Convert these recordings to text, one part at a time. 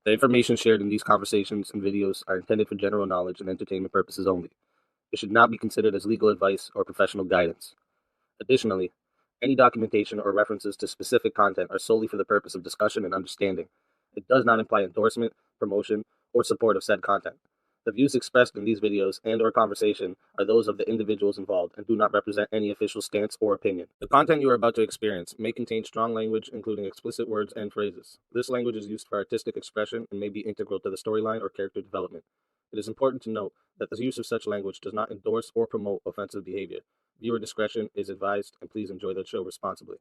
The information shared in these conversations and videos are intended for general knowledge and entertainment purposes only. It should not be considered as legal advice or professional guidance. Additionally, any documentation or references to specific content are solely for the purpose of discussion and understanding. It does not imply endorsement, promotion, or support of said content. The views expressed in these videos and/or conversation are those of the individuals involved and do not represent any official stance or opinion. The content you are about to experience may contain strong language, including explicit words and phrases. This language is used for artistic expression and may be integral to the storyline or character development. It is important to note that the use of such language does not endorse or promote offensive behavior. Viewer discretion is advised, and please enjoy the show responsibly.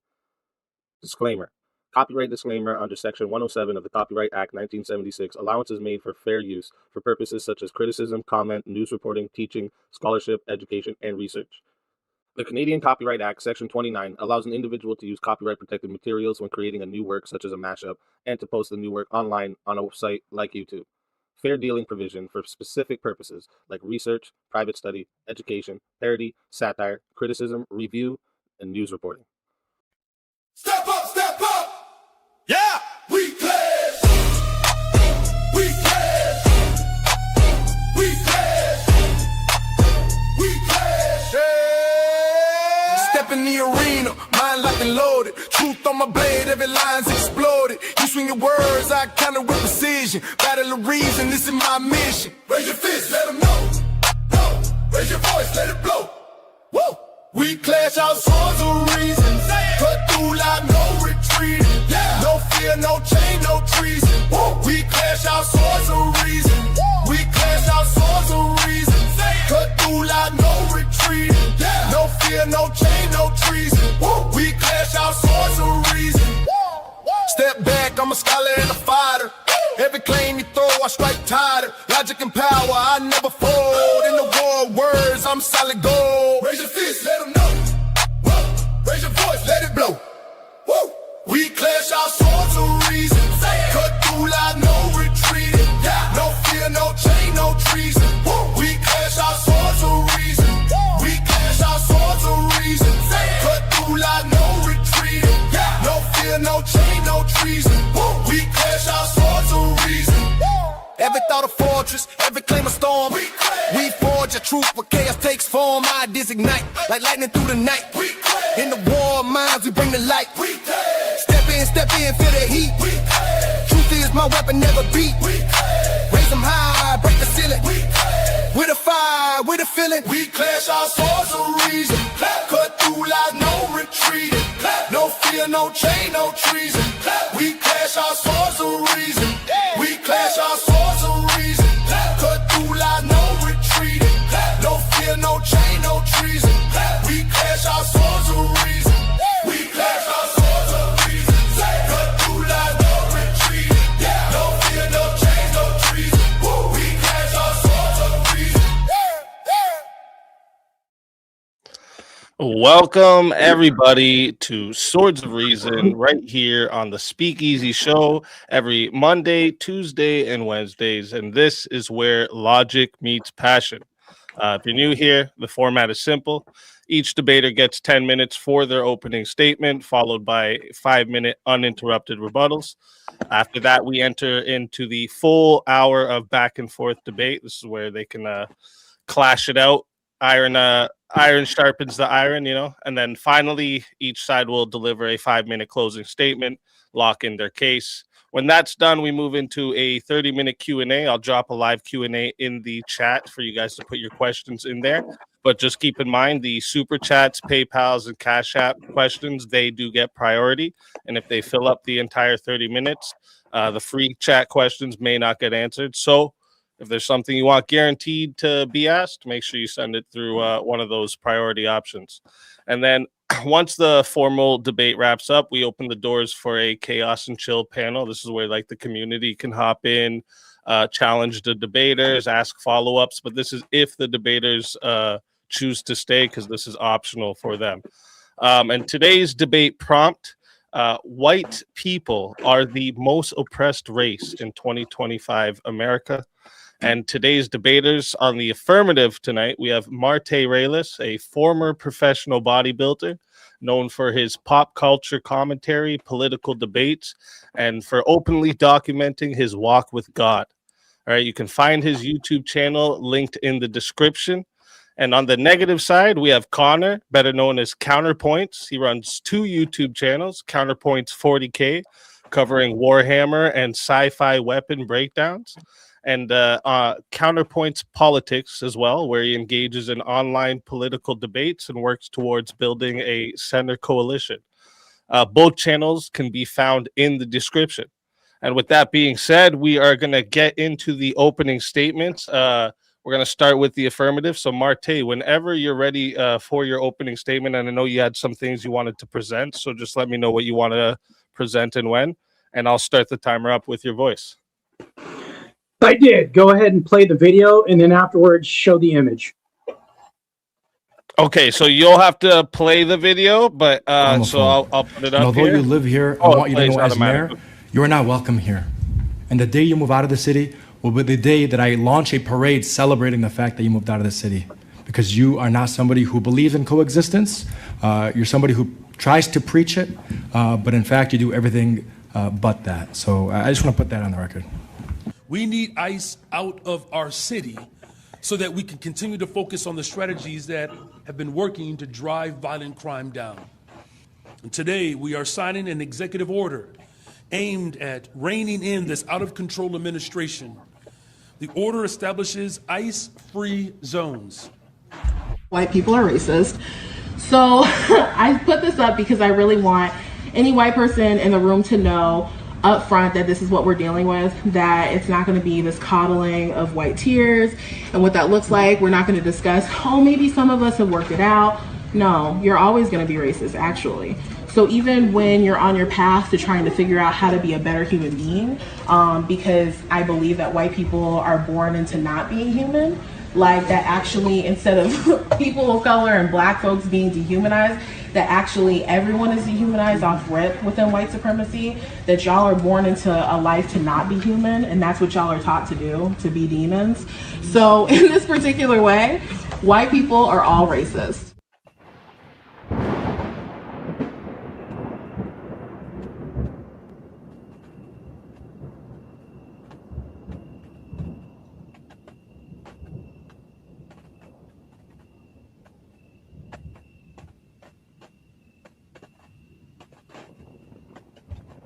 Disclaimer. Copyright disclaimer under Section 107 of the Copyright Act 1976. Allowances made for fair use for purposes such as criticism, comment, news reporting, teaching, scholarship, education, and research. The Canadian Copyright Act, Section 29, allows an individual to use copyright-protected materials when creating a new work, such as a mashup, and to post the new work online on a site like YouTube. Fair dealing provision for specific purposes like research, private study, education, parody, satire, criticism, review, and news reporting. Step up, step up! Yeah! We clash! We clash! We clash! We clash! Yeah! Step in the arena, mind locked and loaded. Truth on my blade, every line's exploded. You swing your words, I counter with precision. Battle of reason, this is my mission. Raise your fist, let them know. No. Raise your voice, let it blow. Woo! We clash our swords of reason. Cut through like no retreat. Yeah. No fear, no chain, no treason. Woo. We clash our swords of reason. We clash our swords of reason. Cut through like no retreat. Yeah. No fear, no chain, no treason. Woo. We clash our swords of reason. Step back, I'm a scholar and a fighter. Every claim you throw, I strike tighter. Logic and power, I never fold. In the war of words, I'm solid gold. Raise your fist, let them know. Whoa. Raise your voice, let it blow. Woo. We clash our swords of reason. Cut through like no retreating. Yeah. No fear, no chain, no treason. Woo. We clash our swords of reason. We clash our swords of reason. Cut through like no retreating. Yeah. No fear, no chain, no treason. Woo. We clash our swords of reason. Every thought a fortress, every claim a storm. We forge a truth where chaos takes form. Ideas ignite like lightning through the night. In the war of minds, we bring the light. Step in, feel the heat. Truth is my weapon, never beat. Raise them high, break the ceiling. With a fire, with a feeling. We clash our swords of reason. Cut through like no retreating. No fear, no chain, no treason. We clash our swords of reason. We clash our swords of reason. Cut through like no retreating. No fear, no chain, no treason. We clash our swords of reason. We clash our swords of reason. Cut through like no retreating. No fear, no chain, no treason. We clash our swords of reason. Welcome, everybody, to Swords of Reason right here on the Speakeazy show every Monday, Tuesday, and Wednesdays. And this is where logic meets passion. If you're new here, the format is simple. Each debater gets 10 minutes for their opening statement, followed by 5-minute uninterrupted rebuttals. After that, we enter into the full hour of back and forth debate. This is where they can clash it out. Iron sharpens the iron, and then finally each side will deliver a 5-minute closing statement, lock in their case. When that's done, we move into a 30-minute Q&A. I'll drop a live Q&A in the chat for you guys to put your questions in there. But just keep in mind the super chats, PayPals, and Cash App questions, they do get priority. And if they fill up the entire 30 minutes, the free chat questions may not get answered. So if there's something you want guaranteed to be asked, make sure you send it through one of those priority options. And then once the formal debate wraps up, we open the doors for a chaos and chill panel. This is where the community can hop in, challenge the debaters, ask follow-ups. But this is if the debaters choose to stay, because this is optional for them. And today's debate prompt, white people are the most oppressed race in 2025 America. And today's debaters on the affirmative tonight, we have Marte Reyes, a former professional bodybuilder known for his pop culture commentary, political debates, and for openly documenting his walk with God. All right, you can find his YouTube channel linked in the description. And on the negative side, we have Connor, better known as Counterpoints. He runs 2 YouTube channels, Counterpoints 40K, covering Warhammer and sci-fi weapon breakdowns, and Counterpoints Politics as well, where he engages in online political debates and works towards building a center coalition. Both channels can be found in the description. And with that being said, we are going to get into the opening statements. We're going to start with the affirmative. So, Marte, whenever you're ready for your opening statement, and I know you had some things you wanted to present, so just let me know what you want to present and when, and I'll start the timer up with your voice. I did. Go ahead and play the video, and then afterwards show the image. Okay, so you'll have to play the video, but so I'll put it up. And although here. you live here, I want you to know as mayor, automatically. you are not welcome here. And the day you move out of the city will be the day that I launch a parade celebrating the fact that you moved out of the city. Because you are not somebody who believes in coexistence. You're somebody who tries to preach it, but in fact you do everything but that. So I just want to put that on the record. We need ICE out of our city so that we can continue to focus on the strategies that have been working to drive violent crime down. And today, we are signing an executive order aimed at reining in this out-of-control administration. The order establishes ICE-free zones. White people are racist. So I put this up because I really want any white person in the room to know up front that this is what we're dealing with, that it's not going to be this coddling of white tears and what that looks like. We're not going to discuss, oh, maybe some of us have worked it out. No, you're always going to be racist, actually. So even when you're on your path to trying to figure out how to be a better human being, because I believe that white people are born into not being human, like that actually, instead of people of color and black folks being dehumanized, that actually everyone is dehumanized off rip within white supremacy, that y'all are born into a life to not be human, and that's what y'all are taught to do, to be demons. So in this particular way, white people are all racist.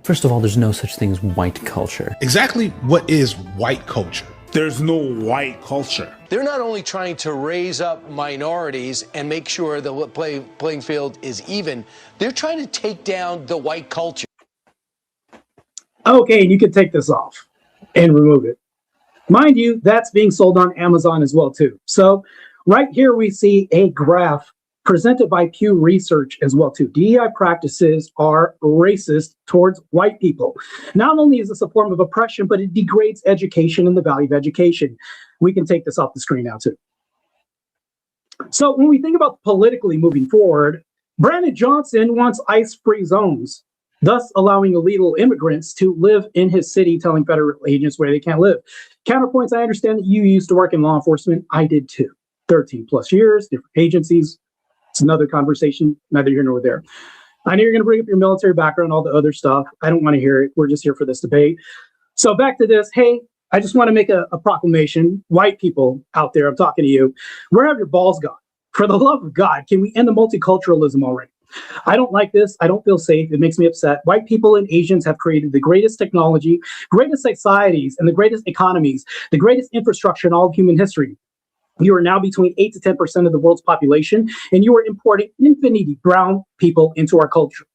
First of all, there's no such thing as white culture. Exactly what is white culture? There's no white culture. They're not only trying to raise up minorities and make sure the playing field is even, they're trying to take down the white culture. Okay, you can take this off and remove it. Mind you, that's being sold on Amazon as well, too. So right here we see a graph presented by Pew Research as well, too. DEI practices are racist towards white people. Not only is this a form of oppression, but it degrades education and the value of education. We can take this off the screen now, too. So when we think about politically moving forward, Brandon Johnson wants ICE-free zones, thus allowing illegal immigrants to live in his city, telling federal agents where they can't live. Counterpoints, I understand that you used to work in law enforcement. I did too. 13 plus years, different agencies. It's another conversation, neither here nor there. I know you're going to bring up your military background, all the other stuff. I don't want to hear it. We're just here for this debate. So back to this. Hey, I just want to make a proclamation. White people out there, I'm talking to you. Where have your balls gone? For the love of God, can we end the multiculturalism already? I don't like this. I don't feel safe. It makes me upset. White people and Asians have created the greatest technology, greatest societies, and the greatest economies, the greatest infrastructure in all of human history. You are now between 8 to 10% of the world's population, and you are importing infinity brown people into our culture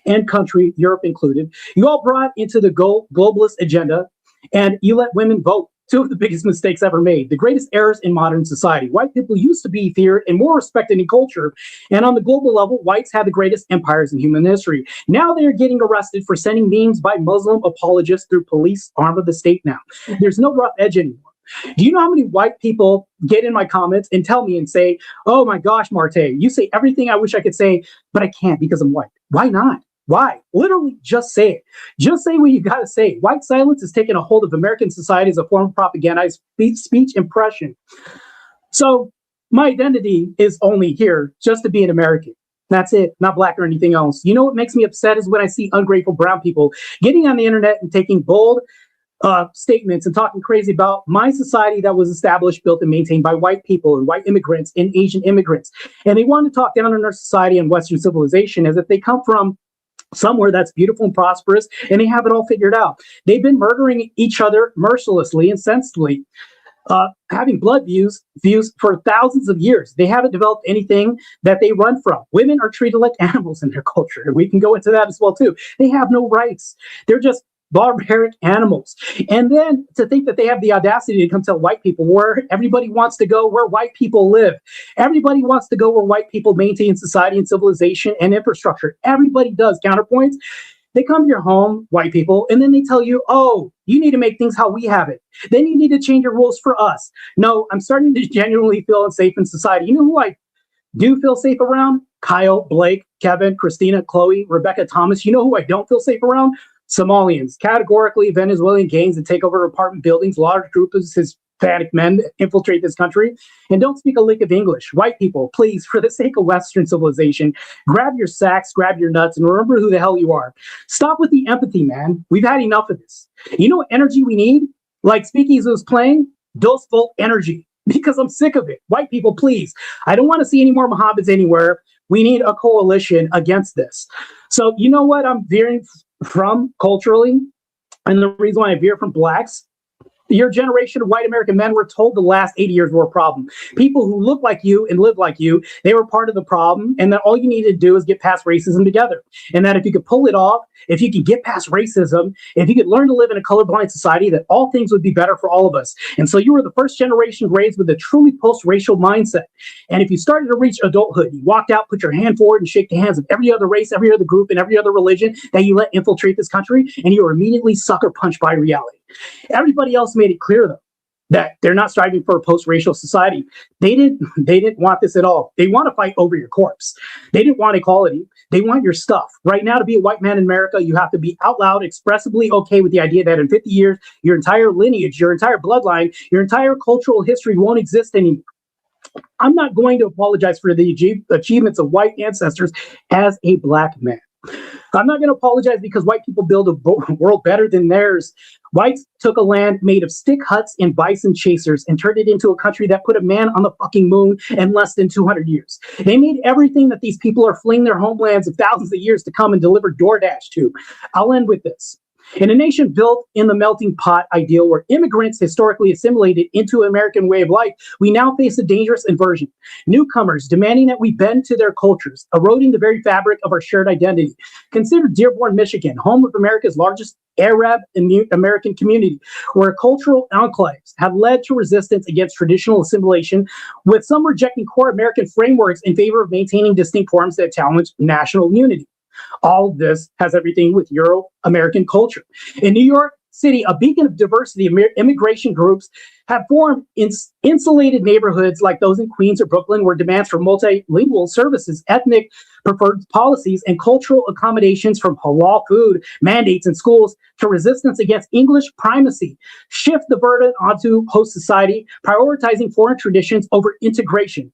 and country, Europe included. You all brought into the globalist agenda, and you let women vote. Two of the biggest mistakes ever made, the greatest errors in modern society. White people used to be feared and more respected in culture, and on the global level, whites had the greatest empires in human history. Now they are getting arrested for sending memes by Muslim apologists through police arm of the state now. There's no rough edge anymore. Do you know how many white people get in my comments and tell me and say, oh my gosh, Marte, you say everything I wish I could say, but I can't because I'm white. Why not? Why? Literally, just say it. Just say what you got to say. White silence has taken a hold of American society as a form of propagandized speech impression. So my identity is only here just to be an American. That's it, not black or anything else. You know what makes me upset is when I see ungrateful brown people getting on the internet and taking bold statements and talking crazy about my society that was established, built, and maintained by white people and white immigrants and Asian immigrants. And they want to talk down on our society and Western civilization as if they come from somewhere that's beautiful and prosperous and they have it all figured out. They've been murdering each other mercilessly and senselessly, having blood views for thousands of years. They haven't developed anything that they run from. Women are treated like animals in their culture, and we can go into that as well too. They have no rights. They're just barbaric animals. And then to think that they have the audacity to come tell white people where everybody wants to go, where white people live. Everybody wants to go where white people maintain society and civilization and infrastructure. Everybody does. Counterpoints. They come to your home, white people, and then they tell you, oh, you need to make things how we have it. Then you need to change your rules for us. No, I'm starting to genuinely feel unsafe in society. You know who I do feel safe around? Kyle, Blake, Kevin, Christina, Chloe, Rebecca Thomas. You know who I don't feel safe around? Somalians, categorically Venezuelan gangs that take over apartment buildings, large groups of Hispanic men that infiltrate this country, and don't speak a lick of English. White people, please, for the sake of Western civilization, grab your sacks, grab your nuts, and remember who the hell you are. Stop with the empathy, man. We've had enough of this. You know what energy we need? Like Speakeazy was playing? Dose Volt energy. Because I'm sick of it. White people, please. I don't want to see any more Mohammeds anywhere. We need a coalition against this. So you know what I'm veering from culturally, and the reason why I veer from blacks? Your generation of white American men were told the last 80 years were a problem. People who look like you and live like you, they were part of the problem, and that all you needed to do is get past racism together. And that if you could pull it off, if you could get past racism, if you could learn to live in a colorblind society, that all things would be better for all of us. And so you were the first generation raised with a truly post-racial mindset. And if you started to reach adulthood, you walked out, put your hand forward, and shake the hands of every other race, every other group, and every other religion that you let infiltrate this country, and you were immediately sucker punched by reality. Everybody else made it clear, though, that they're not striving for a post-racial society. They didn't want this at all. They want to fight over your corpse. They didn't want equality. They want your stuff. Right now, to be a white man in America, you have to be out loud, expressively okay with the idea that in 50 years, your entire lineage, your entire bloodline, your entire cultural history won't exist anymore. I'm not going to apologize for the achievements of white ancestors as a black man. I'm not going to apologize because white people build a world better than theirs. Whites took a land made of stick huts and bison chasers and turned it into a country that put a man on the fucking moon in less than 200 years. They made everything that these people are fleeing their homelands of thousands of years to come and deliver DoorDash to. I'll end with this. In a nation built in the melting pot ideal where immigrants historically assimilated into an American way of life, we now face a dangerous inversion. Newcomers demanding that we bend to their cultures, eroding the very fabric of our shared identity. Consider Dearborn, Michigan, home of America's largest Arab American community, where cultural enclaves have led to resistance against traditional assimilation, with some rejecting core American frameworks in favor of maintaining distinct forms that challenge national unity. All of this has everything with Euro-American culture. In New York City, a beacon of diversity, immigration groups have formed insulated neighborhoods like those in Queens or Brooklyn, where demands for multilingual services, ethnic preferred policies, and cultural accommodations, from halal food mandates in schools to resistance against English primacy, shift the burden onto host society, prioritizing foreign traditions over integration.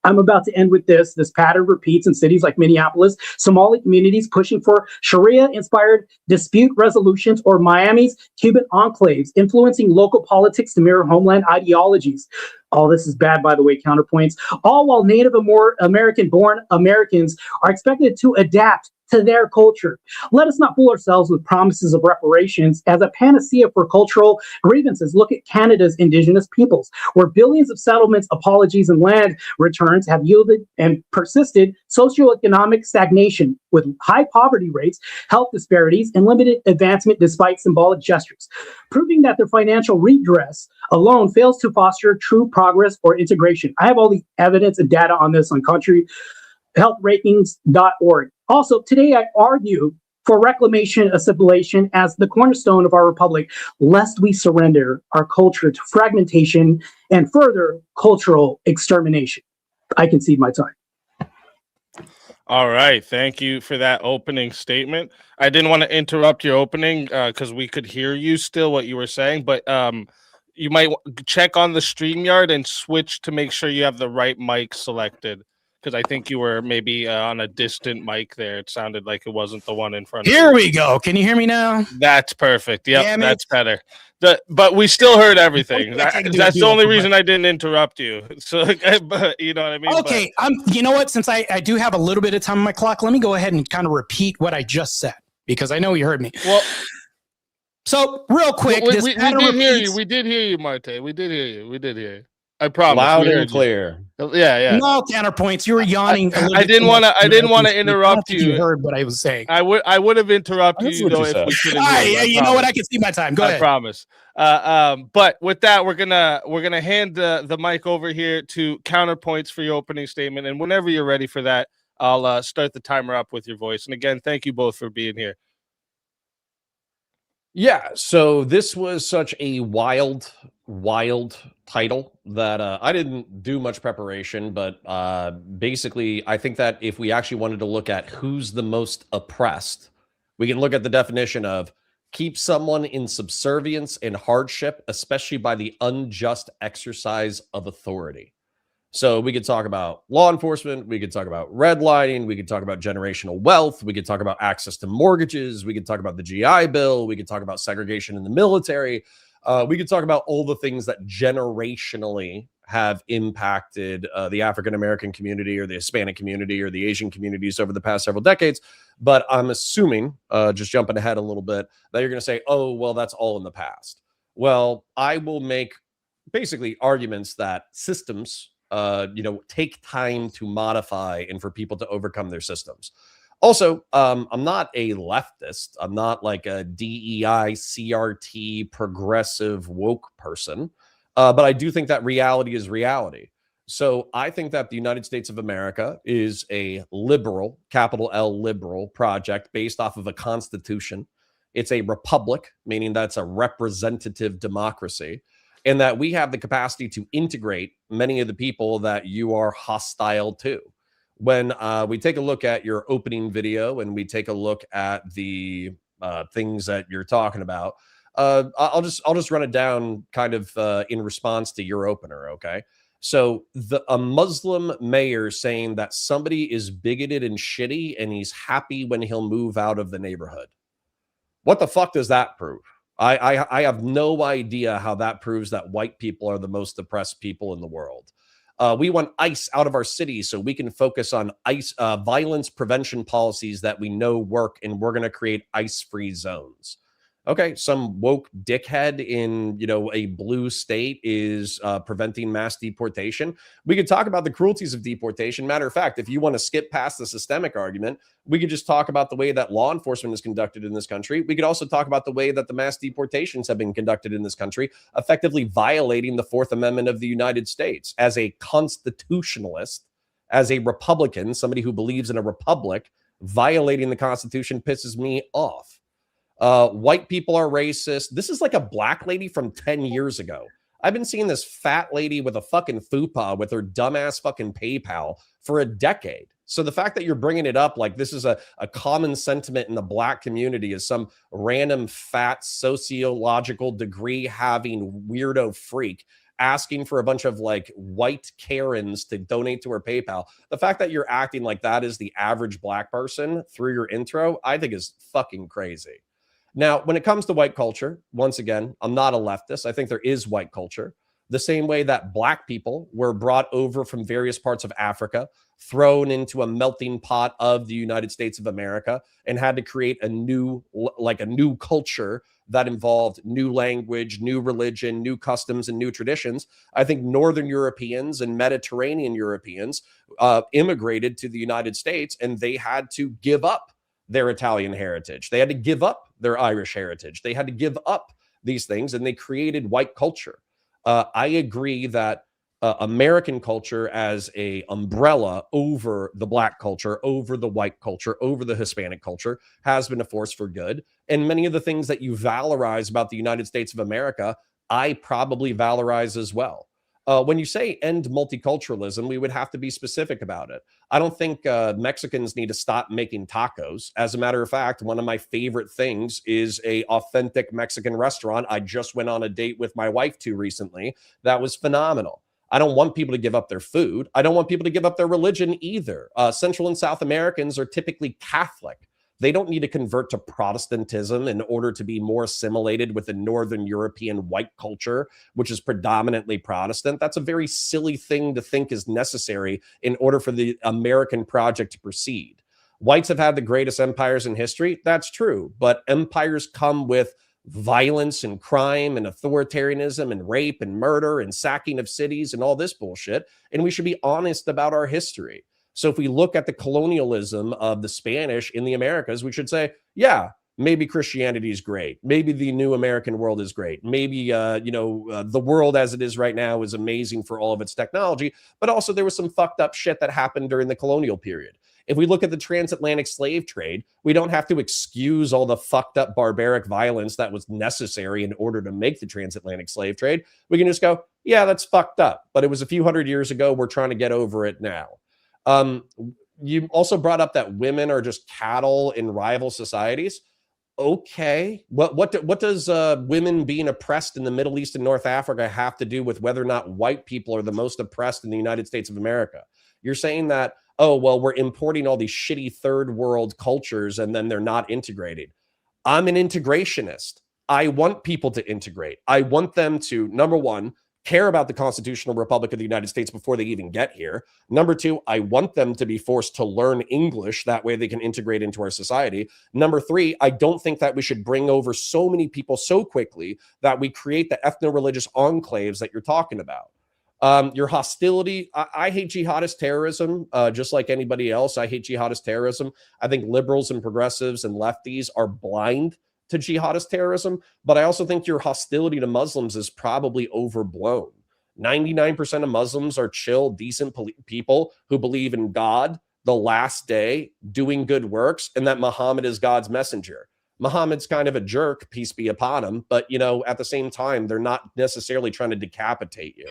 I'm about to end with this. This pattern repeats in cities like Minneapolis, Somali communities pushing for Sharia-inspired dispute resolutions, or Miami's Cuban enclaves influencing local politics to mirror homeland ideologies. All this is bad, by the way, counterpoints. All while Native American-born Americans are expected to adapt to their culture. Let us not fool ourselves with promises of reparations as a panacea for cultural grievances. Look at Canada's Indigenous peoples, where billions of settlements, apologies, and land returns have yielded and persisted socioeconomic stagnation with high poverty rates, health disparities, and limited advancement despite symbolic gestures, proving that their financial redress alone fails to foster true progress or integration. I have all the evidence and data on this on countryhealthrankings.org. Also, today I argue for reclamation assimilation as the cornerstone of our republic, lest we surrender our culture to fragmentation and further cultural extermination. I concede my time. All right. Thank you for that opening statement. I didn't want to interrupt your opening because we could hear you still what you were saying, but you might check on the StreamYard and switch to make sure you have the right mic selected because I think you were maybe on a distant mic there. It sounded like it wasn't the one in front of you. Here we go. Can you hear me now? That's perfect. Yep, Damn it. that's better. But we still heard everything. I can do That's a the only do-over, reason I didn't interrupt you. So, but you know what I mean? Okay, you know what? Since I do have a little bit of time on my clock, let me go ahead and kind of repeat what I just said because I know you heard me. Well, so real quick, we did hear you. We did hear you, Marte. We did hear you. We did hear you. I promise. Loud and clear. Yeah. No counterpoints. You were yawning. I didn't want to. I didn't want to interrupt you. You heard what I was saying. I would have interrupted you though if we couldn't. You know what? I can see my time. Go ahead. I promise. But with that, we're gonna hand the mic over here to counterpoints for your opening statement, and whenever you're ready for that, I'll start the timer up with your voice. And again, thank you both for being here. Yeah, so this was such a wild title that I didn't do much preparation, but basically, I think that if we actually wanted to look at who's the most oppressed, we can look at the definition of keep someone in subservience and hardship, especially by the unjust exercise of authority. So we could talk about law enforcement, we could talk about redlining, we could talk about generational wealth, we could talk about access to mortgages, we could talk about the GI Bill, we could talk about segregation in the military, we could talk about all the things that generationally have impacted the African-American community or the Hispanic community or the Asian communities over the past several decades. But I'm assuming, just jumping ahead a little bit, that you're going to say, oh, well, that's all in the past. Well, I will make basically arguments that systems take time to modify and for people to overcome their systems. Also, I'm not a leftist. I'm not like a DEI, CRT, progressive, woke person. But I do think that reality is reality. So I think that the United States of America is a liberal, capital L liberal project based off of a constitution. It's a republic, meaning that's a representative democracy, and that we have the capacity to integrate many of the people that you are hostile to. When we take a look at your opening video and we take a look at the things that you're talking about, I'll just run it down kind of in response to your opener, okay? So a Muslim mayor saying that somebody is bigoted and shitty and he's happy when he'll move out of the neighborhood. What the fuck does that prove? I have no idea how that proves that white people are the most oppressed people in the world. We want ICE out of our cities so we can focus on ICE violence prevention policies that we know work, and we're going to create ICE-free zones. Okay, some woke dickhead in a blue state is preventing mass deportation. We could talk about the cruelties of deportation. Matter of fact, if you want to skip past the systemic argument, we could just talk about the way that law enforcement is conducted in this country. We could also talk about the way that the mass deportations have been conducted in this country, effectively violating the Fourth Amendment of the United States. As a constitutionalist, as a Republican, somebody who believes in a republic, violating the Constitution pisses me off. White people are racist. This is like a black lady from 10 years ago. I've been seeing this fat lady with a fucking fupa with her dumbass fucking PayPal for a decade. So the fact that you're bringing it up like this is a common sentiment in the black community is some random fat sociological degree having weirdo freak asking for a bunch of like white Karens to donate to her PayPal. The fact that you're acting like that is the average black person through your intro, I think is fucking crazy. Now, when it comes to white culture, once again, I'm not a leftist. I think there is white culture. The same way that black people were brought over from various parts of Africa, thrown into a melting pot of the United States of America, and had to create a new culture that involved new language, new religion, new customs, and new traditions. I think Northern Europeans and Mediterranean Europeans immigrated to the United States, and they had to give up their Italian heritage. They had to give up their Irish heritage. They had to give up these things, and they created white culture. I agree that American culture as a umbrella over the black culture, over the white culture, over the Hispanic culture has been a force for good. And many of the things that you valorize about the United States of America, I probably valorize as well. When you say end multiculturalism, we would have to be specific about it. I don't think Mexicans need to stop making tacos. As a matter of fact, one of my favorite things is a authentic Mexican restaurant I just went on a date with my wife to recently. That was phenomenal. I don't want people to give up their food. I don't want people to give up their religion either. Central and South Americans are typically Catholic. They don't need to convert to Protestantism in order to be more assimilated with the Northern European white culture, which is predominantly Protestant. That's a very silly thing to think is necessary in order for the American project to proceed. Whites have had the greatest empires in history. That's true. But empires come with violence and crime and authoritarianism and rape and murder and sacking of cities and all this bullshit. And we should be honest about our history. So if we look at the colonialism of the Spanish in the Americas, we should say, yeah, maybe Christianity is great. Maybe the new American world is great. Maybe, the world as it is right now is amazing for all of its technology. But also there was some fucked up shit that happened during the colonial period. If we look at the transatlantic slave trade, we don't have to excuse all the fucked up barbaric violence that was necessary in order to make the transatlantic slave trade. We can just go, yeah, that's fucked up. But it was a few hundred years ago. We're trying to get over it now. You also brought up that women are just cattle in rival societies. Okay. What does women being oppressed in the Middle East and North Africa have to do with whether or not white people are the most oppressed in the United States of America? You're saying that, oh, well, we're importing all these shitty third world cultures and then they're not integrated. I'm an integrationist. I want people to integrate. I want them to, number one, care about the constitutional republic of the United States before they even get here. Number two, I want them to be forced to learn English. That way they can integrate into our society. Number three, I don't think that we should bring over so many people so quickly that we create the ethno-religious enclaves that you're talking about. Your hostility, I hate jihadist terrorism, just like anybody else. I hate jihadist terrorism. I think liberals and progressives and lefties are blind to jihadist terrorism, but I also think your hostility to Muslims is probably overblown. 99% of Muslims are chill, decent people who believe in God, the last day, doing good works, and that Muhammad is God's messenger. Muhammad's kind of a jerk, peace be upon him, but at the same time, they're not necessarily trying to decapitate you.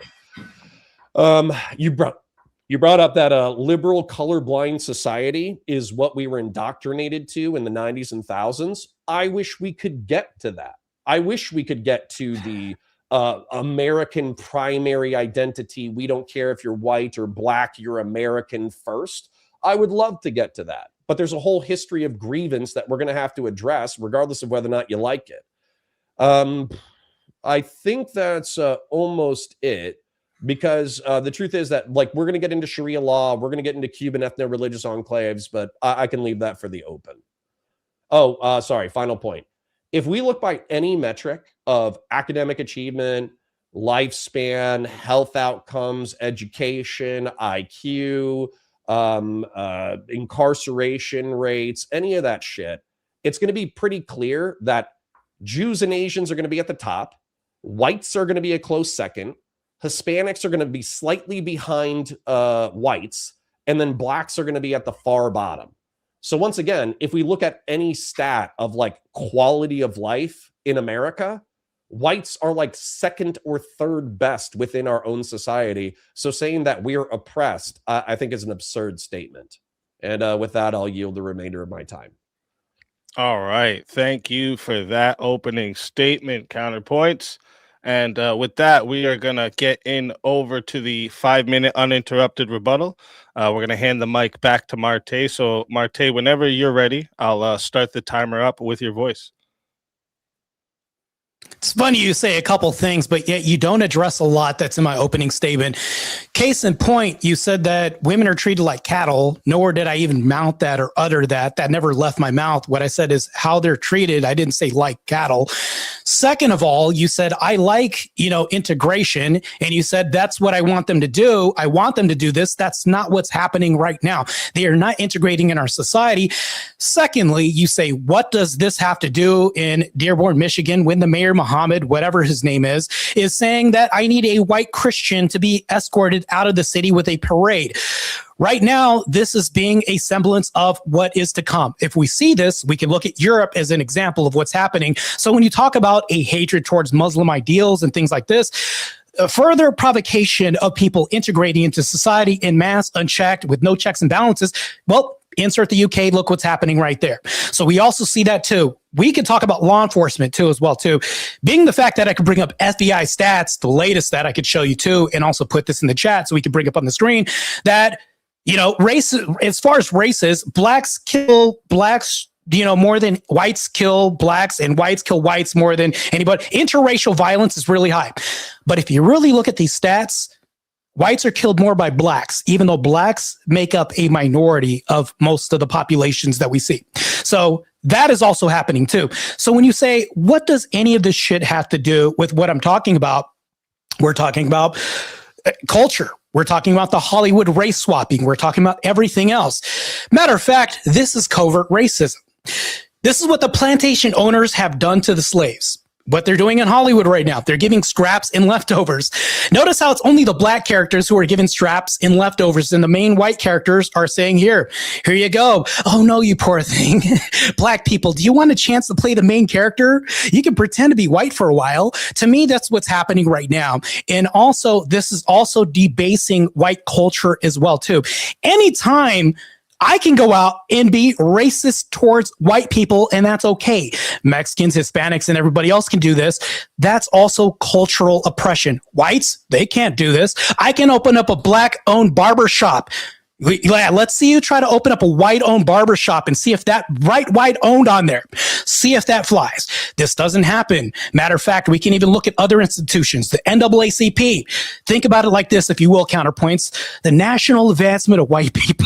You brought up that liberal colorblind society is what we were indoctrinated to in the 90s and thousands. I wish we could get to that. I wish we could get to the American primary identity. We don't care if you're white or black, you're American first. I would love to get to that. But there's a whole history of grievance that we're going to have to address, regardless of whether or not you like it. I think that's almost it. Because the truth is that, we're going to get into Sharia law, we're going to get into Cuban ethno-religious enclaves, but I can leave that for the open. Oh, sorry, final point. If we look by any metric of academic achievement, lifespan, health outcomes, education, IQ, incarceration rates, any of that shit, it's going to be pretty clear that Jews and Asians are going to be at the top, whites are going to be a close second, Hispanics are going to be slightly behind whites, and then blacks are going to be at the far bottom. So once again, if we look at any stat of quality of life in America, whites are second or third best within our own society. So saying that we are oppressed, I think is an absurd statement. And with that, I'll yield the remainder of my time. All right. Thank you for that opening statement, Counterpoints. And with that, we are going to get in over to the 5-minute uninterrupted rebuttal. We're going to hand the mic back to Marte. So, Marte, whenever you're ready, I'll start the timer up with your voice. It's funny you say a couple things, but yet you don't address a lot that's in my opening statement. Case in point, you said that women are treated like cattle, nor did I even mount that or utter that. That never left my mouth. What I said is how they're treated. I didn't say like cattle. Second of all, you said, I like, integration. And you said, that's what I want them to do. I want them to do this. That's not what's happening right now. They are not integrating in our society. Secondly, you say, what does this have to do in Dearborn, Michigan, when the mayor, Muhammad, whatever his name is saying that I need a white Christian to be escorted out of the city with a parade. Right now, this is being a semblance of what is to come. If we see this, we can look at Europe as an example of what's happening. So when you talk about a hatred towards Muslim ideals and things like this, further provocation of people integrating into society in mass, unchecked, with no checks and balances. Well, insert the UK, look what's happening right there. So we also see that too. We could talk about law enforcement too, as well too. Being the fact that I could bring up FBI stats, the latest that I could show you too, and also put this in the chat so we can bring up on the screen that, you know, race, as far as races, blacks kill blacks, you know, more than whites kill blacks, and whites kill whites more than anybody. Interracial violence is really high. But if you really look at these stats, whites are killed more by blacks, even though blacks make up a minority of most of the populations that we see. So that is also happening too. So when you say, what does any of this shit have to do with what I'm talking about? We're talking about culture. We're talking about the Hollywood race swapping. We're talking about everything else. Matter of fact, this is covert racism. This is what the plantation owners have done to the slaves. What they're doing in Hollywood right now, they're giving scraps and leftovers. Notice how it's only the black characters who are given scraps and leftovers, and the main white characters are saying, here you go. Oh no, you poor thing. Black people, do you want a chance to play the main character? You can pretend to be white for a while. To me, that's what's happening right now. And also, this is also debasing white culture as well too. Anytime I can go out and be racist towards white people, and that's okay. Mexicans, Hispanics, and everybody else can do this. That's also cultural oppression. Whites, they can't do this. I can open up a black-owned barber shop. Let's see you try to open up a white-owned barber shop and see if that white-owned on there. See if that flies. This doesn't happen. Matter of fact, we can even look at other institutions, the NAACP. Think about it like this, if you will, counterpoints. The National Advancement of White People.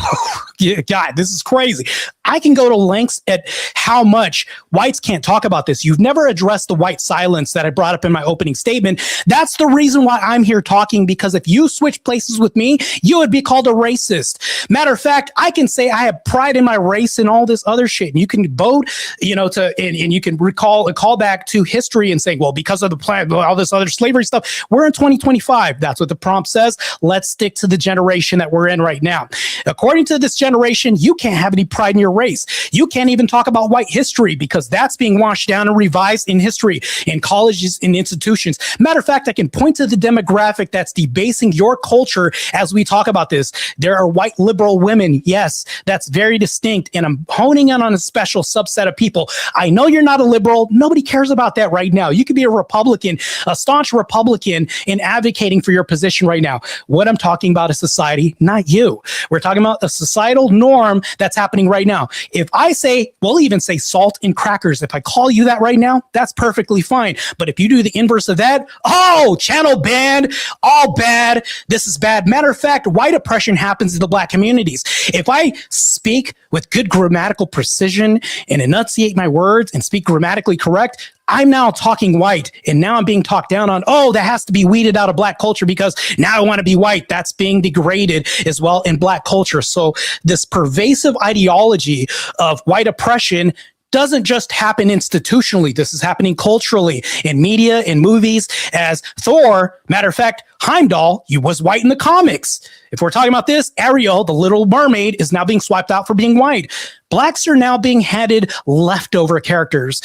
Yeah, God, this is crazy. I can go to lengths at how much whites can't talk about this. You've never addressed the white silence that I brought up in my opening statement. That's the reason why I'm here talking, because if you switch places with me, you would be called a racist. Matter of fact, I can say I have pride in my race and all this other shit. And you can vote, you know, and you can call back to history and say, well, because of the plan, all this other slavery stuff, we're in 2025. That's what the prompt says. Let's stick to the generation that we're in right now. According to this generation, you can't have any pride in your race. You can't even talk about white history because that's being washed down and revised in history in colleges and institutions. Matter of fact, I can point to the demographic that's debasing your culture as we talk about this. There are white liberal women. Yes, that's very distinct. And I'm honing in on a special subset of people. I know you're not a liberal. Nobody cares about that right now. You could be a Republican, a staunch Republican, in advocating for your position right now. What I'm talking about is society, not you. We're talking about a societal norm that's happening right now. If I say, we'll even say salt and crackers, if I call you that right now, that's perfectly fine. But if you do the inverse of that, oh, channel banned, all bad, this is bad. Matter of fact, white oppression happens in the black communities. If I speak with good grammatical precision and enunciate my words and speak grammatically correct, I'm now talking white, and now I'm being talked down on, oh, that has to be weeded out of black culture because now I want to be white. That's being degraded as well in black culture. So this pervasive ideology of white oppression doesn't just happen institutionally. This is happening culturally in media, in movies, as Thor, matter of fact, Heimdall, he was white in the comics. If we're talking about this, Ariel, the Little Mermaid, is now being swiped out for being white. Blacks are now being handed leftover characters.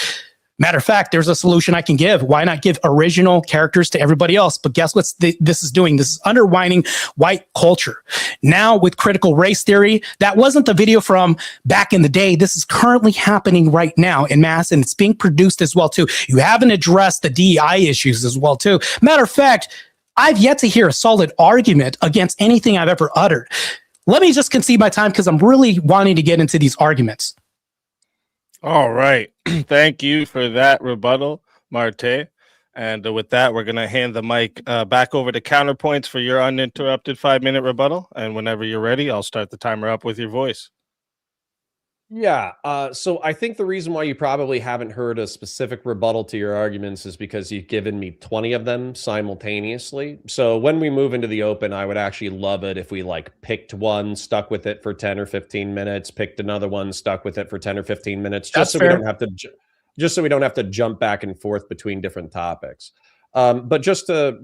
Matter of fact, there's a solution I can give. Why not give original characters to everybody else? But guess what this is doing? This is undermining white culture. Now with critical race theory, that wasn't the video from back in the day. This is currently happening right now in mass, and it's being produced as well too. You haven't addressed the DEI issues as well too. Matter of fact, I've yet to hear a solid argument against anything I've ever uttered. Let me just concede my time because I'm really wanting to get into these arguments. All right. Thank you for that rebuttal, Marte. And with that, we're going to hand the mic back over to Counterpoints for your uninterrupted 5-minute rebuttal. And whenever you're ready, I'll start the timer up with your voice. Yeah. So I think the reason why you probably haven't heard a specific rebuttal to your arguments is because you've given me 20 of them simultaneously. So when we move into the open, I would actually love it if we like picked one, stuck with it for 10 or 15 minutes, picked another one, stuck with it for 10 or 15 minutes, just so we don't have to jump back and forth between different topics. But just to,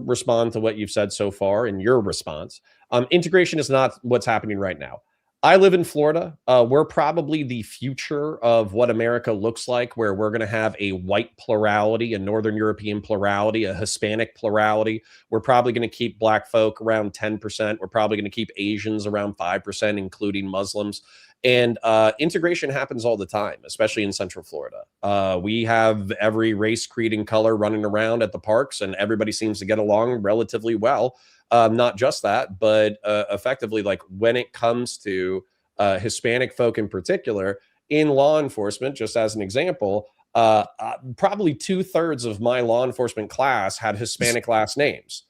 respond to what you've said so far in your response, integration is not what's happening right now. I live in Florida. We're probably the future of what America looks like, where we're going to have a white plurality, a Northern European plurality, a Hispanic plurality. We're probably going to keep Black folk around 10%. We're probably going to keep Asians around 5%, including Muslims. And integration happens all the time, especially in Central Florida. We have every race, creed, and color running around at the parks, and everybody seems to get along relatively well. Not just that, but effectively, like when it comes to Hispanic folk in particular, in law enforcement, just as an example, probably 2/3 of my law enforcement class had Hispanic last names.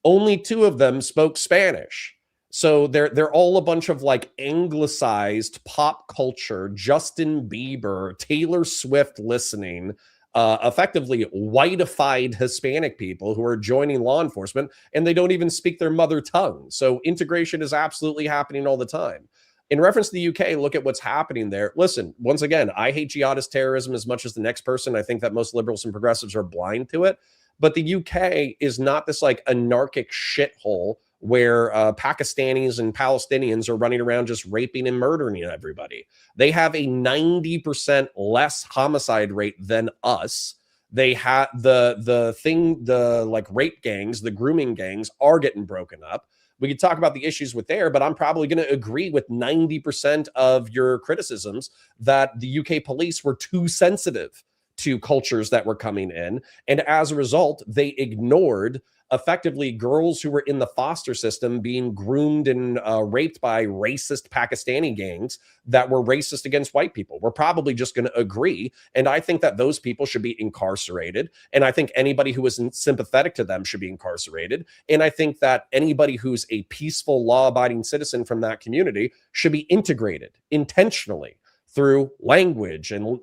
Only 2 of them spoke Spanish. So they're all a bunch of like anglicized pop culture, Justin Bieber, Taylor Swift listening, effectively whiteified Hispanic people who are joining law enforcement, and they don't even speak their mother tongue. So integration is absolutely happening all the time. In reference to the UK, look at what's happening there. Listen, once again, I hate jihadist terrorism as much as the next person. I think that most liberals and progressives are blind to it. But the UK is not this like anarchic shithole where Pakistanis and Palestinians are running around just raping and murdering everybody. They have a 90% less homicide rate than us. They have the like rape gangs, the grooming gangs are getting broken up. We could talk about the issues with there, but I'm probably going to agree with 90% of your criticisms that the UK police were too sensitive to cultures that were coming in. And as a result, they ignored effectively girls who were in the foster system being groomed and raped by racist Pakistani gangs that were racist against white people. We're probably just going to agree. And I think that those people should be incarcerated. And I think anybody who isn't sympathetic to them should be incarcerated. And I think that anybody who's a peaceful, law-abiding citizen from that community should be integrated intentionally through language and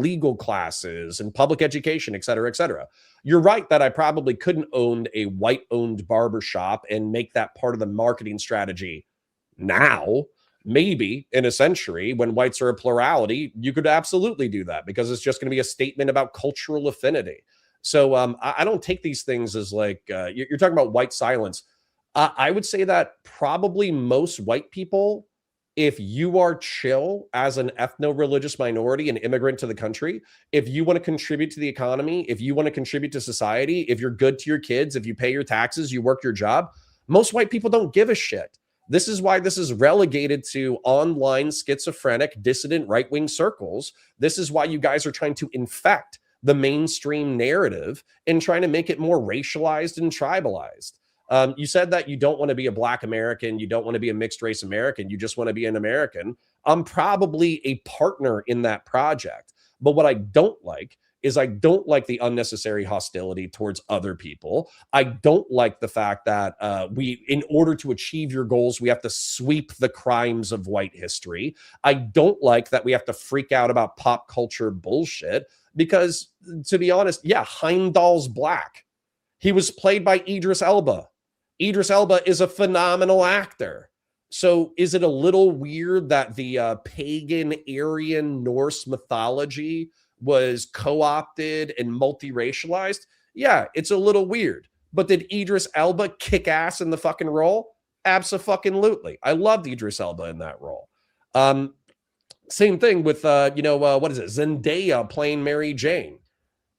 legal classes and public education, et cetera, et cetera. You're right that I probably couldn't own a white-owned barbershop and make that part of the marketing strategy now. Maybe in a century when whites are a plurality, you could absolutely do that because it's just going to be a statement about cultural affinity. So I don't take these things as like, you're talking about white silence. I would say that probably most white people, if you are chill as an ethno-religious minority, an immigrant to the country, if you want to contribute to the economy, if you want to contribute to society, if you're good to your kids, if you pay your taxes, you work your job, most white people don't give a shit. This is why this is relegated to online schizophrenic dissident right-wing circles. This is why you guys are trying to infect the mainstream narrative and trying to make it more racialized and tribalized. You said that you don't want to be a Black American. You don't want to be a mixed race American. You just want to be an American. I'm probably a partner in that project. But what I don't like is I don't like the unnecessary hostility towards other people. I don't like the fact that in order to achieve your goals, we have to sweep the crimes of white history. I don't like that we have to freak out about pop culture bullshit because, to be honest, yeah, Heimdall's Black. He was played by Idris Elba. Idris Elba is a phenomenal actor. So is it a little weird that the pagan Aryan Norse mythology was co-opted and multiracialized? Yeah, it's a little weird. But did Idris Elba kick ass in the fucking role? Abso-fucking-lutely. I loved Idris Elba in that role. Same thing with, what is it? Zendaya playing Mary Jane.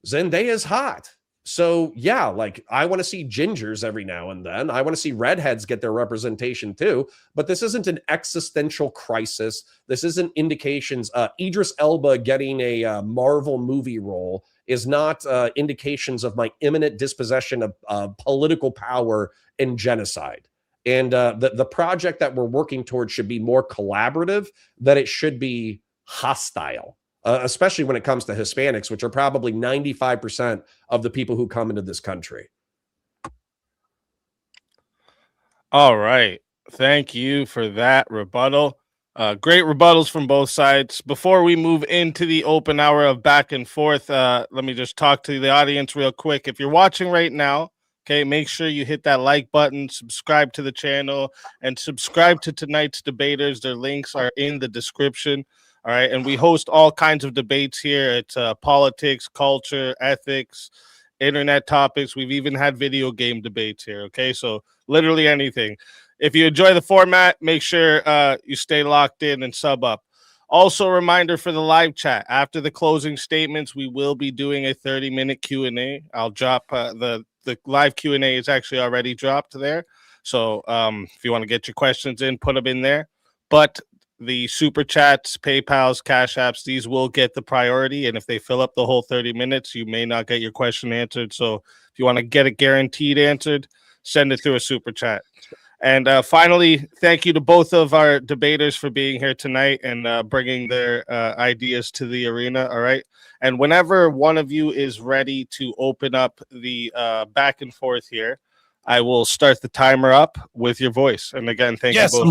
Zendaya's hot. So yeah, like I want to see gingers every now and then. I want to see redheads get their representation too. But this isn't an existential crisis. This isn't indications. Idris Elba getting a Marvel movie role is not indications of my imminent dispossession of political power and genocide. And the project that we're working towards should be more collaborative than it should be hostile. Especially when it comes to Hispanics, which are probably 95% of the people who come into this country. All right. Thank you for that rebuttal. Great rebuttals from both sides. Before we move into the open hour of back and forth, let me just talk to the audience real quick. If you're watching right now, okay, make sure you hit that like button, subscribe to the channel, and subscribe to tonight's debaters. Their links are in the description. All right. And we host all kinds of debates here. It's politics, culture, ethics, internet topics. We've even had video game debates here. Okay. So literally anything. If you enjoy the format, make sure you stay locked in and sub up. Also, a reminder for the live chat. After the closing statements, we will be doing a 30-minute Q&A. I'll drop the live Q&A is actually already dropped there. So if you want to get your questions in, put them in there. But the super chats, PayPals, Cash Apps, these will get the priority. And if they fill up the whole 30 minutes, you may not get your question answered. So if you want to get it guaranteed answered, send it through a super chat. And finally, thank you to both of our debaters for being here tonight and bringing their ideas to the arena. All right. And whenever one of you is ready to open up the back and forth here, I will start the timer up with your voice. And again, thank you both.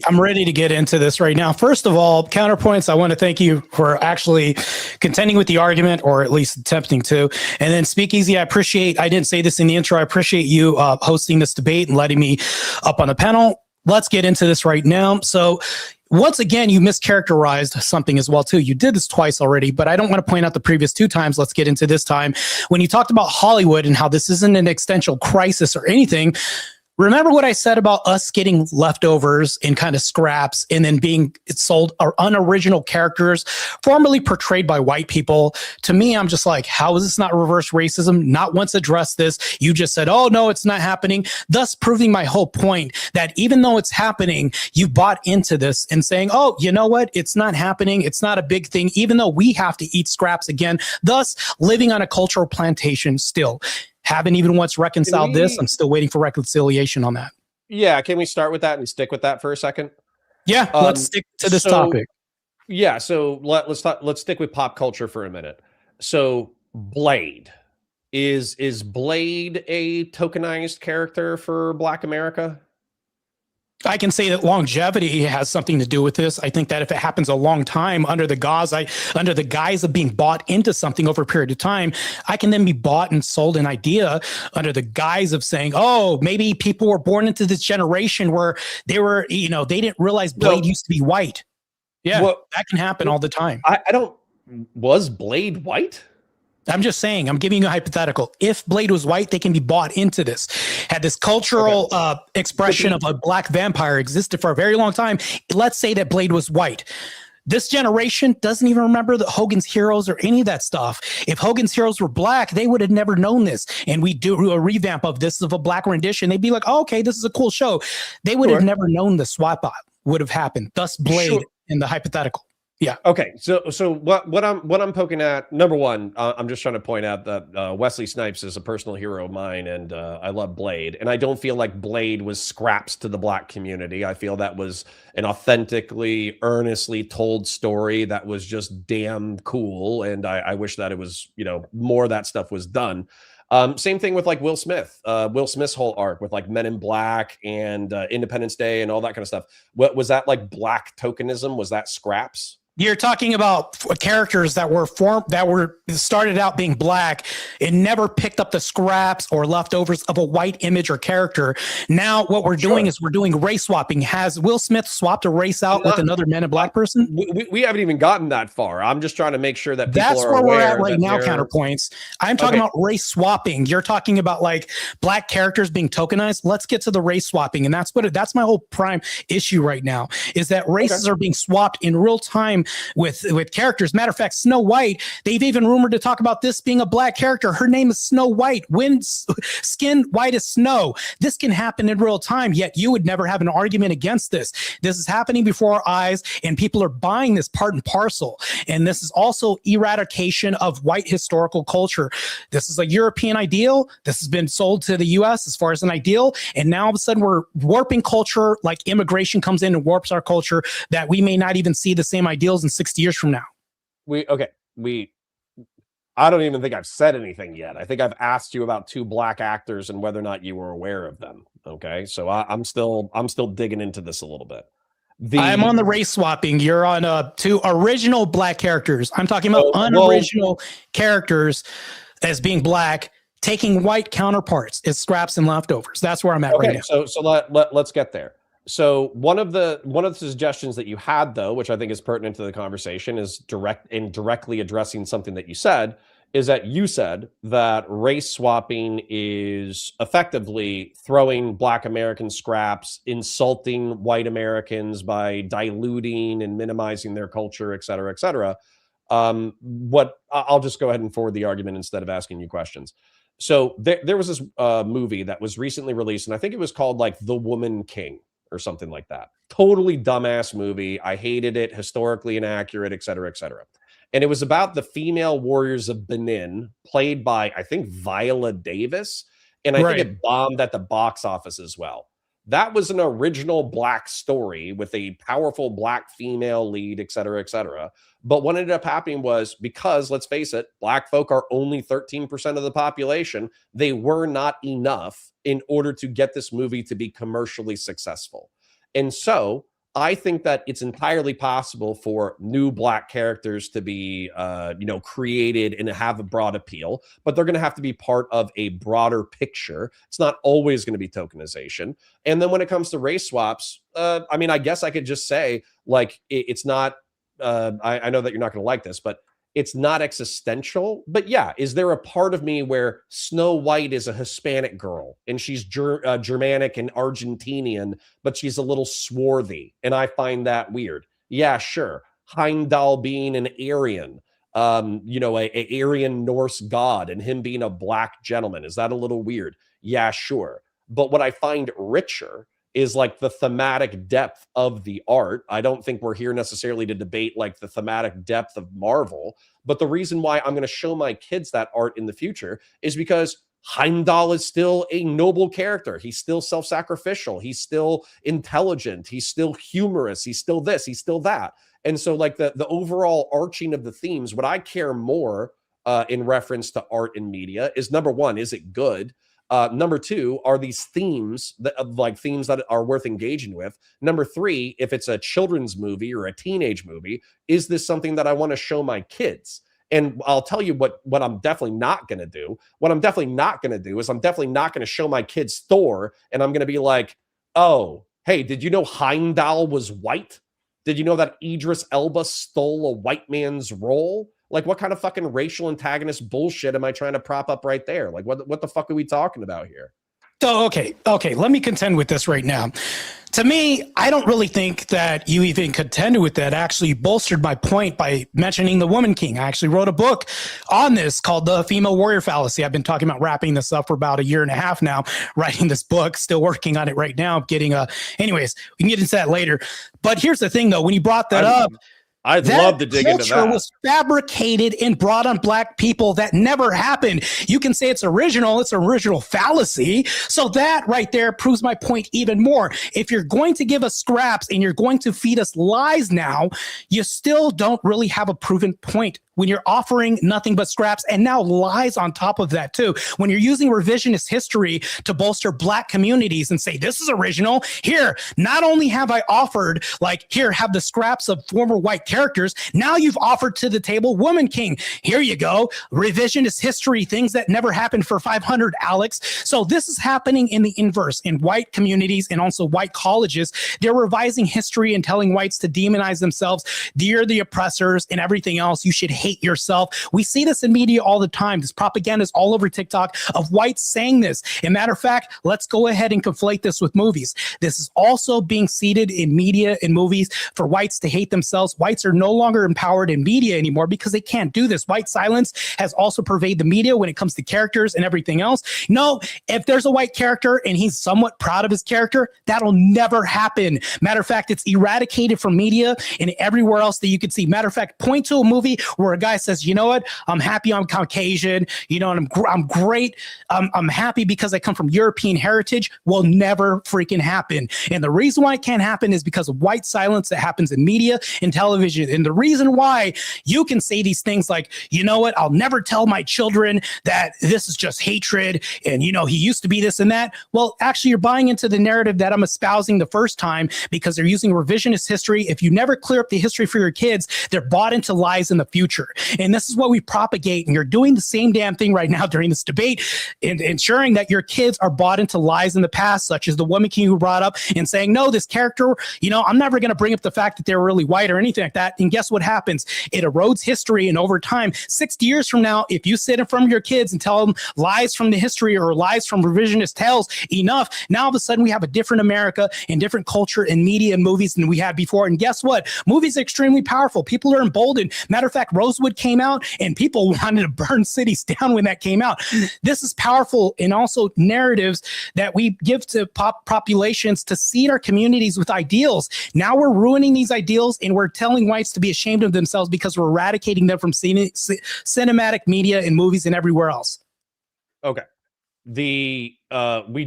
I'm ready to get into this right now. First of all, counterpoints. I want to thank you for actually contending with the argument, or at least attempting to. And then Speakeazy, I didn't say this in the intro. I appreciate you hosting this debate and letting me up on the panel. Let's get into this right now. So once again, you mischaracterized something as well, too. You did this twice already, but I don't want to point out the previous 2 times. Let's get into this time. When you talked about Hollywood and how this isn't an existential crisis or anything, remember what I said about us getting leftovers and kind of scraps and then being sold or unoriginal characters formerly portrayed by white people? To me, I'm just like, how is this not reverse racism? Not once addressed this. You just said, oh, no, it's not happening. Thus proving my whole point that even though it's happening, you bought into this and saying, oh, you know what? It's not happening. It's not a big thing, even though we have to eat scraps again, thus living on a cultural plantation still. Haven't even once reconciled this. I'm still waiting for reconciliation on that. Yeah, can we start with that and stick with that for a second? Yeah, let's stick to this topic. Yeah, so let's stick with pop culture for a minute. So Blade is Blade a tokenized character for Black America? I can say that longevity has something to do with this. I think that if it happens a long time under the guise of being bought into something over a period of time, I can then be bought and sold an idea under the guise of saying, oh, maybe people were born into this generation where they were, they didn't realize Blade used to be white. Yeah, that can happen all the time. Was Blade white? I'm just saying, I'm giving you a hypothetical. If Blade was white, they can be bought into this. Had this cultural expression of a black vampire existed for a very long time. Let's say that Blade was white. This generation doesn't even remember the Hogan's Heroes or any of that stuff. If Hogan's Heroes were black, they would have never known this. And we do a revamp of this of a black rendition. They'd be like, oh, okay, this is a cool show. They would have never known the swap out would have happened. Thus Blade in the hypothetical. Yeah. Okay. So what I'm poking at, number one, I'm just trying to point out that Wesley Snipes is a personal hero of mine, and I love Blade, and I don't feel like Blade was scraps to the Black community. I feel that was an authentically, earnestly told story that was just damn cool, and I wish that it was, more of that stuff was done. Same thing with like Will Smith. Will Smith's whole arc with like Men in Black and Independence Day and all that kind of stuff. What was that, like Black tokenism? Was that scraps? You're talking about characters that were started out being black and never picked up the scraps or leftovers of a white image or character. Now what we're doing is we're doing race swapping. Has Will Smith swapped a race out with another Men in Black person? We haven't even gotten that far. I'm just trying to make sure that people that's are where aware we're at right now. Counterpoints. I'm talking about race swapping. You're talking about like black characters being tokenized. Let's get to the race swapping, and that's my whole prime issue right now. Is that races are being swapped in real time with characters. Matter of fact, Snow White, they've even rumored to talk about this being a black character. Her name is Snow White, skin white as snow. This can happen in real time, yet you would never have an argument against this. This is happening before our eyes, and people are buying this part and parcel. And this is also eradication of white historical culture. This is a European ideal. This has been sold to the US as far as an ideal. And now all of a sudden we're warping culture, like immigration comes in and warps our culture, that we may not even see the same ideals in 60 years from now. I don't even think I've said anything yet. I think I've asked you about 2 black actors and whether or not you were aware of them. Okay. So I'm still digging into this a little bit. I'm on the race swapping. You're on 2 original black characters. I'm talking about unoriginal characters as being black, taking white counterparts as scraps and leftovers. That's where I'm at right now. So let's get there. So one of the suggestions that you had, though, which I think is pertinent to the conversation, is directly addressing something that you said, is that you said that race swapping is effectively throwing Black American scraps, insulting white Americans by diluting and minimizing their culture, et cetera, et cetera. What I'll just go ahead and forward the argument instead of asking you questions. So there was this movie that was recently released, and I think it was called like The Woman King or something like that. Totally dumbass movie. I hated it, historically inaccurate, et cetera, et cetera. And it was about the female warriors of Benin, played by, I think, Viola Davis. And I think it bombed at the box office as well. That was an original Black story with a powerful Black female lead, et cetera, et cetera. But what ended up happening was, because, let's face it, Black folk are only 13% of the population, they were not enough in order to get this movie to be commercially successful. And so I think that it's entirely possible for new Black characters to be, created and have a broad appeal, but they're going to have to be part of a broader picture. It's not always going to be tokenization. And then when it comes to race swaps, I guess I could just say, like, it's not. I know that you're not going to like this, but it's not existential. But yeah, is there a part of me where Snow White is a Hispanic girl and she's Germanic and Argentinian, but she's a little swarthy, and I find that weird? Yeah, sure. Heimdall being an Aryan, a Aryan Norse god, and him being a Black gentleman, is that a little weird? Yeah, sure. But what I find richer is like the thematic depth of the art. I don't think we're here necessarily to debate like the thematic depth of Marvel, but the reason why I'm going to show my kids that art in the future is because Heimdall is still a noble character. He's still self-sacrificial. He's still intelligent. He's still humorous. He's still this, he's still that. And so like the overall arching of the themes, what I care more in reference to art and media is, number one, is it good? Number two, are these themes that are worth engaging with? Number three, if it's a children's movie or a teenage movie, is this something that I want to show my kids? And I'll tell you what I'm definitely not going to do. What I'm definitely not going to do is I'm definitely not going to show my kids Thor, and I'm going to be like, oh, hey, did you know Heimdall was white? Did you know that Idris Elba stole a white man's role? Like, what kind of fucking racial antagonist bullshit am I trying to prop up right there? Like, what the fuck are we talking about here? So, okay. Let me contend with this right now. To me, I don't really think that you even contended with that. Actually bolstered my point by mentioning The Woman King. I actually wrote a book on this called The Female Warrior Fallacy. I've been talking about wrapping this up for about a year and a half now, writing this book, still working on it right now. Anyways, we can get into that later. But here's the thing though, when you brought that up, I'd love to dig into that. Culture was fabricated and brought on Black people. That never happened. You can say it's original. It's an original fallacy. So that right there proves my point even more. If you're going to give us scraps and you're going to feed us lies now, you still don't really have a proven point when you're offering nothing but scraps and now lies on top of that too. When you're using revisionist history to bolster Black communities and say, this is original. Here, not only have I offered, like, here, have the scraps of former white characters. Now you've offered to the table Woman King. Here you go. Revisionist history, things that never happened for 500, Alex. So this is happening in the inverse in white communities and also white colleges. They're revising history and telling whites to demonize themselves. You're the oppressors and everything else. You should hate yourself. We see this in media all the time. This propaganda is all over TikTok of whites saying this. And matter of fact, let's go ahead and conflate this with movies. This is also being seeded in media and movies for whites to hate themselves. Whites are no longer empowered in media anymore because they can't do this. White silence has also pervaded the media when it comes to characters and everything else. No, if there's a white character and he's somewhat proud of his character, that'll never happen. Matter of fact, it's eradicated from media and everywhere else that you could see. Matter of fact, point to a movie where a guy says, you know what, I'm happy I'm Caucasian, and I'm great. I'm happy because I come from European heritage, will never freaking happen. And the reason why it can't happen is because of white silence that happens in media and television. And the reason why you can say these things like, you know what, I'll never tell my children that this is just hatred and, he used to be this and that. Well, actually, you're buying into the narrative that I'm espousing the first time because they're using revisionist history. If you never clear up the history for your kids, they're bought into lies in the future. culture. And this is what we propagate. And you're doing the same damn thing right now during this debate, and ensuring that your kids are bought into lies in the past, such as the woman king who brought up and saying, no, this character, I'm never going to bring up the fact that they're really white or anything like that. And guess what happens? It erodes history. And over time, 60 years from now, if you sit in front of your kids and tell them lies from the history or lies from revisionist tales enough, now all of a sudden we have a different America and different culture in media and movies than we had before. And guess what? Movies are extremely powerful. People are emboldened. Matter of fact, Rosewood came out and people wanted to burn cities down when that came out. This is powerful, and also narratives that we give to populations to seed our communities with ideals. Now we're ruining these ideals, and we're telling whites to be ashamed of themselves because we're eradicating them from cinematic media and movies and everywhere else. Okay. We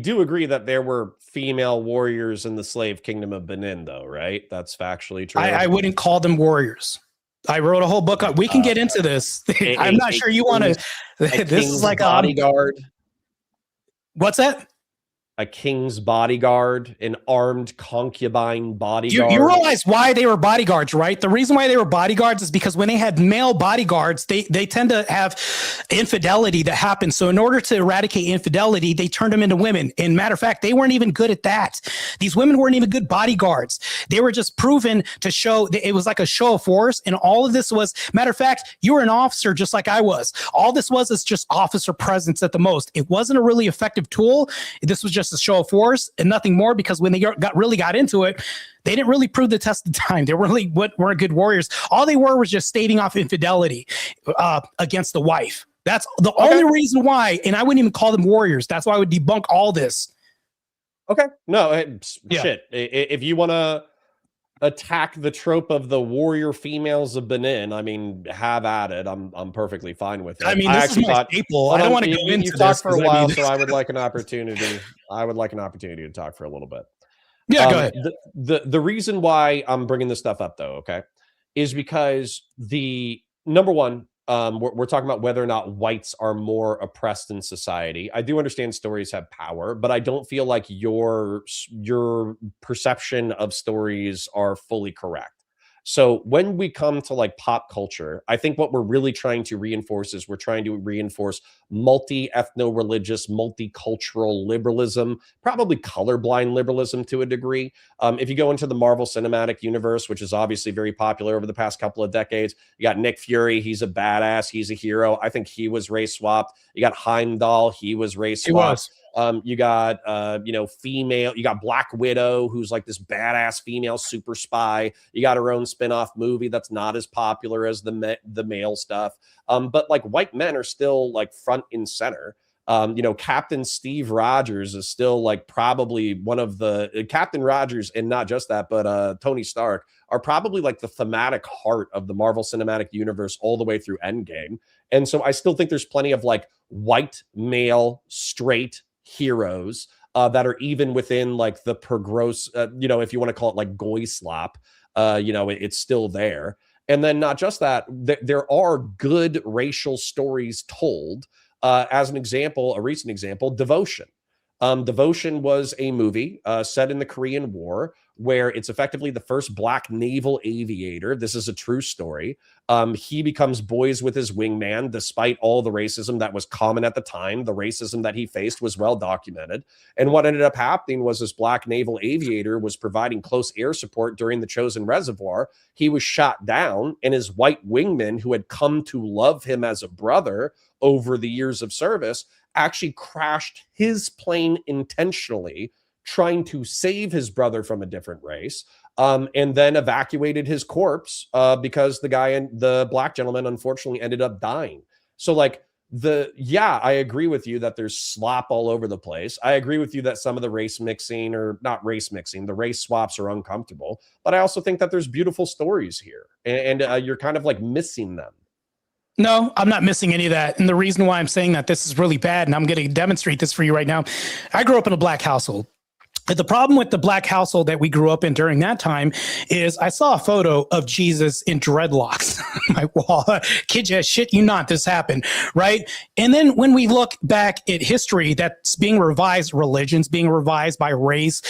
do agree that there were female warriors in the slave kingdom of Benin, though, right? That's factually true. I wouldn't call them warriors. I wrote a whole book on. We can get into this. I'm not sure you want to. This is like a bodyguard. What's that? A king's bodyguard, an armed concubine bodyguard. You realize why they were bodyguards, right? The reason why they were bodyguards is because when they had male bodyguards, they tend to have infidelity that happens. So in order to eradicate infidelity, they turned them into women. And matter of fact, they weren't even good at that. These women weren't even good bodyguards. They were just proven to show that it was like a show of force. And all of this was, matter of fact, you were an officer just like I was. All this was is just officer presence at the most. It wasn't a really effective tool. This was just a show of force and nothing more, because when they got into it, they didn't really prove the test of time. They really weren't good warriors. All they were was just staving off infidelity against the wife. That's the only reason why, and I wouldn't even call them warriors. That's why I would debunk all this. Okay. No, shit. If you want to attack the trope of the warrior females of Benin, I mean, have at it. I'm perfectly fine with it. I mean, this is my staple. I don't want to go into this. You've talked for a while, so I would like an opportunity. I would like an opportunity to talk for a little bit. Yeah, go ahead. The reason why I'm bringing this stuff up, though, okay, is because the number one, we're talking about whether or not whites are more oppressed in society. I do understand stories have power, but I don't feel like your perception of stories are fully correct. So when we come to like pop culture, I think what we're really trying to reinforce is we're trying to reinforce multi-ethno-religious, multicultural liberalism, probably colorblind liberalism to a degree. If you go into the Marvel Cinematic Universe, which is obviously very popular over the past couple of decades, you got Nick Fury. He's a badass. He's a hero. I think he was race swapped. You got Heimdall. He was race swapped. You got, female, you got Black Widow, who's like this badass female super spy. You got her own spinoff movie that's not as popular as the male stuff. But like white men are still like front and center. Captain Steve Rogers is still like probably one of the Captain Rogers, and not just that, but Tony Stark are probably like the thematic heart of the Marvel Cinematic Universe all the way through Endgame. And so I still think there's plenty of like white male straight heroes that are even within like the progress, if you want to call it like goy slop, it's still there. And then not just that, there are good racial stories told. As an example, a recent example, Devotion. Devotion was a movie set in the Korean War where it's effectively the first Black naval aviator. This is a true story. He becomes boys with his wingman, despite all the racism that was common at the time. The racism that he faced was well documented. And what ended up happening was this Black naval aviator was providing close air support during the Chosin Reservoir. He was shot down, and his white wingman, who had come to love him as a brother over the years of service, actually crashed his plane intentionally, trying to save his brother from a different race, and then evacuated his corpse because the Black gentleman unfortunately ended up dying. So like I agree with you that there's slop all over the place. I agree with you that some of the race mixing, or not race mixing, the race swaps are uncomfortable, but I also think that there's beautiful stories here, and you're kind of like missing them. No, I'm not missing any of that. And the reason why I'm saying that this is really bad, and I'm going to demonstrate this for you right now. I grew up in a Black household. But the problem with the black household that we grew up in during that time is I saw a photo of Jesus in dreadlocks on my wall. Kid, you shit you not, this happened, right? And then when we look back at history that's being revised, religions being revised by race,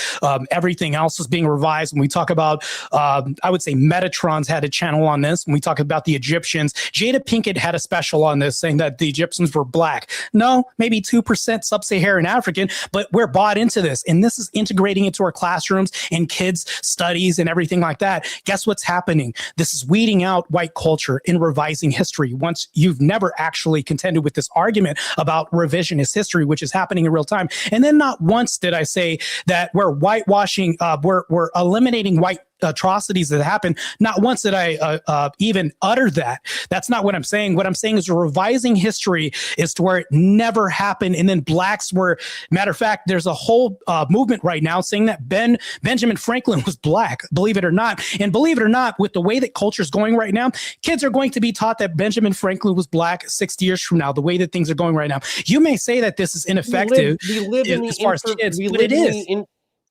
everything else is being revised. When we talk about, I would say Metatron's had a channel on this. When we talk about the Egyptians, Jada Pinkett had a special on this saying that the Egyptians were black. No, maybe 2% sub-Saharan African, but we're bought into this. And this is integrating into our classrooms and kids' studies and everything like that. Guess what's happening? This is weeding out white culture and revising history. Once you've never actually contended with this argument about revisionist history, which is happening in real time. And then not once did I say that we're whitewashing, we're eliminating white atrocities that happen. Not once did I even utter that. That's not what I'm saying. What I'm saying is revising history is to where it never happened. And then blacks were, matter of fact, there's a whole movement right now saying that Benjamin Franklin was black, believe it or not. And believe it or not, with the way that culture is going right now, kids are going to be taught that Benjamin Franklin was black 60 years from now, the way that things are going right now. You may say that this is ineffective as far as kids, but it is.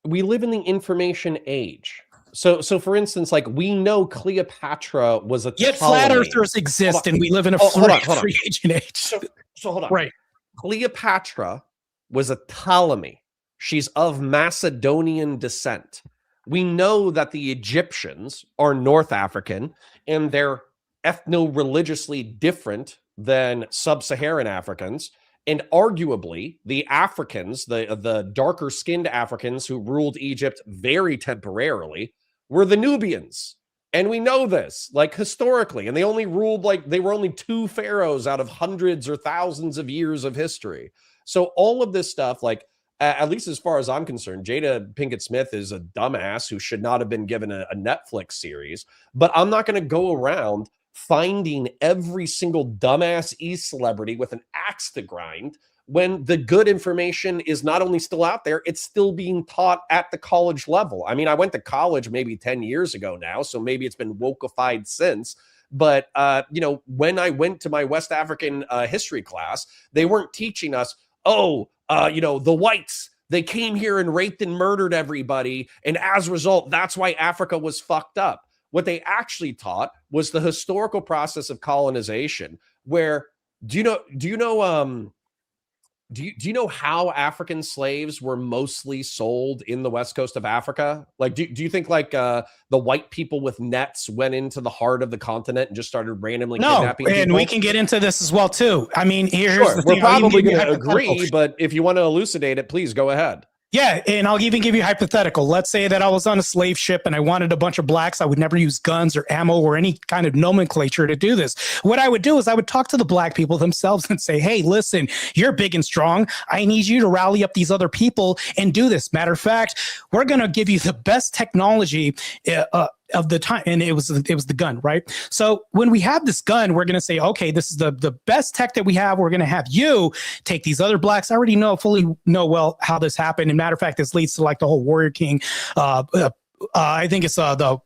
We live in the information age. So for instance, like we know Cleopatra was a Yet Ptolemy. flat earthers exist, and we live in a free agent age. So hold on. Right. Cleopatra was a Ptolemy. She's of Macedonian descent. We know that the Egyptians are North African, and they're ethno-religiously different than sub-Saharan Africans. And arguably, the Africans, the darker skinned Africans who ruled Egypt very temporarily, were the Nubians. And we know this, like historically, and they only ruled they were only 2 pharaohs out of hundreds or thousands of years of history. So all of this stuff, like, at least as far as I'm concerned, Jada Pinkett Smith is a dumbass who should not have been given a Netflix series. But I'm not going to go around finding every single dumbass e-celebrity with an axe to grind when the good information is not only still out there, it's still being taught at the college level. I mean, I went to college maybe 10 years ago now, so maybe it's been wokeified since. But, when I went to my West African history class, they weren't teaching us, the whites, they came here and raped and murdered everybody. And as a result, that's why Africa was fucked up. What they actually taught was the historical process of colonization, where do you know how African slaves were mostly sold in the west coast of Africa? Like, do you think the white people with nets went into the heart of the continent and just started randomly kidnapping people? And we can get into this as well too. I mean, here's the we're thing. probably going to agree, but if you want to elucidate it, please go ahead. Yeah, and I'll even give you a hypothetical. Let's say that I was on a slave ship and I wanted a bunch of blacks. I would never use guns or ammo or any kind of nomenclature to do this. What I would do is I would talk to the black people themselves and say, hey, listen, you're big and strong. I need you to rally up these other people and do this. Matter of fact, we're going to give you the best technology of the time, and it was the gun, right? So when we have this gun, we're going to say, okay, this is the best tech that we have. We're going to have you take these other blacks. I already fully know well how this happened. And matter of fact, this leads to like the whole Warrior King. I think it's the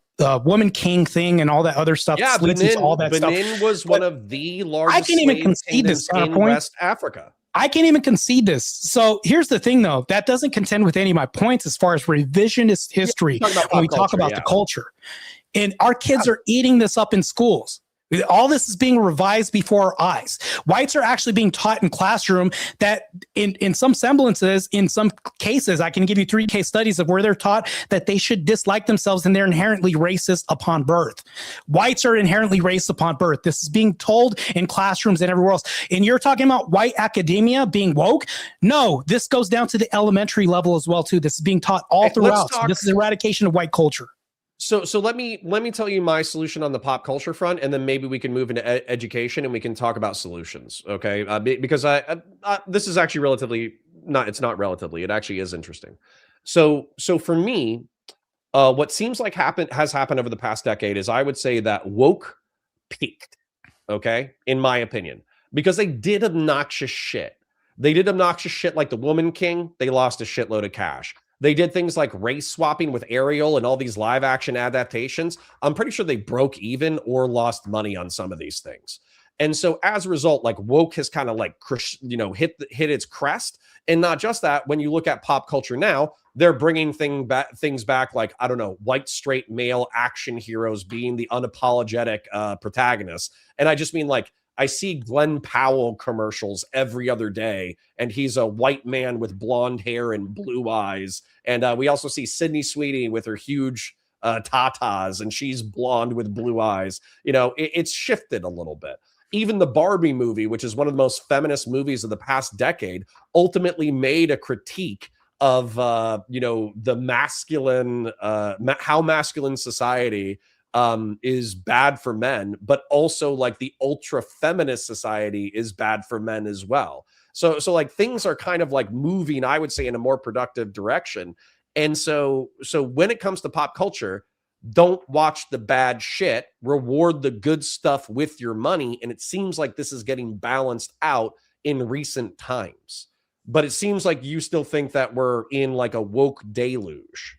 Woman King thing and all that other stuff. Yeah, Benin was one of the largest. I can't even concede this in West Africa. I can't even concede this. So here's the thing, though. That doesn't contend with any of my points as far as revisionist history when we talk about the culture. And our kids are eating this up in schools. All this is being revised before our eyes. Whites are actually being taught in classroom that in some semblances, in some cases, I can give you 3 case studies of where they're taught that they should dislike themselves and they're inherently racist upon birth. Whites are inherently racist upon birth. This is being told in classrooms and everywhere else. And you're talking about white academia being woke? No, this goes down to the elementary level as well, too. This is being taught all throughout. So this is eradication of white culture. So let me tell you my solution on the pop culture front, and then maybe we can move into education and we can talk about solutions. Okay, because this is actually it actually is interesting. So for me, what seems like has happened over the past decade is I would say that woke peaked. Okay, in my opinion, because they did obnoxious shit. They did obnoxious shit like the Woman King. They lost a shitload of cash. They did things like race swapping with Ariel and all these live action adaptations. I'm pretty sure they broke even or lost money on some of these things. And so as a result, like woke has kind of like, hit its crest. And not just that, when you look at pop culture now, they're bringing things back like, I don't know, white, straight, male action heroes being the unapologetic protagonists. And I just mean like, I see Glenn Powell commercials every other day, and he's a white man with blonde hair and blue eyes. And we also see Sydney Sweeney with her huge tatas, and she's blonde with blue eyes. It's shifted a little bit. Even the Barbie movie, which is one of the most feminist movies of the past decade, ultimately made a critique of the masculine, how masculine society is bad for men, but also like the ultra feminist society is bad for men as well. So like things are kind of like moving, I would say, in a more productive direction. And so when it comes to pop culture, don't watch the bad shit, reward the good stuff with your money. And it seems like this is getting balanced out in recent times. But it seems like you still think that we're in like a woke deluge.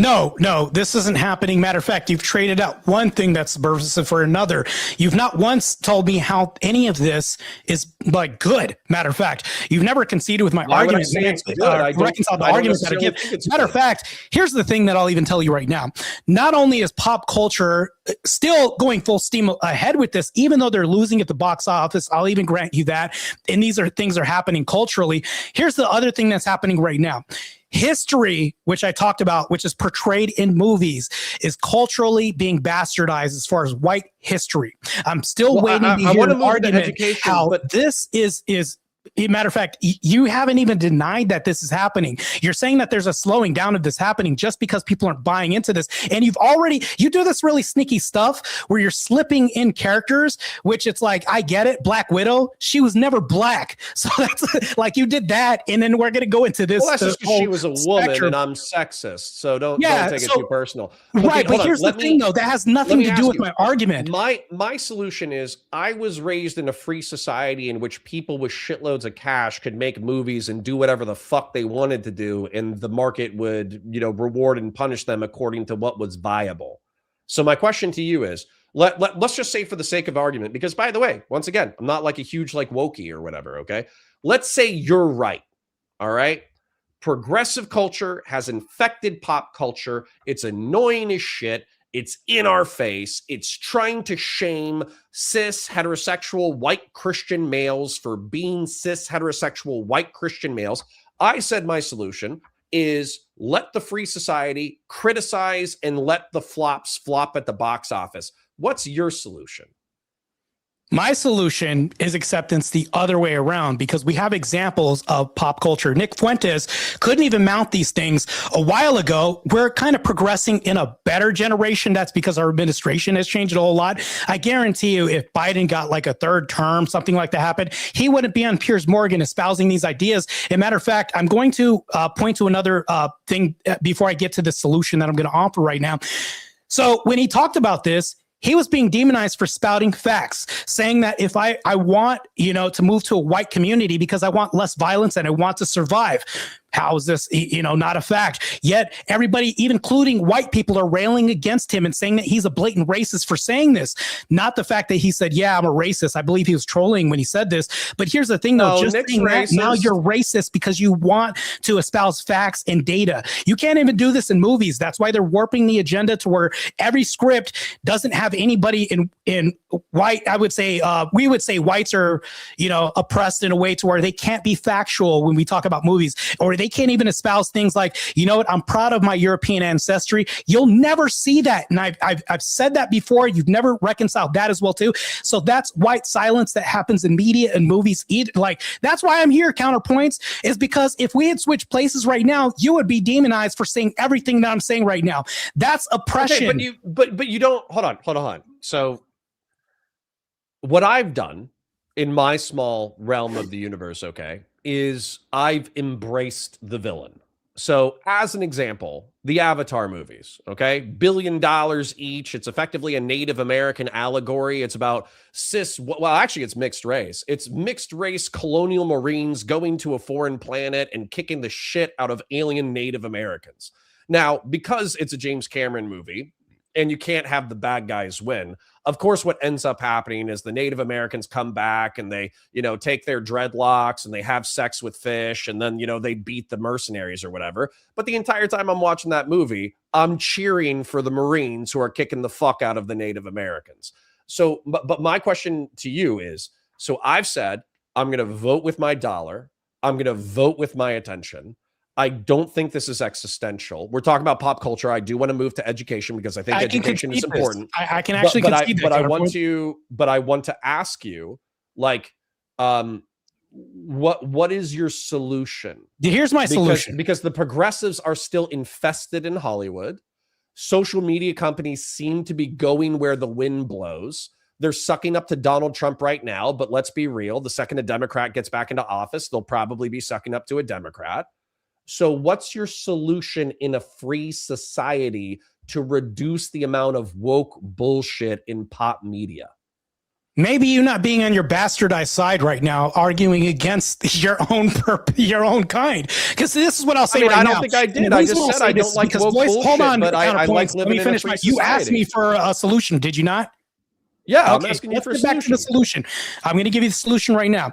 No, this isn't happening. Matter of fact, you've traded out one thing that's subversive for another. You've not once told me how any of this is like good. Matter of fact, you've never conceded with my argument. Reconciled the argument that I give. Matter of fact, here's the thing that I'll even tell you right now. Not only is pop culture still going full steam ahead with this, even though they're losing at the box office, I'll even grant you that. And these are things that are happening culturally. Here's the other thing that's happening right now. History, which I talked about, which is portrayed in movies, is culturally being bastardized as far as white history. I'm still waiting to hear an argument how this is matter of fact, you haven't even denied that this is happening. You're saying that there's a slowing down of this happening just because people aren't buying into this. And you do this really sneaky stuff where you're slipping in characters, which it's like, I get it. Black Widow, she was never black. So that's like, you did that. And then we're going to go into this. Well, that's just because she was a woman and I'm sexist. So don't take it too personal. Right. But here's the thing though, that has nothing to do with my argument. My solution is I was raised in a free society in which people with shitloads of cash could make movies and do whatever the fuck they wanted to do, and the market would reward and punish them according to what was viable. So my question to you is, let's just say, for the sake of argument, because by the way, once again, I'm not like a huge like wokey or whatever, okay? Let's say you're right. All right, progressive culture has infected pop culture. It's annoying as shit. It's in our face. It's trying to shame cis heterosexual white Christian males for being cis heterosexual white Christian males. I said my solution is let the free society criticize and let the flops flop at the box office. What's your solution? My solution is acceptance the other way around, because we have examples of pop culture. Nick Fuentes couldn't even mount these things a while ago. We're kind of progressing in a better generation. That's because our administration has changed a whole lot. I guarantee you, if Biden got like a third term, something like that happened, he wouldn't be on Piers Morgan espousing these ideas. As a matter of fact, I'm going to point to another thing before I get to the solution that I'm going to offer right now. So when he talked about this, he was being demonized for spouting facts, saying that if I want, to move to a white community because I want less violence and I want to survive. How is this, not a fact? Yet everybody, even including white people, are railing against him and saying that he's a blatant racist for saying this. Not the fact that he said, yeah, I'm a racist. I believe he was trolling when he said this. But here's the thing, though. Just saying that, now you're racist because you want to espouse facts and data. You can't even do this in movies. That's why they're warping the agenda to where every script doesn't have anybody in white. I would say, we would say whites are, oppressed in a way to where they can't be factual when we talk about movies, or they can't even espouse things like, I'm proud of my European ancestry. You'll never see that. And I've said that before. You've never reconciled that as well, too. So that's white silence that happens in media and movies. That's why I'm here, Counterpoints, is because if we had switched places right now, you would be demonized for saying everything that I'm saying right now. That's oppression. Okay, but you don't, hold on. So what I've done in my small realm of the universe, okay, is I've embraced the villain. So as an example, the Avatar movies, okay, $1 billion each. It's effectively a Native American allegory. It's about actually it's mixed race. It's mixed race colonial Marines going to a foreign planet and kicking the shit out of alien Native Americans. Now, because it's a James Cameron movie, and you can't have the bad guys win. Of course, what ends up happening is the Native Americans come back and they, take their dreadlocks and they have sex with fish, and then, they beat the mercenaries or whatever. But the entire time I'm watching that movie, I'm cheering for the Marines who are kicking the fuck out of the Native Americans. So, but my question to you is, so I've said, I'm going to vote with my dollar. I'm going to vote with my attention. I don't think this is existential. We're talking about pop culture. I do want to move to education because I think education is important. I can actually concede but I want to ask you, like, what is your solution? Here's my solution. Because the progressives are still infested in Hollywood. Social media companies seem to be going where the wind blows. They're sucking up to Donald Trump right now, but let's be real. The second a Democrat gets back into office, they'll probably be sucking up to a Democrat. So what's your solution in a free society to reduce the amount of woke bullshit in pop media? Maybe you not being on your bastardized side right now, arguing against your own kind. Because this is what I'll say right now. I don't think I did. I just said I don't like woke bullshit, hold on, but I like living in a free society. You asked me for a solution, did you not? Yeah, okay, I'm asking you for a solution. Back to the solution. I'm going to give you the solution right now.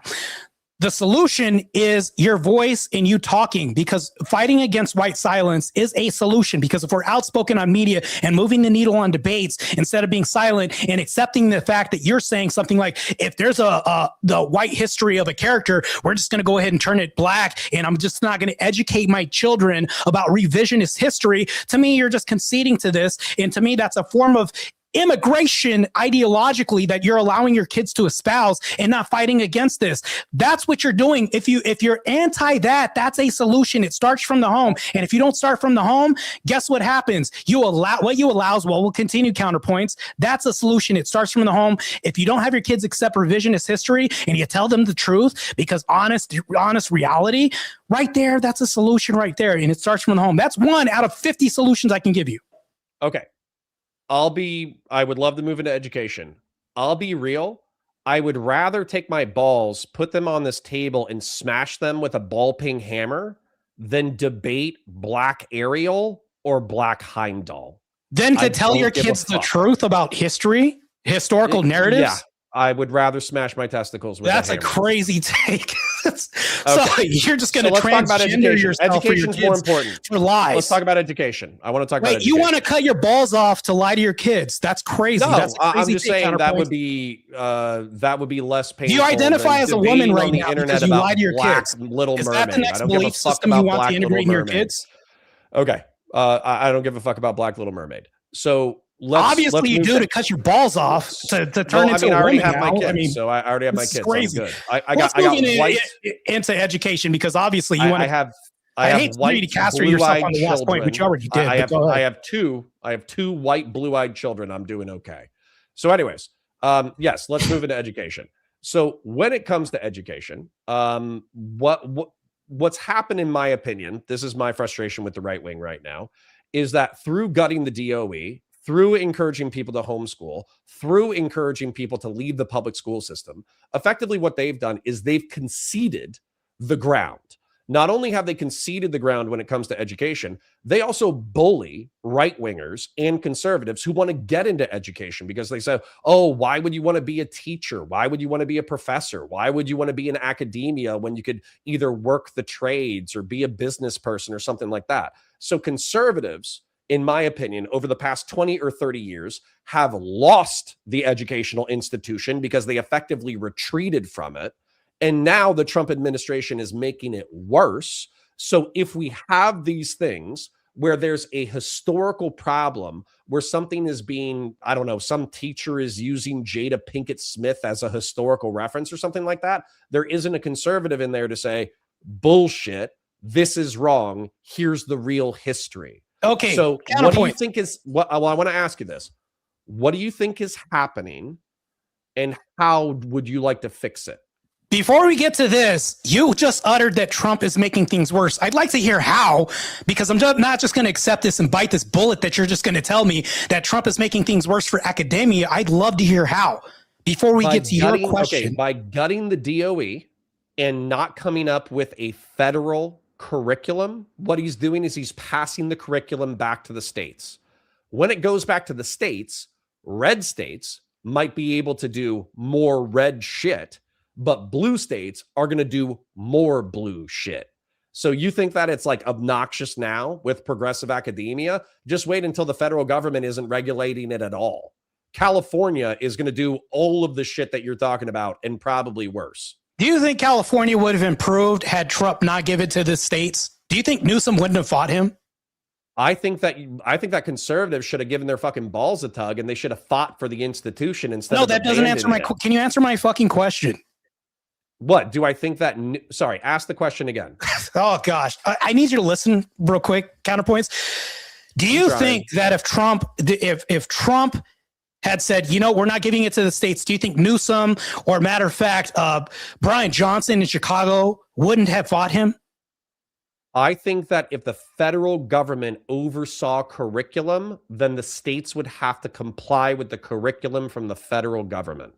The solution is your voice and you talking, because fighting against white silence is a solution. Because if we're outspoken on media and moving the needle on debates instead of being silent and accepting the fact that you're saying something like, if there's the white history of a character, we're just going to go ahead and turn it black, and I'm just not going to educate my children about revisionist history. To me, you're just conceding to this, and to me, that's a form of immigration ideologically that you're allowing your kids to espouse and not fighting against this. That's what you're doing. If you're anti that, that's a solution. It starts from the home. And if you don't start from the home, guess what happens? What you allow is, well, we'll continue counterpoints. That's a solution. It starts from the home. If you don't have your kids accept revisionist history and you tell them the truth, because honest reality right there, that's a solution right there. And it starts from the home. That's one out of 50 solutions I can give you. Okay. I would love to move into education. I'll be real. I would rather take my balls, put them on this table, and smash them with a ball peen hammer than debate Black Ariel or Black Heimdall. Then to tell your kids the truth about history, historical narratives? Yeah. I would rather smash my testicles with That's a hammer. a crazy take. So Okay. you're just going to let's talk about transgender education. yourself for your Education's more kids important. for lies. Let's talk about education. I want to talk about education. You want to cut your balls off to lie to your kids? That's crazy. No, That's a crazy I'm just take, saying that would counterpoint. be less painful. Do you identify as a woman right now because you lie to your kids? Little Is Mermaid. that the next I don't give a belief fuck system you about want Black to integrate in Little your Mermaid. kids? Okay. I don't give a fuck about Black Little Mermaid. So obviously you do to cut your balls off to turn into a woman. I already have now. my kids, so I already have my kids. Crazy. So I'm good. Let's move into education, because obviously you want to. I hate white, to castrate yourself on the last point, which you already did. I have two white, blue-eyed children. I'm doing okay. So, anyways, yes, let's move into education. So, when it comes to education, what's happened, in my opinion, this is my frustration with the right wing right now, is that through gutting the DOE, through encouraging people to homeschool, through encouraging people to leave the public school system, effectively what they've done is they've conceded the ground. Not only have they conceded the ground when it comes to education, they also bully right-wingers and conservatives who want to get into education, because they say, oh, why would you want to be a teacher? Why would you want to be a professor? Why would you want to be in academia when you could either work the trades or be a business person or something like that? So conservatives, in my opinion, over the past 20 or 30 years, have lost the educational institution because they effectively retreated from it. And now the Trump administration is making it worse. So if we have these things where there's a historical problem, where something is being, I don't know, some teacher is using Jada Pinkett Smith as a historical reference or something like that, there isn't a conservative in there to say, bullshit, this is wrong, here's the real history. Okay. So what do you think is what? Well, I want to ask you this. What do you think is happening, and how would you like to fix it? Before we get to this, you just uttered that Trump is making things worse. I'd like to hear how, because I'm not just going to accept this and bite this bullet that you're just going to tell me that Trump is making things worse for academia. I'd love to hear how. Before we get to your question. Okay, by gutting the DOE and not coming up with a federal curriculum, what he's doing is he's passing the curriculum back to the states. When it goes back to the states, red states might be able to do more red shit, but blue states are going to do more blue shit. So you think that it's like obnoxious now with progressive academia? Just wait until the federal government isn't regulating it at all. California is going to do all of the shit that you're talking about and probably worse. Do you think California would have improved had Trump not given it to the states? Do you think Newsom wouldn't have fought him? I think that conservatives should have given their fucking balls a tug and they should have fought for the institution instead. No, that doesn't answer my. Can you answer my fucking question? What do I think that? Sorry, ask the question again. Oh gosh, I need you to listen real quick. Counterpoints. Do you think that if Trump had said, you know, we're not giving it to the states, do you think Newsom or matter of fact, Brian Johnson in Chicago wouldn't have fought him? I think that if the federal government oversaw curriculum, then the states would have to comply with the curriculum from the federal government.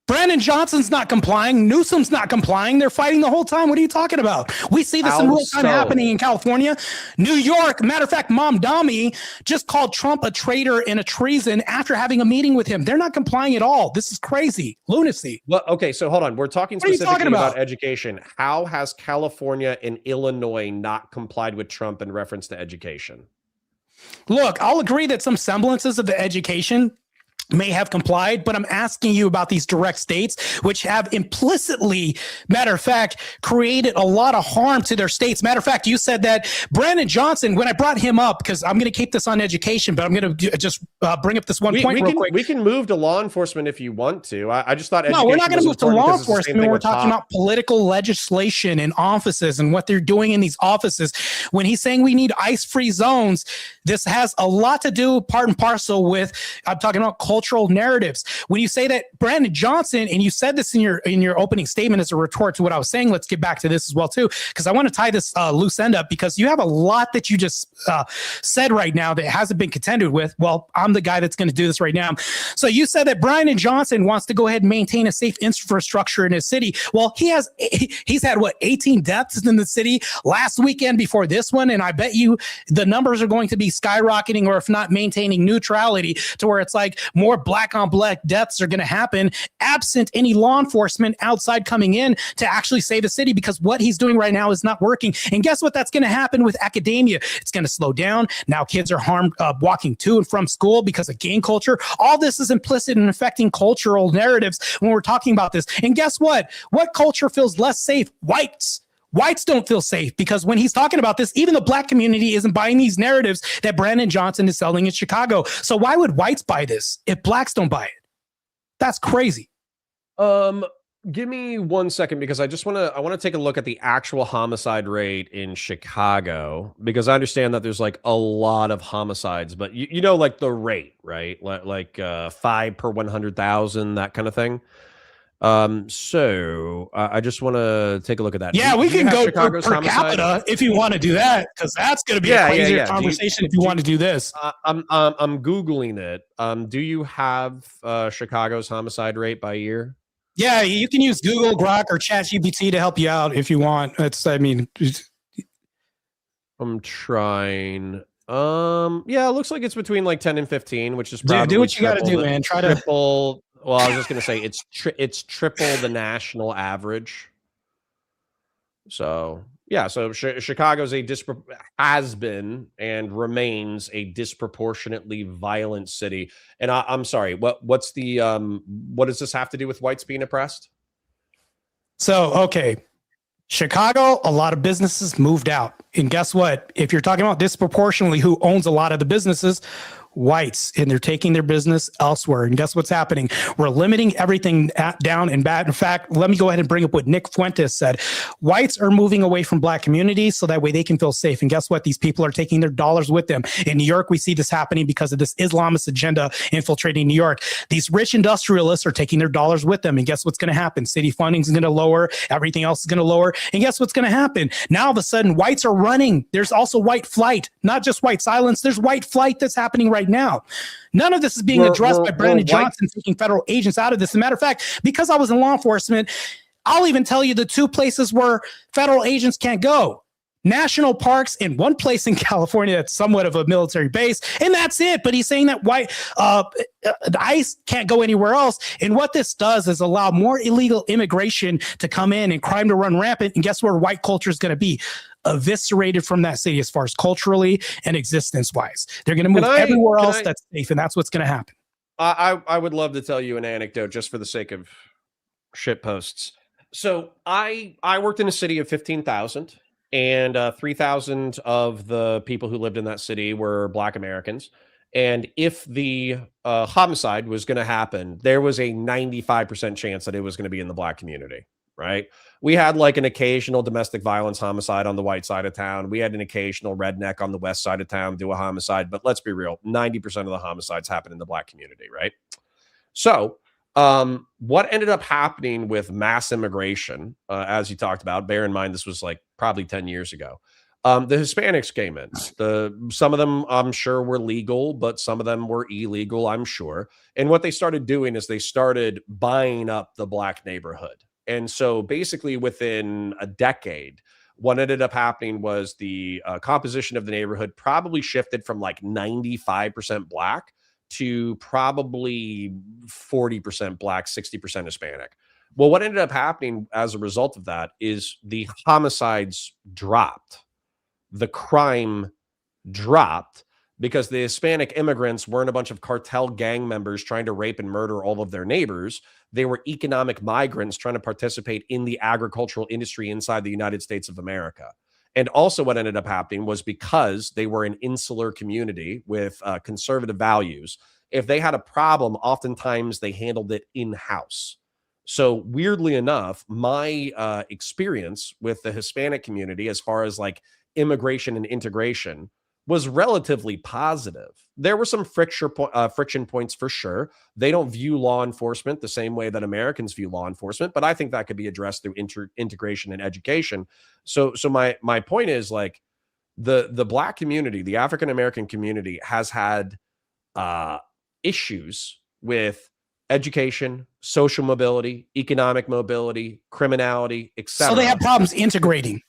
Brandon Johnson's not complying. Newsom's not complying. They're fighting the whole time. What are you talking about? We see this in real time happening in California. New York, matter of fact, Mamdani just called Trump a traitor and a treason after having a meeting with him. They're not complying at all. This is crazy. Lunacy. Well, okay, so hold on. We're talking specifically about education. How has California and Illinois not complied with Trump in reference to education? Look, I'll agree that some semblances of the education may have complied, but I'm asking you about these direct states, which have implicitly, matter of fact, created a lot of harm to their states. Matter of fact, you said that Brandon Johnson, when I brought him up, because I'm going to keep this on education, but I'm going to just bring up this one point real quick. We can move to law enforcement if you want to. I just thought no, we're not going to move to law enforcement. We're talking about political legislation and offices and what they're doing in these offices. When he's saying we need ICE-free zones, this has a lot to do, part and parcel, with, I'm talking about cultural narratives. When you say that Brandon Johnson, and you said this in your opening statement as a retort to what I was saying, let's get back to this as well too, because I want to tie this loose end up, because you have a lot that you just said right now that hasn't been contended with. Well, I'm the guy that's going to do this right now. So you said that Brandon Johnson wants to go ahead and maintain a safe infrastructure in his city. Well, he's had what, 18 deaths in the city last weekend before this one, and I bet you the numbers are going to be skyrocketing, or if not maintaining neutrality, to where it's like more black on black deaths are going to happen absent any law enforcement outside coming in to actually save the city, because what he's doing right now is not working. And guess what? That's going to happen with academia. It's going to slow down. Now kids are harmed walking to and from school because of gang culture. All this is implicit in affecting cultural narratives when we're talking about this. And guess what? What culture feels less safe? Whites don't feel safe, because when he's talking about this, even the black community isn't buying these narratives that Brandon Johnson is selling in Chicago. So why would whites buy this if blacks don't buy it? That's crazy. Give me 1 second, because I want to take a look at the actual homicide rate in Chicago, because I understand that there's like a lot of homicides, but you know, like the rate, right? Like 5 per 100,000, that kind of thing. So I just want to take a look at that. Yeah, we can go per capita if you want to do that, because that's going to be a crazier conversation if you want to do this. I'm Googling it. Do you have Chicago's homicide rate by year? Yeah, you can use Google, Grok, or ChatGPT to help you out if you want. I'm trying. Yeah, it looks like it's between like 10 and 15, which is probably do what you got to do, man. Try triple. Well, I was just going to say it's triple the national average. So, yeah, so Chicago's has been and remains a disproportionately violent city. And I'm sorry, what does this have to do with whites being oppressed? So, okay. Chicago, a lot of businesses moved out. And guess what? If you're talking about disproportionately who owns a lot of the businesses, whites, and they're taking their business elsewhere. And guess what's happening? We're limiting everything down and bad. In fact, let me go ahead and bring up what Nick Fuentes said. Whites are moving away from black communities so that way they can feel safe. And guess what? These people are taking their dollars with them. In New York, we see this happening because of this Islamist agenda infiltrating New York. These rich industrialists are taking their dollars with them. And guess what's going to happen? City funding is going to lower. Everything else is going to lower. And guess what's going to happen? Now, all of a sudden, whites are running. There's also white flight, not just white silence. There's white flight that's happening right now. None of this is being addressed by Brandon Johnson taking federal agents out of this. As a matter of fact, because I was in law enforcement, I'll even tell you the two places where federal agents can't go: national parks and one place in California that's somewhat of a military base, and that's it. But he's saying that the ICE can't go anywhere else. And what this does is allow more illegal immigration to come in and crime to run rampant. And guess where white culture is going to be? Eviscerated from that city as far as culturally and existence wise. They're going to move everywhere else that's safe, and that's what's going to happen. I would love to tell you an anecdote just for the sake of shit posts. So I worked in a city of 15,000, and 3,000 of the people who lived in that city were Black Americans. And if the homicide was going to happen, there was a 95% chance that it was going to be in the Black community, right? We had like an occasional domestic violence homicide on the white side of town. We had an occasional redneck on the west side of town do a homicide. But let's be real, 90% of the homicides happen in the Black community, right? So what ended up happening with mass immigration, as you talked about, bear in mind, this was like probably 10 years ago. The Hispanics came in. Some of them, I'm sure, were legal, but some of them were illegal, I'm sure. And what they started doing is they started buying up the Black neighborhood. And so basically within a decade, what ended up happening was the composition of the neighborhood probably shifted from like 95% Black to probably 40% Black, 60% Hispanic. Well, what ended up happening as a result of that is the homicides dropped. The crime dropped because the Hispanic immigrants weren't a bunch of cartel gang members trying to rape and murder all of their neighbors. They were economic migrants trying to participate in the agricultural industry inside the United States of America. And also what ended up happening was because they were an insular community with conservative values, if they had a problem, oftentimes they handled it in-house. So weirdly enough, my experience with the Hispanic community as far as like immigration and integration was relatively positive. There were some friction points for sure. They don't view law enforcement the same way that Americans view law enforcement, but I think that could be addressed through integration and education. So my point is like the Black community, the African American community has had issues with education, social mobility, economic mobility, criminality, etc. So they have problems integrating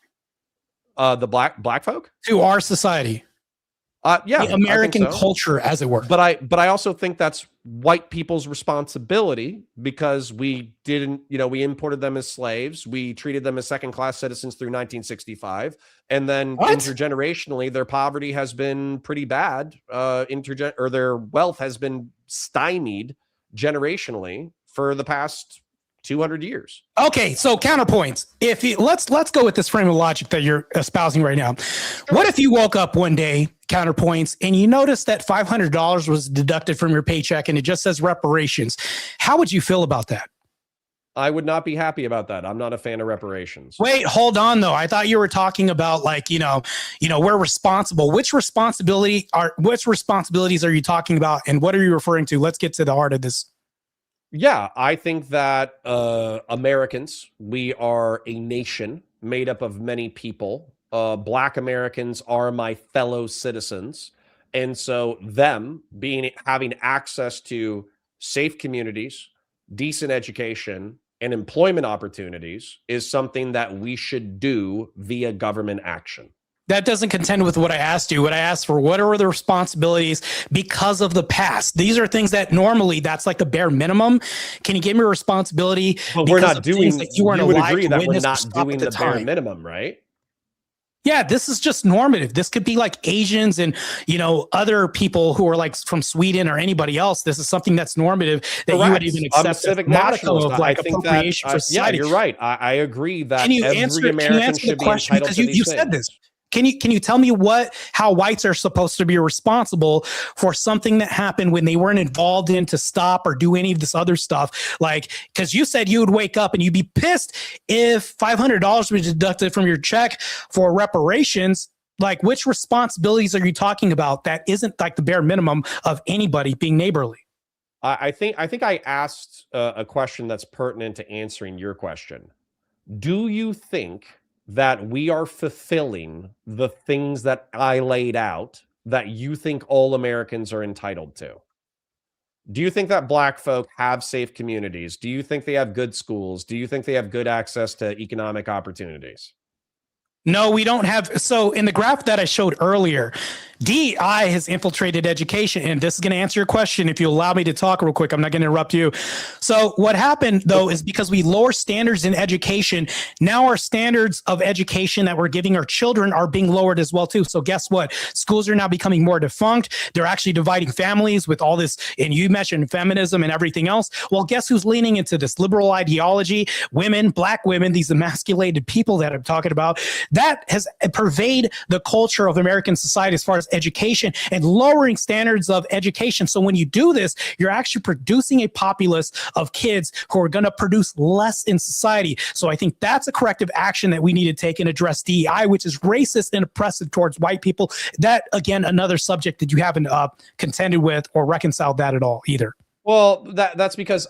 the black folk to our society. Yeah, the American so. culture, as it were. But I also think that's white people's responsibility because we didn't, we imported them as slaves. We treated them as second-class citizens through 1965, and then intergenerationally, their poverty has been pretty bad. Or their wealth has been stymied generationally for the past 200 years. Okay, so counterpoints. Let's go with this frame of logic that you're espousing right now. What if you woke up one day, counterpoints, and you noticed that $500 was deducted from your paycheck and it just says reparations? How would you feel about that? I would not be happy about that. I'm not a fan of reparations. Wait, hold on though. I thought you were talking about like, we're responsible. Which responsibilities are you talking about, and what are you referring to? Let's get to the heart of this. Yeah, I think that Americans, we are a nation made up of many people. Black Americans are my fellow citizens. And so them having access to safe communities, decent education, and employment opportunities is something that we should do via government action. That doesn't contend with what I asked you. What I asked for, what are the responsibilities because of the past? These are things that normally that's like the bare minimum. Can you give me a responsibility? But we're not doing that. You would agree that we're not doing the bare minimum, right? Yeah, this is just normative. This could be like Asians and, other people who are like from Sweden or anybody else. This is something that's normative that you would even accept as civic modicum of like I think appropriation for society. Yeah, you're right. I agree that every American should be entitled to these things. You said this. Can you tell me how whites are supposed to be responsible for something that happened when they weren't involved in to stop or do any of this other stuff? Like, because you said you would wake up and you'd be pissed if $500 was deducted from your check for reparations. Like, which responsibilities are you talking about that isn't like the bare minimum of anybody being neighborly? I think I asked a question that's pertinent to answering your question. Do you think that we are fulfilling the things that I laid out that you think all Americans are entitled to? Do you think that Black folk have safe communities? Do you think they have good schools? Do you think they have good access to economic opportunities? No, we don't have. So in the graph that I showed earlier, DEI has infiltrated education. And this is going to answer your question. If you allow me to talk real quick, I'm not going to interrupt you. So what happened though, is because we lower standards in education, now our standards of education that we're giving our children are being lowered as well too. So guess what? Schools are now becoming more defunct. They're actually dividing families with all this. And you mentioned feminism and everything else. Well, guess who's leaning into this liberal ideology? Women, black women, these emasculated people that I'm talking about. That has pervaded the culture of American society as far as education and lowering standards of education. So when you do this, you're actually producing a populace of kids who are going to produce less in society. So I think that's a corrective action that we need to take and address DEI, which is racist and oppressive towards white people. That, again, another subject that you haven't contended with or reconciled that at all either. Well, that's because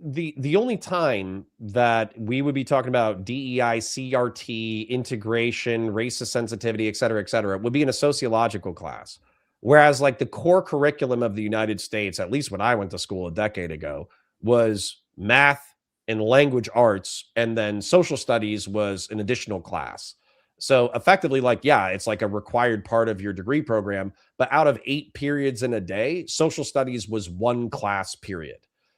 the only time that we would be talking about DEI, CRT, integration, racist sensitivity, et cetera, would be in a sociological class. Whereas like the core curriculum of the United States, at least when I went to school a decade ago, was math and language arts, and then social studies was an additional class. So effectively, like, yeah, it's like a required part of your degree program, but out of 8 periods in a day, social studies was 1 class period.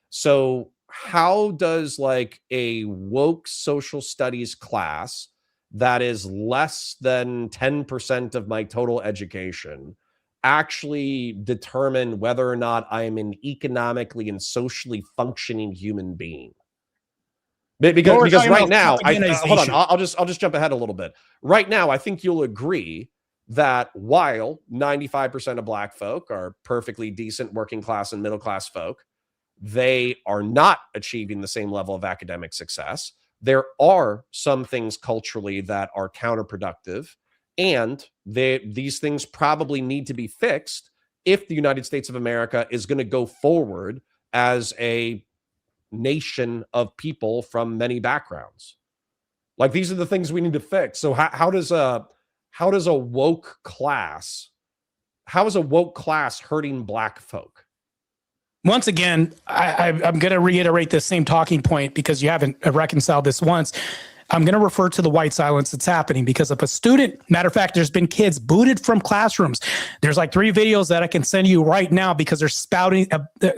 So how does like a woke social studies class that is less than 10% of my total education actually determine whether or not I am an economically and socially functioning human being? Because right now, hold on, I'll just jump ahead a little bit. Right now, I think you'll agree that while 95% of black folk are perfectly decent working class and middle class folk, they are not achieving the same level of academic success. There are some things culturally that are counterproductive, and these things probably need to be fixed if the United States of America is going to go forward as a nation of people from many backgrounds. Like, these are the things we need to fix. So how is a woke class hurting black folk? Once again, I'm going to reiterate this same talking point because you haven't reconciled this once. I'm going to refer to the white silence that's happening because if a student, matter of fact, there's been kids booted from classrooms. There's like 3 videos that I can send you right now because they're spouting,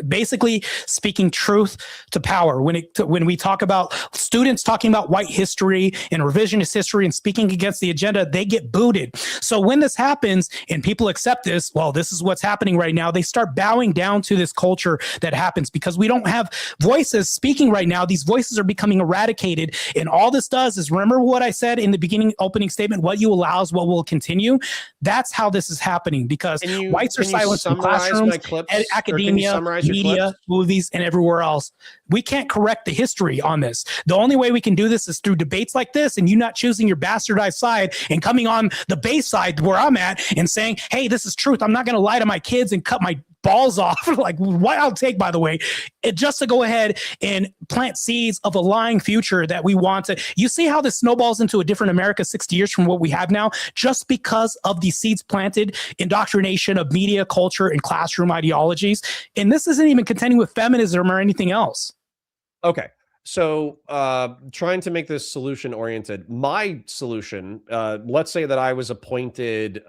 basically speaking truth to power. When we talk about students talking about white history and revisionist history and speaking against the agenda, they get booted. So when this happens and people accept this, well, this is what's happening right now. They start bowing down to this culture that happens because we don't have voices speaking right now. These voices are becoming eradicated, and all this stuff is remember what I said in the beginning opening statement, what you allow is what will continue. That's how this is happening because whites are silenced in classrooms, academia, media, movies, and everywhere else. We can't correct the history on this. The only way we can do this is through debates like this and you not choosing your bastardized side and coming on the base side where I'm at and saying, hey, this is truth. I'm not going to lie to my kids and cut my balls off, like what I'll take, by the way, just to go ahead and plant seeds of a lying future that we want to. You see how this snowballs into a different America 60 years from what we have now, just because of the seeds planted, indoctrination of media, culture, and classroom ideologies. And this isn't even contending with feminism or anything else. Okay. So trying to make this solution oriented, my solution, let's say that I was appointed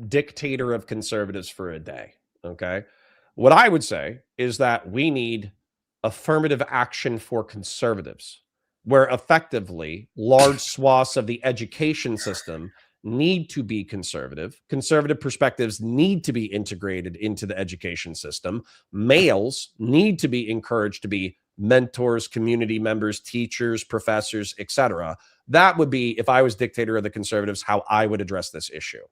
dictator of conservatives for a day. Okay. What I would say is that we need affirmative action for conservatives, where effectively large swaths of the education system need to be conservative. Conservative perspectives need to be integrated into the education system. Males need to be encouraged to be mentors, community members, teachers, professors, etc. That would be, if I was dictator of the conservatives, how I would address this issue.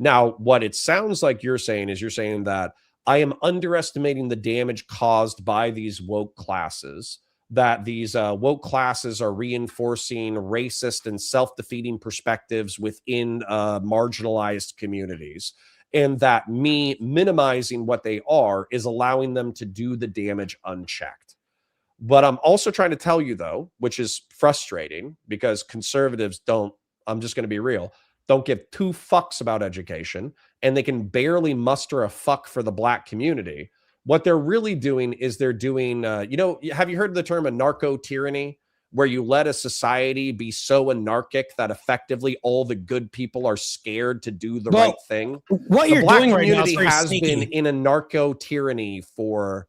Now, what it sounds like you're saying is you're saying that I am underestimating the damage caused by these woke classes, that these woke classes are reinforcing racist and self-defeating perspectives within marginalized communities, and that me minimizing what they are is allowing them to do the damage unchecked. But I'm also trying to tell you, though, which is frustrating because conservatives don't, I'm just going to be real, don't give 2 fucks about education, and they can barely muster a fuck for the black community. What they're really doing is they're doing, have you heard the term a narco tyranny, where you let a society be so anarchic that effectively all the good people are scared to do the right thing. What The you're Black doing right now is community very has sneaky. been in a narco tyranny for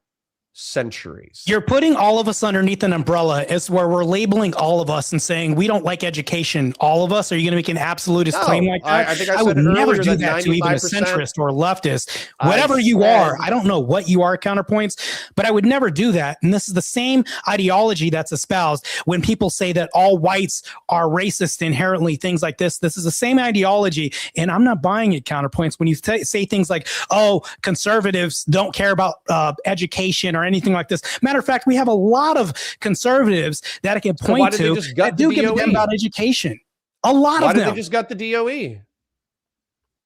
centuries. You're putting all of us underneath an umbrella. It's where we're labeling all of us and saying we don't like education. All of us. Are you going to make an absolutist claim like that? I think I would said never earlier do that that to even a 95%. centrist or a leftist. Whatever you are, I don't know what you are, counterpoints, but I would never do that. And this is the same ideology that's espoused when people say that all whites are racist inherently, things like this. This is the same ideology, and I'm not buying it, counterpoints. When you say things like, oh, conservatives don't care about education or anything like this. Matter of fact, we have a lot of conservatives that I can point to that do give a damn about education. A lot of them. Why did they just gut the DOE?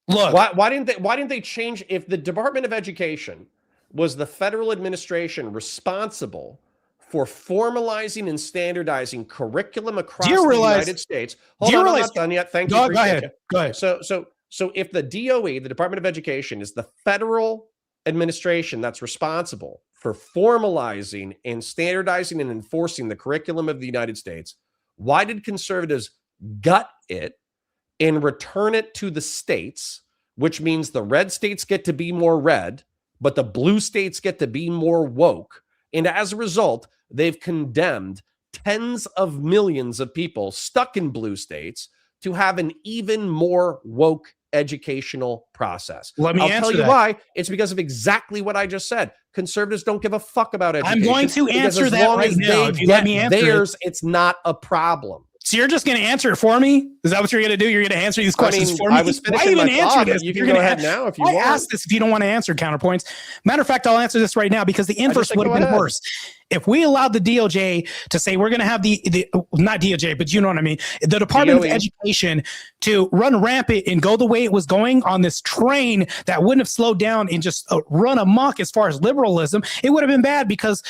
Look, why didn't they change? If the Department of Education was the federal administration responsible for formalizing and standardizing curriculum across the United States. Hold on, I'm not done yet. Thank you. Go ahead. So if the DOE, the Department of Education, is the federal administration that's responsible for formalizing and standardizing and enforcing the curriculum of the United States, why did conservatives gut it and return it to the states, which means the red states get to be more red, but the blue states get to be more woke? And as a result, they've condemned tens of millions of people stuck in blue states to have an even more woke educational process. Let me I'll answer tell you that. why. It's because of exactly what I just said. Conservatives don't give a fuck about education. I'm going to answer that right now. If you let me answer theirs, it's not a problem. So you're just going to answer it for me? Is that what you're going to do? You're going to answer these questions for me? I was finishing my thought, but you can go ahead now if you want. I asked this if you don't want to answer, counterpoints. Matter of fact, I'll answer this right now because the inverse would have been worse. If we allowed the DOJ to say we're going to have the not DOJ, but you know what I mean, the Department of Education to run rampant and go the way it was going on this train that wouldn't have slowed down and just run amok as far as liberalism, it would have been bad because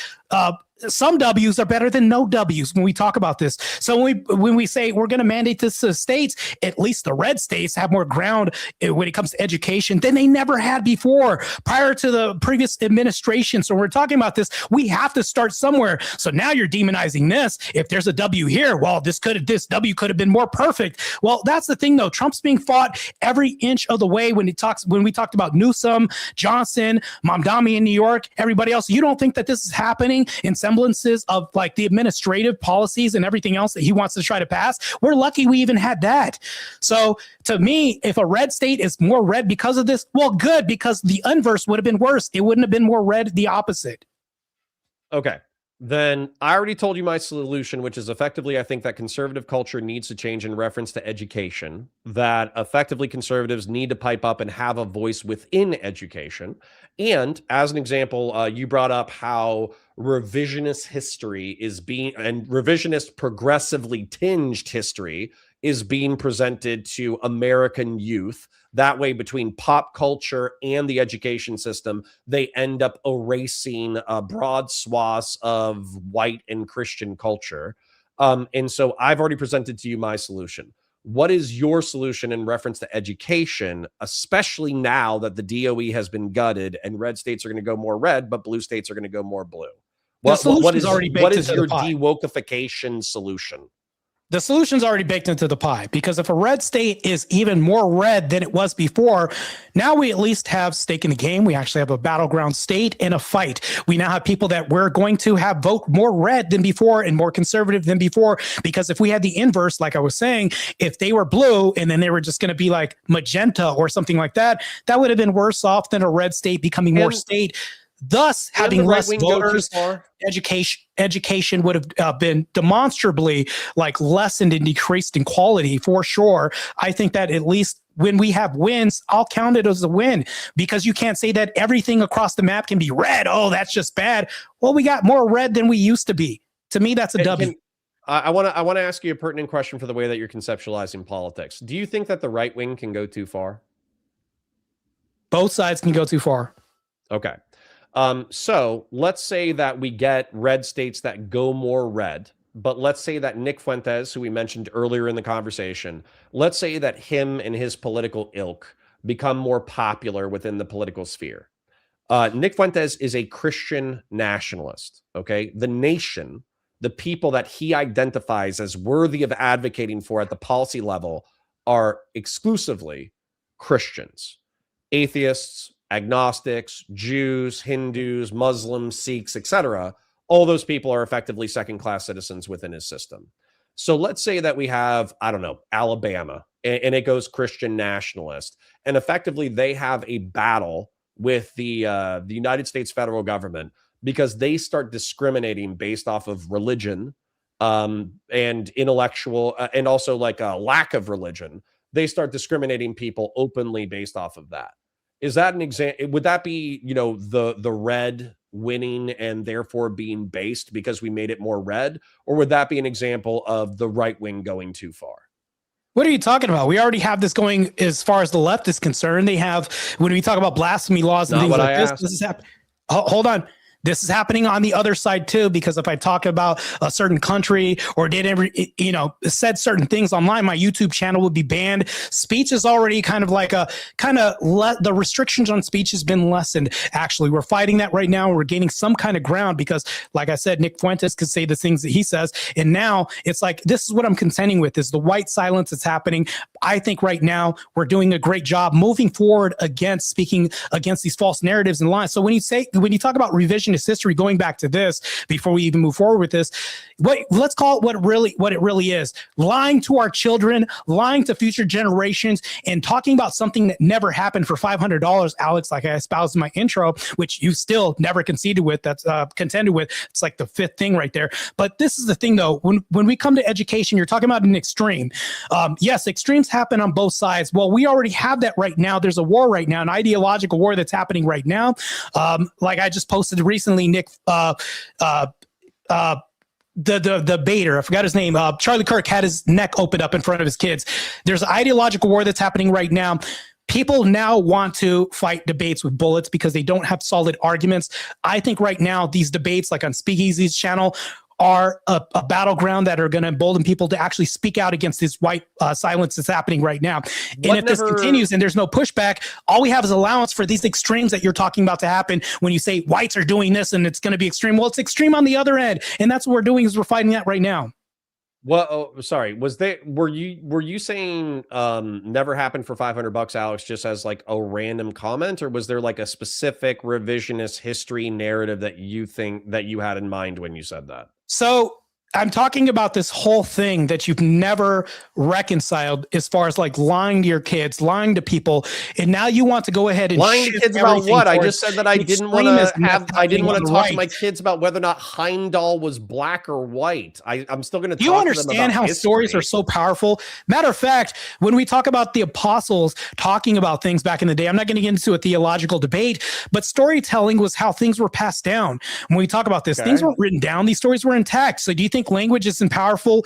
some W's are better than no W's when we talk about this. So when we say we're going to mandate this to the states, at least the red states have more ground when it comes to education than they never had before prior to the previous administration. So when we're talking about this, we have to start somewhere. So now you're demonizing this. If there's a W here, well, this W could have been more perfect. Well, that's the thing though. Trump's being fought every inch of the way when we talked about Newsom, Johnson, Mamdani in New York, everybody else. You don't think that this is happening in semblances of like the administrative policies and everything else that he wants to try to pass? We're lucky we even had that. So to me, if a red state is more red because of this, well, good, because the inverse would have been worse. It wouldn't have been more red, the opposite. Okay. Then I already told you my solution, which is effectively, I think that conservative culture needs to change in reference to education, that effectively conservatives need to pipe up and have a voice within education. And as an example, you brought up how revisionist history is being, and revisionist progressively tinged history is being presented to American youth. That way, between pop culture and the education system, they end up erasing broad swaths of white and Christian culture. And so I've already presented to you my solution. What is your solution in reference to education, especially now that the DOE has been gutted and red states are going to go more red, but blue states are going to go more blue? What is your de-wokification solution? The solution's already baked into the pie, because if a red state is even more red than it was before, now we at least have stake in the game. We actually have a battleground state and a fight. We now have people that we're going to have vote more red than before and more conservative than before, because if we had the inverse, like I was saying, if they were blue and then they were just going to be like magenta or something like that, that would have been worse off than a red state becoming more state. Thus, having less voters, education would have been demonstrably like lessened and decreased in quality for sure. I think that at least when we have wins, I'll count it as a win, because you can't say that everything across the map can be red. Oh, that's just bad. Well, we got more red than we used to be. To me, that's a W. I want to ask you a pertinent question for the way that you're conceptualizing politics. Do you think that the right wing can go too far? Both sides can go too far. Okay. So let's say that we get red states that go more red, but let's say that Nick Fuentes, who we mentioned earlier in the conversation, let's say that him and his political ilk become more popular within the political sphere. Nick Fuentes is a Christian nationalist. Okay. The the people that he identifies as worthy of advocating for at the policy level are exclusively Christians, atheists, agnostics, Jews, Hindus, Muslims, Sikhs, etc. All those people are effectively second-class citizens within his system. So let's say that we have, I don't know, Alabama, and it goes Christian nationalist, and effectively they have a battle with the United States federal government because they start discriminating based off of religion and intellectual and also like a lack of religion. They start discriminating people openly based off of that. Is that an example? Would that be, the red winning and therefore being based because we made it more red? Or would that be an example of the right wing going too far? What are you talking about? We already have this going as far as the left is concerned. They have, when we talk about blasphemy laws and things like this is happening. Hold on. This is happening on the other side too, because if I talk about a certain country or said certain things online, my YouTube channel would be banned. Speech is already the restrictions on speech has been lessened. Actually, we're fighting that right now. We're gaining some kind of ground because, like I said, Nick Fuentes could say the things that he says. And now it's like, this is what I'm contending with is the white silence that's happening. I think right now we're doing a great job moving forward against speaking against these false narratives and lies. So when you talk about revisionist history, going back to this before we even move forward with this, let's call it what it really is: lying to our children, lying to future generations, and talking about something that never happened for $500, Alex, like I espoused in my intro, which you still never conceded with. That's contended with. It's like the fifth thing right there. But this is the thing, though. When we come to education, you're talking about an extreme. Yes, extremes happen on both sides. Well, we already have that right now. There's a war right now, an ideological war that's happening right now. Like I just posted recently, Nick, the debater, I forgot his name, Charlie Kirk, had his neck opened up in front of his kids. There's an ideological war that's happening right now. People now want to fight debates with bullets because they don't have solid arguments. I think right now these debates, like on Speakeazy's channel, are a battleground that are going to embolden people to actually speak out against this white silence that's happening right now. And if this continues and there's no pushback, all we have is allowance for these extremes that you're talking about to happen when you say whites are doing this and it's going to be extreme. Well, it's extreme on the other end. And that's what we're doing is we're fighting that right now. Well, sorry. Were you saying never happened for $500, Alex, just as like a random comment, or was there like a specific revisionist history narrative that you think that you had in mind when you said that? So I'm talking about this whole thing that you've never reconciled as far as like lying to your kids, lying to people. And now you want to go ahead and lying to kids about what? I just said that I didn't want to talk to my kids about whether or not Heimdall was black or white. I'm still going to talk to them about history. Do you understand how stories are so powerful? Matter of fact, when we talk about the apostles talking about things back in the day, I'm not going to get into a theological debate, but storytelling was how things were passed down. When we talk about this, things weren't written down. These stories were intact. So do you think language is powerful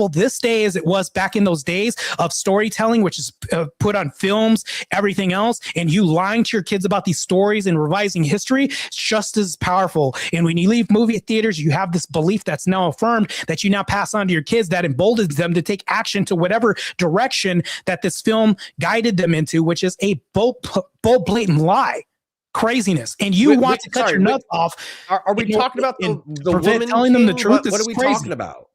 this day as it was back in those days of storytelling, which is put on films, everything else, and you lying to your kids about these stories and revising history? It's just as powerful. And when you leave movie theaters, you have this belief that's now affirmed that you now pass on to your kids that emboldens them to take action to whatever direction that this film guided them into, which is a bold blatant lie. Craziness, and you want to cut your nuts off. Are we talking about the woman telling them the truth? What are we talking about?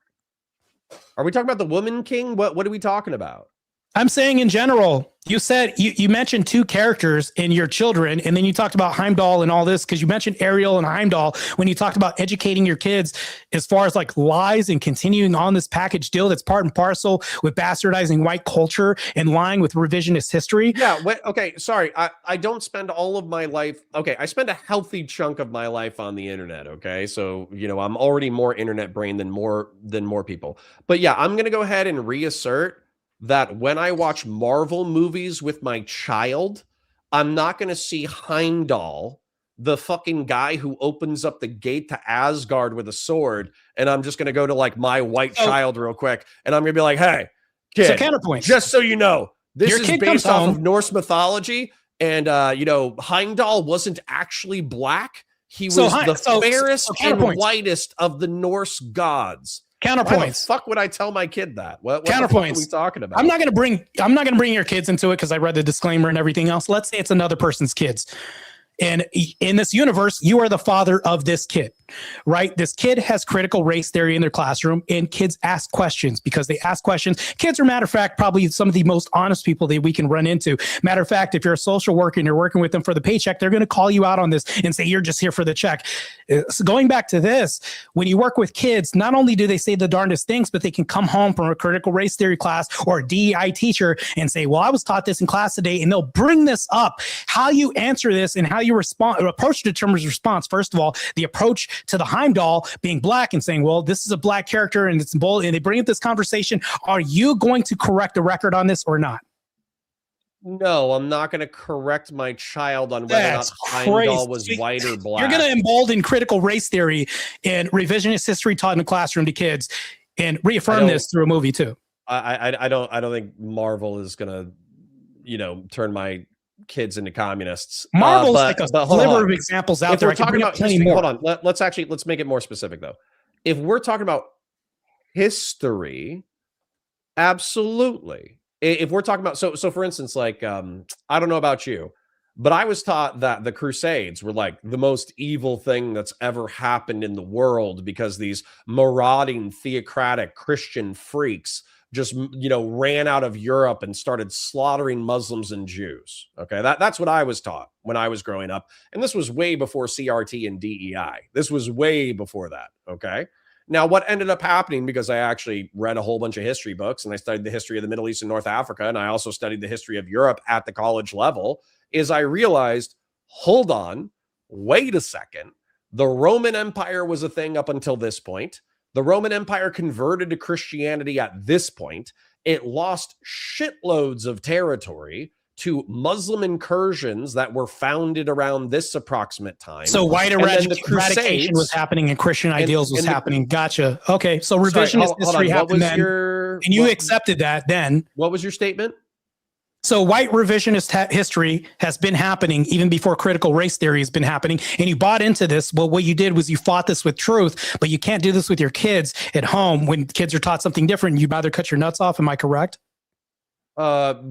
Are we talking about the woman king? What are we talking about? I'm saying in general. You said you mentioned two characters in your children, and then you talked about Heimdall and all this because you mentioned Ariel and Heimdall when you talked about educating your kids as far as like lies and continuing on this package deal that's part and parcel with bastardizing white culture and lying with revisionist history. Yeah. Okay. Sorry. I don't spend all of my life. Okay. I spend a healthy chunk of my life on the internet. Okay. So, I'm already more internet brain than more people. But yeah, I'm going to go ahead and reassert that when I watch Marvel movies with my child, I'm not going to see Heimdall, the fucking guy who opens up the gate to Asgard with a sword, and I'm just going to go to like my white child real quick, and I'm going to be like, hey, kid, so counterpoint. Just so you know, this is based off of Norse mythology, and Heimdall wasn't actually black. He was the fairest and whitest of the Norse gods. Counterpoints. Why the fuck would I tell my kid that? What counterpoints? The fuck are we talking about? I'm not going to bring your kids into it because I read the disclaimer and everything else. Let's say it's another person's kids. And in this universe, you are the father of this kid, right? This kid has critical race theory in their classroom, and kids ask questions because they ask questions. Kids are, matter of fact, probably some of the most honest people that we can run into. Matter of fact, if you're a social worker and you're working with them for the paycheck, they're going to call you out on this and say, you're just here for the check. So going back to this, when you work with kids, not only do they say the darndest things, but they can come home from a critical race theory class or a DEI teacher and say, well, I was taught this in class today, and they'll bring this up. How you answer this and how you respond, or approach determines response. First of all, the approach to the Heimdall being black and saying, well, this is a black character and it's bold, and they bring up this conversation. Are you going to correct the record on this or not? No, I'm not going to correct my child on whether or not Heimdall was white or black. You're going to embolden critical race theory and revisionist history taught in the classroom to kids, and reaffirm this through a movie too. I don't think Marvel is going to, turn my kids into communists. Marvel's like a sliver of examples out there. We're talking about history, hold on. Let's make it more specific though. If we're talking about history, absolutely. If we're talking about, so for instance, like, I don't know about you, but I was taught that the Crusades were like the most evil thing that's ever happened in the world because these marauding theocratic Christian freaks just, ran out of Europe and started slaughtering Muslims and Jews. Okay. That's what I was taught when I was growing up. And this was way before CRT and DEI. This was way before that. Okay. Now, what ended up happening, because I actually read a whole bunch of history books and I studied the history of the Middle East and North Africa, and I also studied the history of Europe at the college level, is I realized, hold on, wait a second. The Roman Empire was a thing up until this point. The Roman Empire converted to Christianity at this point. It lost shitloads of territory to Muslim incursions that were founded around this approximate time. So white eradication was happening and Christian ideals was happening. Gotcha. Okay. So revisionist history happened then, and you accepted that then. What was your statement? So white revisionist history has been happening even before critical race theory has been happening, and you bought into this. Well, what you did was you fought this with truth, but you can't do this with your kids at home when kids are taught something different. You'd rather cut your nuts off. Am I correct?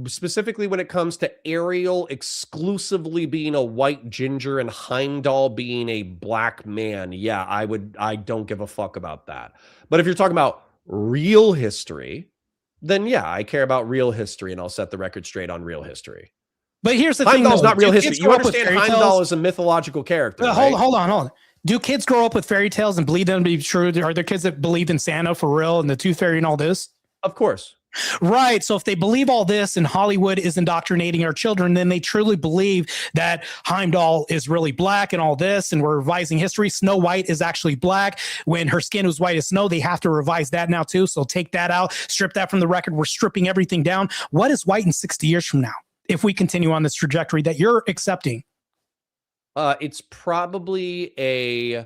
Specifically when it comes to Ariel exclusively being a white ginger and Heimdall being a black man, yeah, I don't give a fuck about that. But if you're talking about real history, then yeah, I care about real history, and I'll set the record straight on real history. But here's the Heimdall's thing, not real history. You understand Heimdall is a mythological character. Right? Hold on. Do kids grow up with fairy tales and believe them to be true? Are there kids that believe in Santa for real and the Tooth Fairy and all this? Of course. Right. So if they believe all this and Hollywood is indoctrinating our children, then they truly believe that Heimdall is really black and all this, and we're revising history. Snow White is actually black when her skin was white as snow. They have to revise that now too. So take that out, strip that from the record. We're stripping everything down. What is white in 60 years from now if we continue on this trajectory that you're accepting? It's probably a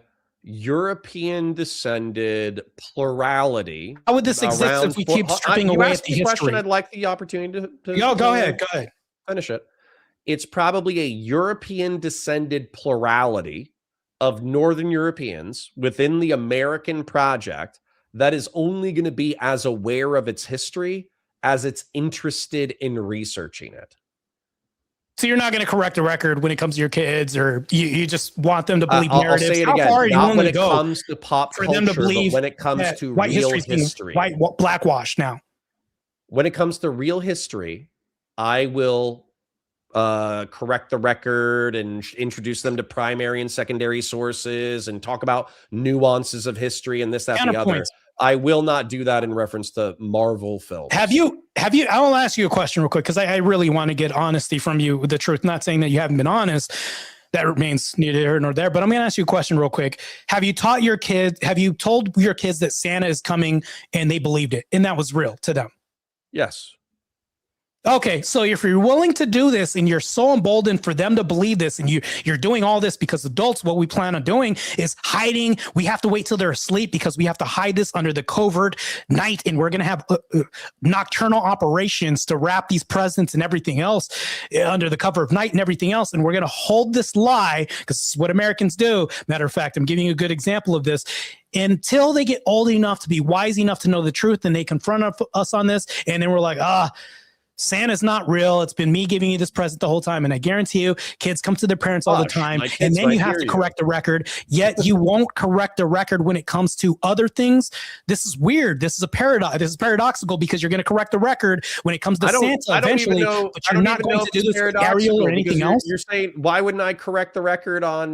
European descended plurality. How would this exist if we keep stripping away at the history? Question, I'd like the opportunity to go ahead. Finish it. It's probably a European descended plurality of Northern Europeans within the American project that is only going to be as aware of its history as it's interested in researching it. So you're not going to correct the record when it comes to your kids, or you just want them to believe narratives? I'll say it again. Not when it comes to pop culture, them to believe but when it comes to white real history. White blackwash now. When it comes to real history, I will correct the record and introduce them to primary and secondary sources and talk about nuances of history and this, that, and the other. I will not do that in reference to Marvel films. Have you, I will ask you a question real quick, because I really want to get honesty from you with the truth. Not saying that you haven't been honest. That remains neither here nor there, but I'm going to ask you a question real quick. Have you told your kids that Santa is coming and they believed it and that was real to them? Yes. Okay, so if you're willing to do this and you're so emboldened for them to believe this, and you're doing all this because adults, what we plan on doing is hiding. We have to wait till they're asleep because we have to hide this under the covert night, and we're going to have nocturnal operations to wrap these presents and everything else under the cover of night and everything else, and we're going to hold this lie, because it's what Americans do. Matter of fact, I'm giving you a good example of this. Until they get old enough to be wise enough to know the truth, and they confront us on this, and then we're like, Santa's not real. It's been me giving you this present the whole time. And I guarantee you, kids come to their parents all the time. And then you have to correct the record. Yet you won't correct the record when it comes to other things. This is weird. This is a paradox. This is paradoxical because you're going to correct the record when it comes to Santa eventually. But you're not going to do this with Ariel or anything else. You're saying, why wouldn't I correct the record on,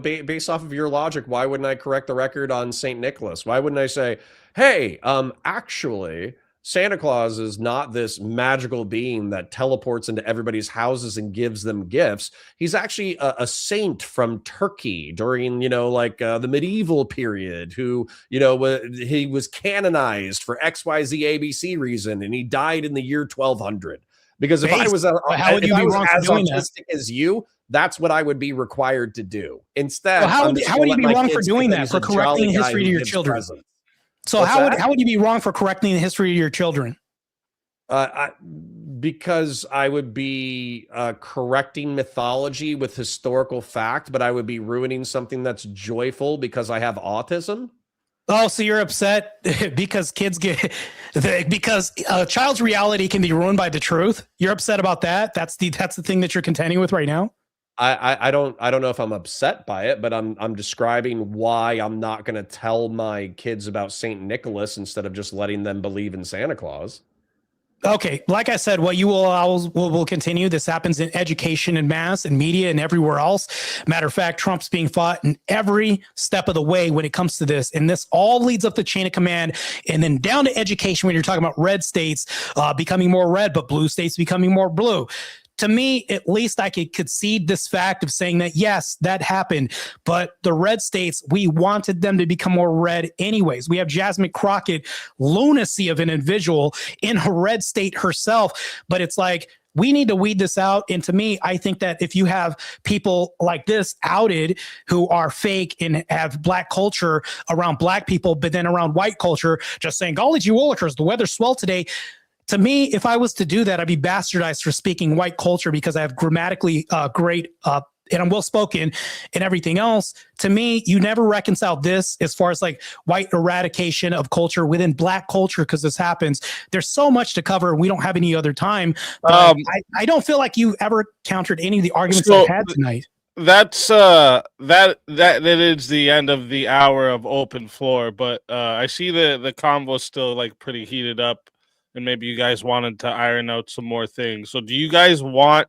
based off of your logic, why wouldn't I correct the record on St. Nicholas? Why wouldn't I say, hey, actually, Santa Claus is not this magical being that teleports into everybody's houses and gives them gifts. He's actually a saint from Turkey during, the medieval period who, he was canonized for XYZ ABC reason, and he died in the year 1200. Because if I was as autistic as you, that's what I would be required to do. Instead, how would you be wrong for doing that, for correcting the history to your children? Presents. So how would you be wrong for correcting the history of your children? Because I would be correcting mythology with historical fact, but I would be ruining something that's joyful because I have autism. Oh, so you're upset because because a child's reality can be ruined by the truth. You're upset about that. That's the thing that you're contending with right now. I don't know if I'm upset by it, but I'm describing why I'm not going to tell my kids about St. Nicholas instead of just letting them believe in Santa Claus. Okay, like I said, what you will continue. This happens in education and mass and media and everywhere else. Matter of fact, Trump's being fought in every step of the way when it comes to this. And this all leads up the chain of command and then down to education when you're talking about red states becoming more red, but blue states becoming more blue. To me, at least I could concede this fact of saying that, yes, that happened. But the red states, we wanted them to become more red anyways. We have Jasmine Crockett, lunacy of an individual in her red state herself. But it's like, we need to weed this out. And to me, I think that if you have people like this outed who are fake and have black culture around black people, but then around white culture, just saying, golly gee willikers, the weather's swell today. To me, if I was to do that, I'd be bastardized for speaking white culture because I have grammatically great and I'm well-spoken and everything else. To me, you never reconcile this as far as like white eradication of culture within black culture because this happens. There's so much to cover and we don't have any other time. But I don't feel like you ever countered any of the arguments I've had tonight. That's that is the end of the hour of open floor, but I see the convo still like pretty heated up. And maybe you guys wanted to iron out some more things. So do you guys want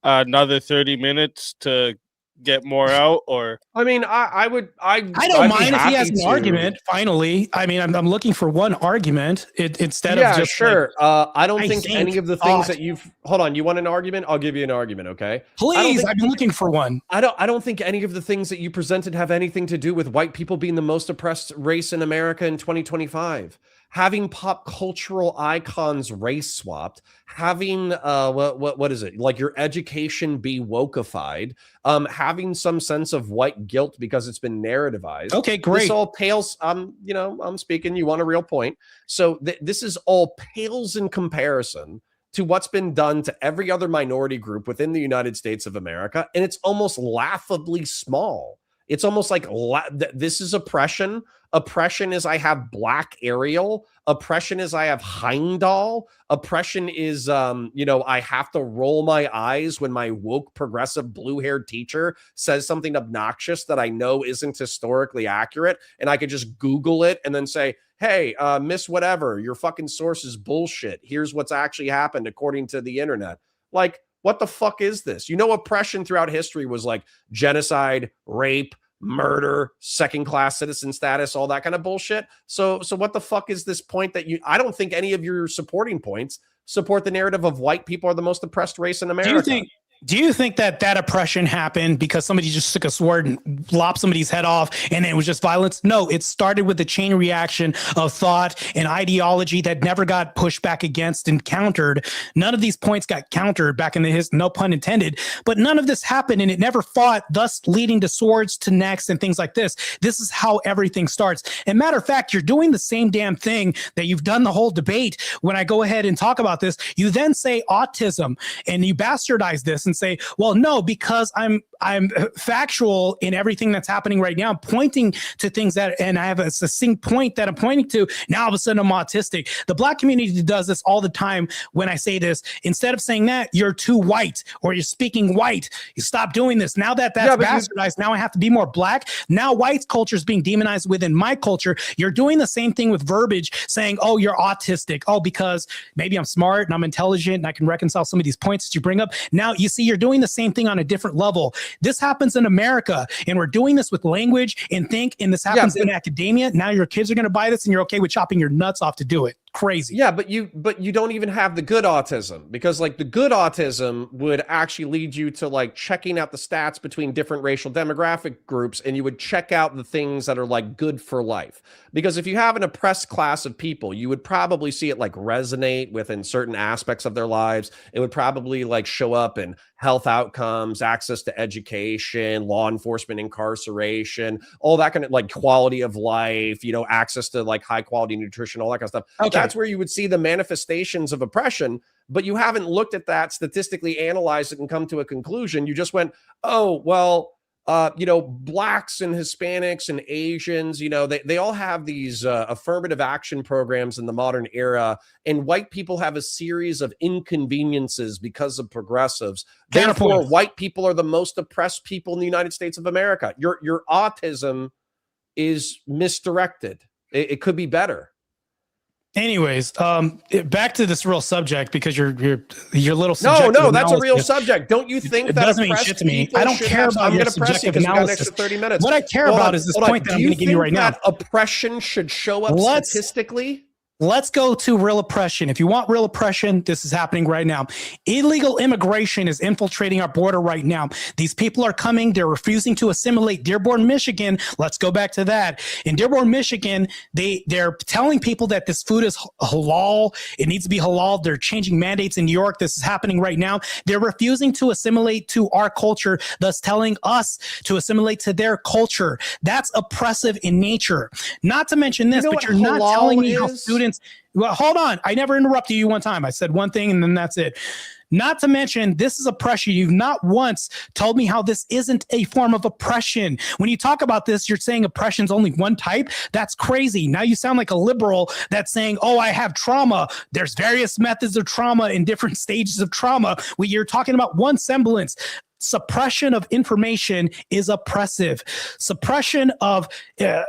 another 30 minutes to get more out? Or I mean, I don't mind if he has an argument. Finally, I mean, I'm looking for one argument instead of just sure. I don't think any of the things that you've hold on. You want an argument? I'll give you an argument. Okay, please. I've been looking for one. I don't think any of the things that you presented have anything to do with white people being the most oppressed race in America in 2025. Having pop cultural icons race swapped, having what is it, like your education be wokeified, having some sense of white guilt because it's been narrativized. Okay, great. This all pales. I'm speaking. You want a real point. So this is all pales in comparison to what's been done to every other minority group within the United States of America, and it's almost laughably small. It's almost like this is oppression. Oppression is I have Black Ariel. Oppression is I have Heimdall. Oppression is, I have to roll my eyes when my woke, progressive, blue-haired teacher says something obnoxious that I know isn't historically accurate, and I could just Google it and then say, hey, Miss Whatever, your fucking source is bullshit. Here's what's actually happened according to the internet. Like, what the fuck is this? Oppression throughout history was like genocide, rape, murder, second-class citizen status, all that kind of bullshit. So what the fuck is this point that I don't think any of your supporting points support the narrative of white people are the most oppressed race in America. Do you think that oppression happened because somebody just took a sword and lopped somebody's head off and it was just violence? No, it started with the chain reaction of thought and ideology that never got pushed back against and countered. None of these points got countered back in the history, no pun intended, but none of this happened and it never fought, thus leading to swords to necks and things like this. This is how everything starts. And matter of fact, you're doing the same damn thing that you've done the whole debate. When I go ahead and talk about this, you then say autism and you bastardize this and say, well, no, because I'm factual in everything that's happening right now, pointing to things that, and I have a succinct point that I'm pointing to. Now all of a sudden I'm autistic. The Black community does this all the time. When I say this, instead of saying that you're too white or you're speaking white, you stop doing this. Now that's bastardized. Now I have to be more Black. Now white culture is being demonized within my culture. You're doing the same thing with verbiage, saying, oh, you're autistic. Oh, because maybe I'm smart and I'm intelligent and I can reconcile some of these points that you bring up. Now you see, you're doing the same thing on a different level. This happens in America, and we're doing this with language and think, and this happens in academia. Now your kids are going to buy this, and you're okay with chopping your nuts off to do it. Crazy. Yeah, but you don't even have the good autism, because like the good autism would actually lead you to like checking out the stats between different racial demographic groups, and you would check out the things that are like good for life. Because if you have an oppressed class of people, you would probably see it like resonate within certain aspects of their lives. It would probably like show up in health outcomes, access to education, law enforcement, incarceration, all that kind of like quality of life, you know, access to like high quality nutrition, all that kind of stuff. Okay. That's where you would see the manifestations of oppression, but you haven't looked at that, statistically analyzed it, and come to a conclusion. You just went, oh, well, you know, Blacks and Hispanics and Asians, you know, they all have these affirmative action programs in the modern era, and white people have a series of inconveniences because of progressives. Therefore, white people are the most oppressed people in the United States of America. Your autism is misdirected. It could be better. Anyways, back to this real subject, because you're little subjective. No, that's a real subject. Don't you think it that doesn't mean shit to me? I don't care about your subjective analysis. 30 minutes. What I care about is this point that I'm going to give you right now. Oppression should show up statistically. Let's go to real oppression. If you want real oppression, this is happening right now. Illegal immigration is infiltrating our border right now. These people are coming. They're refusing to assimilate. Dearborn, Michigan. Let's go back to that. In Dearborn, Michigan, they're telling people that this food is halal. It needs to be halal. They're changing mandates in New York. This is happening right now. They're refusing to assimilate to our culture, thus telling us to assimilate to their culture. That's oppressive in nature. Not to mention this, but you're not telling me how students. Well, hold on. I never interrupted you one time. I said one thing and then that's it. Not to mention, this is oppression. You've not once told me how this isn't a form of oppression. When you talk about this, you're saying oppression's only one type. That's crazy. Now you sound like a liberal that's saying, oh, I have trauma. There's various methods of trauma in different stages of trauma. You're talking about one semblance. Suppression of information is oppressive. Suppression of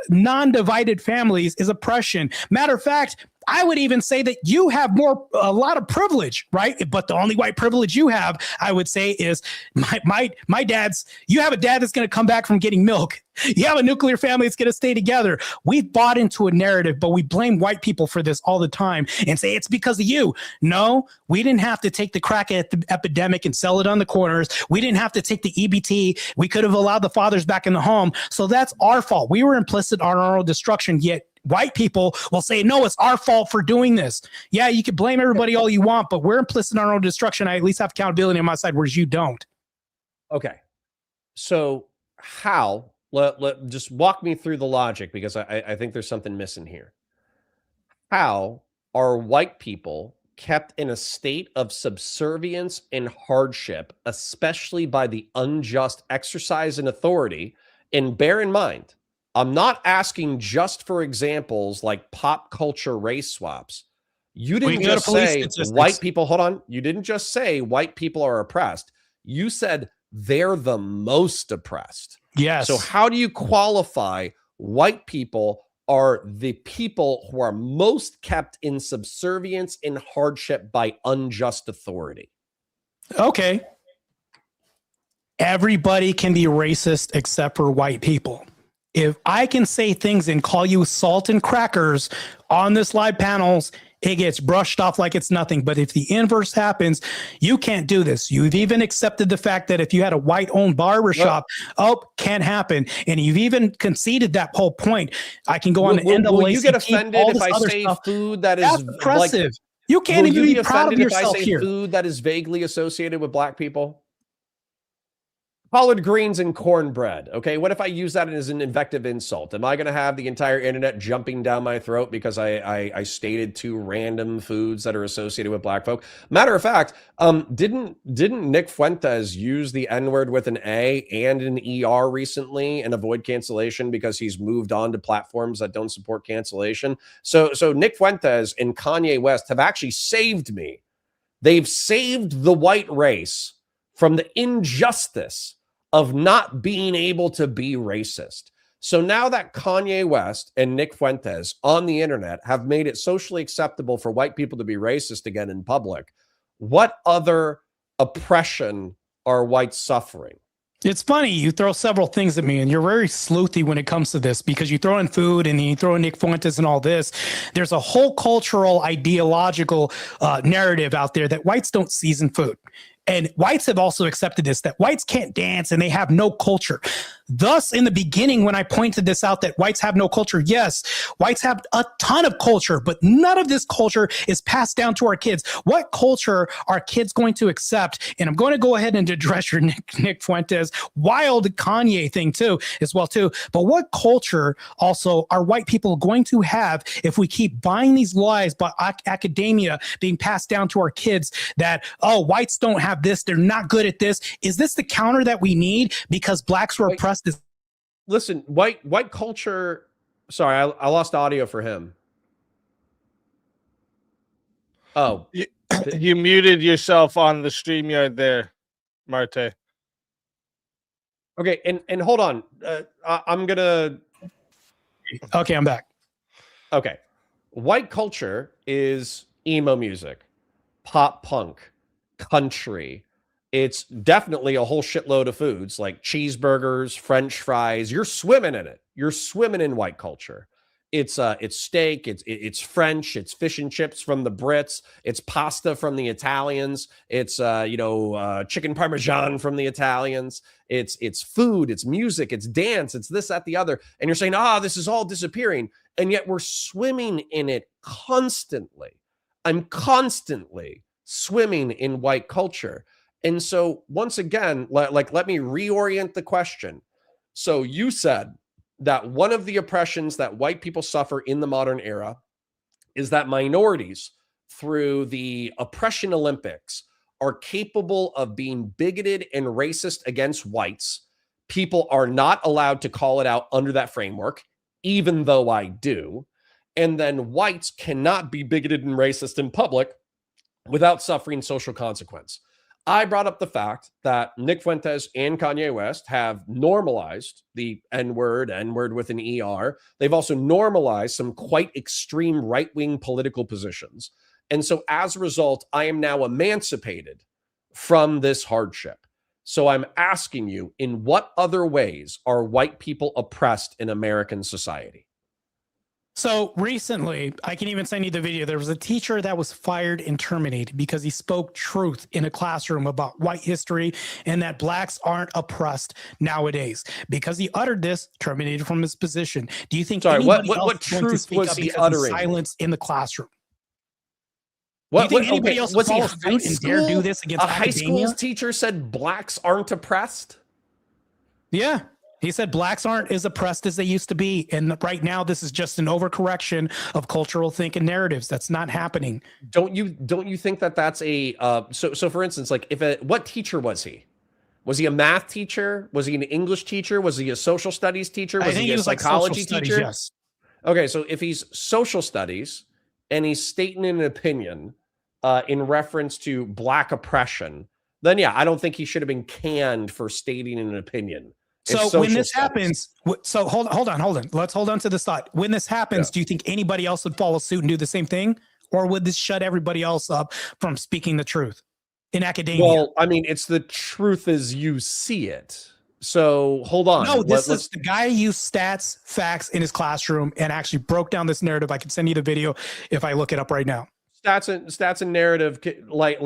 non-divided families is oppression. Matter of fact, I would even say that you have a lot of privilege, right? But the only white privilege you have, I would say, is my dad's. You have a dad that's going to come back from getting milk. You have a nuclear family that's going to stay together. We've bought into a narrative, but we blame white people for this all the time and say it's because of you. No, we didn't have to take the crack epidemic and sell it on the corners. We didn't have to take the EBT. We could have allowed the fathers back in the home. So that's our fault. We were implicit on our own destruction, yet white people will say, no, it's our fault for doing this. Yeah, you can blame everybody all you want, but we're implicit in our own destruction. I at least have accountability on my side, whereas you don't. Okay. So how, just walk me through the logic, because I think there's something missing here. How are white people kept in a state of subservience and hardship, especially by the unjust exercise in authority? And bear in mind, I'm not asking just for examples like pop culture race swaps. You didn't just say white people, hold on. You didn't just say white people are oppressed. You said they're the most oppressed. Yes. So how do you qualify white people are the people who are most kept in subservience and hardship by unjust authority? Okay. Everybody can be racist except for white people. If I can say things and call you salt and crackers on this live panels, it gets brushed off like it's nothing. But if the inverse happens, you can't do this. You've even accepted the fact that if you had a white-owned barbershop, can't happen. And you've even conceded that whole point. I can go on the NAACP. Will you get offended if I say food that is oppressive? You can't even be proud of yourself here. Food that is vaguely associated with black people? collard greens and cornbread. Okay, what if I use that as an invective insult? Am I going to have the entire internet jumping down my throat because I stated two random foods that are associated with black folk? Matter of fact, didn't Nick Fuentes use the N-word with an A and an ER recently and avoid cancellation because he's moved on to platforms that don't support cancellation? So Nick Fuentes and Kanye West have actually saved me. They've saved the white race from the injustice of not being able to be racist. So now that Kanye West and Nick Fuentes on the internet have made it socially acceptable for white people to be racist again in public, what other oppression are whites suffering? It's funny, you throw several things at me, and you're very sleuthy when it comes to this because you throw in food and then you throw in Nick Fuentes and all this. There's a whole cultural, ideological narrative out there that whites don't season food. And whites have also accepted this, that whites can't dance and they have no culture. Thus, in the beginning, when I pointed this out, that whites have no culture, yes, whites have a ton of culture, but none of this culture is passed down to our kids. What culture are kids going to accept? And I'm going to go ahead and address your Nick Fuentes wild Kanye thing too, as well too. But what culture also are white people going to have if we keep buying these lies by academia being passed down to our kids that, oh, whites don't have this, they're not good at this? Is this the counter that we need because blacks were oppressed? Listen, white culture. Sorry, I lost audio for him. Oh, you muted yourself on the StreamYard there, Marte. Okay, and hold on. I'm gonna. Okay, I'm back. Okay, white culture is emo music, pop punk, country. It's definitely a whole shitload of foods like cheeseburgers, French fries. You're swimming in it. You're swimming in white culture. It's steak. It's French. It's fish and chips from the Brits. It's pasta from the Italians. It's chicken parmesan from the Italians. It's food. It's music. It's dance. It's this, that, the other. And you're saying, this is all disappearing, and yet we're swimming in it constantly. I'm constantly swimming in white culture. And so once again, let me reorient the question. So you said that one of the oppressions that white people suffer in the modern era is that minorities, through the oppression Olympics, are capable of being bigoted and racist against whites. People are not allowed to call it out under that framework, even though I do. And then whites cannot be bigoted and racist in public without suffering social consequence. I brought up the fact that Nick Fuentes and Kanye West have normalized the N-word with an ER. They've also normalized some quite extreme right-wing political positions. And so as a result, I am now emancipated from this hardship. So I'm asking you, in what other ways are white people oppressed in American society? So recently, I can even send you the video. There was a teacher that was fired and terminated because he spoke truth in a classroom about white history and that blacks aren't oppressed nowadays. Because he uttered this, terminated from his position. Do you think what truth was he uttering? Silence in the classroom. What, do you think anybody else was he follow suit and dare do this against a high school teacher said blacks aren't oppressed? Yeah. He said blacks aren't as oppressed as they used to be. And right now, this is just an overcorrection of cultural thinking narratives. That's not happening. Don't you think that that's a so for instance, like what teacher was he? Was he a math teacher? Was he an English teacher? Was he a social studies teacher? Was he a psychology teacher? Yes. Okay, so if he's social studies and he's stating an opinion in reference to black oppression, then yeah, I don't think he should have been canned for stating an opinion. So when this happens, so hold on. Let's hold on to this thought. When this happens, do you think anybody else would follow suit and do the same thing? Or would this shut everybody else up from speaking the truth in academia? Well, I mean, it's the truth as you see it. So hold on. No, this is the guy used stats, facts in his classroom and actually broke down this narrative. I can send you the video if I look it up right now. Stats and narrative, like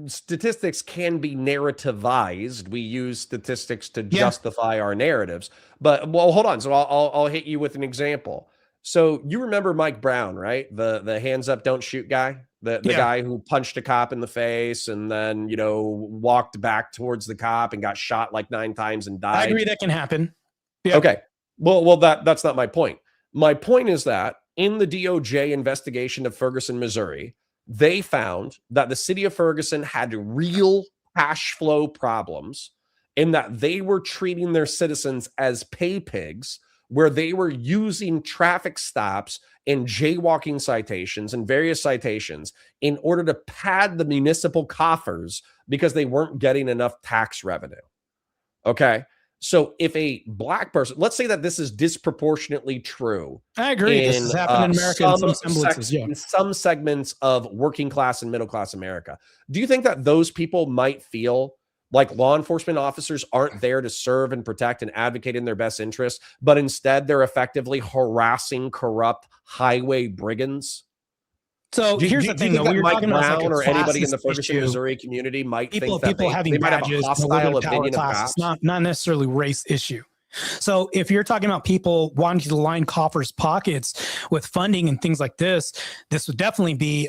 statistics can be narrativized. We use statistics to justify our narratives. But well, hold on. So I'll hit you with an example. So you remember Mike Brown, right? The hands up, don't shoot guy, the guy who punched a cop in the face and then walked back towards the cop and got shot like 9 times and died. I agree that can happen. Yeah. Okay. Well, that's not my point. My point is that in the DOJ investigation of Ferguson, Missouri, they found that the city of Ferguson had real cash flow problems in that they were treating their citizens as pay pigs, where they were using traffic stops and jaywalking citations and various citations in order to pad the municipal coffers because they weren't getting enough tax revenue. Okay. So if a black person, let's say that this is disproportionately true. I agree. This has happened in America in some semblances. In some segments of working class and middle class America. Do you think that those people might feel like law enforcement officers aren't there to serve and protect and advocate in their best interest, but instead they're effectively harassing corrupt highway brigands? So here's the thing, though. When We're Mike talking Brown about or anybody in the Ferguson, issue. Missouri community might People think that having they might have a badges, hostile opinion of cops? not necessarily race issue. So if you're talking about people wanting to line coffers' pockets with funding and things like this would definitely be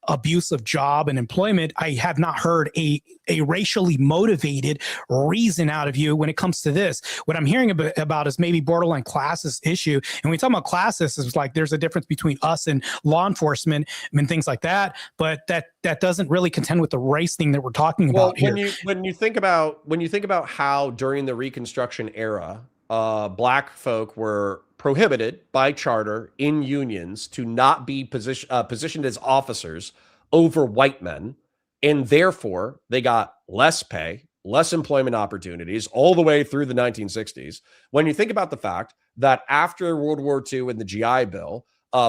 abuse of job and employment. I have not heard a racially motivated reason out of you when it comes to this. What I'm hearing about is maybe borderline classist issue. And when we talk about classist, it's like there's a difference between us and law enforcement and things like that. But that doesn't really contend with the race thing that we're talking about here. When you think about how during the Reconstruction era, black folk were prohibited by charter in unions to not be positioned as officers over white men, and therefore they got less pay, less employment opportunities all the way through the 1960s. When you think about the fact that after World War II and the GI Bill,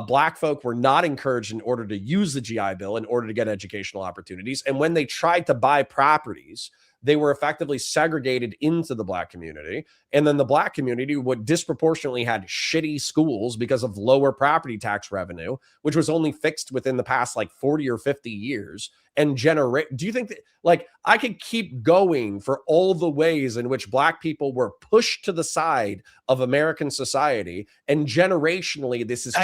black folk were not encouraged in order to use the GI Bill in order to get educational opportunities, and when they tried to buy properties, they were effectively segregated into the black community. And then the black community would disproportionately had shitty schools because of lower property tax revenue, which was only fixed within the past like 40 or 50 years. And do you think that, like, I could keep going for all the ways in which black people were pushed to the side of American society, and generationally, this is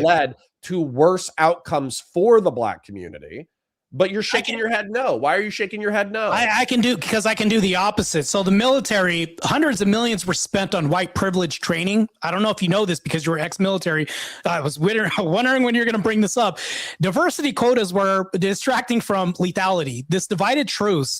led to worse outcomes for the black community? But you're shaking your head no. Why are you shaking your head no? I can do the opposite. So the military, hundreds of millions were spent on white privilege training. I don't know if you know this because you were ex-military. I was wondering when you're going to bring this up. Diversity quotas were distracting from lethality. This divided truce,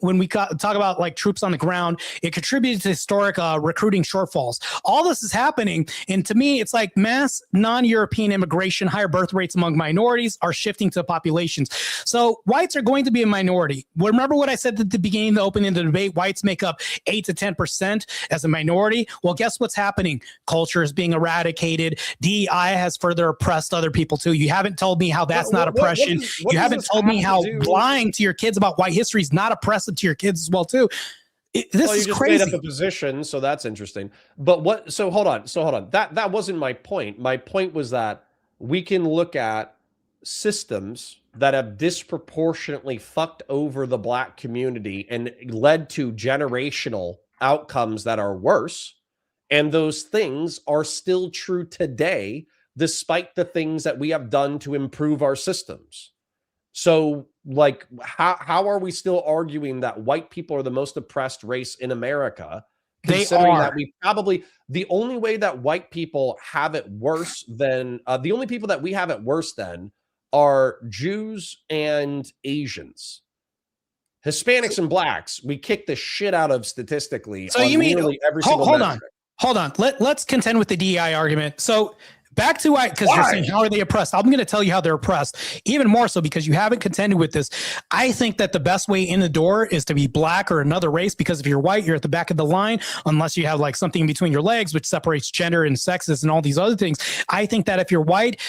when we talk about like troops on the ground, it contributed to historic recruiting shortfalls. All this is happening. And to me, it's like mass non-European immigration, higher birth rates among minorities are shifting to populations. So whites are going to be a minority. Remember what I said at the beginning of the opening of the debate? Whites make up 8 to 10% as a minority. Well, guess what's happening? Culture is being eradicated. DEI has further oppressed other people too. You haven't told me how that's not oppression. You haven't told me how lying to your kids about white history is not oppressive to your kids as well too. This is just crazy. Made up a position, so that's interesting. But so hold on. That wasn't my point. My point was that we can look at systems that have disproportionately fucked over the black community and led to generational outcomes that are worse. And those things are still true today, despite the things that we have done to improve our systems. So, like, how are we still arguing that white people are the most oppressed race in America? Considering that we probably, the only way that white people have it worse than, the only people that we have it worse than are Jews and Asians. Hispanics and blacks, we kick the shit out of statistically. So you mean every single metric. Hold on. Let's contend with the DEI argument. So back to why, because you're saying how are they oppressed? I'm going to tell you how they're oppressed, even more so because you haven't contended with this. I think that the best way in the door is to be black or another race, because if you're white, you're at the back of the line, unless you have like something in between your legs, which separates gender and sexes and all these other things. I think that if you're white,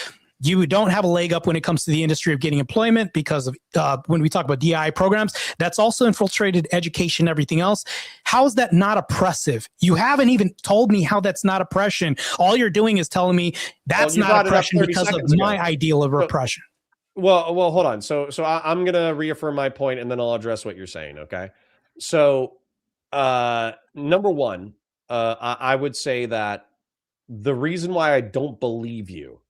you don't have a leg up when it comes to the industry of getting employment because of when we talk about DI programs, that's also infiltrated education, everything else. How is that not oppressive? You haven't even told me how that's not oppression. All you're doing is telling me that's not oppression because of my ideal of oppression. Well, hold on. So I'm going to reaffirm my point and then I'll address what you're saying. Okay. So number one, I would say that the reason why I don't believe you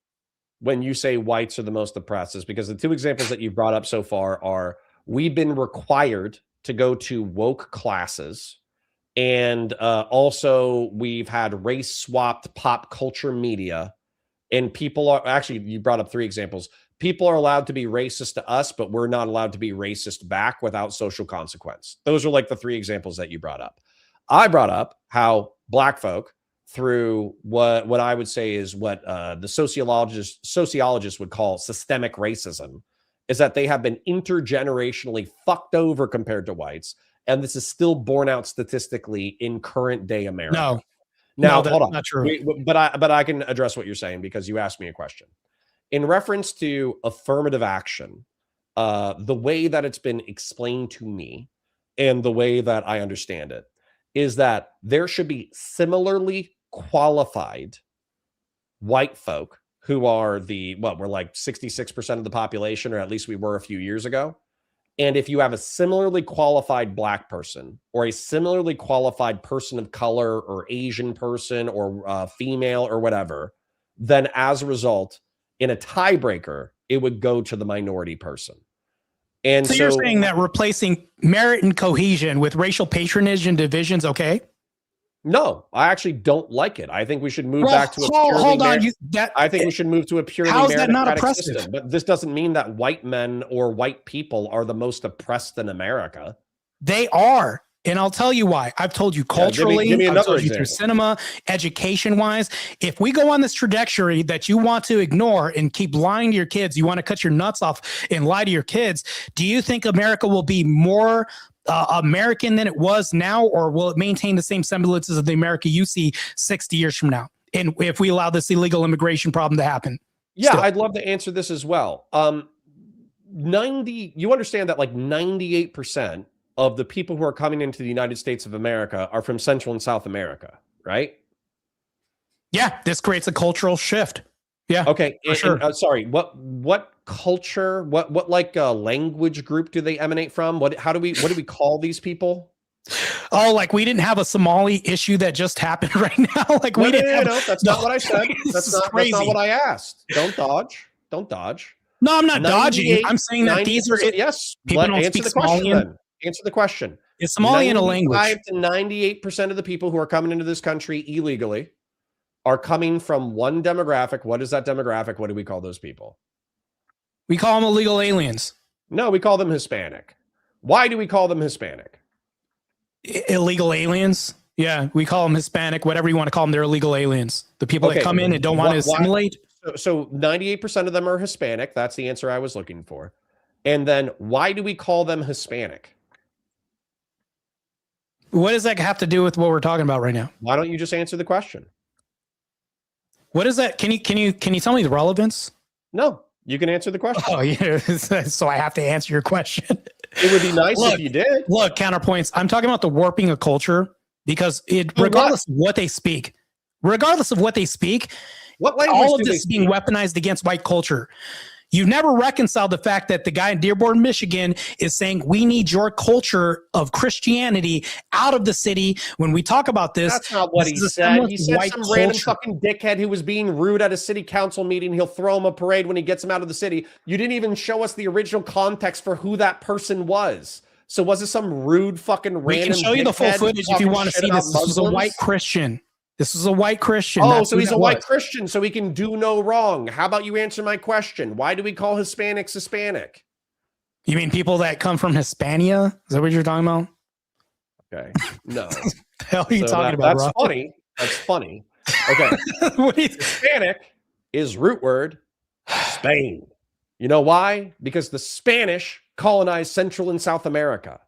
when you say whites are the most oppressed is because the two examples that you've brought up so far are we've been required to go to woke classes, and also we've had race swapped pop culture media, and people are actually, you brought up three examples. People are allowed to be racist to us, but we're not allowed to be racist back without social consequence. Those are like the three examples that you brought up. I brought up how black folk, through what I would say is what the sociologists would call systemic racism, is that they have been intergenerationally fucked over compared to whites, and this is still borne out statistically in current day America. No, Now, that's hold on. not true. But I can address what you're saying because you asked me a question. In reference to affirmative action, the way that it's been explained to me and the way that I understand it is that there should be similarly qualified white folk who are we're like 66% of the population, or at least we were a few years ago. And if you have a similarly qualified black person or a similarly qualified person of color or Asian person or female or whatever, then as a result, in a tiebreaker, it would go to the minority person. And so you're saying that replacing merit and cohesion with racial patronage and divisions, okay? No, I actually don't like it. I think we should move back to a purely I think we should move to a purely meritocratic system. But this doesn't mean that white men or white people are the most oppressed in America. They are. And I'll tell you why. I've told you culturally, give me I've told you example. through cinema, education-wise. If we go on this trajectory that you want to ignore and keep lying to your kids, you want to cut your nuts off and lie to your kids, do you think America will be more American than it was now, or will it maintain the same semblances of the America you see 60 years from now? And if we allow this illegal immigration problem to happen? Yeah, still. I'd love to answer this as well. You understand that like 98% of the people who are coming into the United States of America are from Central and South America, right? Yeah, this creates a cultural shift. Yeah. Okay. Sure. Sorry. What culture? What like language group do they emanate from? What do we call these people? Oh, like we didn't have a Somali issue that just happened right now. Like we didn't. No, that's not what I said. That's not what I asked. Don't dodge. No, I'm not dodging. I'm saying that these are yes. People don't speak Somalian. Answer the question. Is Somalian a language? 95 to 98% of the people who are coming into this country illegally are coming from one demographic. What is that demographic? What do we call those people? We call them illegal aliens. No, we call them Hispanic. Why do we call them Hispanic? Illegal aliens? Yeah, we call them Hispanic, whatever you want to call them. They're illegal aliens. The people that come in and don't want to assimilate. So 98% of them are Hispanic. That's the answer I was looking for. And then why do we call them Hispanic? What does that have to do with what we're talking about right now? Why don't you just answer the question? What is that? Can you tell me the relevance? No, you can answer the question. Oh, yeah. So I have to answer your question. It would be nice if you did. Look, counterpoints. I'm talking about the warping of culture because regardless of what they speak, what language all of this is being weaponized against white culture. You've never reconciled the fact that the guy in Dearborn, Michigan is saying we need your culture of Christianity out of the city. When we talk about this, that's not what he said. He said some random fucking dickhead who was being rude at a city council meeting. He'll throw him a parade when he gets him out of the city. You didn't even show us the original context for who that person was. So was it some rude fucking random? We can show you the full footage if you want to see this. This was a white Christian. This is a white Christian. Oh, so he's a white Christian, so he can do no wrong. How about you answer my question? Why do we call Hispanics Hispanic? You mean people that come from Hispania? Is that what you're talking about? Okay. No. The hell are you talking about, that's bro? funny. That's funny. Okay. Hispanic is root word Spain. You know why? Because the Spanish colonized Central and South America.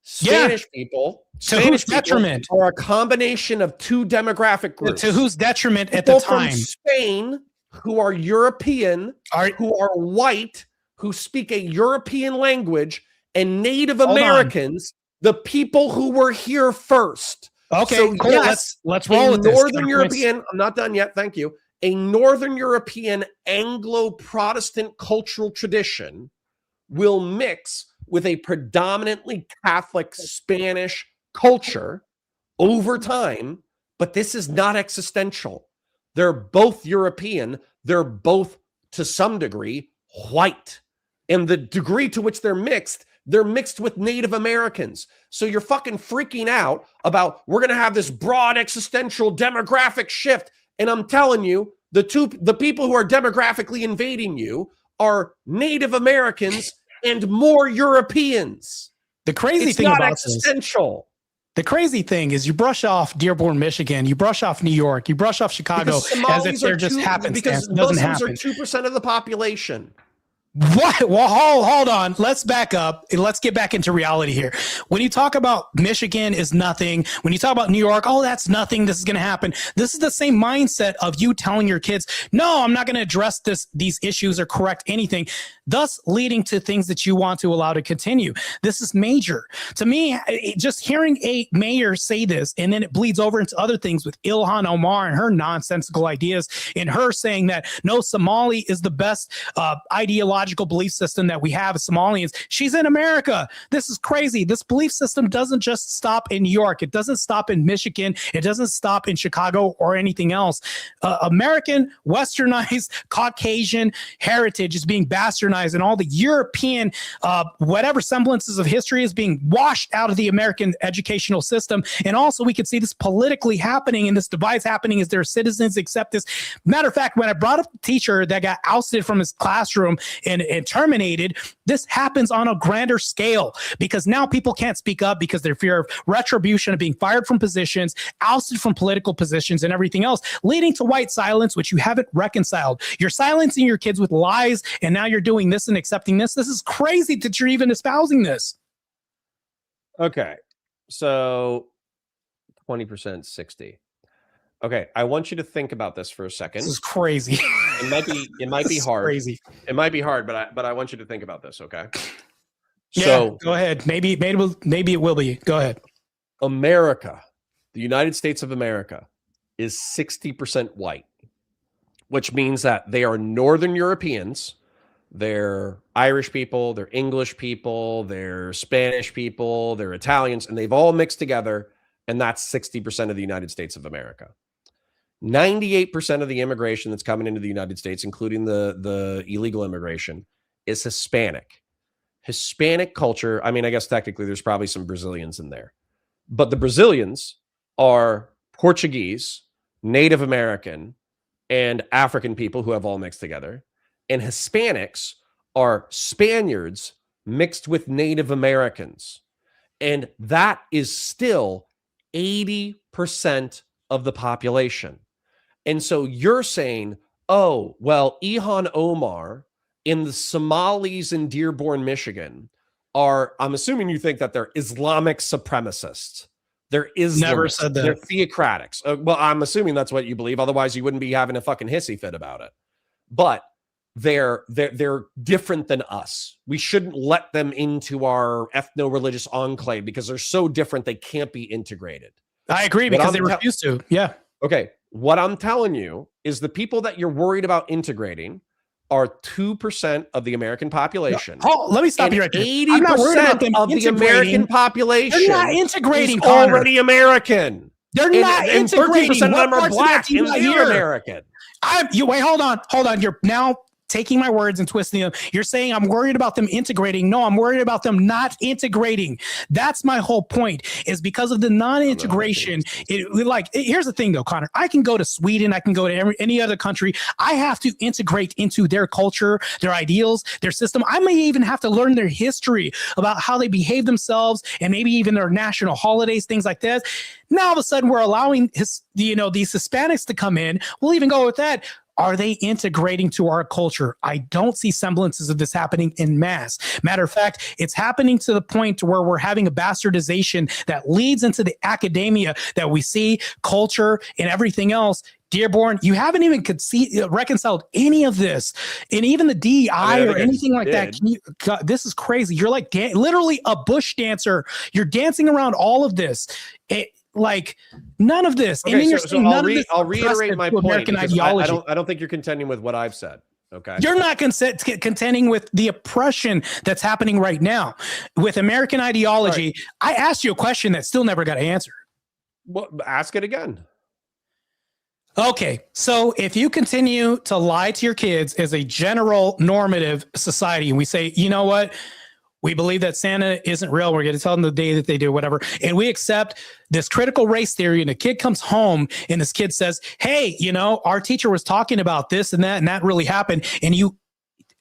Spanish people are a combination of two demographic groups. To whose detriment at the time? From Spain, who are European, who are white, who speak a European language, and Native Americans, the people who were here first. Okay, so cool. Yes, let's roll with this. Northern European, I'm not done yet, thank you. A Northern European Anglo-Protestant cultural tradition will mix with a predominantly Catholic Spanish culture over time But this is not existential. They're both European. They're both, to some degree, white. And the degree to which they're mixed with Native Americans. So you're fucking freaking out about we're going to have this broad existential demographic shift. And I'm telling you, the people who are demographically invading you are Native Americans and more Europeans. The crazy it's thing not about existential. The crazy thing is you brush off Dearborn, Michigan, you brush off New York, you brush off Chicago as if they're just happenstance. It doesn't happen. Muslims are 2% of the population. What? Well, hold on. Let's back up and let's get back into reality here. When you talk about Michigan is nothing, when you talk about New York, oh, that's nothing, this is going to happen. This is the same mindset of you telling your kids, no, I'm not going to address these issues or correct anything, thus leading to things that you want to allow to continue. This is major. To me, just hearing a mayor say this, and then it bleeds over into other things with Ilhan Omar and her nonsensical ideas, and her saying that, no, Somali is the best ideological belief system that we have as Somalians. She's in America. This is crazy. This belief system doesn't just stop in New York. It doesn't stop in Michigan. It doesn't stop in Chicago or anything else. American, westernized, Caucasian heritage is being bastardized, and all the European, whatever semblances of history is being washed out of the American educational system. And also we can see this politically happening, and this divide's happening as their citizens accept this. Matter of fact, when I brought up the teacher that got ousted from his classroom and terminated, this happens on a grander scale because now people can't speak up because they're fear of retribution, of being fired from positions, ousted from political positions and everything else, leading to white silence, which you haven't reconciled. You're silencing your kids with lies, and now you're doing this and accepting this. This is crazy that you're even espousing this. Okay, so 20%, 60. Okay, I want you to think about this for a second. This is crazy. It might be hard. Crazy. It might be hard, but I want you to think about this, okay? Yeah, So go ahead. Maybe it will be. Go ahead. America, the United States of America, is 60% white, which means that they are Northern Europeans. They're Irish people, they're English people, they're Spanish people, they're Italians, and they've all mixed together, and that's 60% of the United States of America. 98% of the immigration that's coming into the United States, including the illegal immigration, is Hispanic. Hispanic culture, I mean, I guess technically there's probably some Brazilians in there, but the Brazilians are Portuguese, Native American, and African people who have all mixed together. And Hispanics are Spaniards mixed with Native Americans. And that is still 80% of the population. And so you're saying, oh, well, Ilhan Omar in the Somalis in Dearborn, Michigan are, I'm assuming you think that they're Islamic supremacists. They're Islamists. Never said that. They're theocratics. Well, I'm assuming that's what you believe. Otherwise, you wouldn't be having a fucking hissy fit about it. But they're different than us. We shouldn't let them into our ethno-religious enclave because they're so different they can't be integrated. I agree because they refuse to. Yeah. Okay. What I'm telling you is the people that you're worried about integrating are 2% of the American population. Oh, let me stop you right there. 80% of the American population They're not integrating, is already American. They're not integrating. 30% of them are black and they're American. Wait, hold on. You're now taking my words and twisting them. You're saying I'm worried about them integrating. No, I'm worried about them not integrating. That's my whole point, is because of the non-integration. Here's the thing though, Connor, I can go to Sweden. I can go to any other country. I have to integrate into their culture, their ideals, their system. I may even have to learn their history about how they behave themselves and maybe even their national holidays, things like that. Now all of a sudden we're allowing these Hispanics to come in. We'll even go with that. Are they integrating to our culture? I don't see semblances of this happening in mass. Matter of fact, it's happening to the point where we're having a bastardization that leads into the academia that we see, culture and everything else. Dearborn, you haven't even reconciled any of this, and even the DEI or anything like that. This is crazy. You're like literally a bush dancer. You're dancing around all of this. Like none of this. Okay, and then you're so saying none of this I'll reiterate my point. American ideology. I don't think you're contending with what I've said. Okay. You're not contending with the oppression that's happening right now with American ideology. Right. I asked you a question that still never got answered. Well, ask it again. Okay, so if you continue to lie to your kids as a general normative society, and we say, you know what, we believe that Santa isn't real, we're going to tell them the day that they do whatever, and we accept this critical race theory, and a kid comes home and this kid says, hey, you know, our teacher was talking about this and that really happened, and you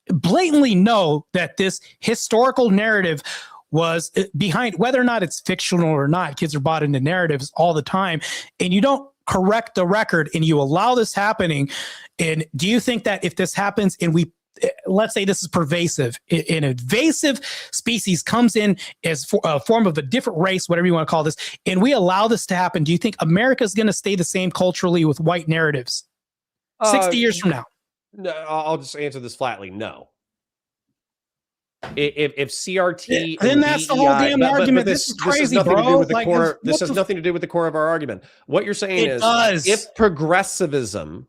blatantly know that this historical narrative was behind, whether or not it's fictional or not, kids are bought into narratives all the time, and you don't correct the record and you allow this happening. And do you think that if this happens and we, let's say this is pervasive, an invasive species comes in as a form of a different race, whatever you want to call this, and we allow this to happen, do you think America is going to stay the same culturally with white narratives 60 years from now? No, I'll just answer this flatly. No. If CRT, then that's the whole damn argument. This is crazy, bro. This has nothing to do with the core of our argument. What you're saying is, if progressivism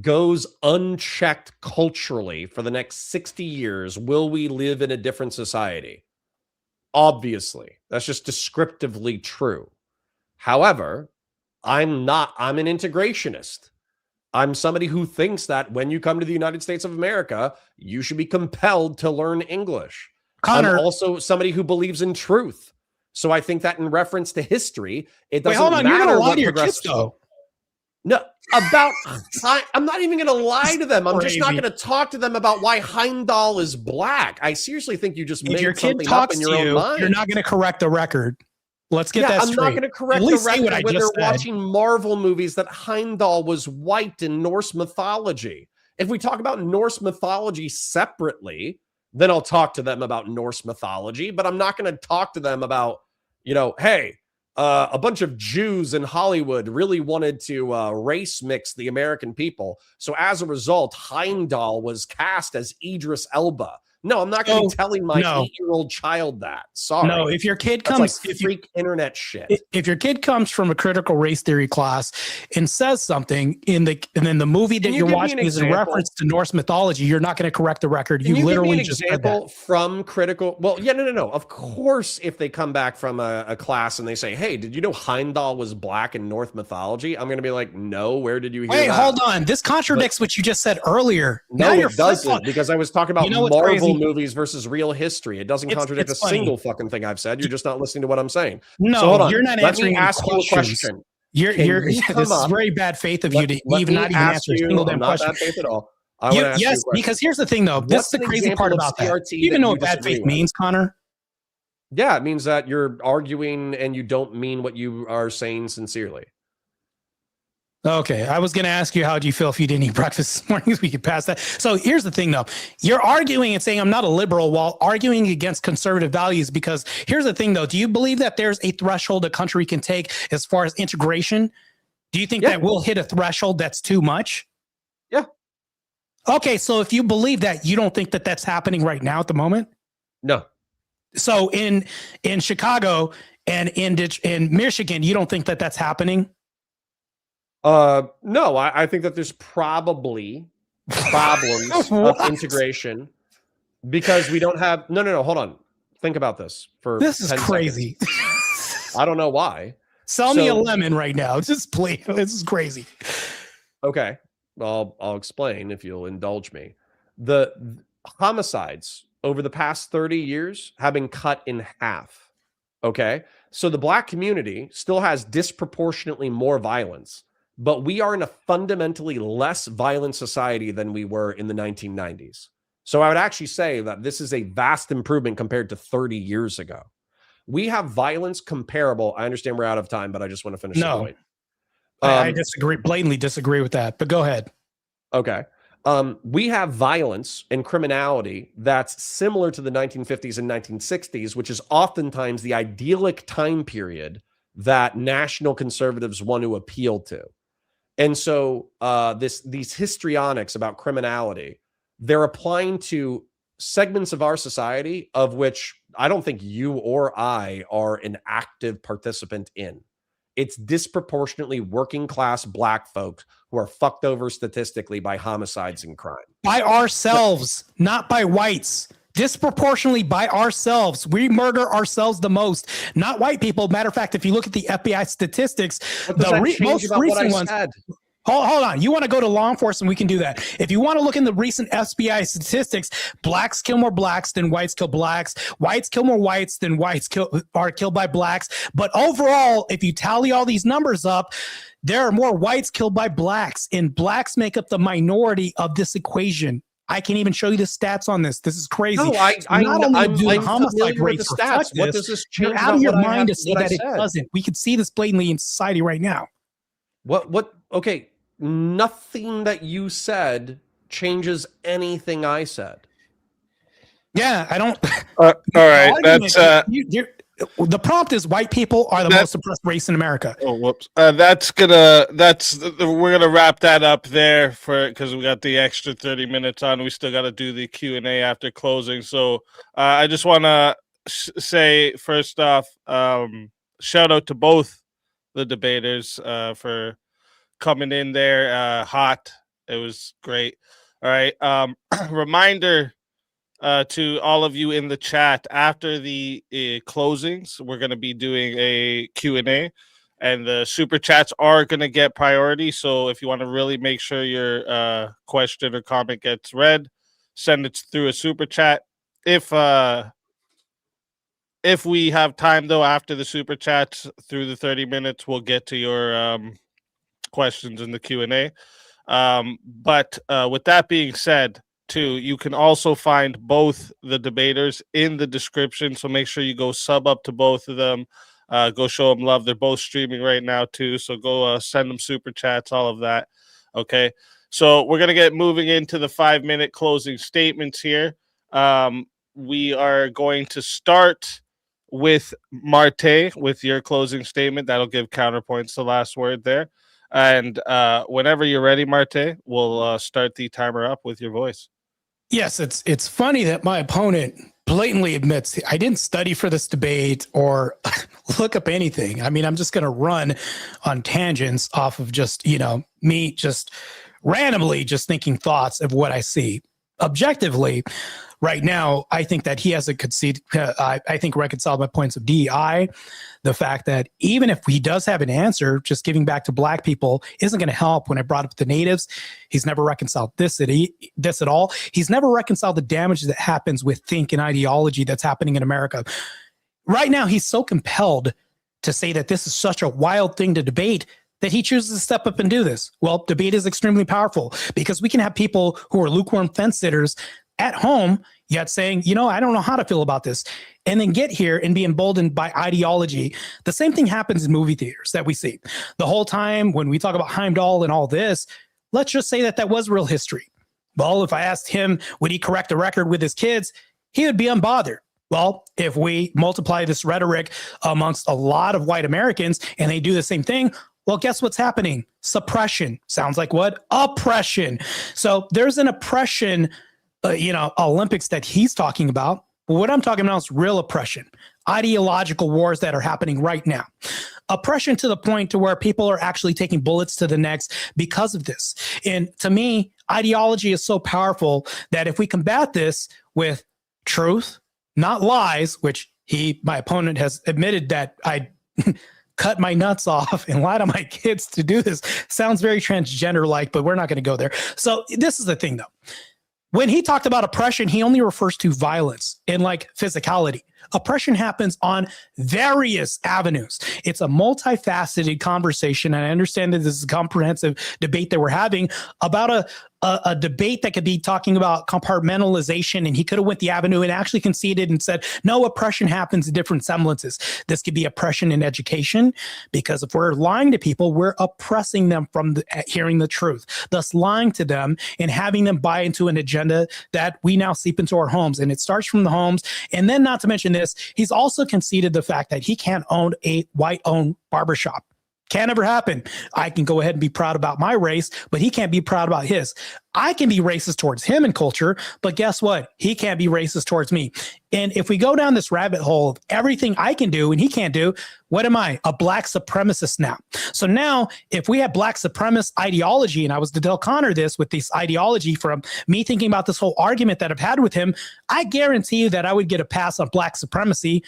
goes unchecked culturally for the next 60 years, will we live in a different society? Obviously, that's just descriptively true. However, I'm an integrationist. I'm somebody who thinks that when you come to the United States of America, you should be compelled to learn English. Connor, I'm also somebody who believes in truth. So I think that in reference to history, it doesn't matter. You're going to lie to your kids, though. No, I'm not even going to lie to them. I'm just not going to talk to them about why Heimdall is black. I seriously think you just made something up in your own mind. You're not going to correct the record. Let's get that straight. I'm not going to correct the record when they're watching Marvel movies that Heimdall was white in Norse mythology. If we talk about Norse mythology separately, then I'll talk to them about Norse mythology, but I'm not going to talk to them about, you know, hey, a bunch of Jews in Hollywood really wanted to race mix the American people. So as a result, Heimdall was cast as Idris Elba. No, I'm not going to be telling my 8-year-old child that. Sorry. No, if your kid comes, like freak internet shit. If your kid comes from a critical race theory class and says something and then the movie that you're watching is a reference to Norse mythology, you're not going to correct the record. You literally just said that. From critical. Well, yeah, no. Of course, if they come back from a class and they say, "Hey, did you know Heimdall was black in Norse mythology?" I'm going to be like, "No, where did you hear that?" Wait, hold on. This contradicts what you just said earlier. No, it doesn't, because I was talking about Marvel movies versus real history. It doesn't contradict a single fucking thing I've said. You're just not listening to what I'm saying. No, so hold on. You're not answering. Let me ask you a question. This is very bad faith of you to even not even answer a single damn question. Not bad faith at all. Yes, because here's the thing, though. This is the crazy part about that. Do you even know what bad faith means, Connor? Yeah, it means that you're arguing and you don't mean what you are saying sincerely. Okay, I was going to ask you, how do you feel if you didn't eat breakfast this morning? We could pass that. So here's the thing, though. You're arguing and saying I'm not a liberal while arguing against conservative values, because here's the thing, though. Do you believe that there's a threshold a country can take as far as integration? Do you think that we'll hit a threshold that's too much? Yeah. Okay, so if you believe that, you don't think that that's happening right now at the moment? No. So in Chicago and in Michigan, you don't think that that's happening? No, I think that there's probably problems of integration because we don't have. No. Hold on. Think about this for. This is crazy. I don't know why. Sell me a lemon right now. Just please. This is crazy. Okay. Well, I'll explain if you'll indulge me. The homicides over the past 30 years have been cut in half. Okay. So the black community still has disproportionately more violence, but we are in a fundamentally less violent society than we were in the 1990s. So I would actually say that this is a vast improvement compared to 30 years ago. We have violence comparable. I understand we're out of time, but I just want to finish the point. I disagree, blatantly disagree with that, but go ahead. Okay. We have violence and criminality that's similar to the 1950s and 1960s, which is oftentimes the idyllic time period that national conservatives want to appeal to. And so these histrionics about criminality, they're applying to segments of our society of which I don't think you or I are an active participant in. It's disproportionately working class black folks who are fucked over statistically by homicides and crime. By ourselves, not by whites. Disproportionately by ourselves. We murder ourselves the most, not white people. Matter of fact, if you look at the FBI statistics, the most recent ones. Hold on. You want to go to law enforcement? We can do that. If you want to look in the recent FBI statistics, blacks kill more blacks than whites kill blacks. Whites kill more whites than whites are killed by blacks. But overall, if you tally all these numbers up, there are more whites killed by blacks, and blacks make up the minority of this equation. I can even show you the stats on this. This is crazy. No, I'm familiar with the stats. What does this change? You're out of your mind to see see that it doesn't. We can see this blatantly in society right now. What? Okay. Nothing that you said changes anything I said. Yeah, I don't. All right, that's the prompt is white people are the most suppressed race in America. Oh, whoops. We're gonna wrap that up there because we got the extra 30 minutes on. We still got to do the Q&A after closing. So I just want to say first off, shout out to both the debaters for coming in there hot. It was great. All right. Reminder to all of you in the chat, after the closings, we're going to be doing a Q&A, and the super chats are going to get priority. So if you want to really make sure your question or comment gets read, send it through a super chat. If we have time, though, after the super chats through the 30 minutes, we'll get to your questions in the Q&A. But with that being said, too, you can also find both the debaters in the description, so make sure you go sub up to both of them. Go show them love. They're both streaming right now too, so go send them super chats, all of that. Okay, so we're gonna get moving into the 5-minute closing statements here. We are going to start with Marte with your closing statement. That'll give counterpoints the last word there. And whenever you're ready, Marte, we'll start the timer up with your voice. Yes, it's funny that my opponent blatantly admits I didn't study for this debate or look up anything. I mean, I'm just going to run on tangents off of just, me just randomly just thinking thoughts of what I see. Objectively, right now, I think that he hasn't conceded. I think reconciled my points of DEI. The fact that even if he does have an answer, just giving back to black people isn't going to help. When I brought up the natives, he's never reconciled this at all. He's never reconciled the damage that happens with think and ideology that's happening in America. Right now, he's so compelled to say that this is such a wild thing to debate that he chooses to step up and do this. Well, debate is extremely powerful because we can have people who are lukewarm fence sitters at home, yet saying, I don't know how to feel about this, and then get here and be emboldened by ideology. The same thing happens in movie theaters that we see. The whole time when we talk about Heimdall and all this, let's just say that was real history. Well, if I asked him, would he correct a record with his kids? He would be unbothered. Well, if we multiply this rhetoric amongst a lot of white Americans and they do the same thing, well, guess what's happening? Suppression. Sounds like what? Oppression. So there's an oppression Olympics that he's talking about. But what I'm talking about is real oppression, ideological wars that are happening right now. Oppression to the point to where people are actually taking bullets to the necks because of this. And to me, ideology is so powerful that if we combat this with truth, not lies, which my opponent has admitted that I cut my nuts off and lie to my kids to do this. Sounds very transgender-like, but we're not going to go there. So this is the thing, though. When he talked about oppression, he only refers to violence and physicality. Oppression happens on various avenues. It's a multifaceted conversation. And I understand that this is a comprehensive debate that we're having about a debate that could be talking about compartmentalization. And he could have went the avenue and actually conceded and said, no, oppression happens in different semblances. This could be oppression in education, because if we're lying to people, we're oppressing them from hearing the truth, thus lying to them and having them buy into an agenda that we now seep into our homes. And it starts from the homes. And then, not to mention this, he's also conceded the fact that he can't own a white-owned barbershop. Can't ever happen. I can go ahead and be proud about my race, but he can't be proud about his. I can be racist towards him in culture, but guess what? He can't be racist towards me. And if we go down this rabbit hole of everything I can do and he can't do, what am I? A black supremacist now. So now, if we have black supremacist ideology, and I was to tell Connor this with this ideology from me thinking about this whole argument that I've had with him, I guarantee you that I would get a pass on black supremacy.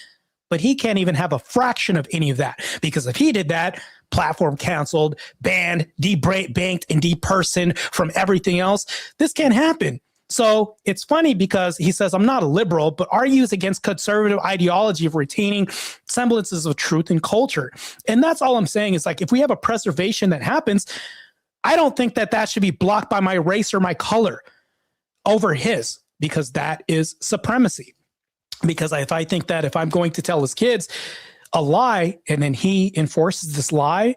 But he can't even have a fraction of any of that, because if he did that, platform canceled, banned, banked, and depersoned from everything else. This can't happen. So it's funny because he says, I'm not a liberal, but argues against conservative ideology of retaining semblances of truth and culture. And that's all I'm saying is like, if we have a preservation that happens, I don't think that that should be blocked by my race or my color over his, because that is supremacy. Because if I think that if I'm going to tell his kids a lie and then he enforces this lie,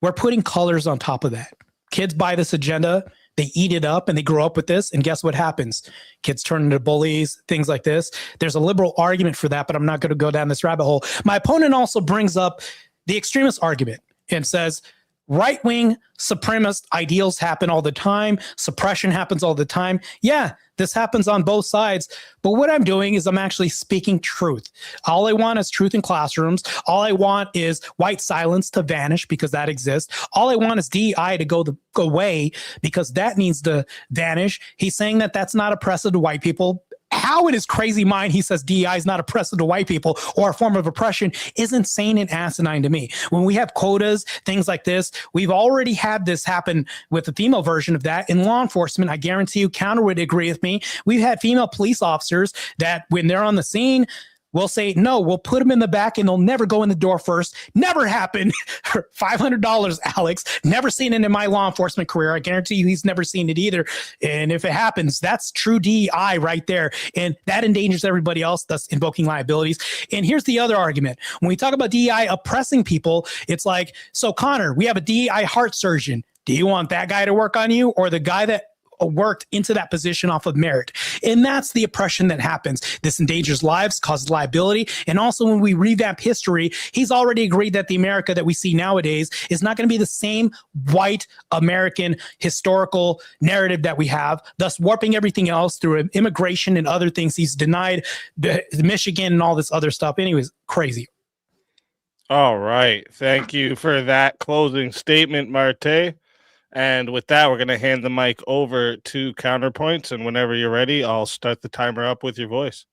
we're putting colors on top of that. Kids buy this agenda. They eat it up and they grow up with this. And guess what happens? Kids turn into bullies, things like this. There's a liberal argument for that, but I'm not going to go down this rabbit hole. My opponent also brings up the extremist argument and says, right-wing supremacist ideals happen all the time. Suppression happens all the time. Yeah, this happens on both sides. But what I'm doing is I'm actually speaking truth. All I want is truth in classrooms. All I want is white silence to vanish because that exists. All I want is DEI to go away because that needs to vanish. He's saying that that's not oppressive to white people. How in his crazy mind he says DEI is not oppressive to white people or a form of oppression is insane and asinine to me. When we have quotas, things like this, we've already had this happen with the female version of that in law enforcement. I guarantee you, Counter would agree with me. We've had female police officers that when they're on the scene, we'll say, no, we'll put them in the back and they'll never go in the door first. Never happened. $500, Alex. Never seen it in my law enforcement career. I guarantee you he's never seen it either. And if it happens, that's true DEI right there. And that endangers everybody else, thus invoking liabilities. And here's the other argument. When we talk about DEI oppressing people, it's like, so Connor, we have a DEI heart surgeon. Do you want that guy to work on you or the guy that worked into that position off of merit? And that's the oppression that happens. This endangers lives, causes liability. And also when we revamp history, he's already agreed that the America that we see nowadays is not going to be the same white American historical narrative that we have, thus warping everything else through immigration and other things. He's denied the Michigan and all this other stuff. Anyways, crazy. All right. Thank you for that closing statement, Marte. And with that, we're going to hand the mic over to Counterpoints. And whenever you're ready, I'll start the timer up with your voice.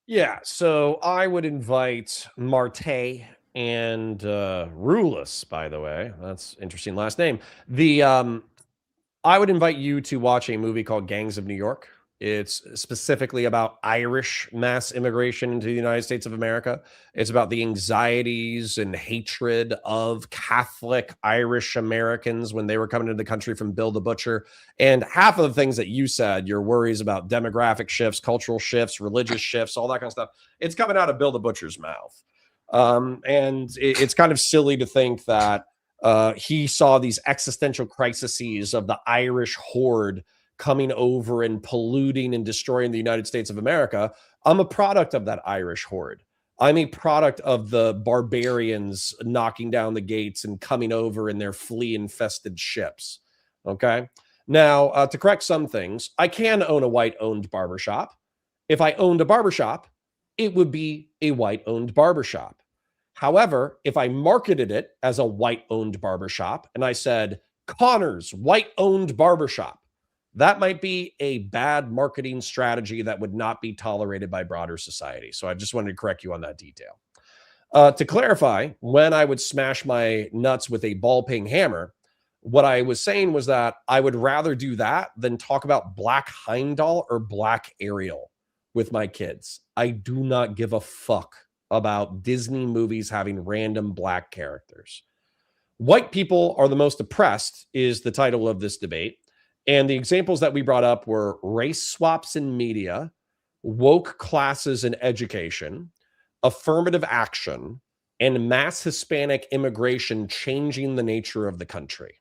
Yeah, so I would invite Marte and Rulus, by the way. That's interesting last name. I would invite you to watch a movie called Gangs of New York. It's specifically about Irish mass immigration into the United States of America. It's about the anxieties and hatred of Catholic Irish Americans when they were coming into the country from Bill the Butcher. And half of the things that you said, your worries about demographic shifts, cultural shifts, religious shifts, all that kind of stuff, it's coming out of Bill the Butcher's mouth. And it's kind of silly to think that he saw these existential crises of the Irish horde coming over and polluting and destroying the United States of America. I'm a product of that Irish horde. I'm a product of the barbarians knocking down the gates and coming over in their flea-infested ships. Okay? Now, to correct some things, I can own a white-owned barbershop. If I owned a barbershop, it would be a white-owned barbershop. However, if I marketed it as a white-owned barbershop and I said, Connor's white-owned barbershop, that might be a bad marketing strategy that would not be tolerated by broader society. So I just wanted to correct you on that detail. To clarify, when I would smash my nuts with a ball-peen hammer, what I was saying was that I would rather do that than talk about Black Heimdall or Black Ariel with my kids. I do not give a fuck about Disney movies having random black characters. White people are the most oppressed is the title of this debate. And the examples that we brought up were race swaps in media, woke classes in education, affirmative action, and mass Hispanic immigration changing the nature of the country.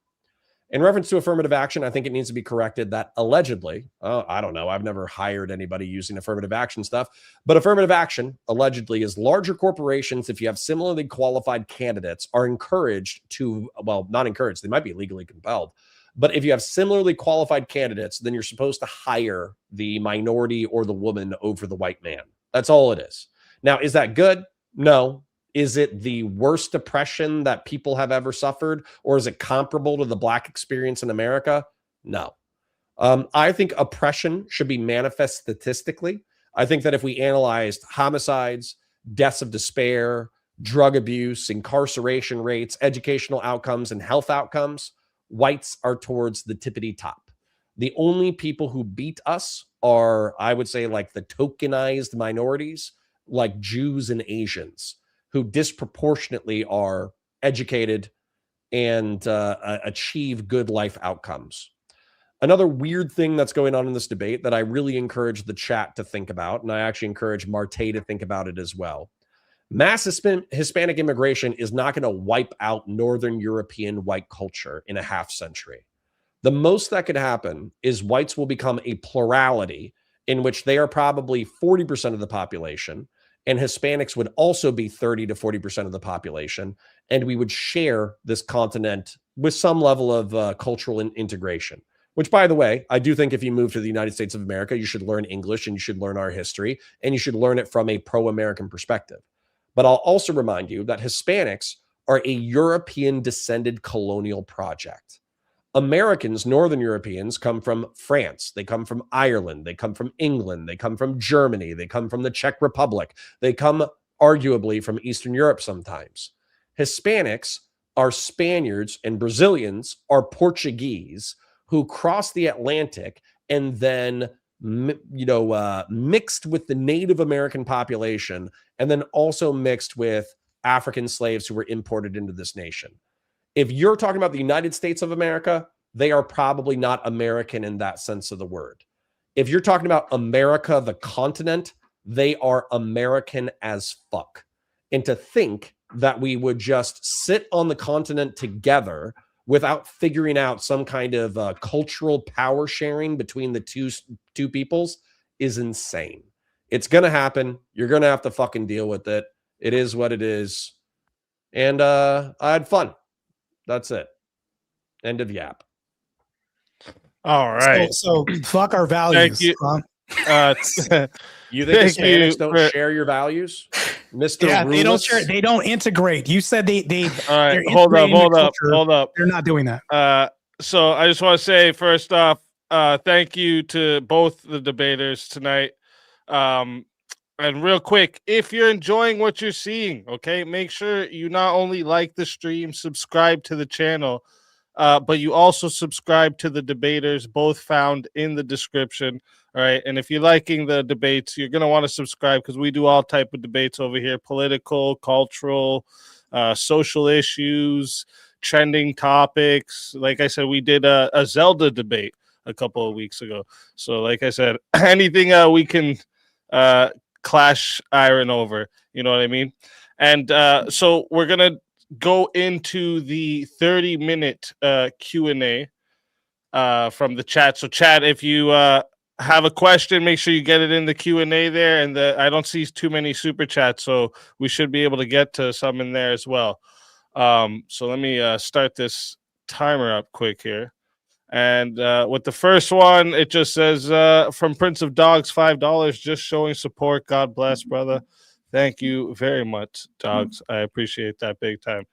In reference to affirmative action, I think it needs to be corrected that allegedly, I don't know, I've never hired anybody using affirmative action stuff, but affirmative action allegedly is larger corporations, if you have similarly qualified candidates, are encouraged to, well, not encouraged, they might be legally compelled. But if you have similarly qualified candidates, then you're supposed to hire the minority or the woman over the white man. That's all it is. Now, is that good? No. Is it the worst oppression that people have ever suffered? Or is it comparable to the black experience in America? No. I think oppression should be manifest statistically. I think that if we analyzed homicides, deaths of despair, drug abuse, incarceration rates, educational outcomes, and health outcomes, whites are towards the tippity top. The only people who beat us are, I would say, like the tokenized minorities, like Jews and Asians, who disproportionately are educated and achieve good life outcomes. Another weird thing that's going on in this debate that I really encourage the chat to think about, and I actually encourage Marte to think about it as well. Mass Hispanic immigration is not going to wipe out Northern European white culture in a half century. The most that could happen is whites will become a plurality in which they are probably 40% of the population, and Hispanics would also be 30 to 40% of the population, and we would share this continent with some level of cultural integration. Which, by the way, I do think if you move to the United States of America, you should learn English and you should learn our history, and you should learn it from a pro-American perspective. But I'll also remind you that Hispanics are a European-descended colonial project. Americans, Northern Europeans, come from France. They come from Ireland. They come from England. They come from Germany. They come from the Czech Republic. They come arguably from Eastern Europe sometimes. Hispanics are Spaniards and Brazilians are Portuguese who crossed the Atlantic and then mixed with the Native American population and then also mixed with African slaves who were imported into this nation. If you're talking about the United States of America, they are probably not American in that sense of the word. If you're talking about America, the continent, they are American as fuck. And to think that we would just sit on the continent together without figuring out some kind of cultural power sharing between the two peoples is insane. It's going to happen. You're going to have to fucking deal with it. It is what it is. And I had fun. That's it. End of yap. All right. So fuck our values. Thank you. You think Hispanics don't share your values, Mr. Yeah, Rulus? they don't share. They don't integrate. You said they. All right, hold up. They're not doing that. So I just want to say first off, thank you to both the debaters tonight. And real quick, if you're enjoying what you're seeing, okay, make sure you not only like the stream, subscribe to the channel, but you also subscribe to the debaters, both found in the description. All right. And if you're liking the debates, you're going to want to subscribe because we do all type of debates over here, political, cultural, social issues, trending topics. Like I said, we did a Zelda debate a couple of weeks ago. So like I said, anything we can clash iron over, you know what I mean? And so we're going to go into the 30-minute Q&A from the chat. So chat, if you have a question, make sure you get it in the Q&A there. And I don't see too many super chats, so we should be able to get to some in there as well. So let me start this timer up quick here. And with the first one, it just says from Prince of Dogs, $5, just showing support. God bless, brother. Thank you very much, Dogs. I appreciate that big time.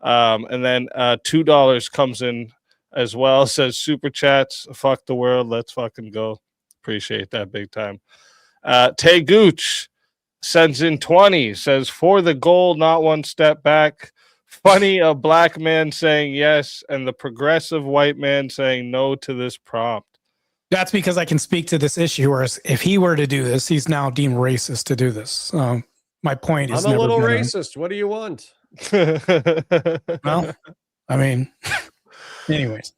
And then $2 comes in as well. Says super chats. Fuck the world. Let's fucking go. Appreciate that big time. Tay Gooch sends in 20. Says for the goal, not one step back. Funny, a black man saying yes and the progressive white man saying no to this prompt. That's because I can speak to this issue. Whereas if he were to do this, he's now deemed racist to do this. My point is, I'm a little racist. What do you want? Well, I mean, anyways.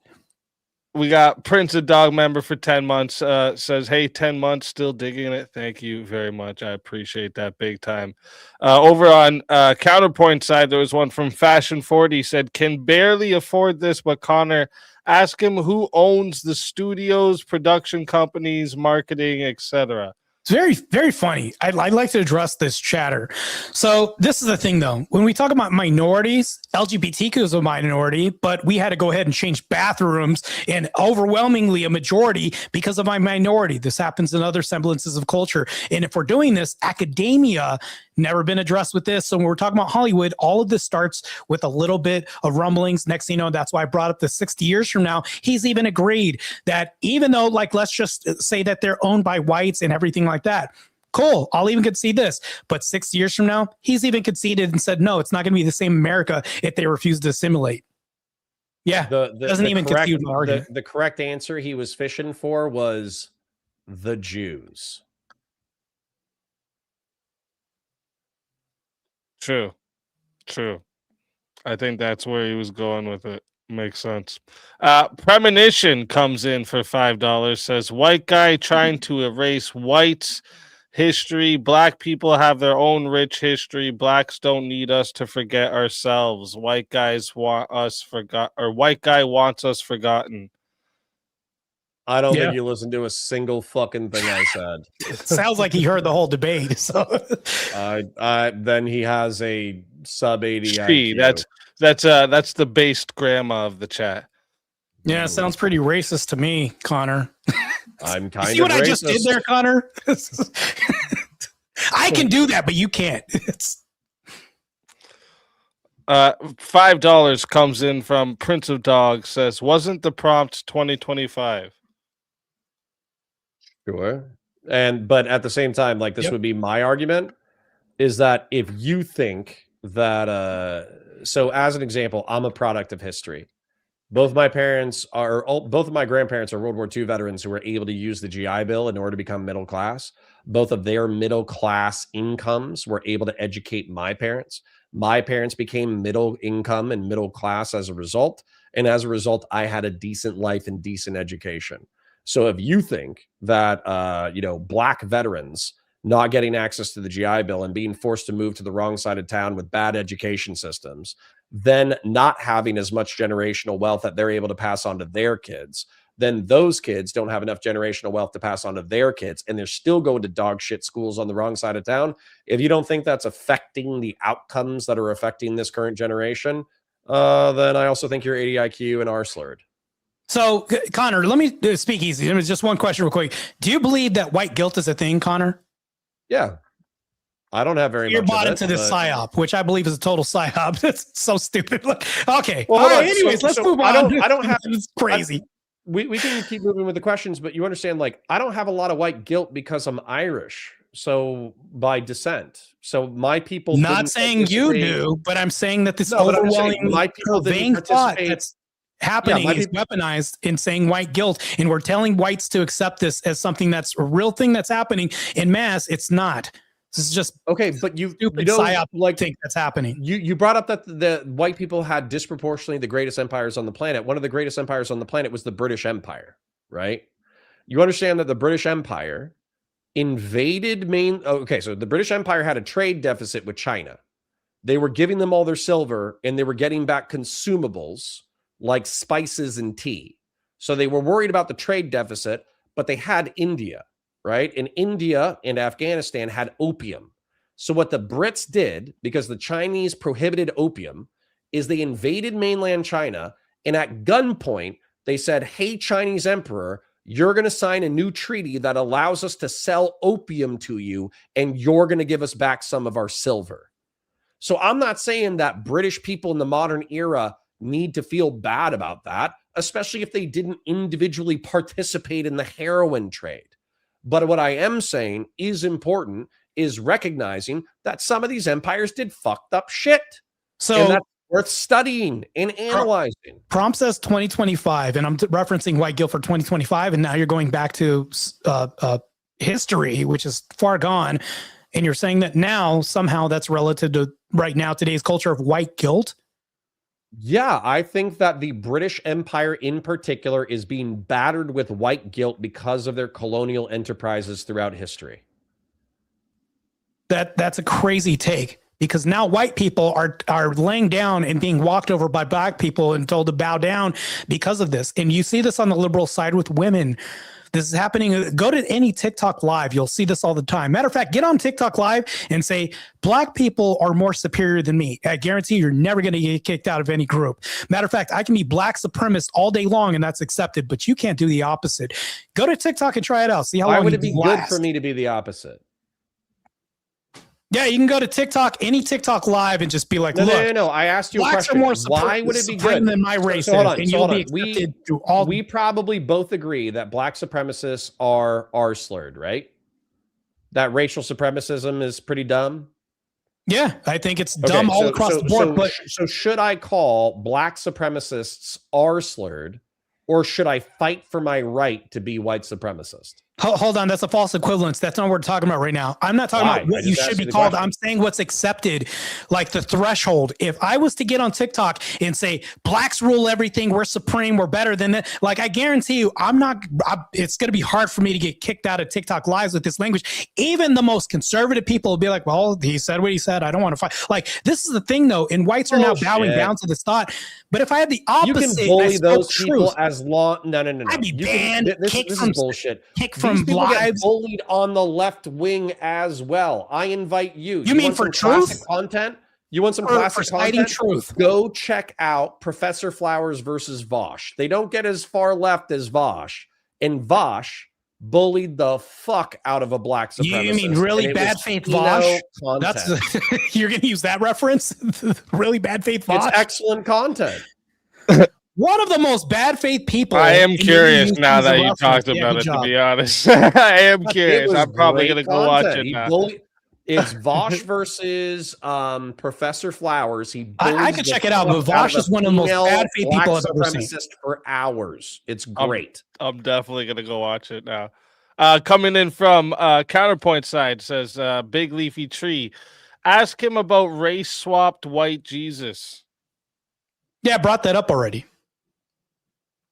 We got Prince of Dog member for 10 months. Says, hey, 10 months, still digging it. Thank you very much. I appreciate that big time. Over on Counterpoint side, there was one from Fashion 40. Said, can barely afford this, but Connor, ask him who owns the studios, production companies, marketing, etc. It's very, very funny. I'd like to address this chatter. So this is the thing, though. When we talk about minorities, LGBTQ is a minority, but we had to go ahead and change bathrooms, and overwhelmingly a majority because of my minority. This happens in other semblances of culture. And if we're doing this, academia never been addressed with this. So when we're talking about Hollywood, all of this starts with a little bit of rumblings. Next thing you know, that's why I brought up the 60 years from now. He's even agreed that even though, like, let's just say that they're owned by whites and everything like that, Cool. I'll even concede this. But 6 years from now, he's even conceded and said, no, it's not going to be the same America if they refuse to assimilate. Yeah. Doesn't even concede my argument. The correct answer he was fishing for was the Jews. True. I think that's where he was going with it. Makes sense. Premonition comes in for $5. Says white guy trying to erase whites' history. Black people have their own rich history. Blacks don't need us to forget ourselves. White guys want us white guy wants us forgotten. I don't think you listened to a single fucking thing I said. Sounds like he heard the whole debate. So then he has a sub 80 IQ. That's the based grandma of the chat. Yeah, it sounds pretty racist to me, Connor. I'm kind of see what racist. I just did there, Connor? I can do that, but you can't. $5 comes in from Prince of Dogs. Says, wasn't the prompt 2025? Sure. But at the same time, like this would be my argument, is that if you think that so as an example, I'm a product of history. Both of my grandparents are World War II veterans who were able to use the GI Bill in order to become middle class. Both of their middle class incomes were able to educate my parents. My parents became middle income and middle class as a result. And as a result, I had a decent life and decent education. So if you think that, black veterans not getting access to the GI Bill and being forced to move to the wrong side of town with bad education systems, then not having as much generational wealth that they're able to pass on to their kids, then those kids don't have enough generational wealth to pass on to their kids, and they're still going to dog shit schools on the wrong side of town. If you don't think that's affecting the outcomes that are affecting this current generation, then I also think you're 80 IQ and are slurred. So, Connor, let me speak easy. Just one question real quick. Do you believe that white guilt is a thing, Connor? Yeah. I don't have very You're much. You're bought into this psyop, which I believe is a total psyop. That's so stupid. Okay. Well, all right. Anyways, let's move on. I don't have. It's crazy. We can keep moving with the questions, but you understand, like, I don't have a lot of white guilt because I'm Irish. So by descent. So my people. Not saying you do, but I'm saying that this overwhelming vain thought that's happening is weaponized in saying white guilt, and we're telling whites to accept this as something that's a real thing that's happening in mass. It's not. This is just okay, but you don't like think that's happening. You brought up that the white people had disproportionately the greatest empires on the planet. One of the greatest empires on the planet was the British Empire, right? You understand that the British Empire invaded so the British Empire had a trade deficit with China. They were giving them all their silver, and they were getting back consumables like spices and tea. So they were worried about the trade deficit, but they had India, right? And India and Afghanistan had opium. So what the Brits did, because the Chinese prohibited opium, is they invaded mainland China, and at gunpoint, they said, hey, Chinese emperor, you're going to sign a new treaty that allows us to sell opium to you, and you're going to give us back some of our silver. So I'm not saying that British people in the modern era need to feel bad about that, especially if they didn't individually participate in the heroin trade. But what I am saying is important is recognizing that some of these empires did fucked up shit. So and that's worth studying and analyzing. Prompt says 2025, and I'm referencing white guilt for 2025, and now you're going back to history, which is far gone, and you're saying that now somehow that's relative to right now today's culture of white guilt. Yeah, I think that the British Empire in particular is being battered with white guilt because of their colonial enterprises throughout history. That's a crazy take, because now white people are laying down and being walked over by black people and told to bow down because of this. And you see this on the liberal side with women. This is happening. Go to any TikTok live. You'll see this all the time. Matter of fact, get on TikTok live and say, black people are more superior than me. I guarantee you're never going to get kicked out of any group. Matter of fact, I can be black supremacist all day long and that's accepted, but you can't do the opposite. Go to TikTok and try it out. See how long. Why would it be good for me to be the opposite? Yeah, you can go to TikTok, any TikTok live, and just be like, no. I asked you a question. Why would it be good than my race? So hold on. We probably both agree that black supremacists are slurred, right? That racial supremacism is pretty dumb? Yeah, I think it's dumb all across the board. But so should I call black supremacists R slurred, or should I fight for my right to be white supremacist? Hold on, that's a false equivalence. That's not what we're talking about right now. I'm not talking about what you should be called. I'm saying what's accepted, like the threshold. If I was to get on TikTok and say blacks rule everything, we're supreme, we're better than that, like I guarantee you, it's going to be hard for me to get kicked out of TikTok lives with this language. Even the most conservative people will be like, well, he said what he said. I don't want to fight. Like, this is the thing though, and whites are now bowing down to this thought. But if I had the opposite, you can bully those people as long. No. I'd be banned. This is bullshit. From get bullied on the left wing as well. I invite you. You mean for truth content? You want some classic content? Truth. Go check out Professor Flowers versus Vosh. They don't get as far left as Vosh, and Vosh bullied the fuck out of a black supremacist. You mean really bad faith Vosh? That's you're going to use that reference? Really bad faith Vosh? It's excellent content. One of the most bad faith people. I am curious now that you talked about it, to be honest. I am curious. I'm probably going to go watch it now. It's Vosh versus Professor Flowers. I could check it out, but Vosh is one of the most bad faith people I've ever seen. For hours. It's great. I'm definitely going to go watch it now. Coming in from Counterpoint side says, Big Leafy Tree, ask him about race-swapped white Jesus. Yeah, I brought that up already.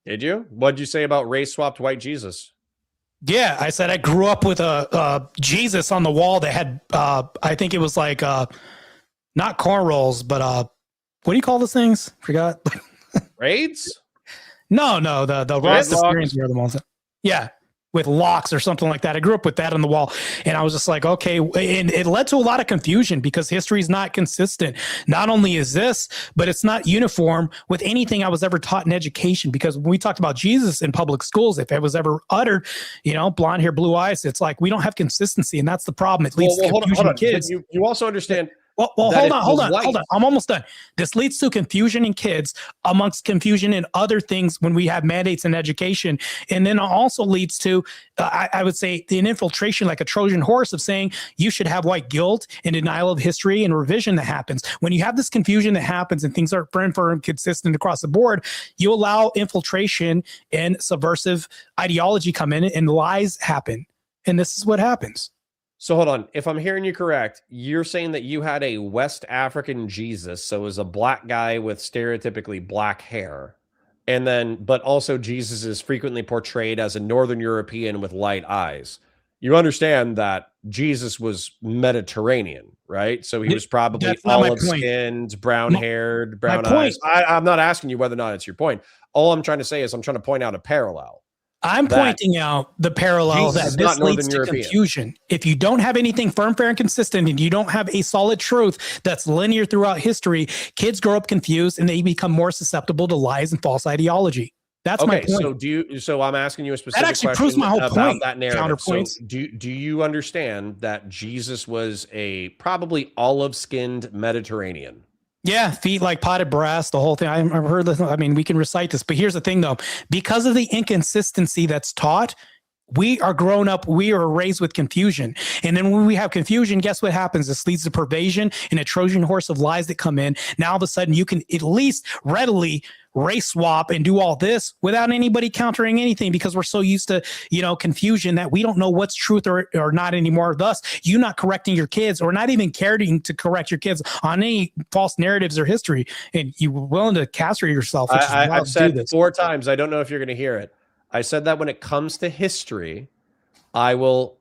Did you? What'd you say about race-swapped white Jesus? Yeah, I said I grew up with a Jesus on the wall that had, I think it was like, not cornrows, but what do you call those things? Forgot. Raids? No, the Rastafarians were the ones. Yeah, with locks or something like that. I grew up with that on the wall, and I was just like, okay. And it led to a lot of confusion because history is not consistent. Not only is this, but it's not uniform with anything I was ever taught in education. Because when we talked about Jesus in public schools, if it was ever uttered, blonde hair, blue eyes, it's like we don't have consistency, and that's the problem. It leads to confusion in kids. You also understand. Well, hold on. I'm almost done. This leads to confusion in kids amongst confusion in other things when we have mandates in education. And then it also leads to, I would say, an infiltration like a Trojan horse of saying you should have white guilt and denial of history and revision that happens. When you have this confusion that happens and things are firm consistent across the board, you allow infiltration and subversive ideology come in and lies happen. And this is what happens. So hold on. If I'm hearing you correct, you're saying that you had a West African Jesus, so it was a black guy with stereotypically black hair. And then, but also Jesus is frequently portrayed as a Northern European with light eyes. You understand that Jesus was Mediterranean, right? So he was probably olive-skinned, brown-haired, brown eyes. I'm not asking you whether or not it's your point. All I'm trying to say is I'm trying to point out a parallel. I'm pointing out the parallel that this leads to confusion. If you don't have anything firm, fair, and consistent, and you don't have a solid truth that's linear throughout history, kids grow up confused and they become more susceptible to lies and false ideology. That's my point. So I'm asking you a specific that actually question proves my whole about point. That narrative. So do you understand that Jesus was a probably olive-skinned Mediterranean? Yeah, feet like potted brass, the whole thing. I've heard this. I mean, we can recite this, but here's the thing though, because of the inconsistency that's taught, we are grown up, we are raised with confusion. And then when we have confusion, guess what happens? This leads to pervasion and a Trojan horse of lies that come in. Now all of a sudden you can at least readily race swap and do all this without anybody countering anything because we're so used to, confusion that we don't know what's truth or not anymore. Thus, you not correcting your kids or not even caring to correct your kids on any false narratives or history. And you were willing to castrate yourself. Which I've said 4 times. I don't know if you're going to hear it. I said that when it comes to history, I will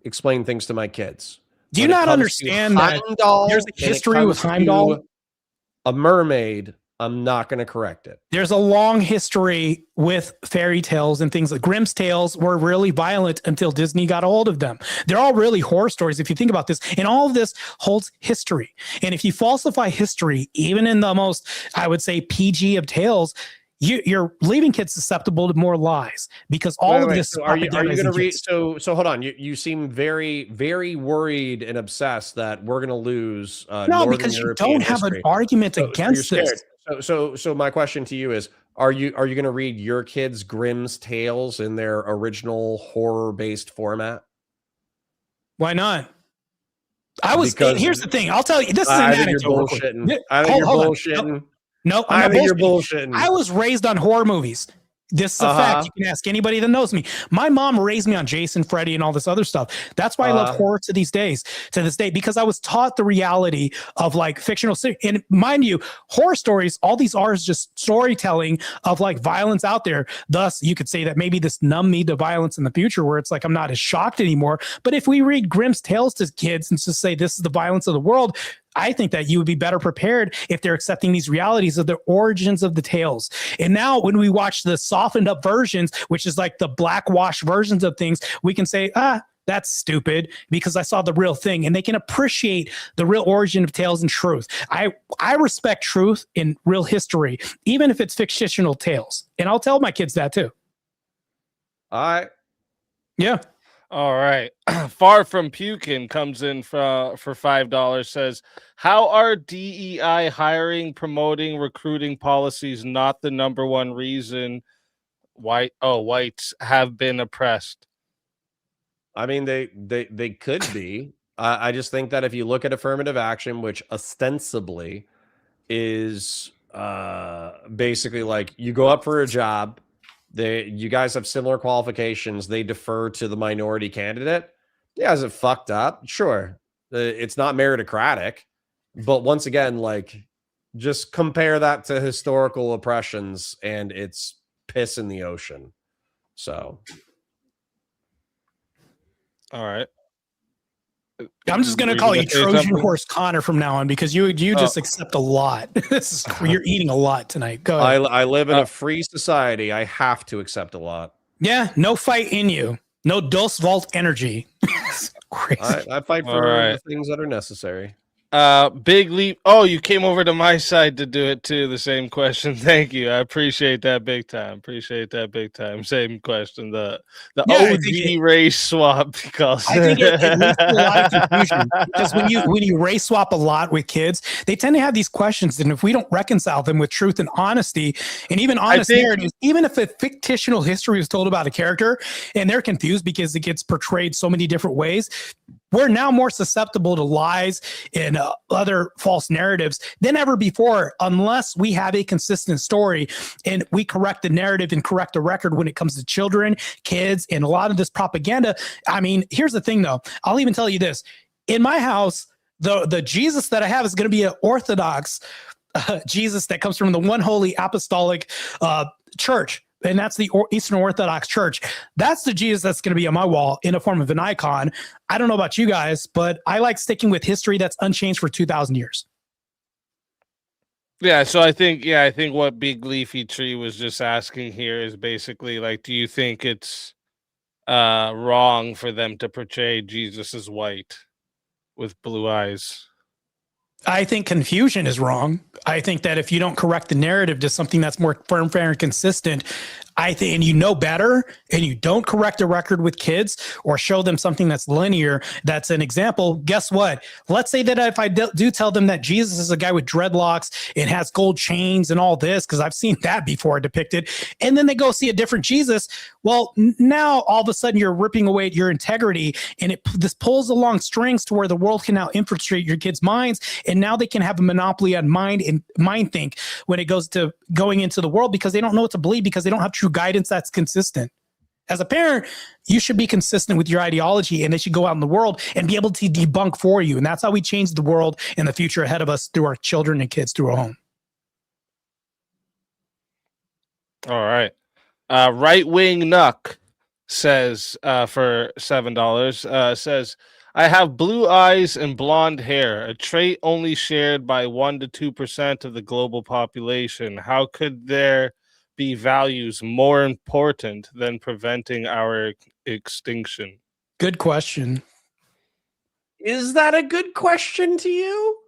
explain things to my kids. Do you not understand that there's a history with Heimdall? A mermaid, I'm not going to correct it. There's a long history with fairy tales and things like Grimm's tales were really violent until Disney got a hold of them. They're all really horror stories if you think about this. And all of this holds history. And if you falsify history, even in the most, I would say, PG of tales, you're leaving kids susceptible to more lies because all of this. So are you going to read? So hold on. You seem very, very worried and obsessed that we're going to lose. No, because you don't have an argument against this. So my question to you is: Are you going to read your kids Grimm's tales in their original horror-based format? Why not? Here's the thing. I'll tell you. This is I an think you're anecdote. bullshitting. I think you're bullshitting. No, I'm I not think you're bullshitting. bullshitting. I was raised on horror movies. This is a fact. You can ask anybody that knows me. My mom raised me on Jason, Freddy, and all this other stuff. That's why I love horror to this day, because I was taught the reality of like fictional. And mind you, horror stories, all these are just storytelling of like violence out there. Thus, you could say that maybe this numb me to violence in the future, where it's like I'm not as shocked anymore. But if we read Grimm's tales to kids and just say this is the violence of the world, I think that you would be better prepared if they're accepting these realities of the origins of the tales. And now when we watch the softened up versions, which is like the blackwash versions of things, we can say, that's stupid because I saw the real thing, and they can appreciate the real origin of tales and truth. I respect truth in real history, even if it's fictional tales. And I'll tell my kids that too. Yeah. All right. Far from Pukin comes in for $5, says, how are DEI hiring, promoting, recruiting policies not the number one reason whites have been oppressed? I mean, they could be. I just think that if you look at affirmative action, which ostensibly is basically like you go up for a job, you guys have similar qualifications, they defer to the minority candidate. Yeah, is it fucked up? Sure. It's not meritocratic. But once again, like, just compare that to historical oppressions and it's piss in the ocean. So. All right. I'm just going to call you Trojan Horse Connor from now on because you just accept a lot. You're eating a lot tonight. Go ahead. I live in a free society. I have to accept a lot. Yeah, no fight in you. No Dulce Vault energy. Crazy. I fight for the things that are necessary. Big leap. Oh, you came over to my side to do it too. The same question. Thank you. I appreciate that big time. Same question. The OG race swap because I think it leads to a lot of confusion because when you race swap a lot with kids, they tend to have these questions, and if we don't reconcile them with truth and honesty, and even honest narratives, even if a fictional history is told about a character and they're confused because it gets portrayed so many different ways, we're now more susceptible to lies and other false narratives than ever before, unless we have a consistent story and we correct the narrative and correct the record when it comes to children, kids, and a lot of this propaganda. I mean, here's the thing, though. I'll even tell you this. In my house, the Jesus that I have is going to be an Orthodox Jesus that comes from the one holy apostolic church. And that's the Eastern Orthodox Church. That's the Jesus that's going to be on my wall in a form of an icon. I don't know about you guys, but I like sticking with history that's unchanged for 2,000 years. Yeah, so I think what Big Leafy Tree was just asking here is basically like, do you think it's wrong for them to portray Jesus as white with blue eyes? I think confusion is wrong. I think that if you don't correct the narrative to something that's more firm, fair, and consistent, and you know better, and you don't correct a record with kids or show them something that's linear, that's an example. Guess what? Let's say that if I do tell them that Jesus is a guy with dreadlocks and has gold chains and all this, because I've seen that before depicted, and then they go see a different Jesus. Well, now all of a sudden you're ripping away at your integrity, and this pulls along strings to where the world can now infiltrate your kids' minds, and now they can have a monopoly on mind and mind think when it goes to going into the world because they don't know what to believe because they don't have true guidance that's consistent. As a parent, you should be consistent with your ideology, and they should go out in the world and be able to debunk for you. And that's how we change the world and the future ahead of us through our children and kids through our home. All right. Right Wing Nuck says for $7 says, I have blue eyes and blonde hair, a trait only shared by 1 to 2% of the global population. How could there be values more important than preventing our extinction? Good question. Is that a good question to you?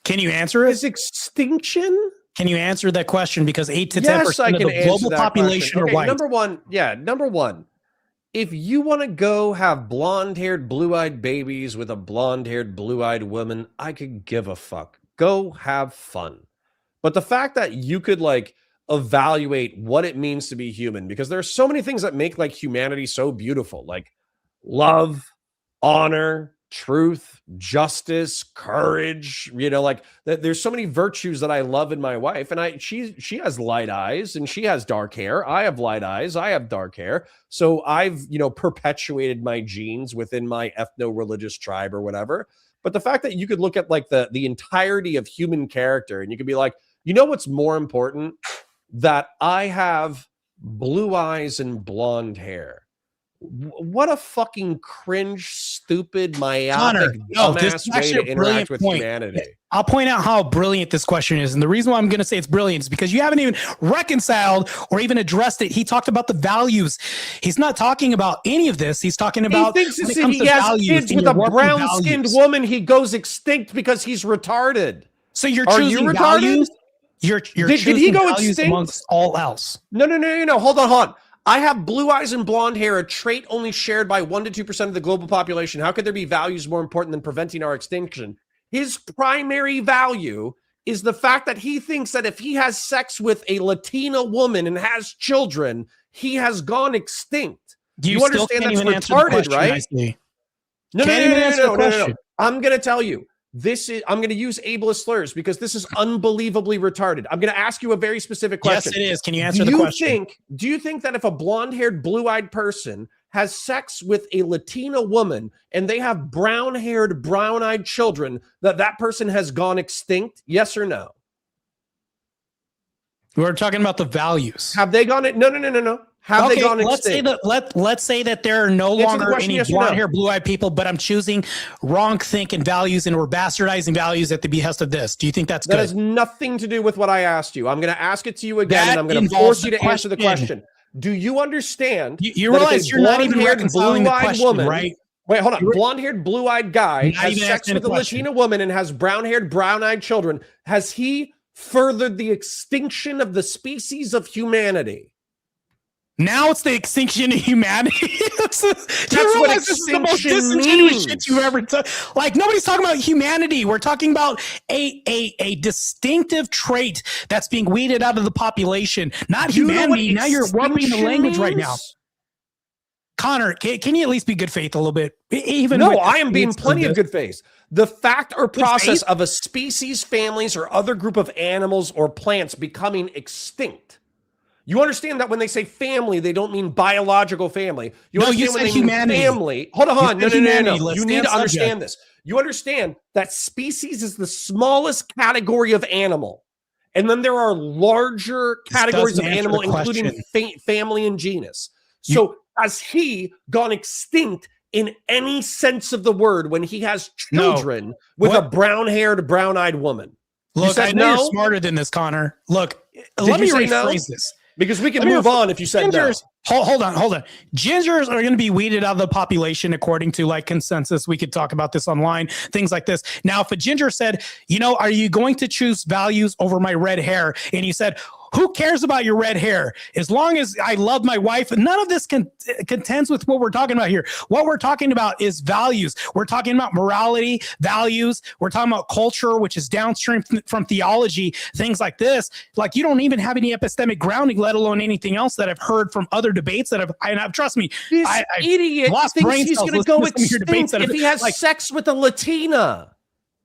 Can you answer it? Is extinction? Can you answer that question? Because 8 to 10% of the global population are white. Number one. If you want to go have blonde-haired, blue-eyed babies with a blonde-haired, blue-eyed woman, I could give a fuck. Go have fun. But the fact that you could like evaluate what it means to be human, because there are so many things that make like humanity so beautiful, like love, honor, truth, justice, courage, like there's so many virtues that I love in my wife. And she has light eyes and she has dark hair. I have light eyes, I have dark hair. So I've, perpetuated my genes within my ethno-religious tribe or whatever. But the fact that you could look at like the entirety of human character and you could be like, what's more important? That I have blue eyes and blonde hair. What a fucking cringe, stupid, myopic, dumbass way to interact with humanity. I'll point out how brilliant this question is. And the reason why I'm going to say it's brilliant is because you haven't even reconciled or even addressed it. He talked about the values. He's not talking about any of this. He's talking about he thinks if he has kids with a brown-skinned woman, he goes extinct because he's retarded. So you're choosing values? Did he go extinct amongst all else? No. Hold on. I have blue eyes and blonde hair, a trait only shared by 1 to 2% of the global population. How could there be values more important than preventing our extinction? His primary value is the fact that he thinks that if he has sex with a Latina woman and has children, he has gone extinct. You understand that's retarded, right? No. I'm going to tell you. I'm going to use ableist slurs because this is unbelievably retarded. I'm going to ask you a very specific question. Yes, it is. Can you answer the question? Do you think that if a blonde-haired, blue-eyed person has sex with a Latina woman and they have brown-haired, brown-eyed children, that person has gone extinct? Yes or no? We're talking about the values. Have they gone? No. Have they gone extinct? Let's say that there are no longer any blonde-haired, blue-eyed people, but I'm choosing wrong thinking values and we're bastardizing values at the behest of this. Do you think that's good? That has nothing to do with what I asked you. I'm going to ask it to you again, and I'm going to force you to answer the question. Do you understand? You realize you're not even reconciling the question, right? Wait, hold on. Blonde-haired, blue-eyed guy has sex with a Latina woman and has brown-haired, brown-eyed children. Has he furthered the extinction of the species of humanity? Now it's the extinction of humanity. That's what extinction means. Shit you've ever done. Like, nobody's talking about humanity. We're talking about a distinctive trait that's being weeded out of the population, not humanity. Now you're warping the language right now. Connor, can you at least be good faith a little bit? I am being plenty of good faith. The fact or process of a species, families, or other group of animals or plants becoming extinct. You understand that when they say family, they don't mean biological family. You understand when they mean family. Hold on. No. You need to understand this. You understand that species is the smallest category of animal. And then there are larger categories of animal, including family and genus. So has he gone extinct in any sense of the word when he has children with a brown-haired, brown-eyed woman? Look, I know you're smarter than this, Connor. Look, let me rephrase this. Because we can move on if you said no. Hold on. Gingers are going to be weeded out of the population according to like consensus. We could talk about this online, things like this. Now, if a ginger said, are you going to choose values over my red hair? And you said, who cares about your red hair? As long as I love my wife, none of this contends with what we're talking about here. What we're talking about is values. We're talking about morality, values. We're talking about culture, which is downstream from theology, things like this. Like, you don't even have any epistemic grounding, let alone anything else that I've heard from other debates that have trust me. This idiot thinks he's going to go extinct if he has sex with a Latina.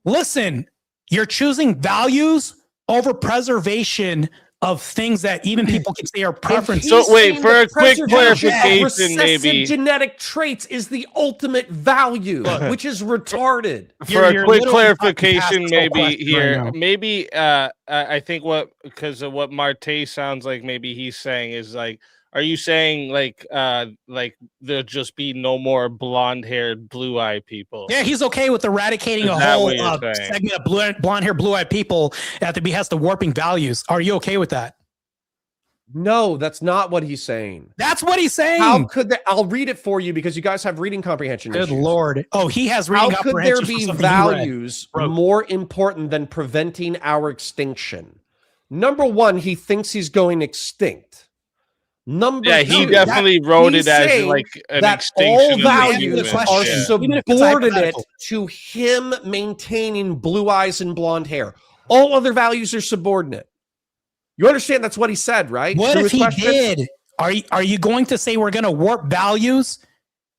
Listen, you're choosing values over preservation of things that even people can say are preferences. So wait, for a quick clarification, maybe genetic traits is the ultimate value, which is retarded. For a quick clarification, maybe here, right, maybe I think because of what Marte sounds like, maybe he's saying is like, are you saying like there'll just be no more blonde-haired, blue-eyed people? Yeah, he's okay with eradicating a whole segment of blonde-haired, blue-eyed people at the behest of warping values. Are you okay with that? No, that's not what he's saying. That's what he's saying. How could that? I'll read it for you because you guys have reading comprehension issues. Good Lord. Oh, he has reading comprehension. How could there be values more important than preventing our extinction? Number one, he thinks he's going extinct. Number two, he definitely wrote it as like an extinction. All values are subordinate to him maintaining blue eyes and blonde hair. All other values are subordinate. You understand that's what he said, right? What if he did? Are you going to say we're going to warp values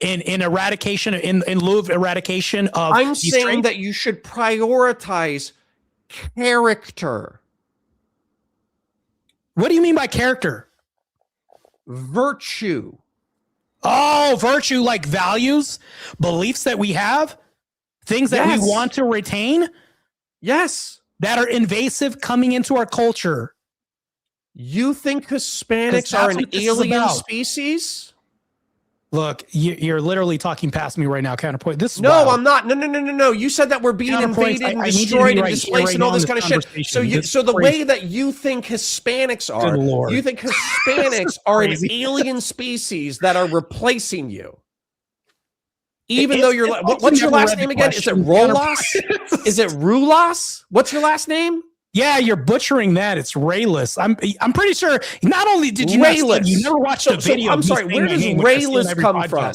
in eradication, in lieu of eradication of I'm these saying traits? that you should prioritize character. What do you mean by character? Virtue. Oh, virtue, like values, beliefs that we have, things that we want to retain. Yes. That are invasive coming into our culture. You think Hispanics are an alien species? Look, you're literally talking past me right now. Counterpoint. This is no, wild. I'm not. No. You said that we're being invaded and destroyed and displaced and all this kind of shit. So the way that you think Hispanics are, you think Hispanics are an alien species that are replacing you. Even though you're, what's your last name again? Is it Rolas? Is it Rulas? What's your last name? Yeah, you're butchering that. It's Rayless. I'm pretty sure. Not only did you you never watched the video. I'm sorry. Where does Rayless come from?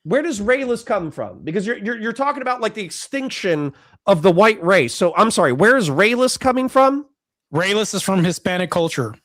Where does Rayless come from? Because you're talking about like the extinction of the white race. So I'm sorry. Where is Rayless coming from? Rayless is from Hispanic culture.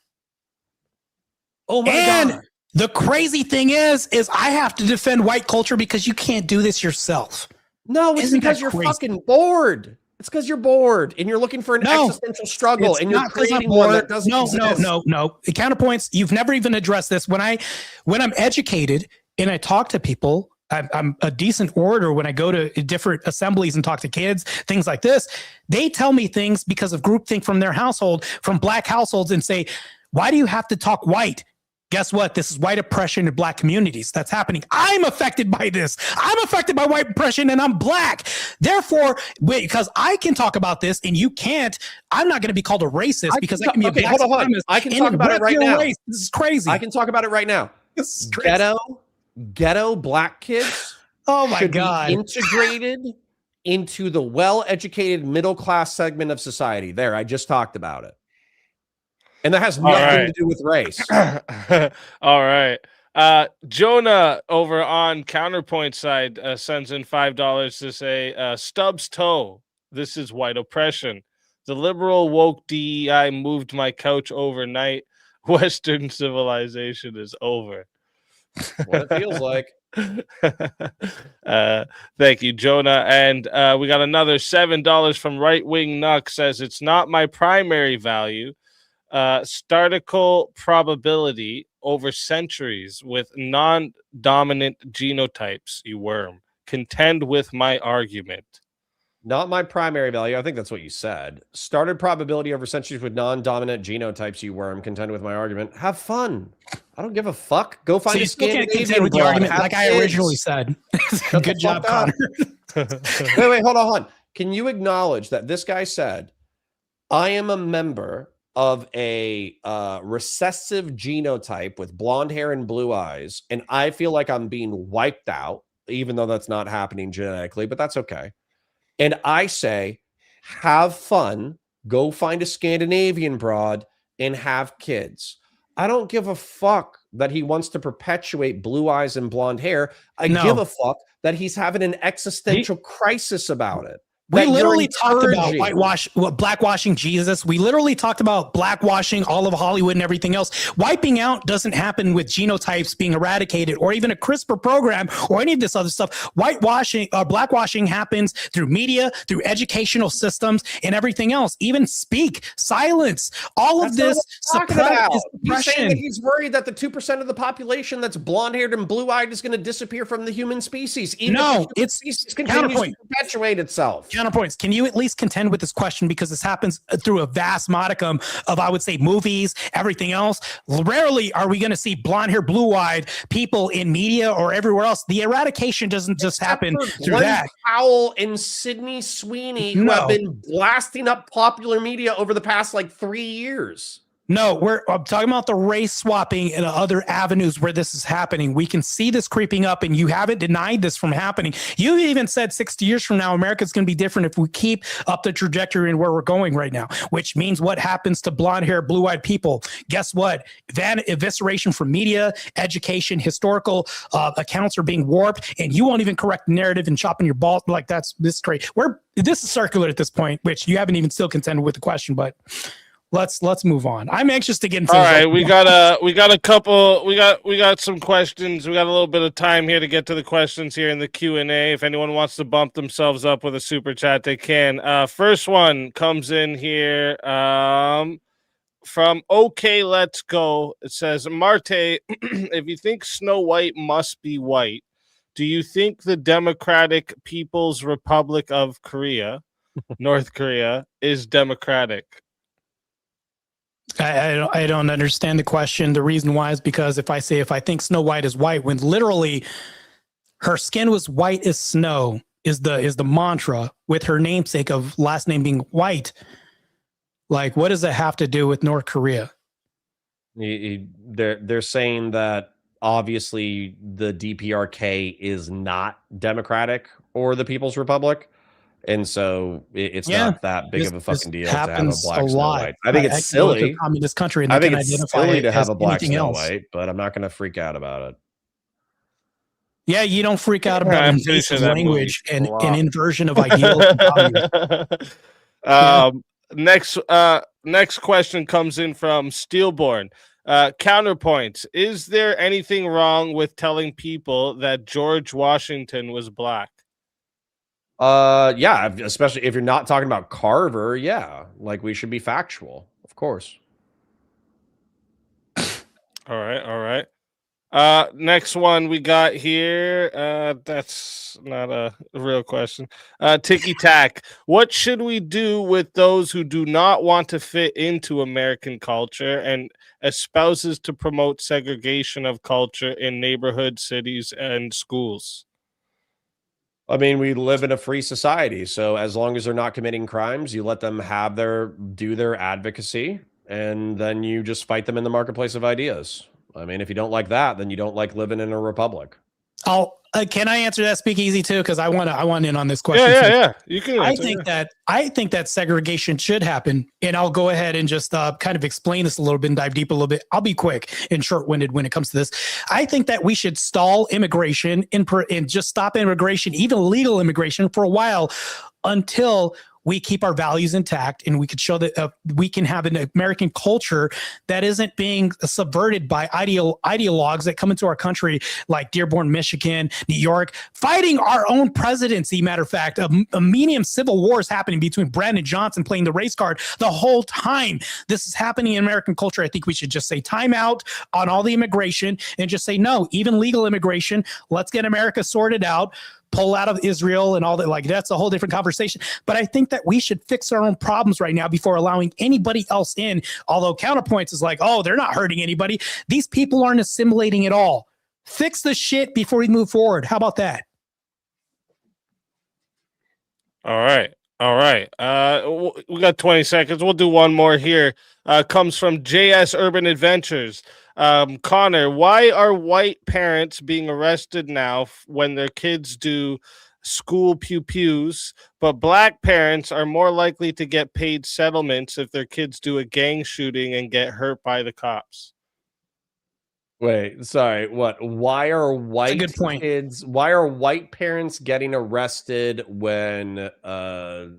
Oh my God. The crazy thing is I have to defend white culture because you can't do this yourself. No, it's because you're fucking bored. It's because you're bored and you're looking for an existential struggle and you're creating one that doesn't exist. No. The counterpoints, you've never even addressed this. When I'm educated and I talk to people, I'm a decent orator when I go to different assemblies and talk to kids, things like this. They tell me things because of groupthink from their household, from black households, and say, why do you have to talk white? Guess what? This is white oppression in black communities. That's happening. I'm affected by this. I'm affected by white oppression and I'm black. Therefore, because I can talk about this and you can't, I'm not going to be called a racist because I can be a black supremacist. I can talk about it right now. This is crazy. I can talk about it right now. This is crazy. Ghetto black kids oh my God. be integrated into the well-educated middle-class segment of society. There, I just talked about it. And that has nothing to do with race. All right. Jonah over on Counterpoint side sends in $5 to say, Stubbs toe. This is white oppression. The liberal woke DEI moved my couch overnight. Western civilization is over. What it feels like. Thank you, Jonah. And we got another $7 from Right Wing Nuck, says it's not my primary value. Statistical probability over centuries with non-dominant genotypes, you worm. Contend with my argument. Not my primary value. I think that's what you said. Started probability over centuries with non-dominant genotypes, you worm. Contend with my argument. Have fun. I don't give a fuck. Go find a Scandinavian with the argument like I originally said. Good job, Connor. Wait, hold on. Can you acknowledge that this guy said, I am a member of a recessive genotype with blonde hair and blue eyes, and I feel like I'm being wiped out, even though that's not happening genetically, but that's okay. And I say, have fun, go find a Scandinavian broad and have kids. I don't give a fuck that he wants to perpetuate blue eyes and blonde hair. I give a fuck that he's having an existential crisis about it. We literally talked about blackwashing Jesus. We literally talked about blackwashing all of Hollywood and everything else. Wiping out doesn't happen with genotypes being eradicated or even a CRISPR program or any of this other stuff. Whitewashing or blackwashing happens through media, through educational systems and everything else. Even silence. All of this suppression. He's saying that he's worried that the 2% of the population that's blonde-haired and blue-eyed is going to disappear from the human species. Even if the species continues to perpetuate itself. Counterpoints. Can you at least contend with this question? Because this happens through a vast modicum of, I would say, movies, everything else. Rarely are we going to see blonde hair, blue eyed people in media or everywhere else. The eradication doesn't just happen through that. Powell and Sydney Sweeney, who have been blasting up popular media over the past 3 years. No, I'm talking about the race swapping and other avenues where this is happening. We can see this creeping up, and you haven't denied this from happening. You even said 60 years from now, America's going to be different if we keep up the trajectory and where we're going right now, which means what happens to blonde hair, blue eyed people? Guess what? Evisceration from media, education, historical accounts are being warped, and you won't even correct the narrative and chopping your balls. This is great. This is circular at this point, which you haven't even still contended with the question, but let's move on. I'm anxious to get into All this. right, we got a couple. We got some questions. We got a little bit of time here to get to the questions here in the Q&A. If anyone wants to bump themselves up with a super chat, they can. First one comes in here from OK Let's Go. It says, Marte, if you think Snow White must be white, do you think the Democratic People's Republic of Korea, North Korea, is democratic? I don't understand the question. The reason why is because if I think Snow White is white, when literally her skin was white as snow is the mantra with her namesake of last name being White. Like, what does that have to do with North Korea? They're saying that obviously the DPRK is not democratic or the People's Republic. And so it's not that big of a fucking deal to have a black Snow White. I think it's silly. Communist country, and I they think can it's identify silly it to have as a black anything Snow else. White, but I'm not going to freak out about it. Yeah, you don't freak out about I'm pretty invasive sure that language movie's and a lot. an inversion of ideals and values. Next question comes in from Steelborn. Counterpoints. Is there anything wrong with telling people that George Washington was black? Yeah, especially if you're not talking about Carver, yeah. Like, we should be factual, of course. All right. Next one we got here. That's not a real question. Ticky Tack. What should we do with those who do not want to fit into American culture and espouses to promote segregation of culture in neighborhoods, cities, and schools? I mean, we live in a free society, so as long as they're not committing crimes, you let them do their advocacy, and then you just fight them in the marketplace of ideas. I mean, if you don't like that, then you don't like living in a republic. Can I answer that Speakeasy too? Because I want in on this question. Yeah. You can. I think that segregation should happen, and I'll go ahead and just kind of explain this a little bit and dive deep a little bit. I'll be quick and short-winded when it comes to this. I think that we should stall immigration and just stop immigration, even legal immigration, for a while until we keep our values intact and we could show that we can have an American culture that isn't being subverted by ideologues that come into our country like Dearborn, Michigan, New York, fighting our own presidency. Matter of fact, a medium civil war is happening between Brandon Johnson playing the race card the whole time. This is happening in American culture. I think we should just say time out on all the immigration and just say no, even legal immigration. Let's get America sorted out. Pull out of Israel and all that. Like, that's a whole different conversation. But I think that we should fix our own problems right now before allowing anybody else in. Although counterpoints is like, oh, they're not hurting anybody. These people aren't assimilating at all. Fix the shit before we move forward. How about that? All right. We got 20 seconds. We'll do one more here. Comes from JS Urban Adventures. Connor, why are white parents being arrested now when their kids do school pew-pews, but black parents are more likely to get paid settlements if their kids do a gang shooting and get hurt by the cops? Wait, sorry. What? Why are white kids? Why are white parents getting arrested when their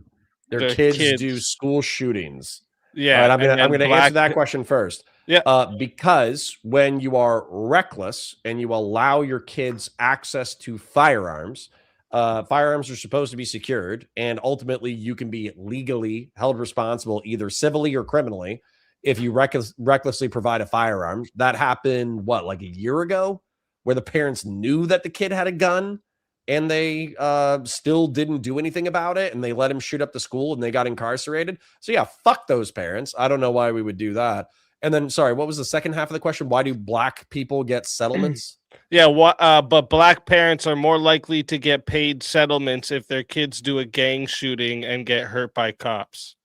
kids do school shootings? Yeah, all right, I'm gonna answer that question first. Yeah, because when you are reckless and you allow your kids access to firearms, firearms are supposed to be secured, and ultimately you can be legally held responsible either civilly or criminally if you recklessly provide a firearm. That happened, like a year ago, where the parents knew that the kid had a gun and they still didn't do anything about it, and they let him shoot up the school and they got incarcerated. So yeah, fuck those parents. I don't know why we would do that. And then, sorry, what was the second half of the question? Why do black people get settlements? Yeah, but black parents are more likely to get paid settlements if their kids do a gang shooting and get hurt by cops.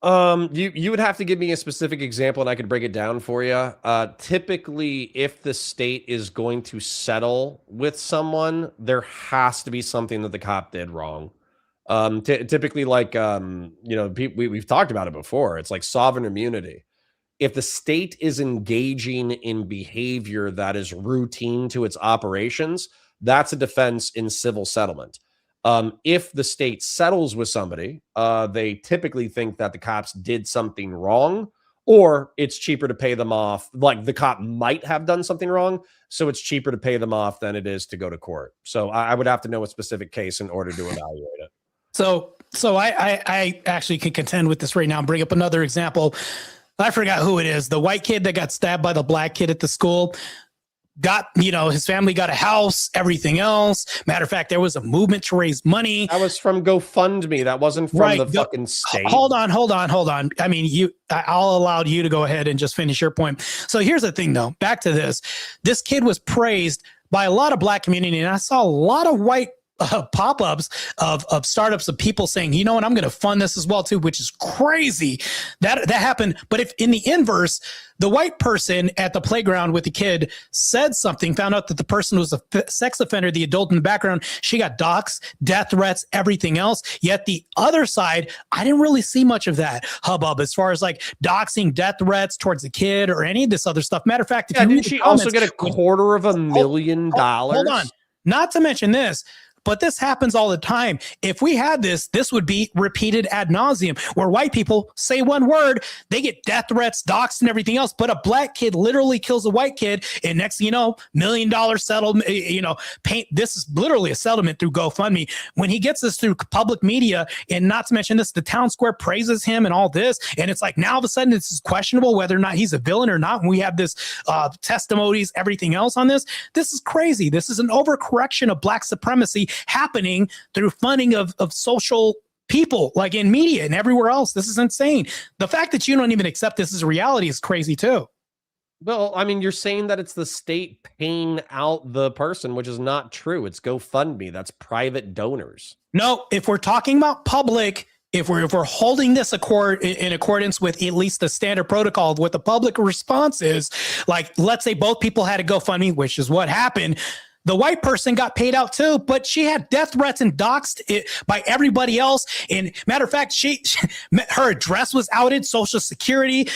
You would have to give me a specific example and I could break it down for you. Typically, if the state is going to settle with someone, there has to be something that the cop did wrong. Typically, like, we've talked about it before. It's like sovereign immunity. If the state is engaging in behavior that is routine to its operations, that's a defense in civil settlement. If the state settles with somebody, they typically think that the cops did something wrong, or it's cheaper to pay them off. Like the cop might have done something wrong, so it's cheaper to pay them off than it is to go to court. So I would have to know a specific case in order to evaluate it. So I actually can contend with this right now and bring up another example. I forgot who it is. The white kid that got stabbed by the black kid at the school got, his family got a house, everything else. Matter of fact, there was a movement to raise money. That was from GoFundMe. That wasn't from the fucking state. Hold on. I mean, I'll allow you to go ahead and just finish your point. So here's the thing, though. Back to this. This kid was praised by a lot of black community, and I saw a lot of white pop-ups of startups of people saying, you know what, I'm going to fund this as well too, which is crazy that happened. But if in the inverse, the white person at the playground with the kid said something, found out that the person was a sex offender, the adult in the background, she got doxxed, death threats, everything else. Yet the other side, I didn't really see much of that hubbub as far as like doxing, death threats towards the kid or any of this other stuff. Matter of fact, if didn't she also get $250,000? Hold on. Not to mention this, but this happens all the time. If we had this would be repeated ad nauseum, where white people say one word, they get death threats, doxxed, and everything else. But a black kid literally kills a white kid, and next thing you know, $1 million settlement. This is literally a settlement through GoFundMe. When he gets this through public media, and not to mention this, the town square praises him and all this, and it's like now all of a sudden this is questionable whether or not he's a villain or not. When we have this testimonies, everything else on this, this is crazy. This is an overcorrection of black supremacy happening through funding of social people, like in media and everywhere else. This is insane. The fact that you don't even accept this as a reality is crazy too. Well, I mean, you're saying that it's the state paying out the person, which is not true. It's GoFundMe. That's private donors. No, if we're talking about public, if we're holding this in accordance with at least the standard protocol of what the public response is, like let's say both people had a GoFundMe, which is what happened. The white person got paid out too, but she had death threats and doxxed by everybody else. And matter of fact, her address was outed, Social Security,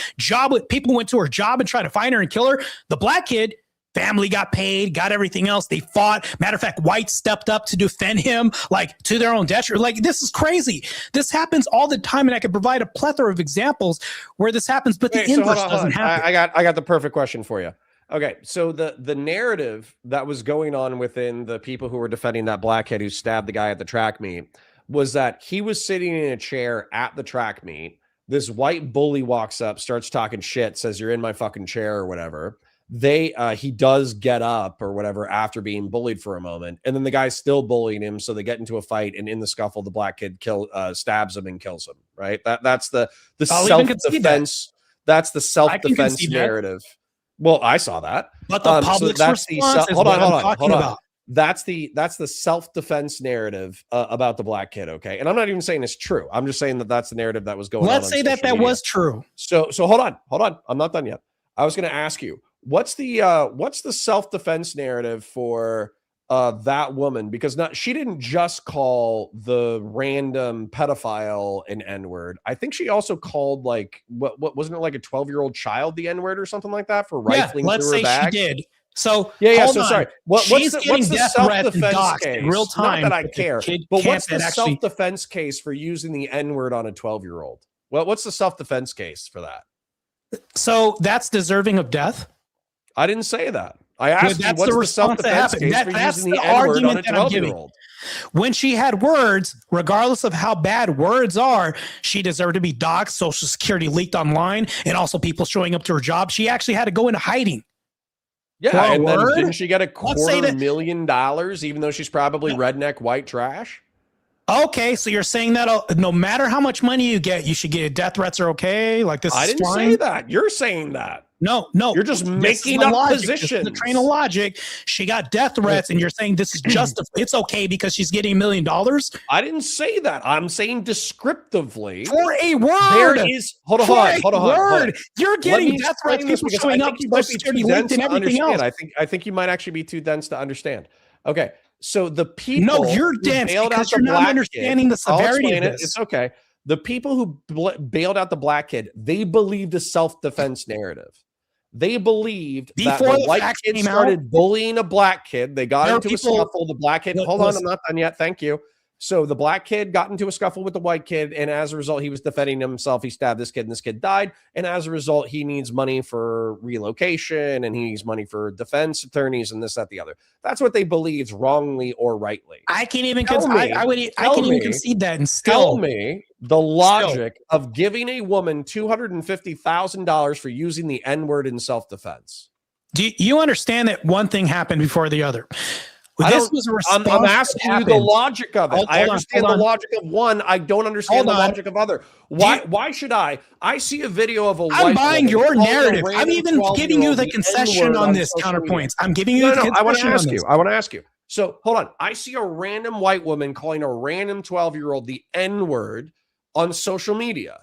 people went to her job and tried to find her and kill her. The black kid, family got paid, got everything else. They fought. Matter of fact, whites stepped up to defend him, like to their own detriment. Like, this is crazy. This happens all the time, and I could provide a plethora of examples where this happens, but the inverse doesn't happen. I got the perfect question for you. Okay, so the narrative that was going on within the people who were defending that black kid who stabbed the guy at the track meet was that he was sitting in a chair at the track meet. This white bully walks up, starts talking shit, says, "You're in my fucking chair," or whatever. He does get up or whatever after being bullied for a moment, and then the guy's still bullying him, so they get into a fight, and in the scuffle, the black kid stabs him and kills him. Right? That's the self-defense. That's the self-defense narrative. Well, I saw that. But the public's response is what I'm talking about. That's the self-defense narrative about the black kid. Okay. And I'm not even saying it's true. I'm just saying that that's the narrative that was going on. Let's say that was true. So hold on. I'm not done yet. I was going to ask you, what's the self-defense narrative for that woman? Because she didn't just call the random pedophile an N-word. I think she also called, like, what wasn't it, like a 12-year-old child the N-word or something like that for rifling through her bag? She did. So sorry. What's the self-defense case? In real time, not that I care, but what's the self-defense case for using the N-word on a 12-year-old? Well, what's the self-defense case for that? So that's deserving of death? I didn't say that. I asked you, what's the self-defense case for using the N-word on a 12-year-old? When she had words, regardless of how bad words are, she deserved to be doxxed, Social Security leaked online, and also people showing up to her job. She actually had to go into hiding. Yeah, and then didn't she get $250,000, even though she's probably redneck white trash? Okay, so you're saying that no matter how much money you get, you should get death threats are okay? Like this? I didn't say that. You're saying that. No, you're just making up positions. The train of logic. She got death threats, and you're saying this is it's okay because she's getting $1 million. I didn't say that. I'm saying descriptively for a word. There is hold on. You're getting death threats. People showing up. Social Security linked and everything else. I think you might actually be too dense to understand. Okay, so the people. No, you're dense because you're not understanding the severity of this. It's okay. The people who bailed out the black kid, they believed a self-defense narrative. They believed that the white kid started bullying a black kid. They got into a scuffle. The black kid, hold on, I'm not done yet. Thank you. So the black kid got into a scuffle with the white kid, and as a result, he was defending himself. He stabbed this kid, and this kid died. And as a result, he needs money for relocation, and he needs money for defense attorneys, and this, that, the other. That's what they believe, wrongly or rightly. I can't even. I can even concede that, and still tell me the logic of giving a woman $250,000 for using the N-word in self-defense. Do you understand that one thing happened before the other? This was a response. I'm asking you the logic of it. I understand the logic of one. I don't understand the logic of other. Why should I? I see a video of a white. I'm buying your narrative. I'm even giving you the concession on this counterpoints. I'm giving you the concession. I want to ask you. So hold on. I see a random white woman calling a random 12-year-old the N-word on social media.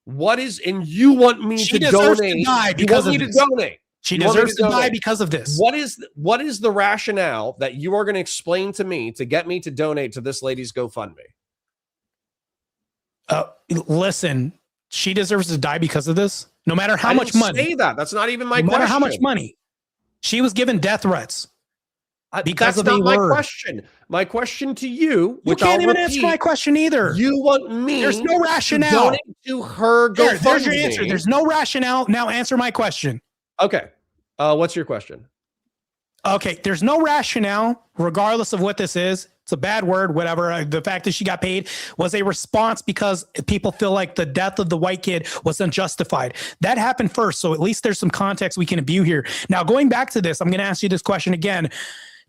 What is, and you want me to donate? To die because of this. Donate. She deserves to die because of this. What is the rationale that you are going to explain to me to get me to donate to this lady's GoFundMe? Listen, she deserves to die because of this. No matter how much money. Say that. That's not even my question. No matter how much money. She was given death threats. Because that's not my question. My question to you, which you can't even answer my question either. You want me? There's no rationale. To donate to her GoFundMe. There's your answer. There's no rationale. Now answer my question. Okay. What's your question? Okay. There's no rationale, regardless of what this is. It's a bad word, whatever. The fact that she got paid was a response because people feel like the death of the white kid was unjustified. That happened first. So at least there's some context we can view here. Now, going back to this, I'm going to ask you this question again.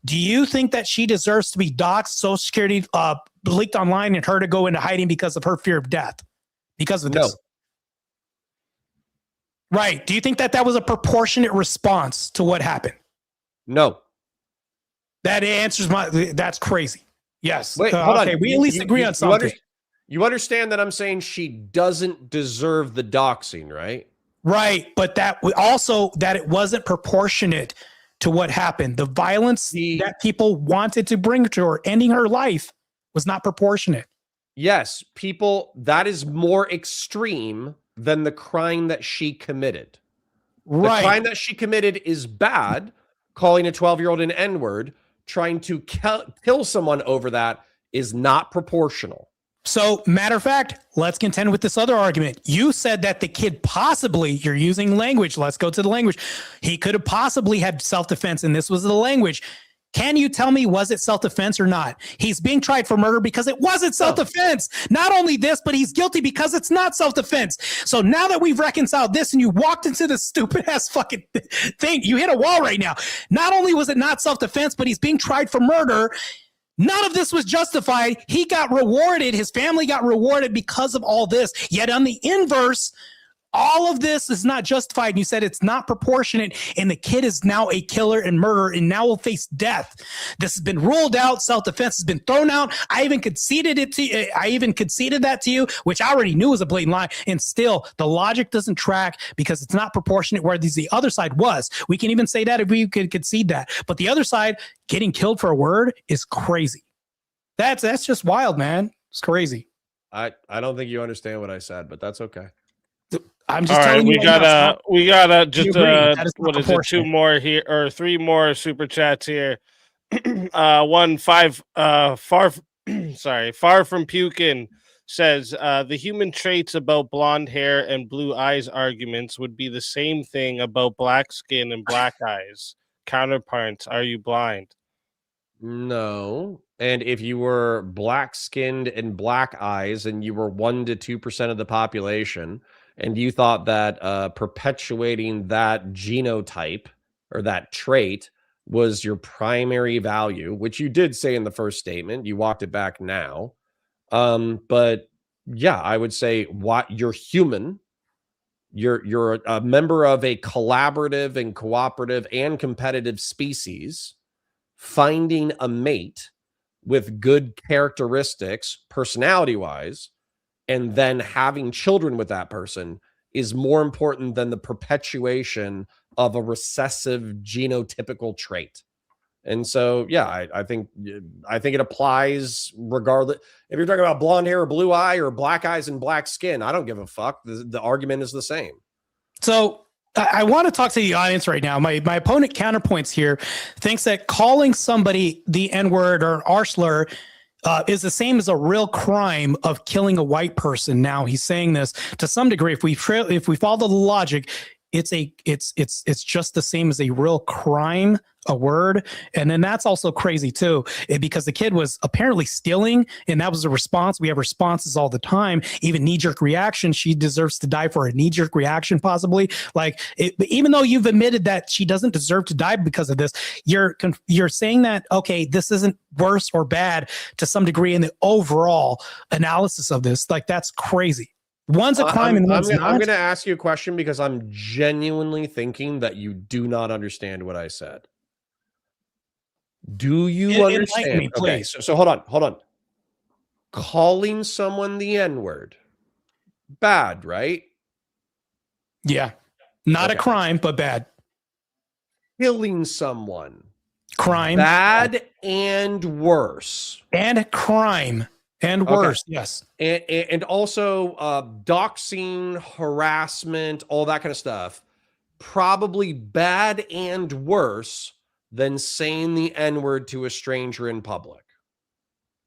Do you think that she deserves to be doxxed, Social Security leaked online, and her to go into hiding because of her fear of death? Because of this? No. Right. Do you think that that was a proportionate response to what happened? No. That answers my... That's crazy. Yes. Wait, hold on. We at least agree on something. You understand that I'm saying she doesn't deserve the doxing, right? Right. But that also that it wasn't proportionate to what happened. The violence that people wanted to bring to her, ending her life, was not proportionate. Yes, that is more extreme than the crime that she committed. Right. The crime that she committed is bad, calling a 12-year-old an N-word. Trying to kill someone over that is not proportional. So, matter of fact, let's contend with this other argument. You said that the kid possibly, you're using language. Let's go to the language. He could have possibly had self-defense, and this was the language. Can you tell me, was it self-defense or not? He's being tried for murder because it wasn't self-defense. Not only this, but he's guilty because it's not self-defense. So now that we've reconciled this and you walked into the stupid ass fucking thing, you hit a wall right now. Not only was it not self-defense, but he's being tried for murder. None of this was justified. He got rewarded. His family got rewarded because of all this. Yet on the inverse, all of this is not justified. And you said it's not proportionate. And the kid is now a killer and murderer and now will face death. This has been ruled out. Self-defense has been thrown out. I even conceded it to you. I even conceded that to you, which I already knew was a blatant lie. And still, the logic doesn't track because it's not proportionate where the other side was. We can even say that if we could concede that. But the other side, getting killed for a word, is crazy. That's just wild, man. It's crazy. I don't think you understand what I said, but that's okay. I'm just telling you. We gotta just what is it? 2 more here or 3 more super chats here. Far from puking says the human traits about blonde hair and blue eyes arguments would be the same thing about black skin and black eyes. Counterparts, are you blind? No. And if you were black skinned and black eyes and you were 1 to 2% of the population, and you thought that perpetuating that genotype or that trait was your primary value, which you did say in the first statement, you walked it back now. But yeah, I would say you're human. You're a member of a collaborative and cooperative and competitive species. Finding a mate with good characteristics, personality-wise, and then having children with that person is more important than the perpetuation of a recessive genotypical trait. And so, yeah, I think it applies regardless. If you're talking about blonde hair or blue eye or black eyes and black skin, I don't give a fuck. The argument is the same. So I want to talk to the audience right now. My opponent counterpoints here thinks that calling somebody the N-word or R slur is the same as a real crime of killing a white person. Now he's saying this to some degree. If we follow the logic, it's just the same as a real crime, a word. And then that's also crazy too, because the kid was apparently stealing, and that was a response. We have responses all the time, even knee-jerk reaction. She deserves to die for a knee-jerk reaction, possibly. Like, even though you've admitted that she doesn't deserve to die because of this, you're saying that, okay, this isn't worse or bad to some degree in the overall analysis of this. Like, that's crazy. One's a crime and one's not. I'm going to ask you a question because I'm genuinely thinking that you do not understand what I said. Do you understand? Me, please. Okay, so hold on. Calling someone the N-word, bad, right? Yeah. Not a crime, but bad. Killing someone, crime, bad and worse. And crime. And worse, yes. And also doxing, harassment, all that kind of stuff. Probably bad and worse than saying the N-word to a stranger in public.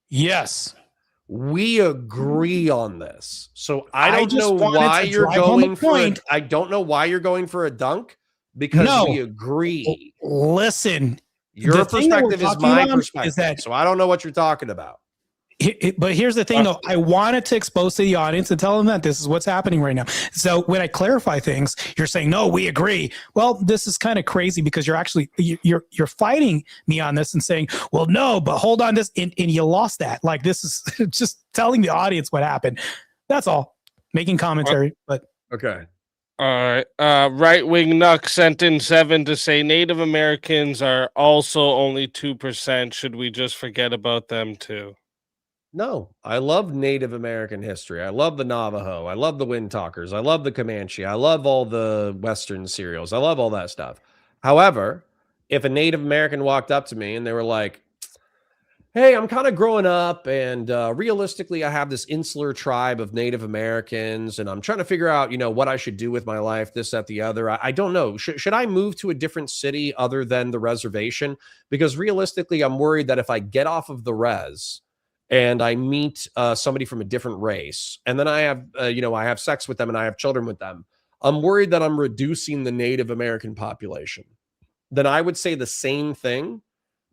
Yes. We agree on this. So I don't know why you're going for it. I don't know why you're going for a dunk, because we agree. Listen. Your perspective is my perspective. So I don't know what you're talking about. But here's the thing, though. I wanted to expose to the audience and tell them that this is what's happening right now. So when I clarify things, you're saying, no, we agree. Well, this is kind of crazy because you're fighting me on this and saying, well, no, but hold on this. And you lost that. Like, this is just telling the audience what happened. That's all. Making commentary. But okay. All right. Right-wing Nuck sent in 7 to say Native Americans are also only 2%. Should we just forget about them too? No, I love Native American history. I love the Navajo. I love the Windtalkers. I love the Comanche. I love all the Western serials. I love all that stuff. However, if a Native American walked up to me and they were like, hey, I'm kind of growing up, and realistically, I have this insular tribe of Native Americans, and I'm trying to figure out, what I should do with my life, this, that, the other. I don't know. Should I move to a different city other than the reservation? Because realistically, I'm worried that if I get off of the res and I meet somebody from a different race, and then I have, I have sex with them and I have children with them, I'm worried that I'm reducing the Native American population. Then I would say the same thing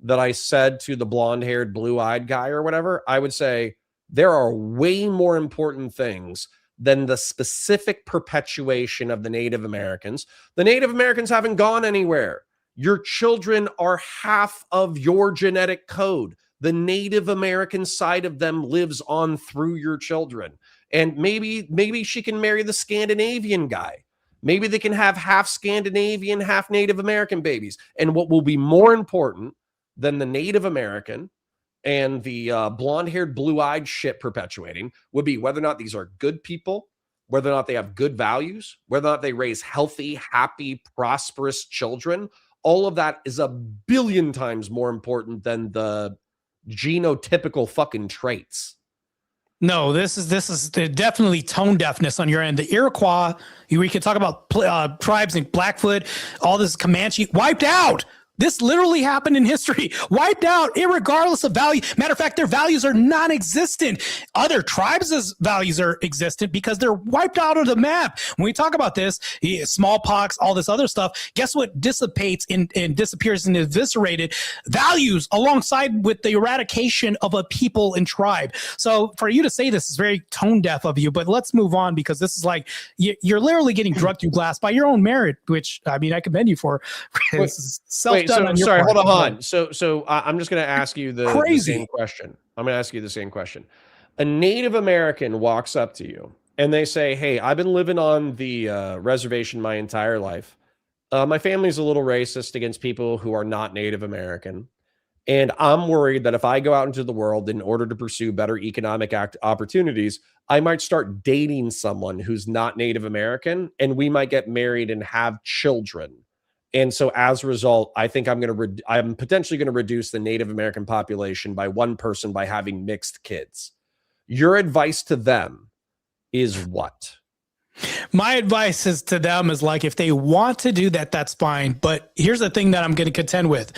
that I said to the blonde-haired, blue-eyed guy or whatever. I would say there are way more important things than the specific perpetuation of the Native Americans. The Native Americans haven't gone anywhere. Your children are half of your genetic code. The Native American side of them lives on through your children. And maybe she can marry the Scandinavian guy. Maybe they can have half Scandinavian, half Native American babies. And what will be more important than the Native American and the blonde-haired, blue-eyed shit perpetuating would be whether or not these are good people, whether or not they have good values, whether or not they raise healthy, happy, prosperous children. All of that is a billion times more important than the genotypical fucking traits. No, this is definitely tone deafness on your end. The Iroquois, we could talk about tribes in Blackfoot, all this Comanche wiped out. This literally happened in history, wiped out, irregardless of value. Matter of fact, their values are non-existent. Other tribes' values are existent because they're wiped out of the map. When we talk about this, smallpox, all this other stuff, guess what dissipates and disappears and eviscerated? Values alongside with the eradication of a people and tribe. So for you to say this is very tone deaf of you, but let's move on because this is like, you're literally getting drugged through glass by your own merit, which, I mean, I commend you for. This is Wait, sorry, hold on. So I'm just going to ask you the same question. I'm going to ask you the same question. A Native American walks up to you and they say, hey, I've been living on the reservation my entire life. My family's a little racist against people who are not Native American. And I'm worried that if I go out into the world in order to pursue better economic opportunities, I might start dating someone who's not Native American, and we might get married and have children. And so as a result, I think I'm potentially going to reduce the Native American population by one person by having mixed kids. Your advice to them is what? My advice is to them is like, if they want to do that, that's fine. But here's the thing that I'm going to contend with.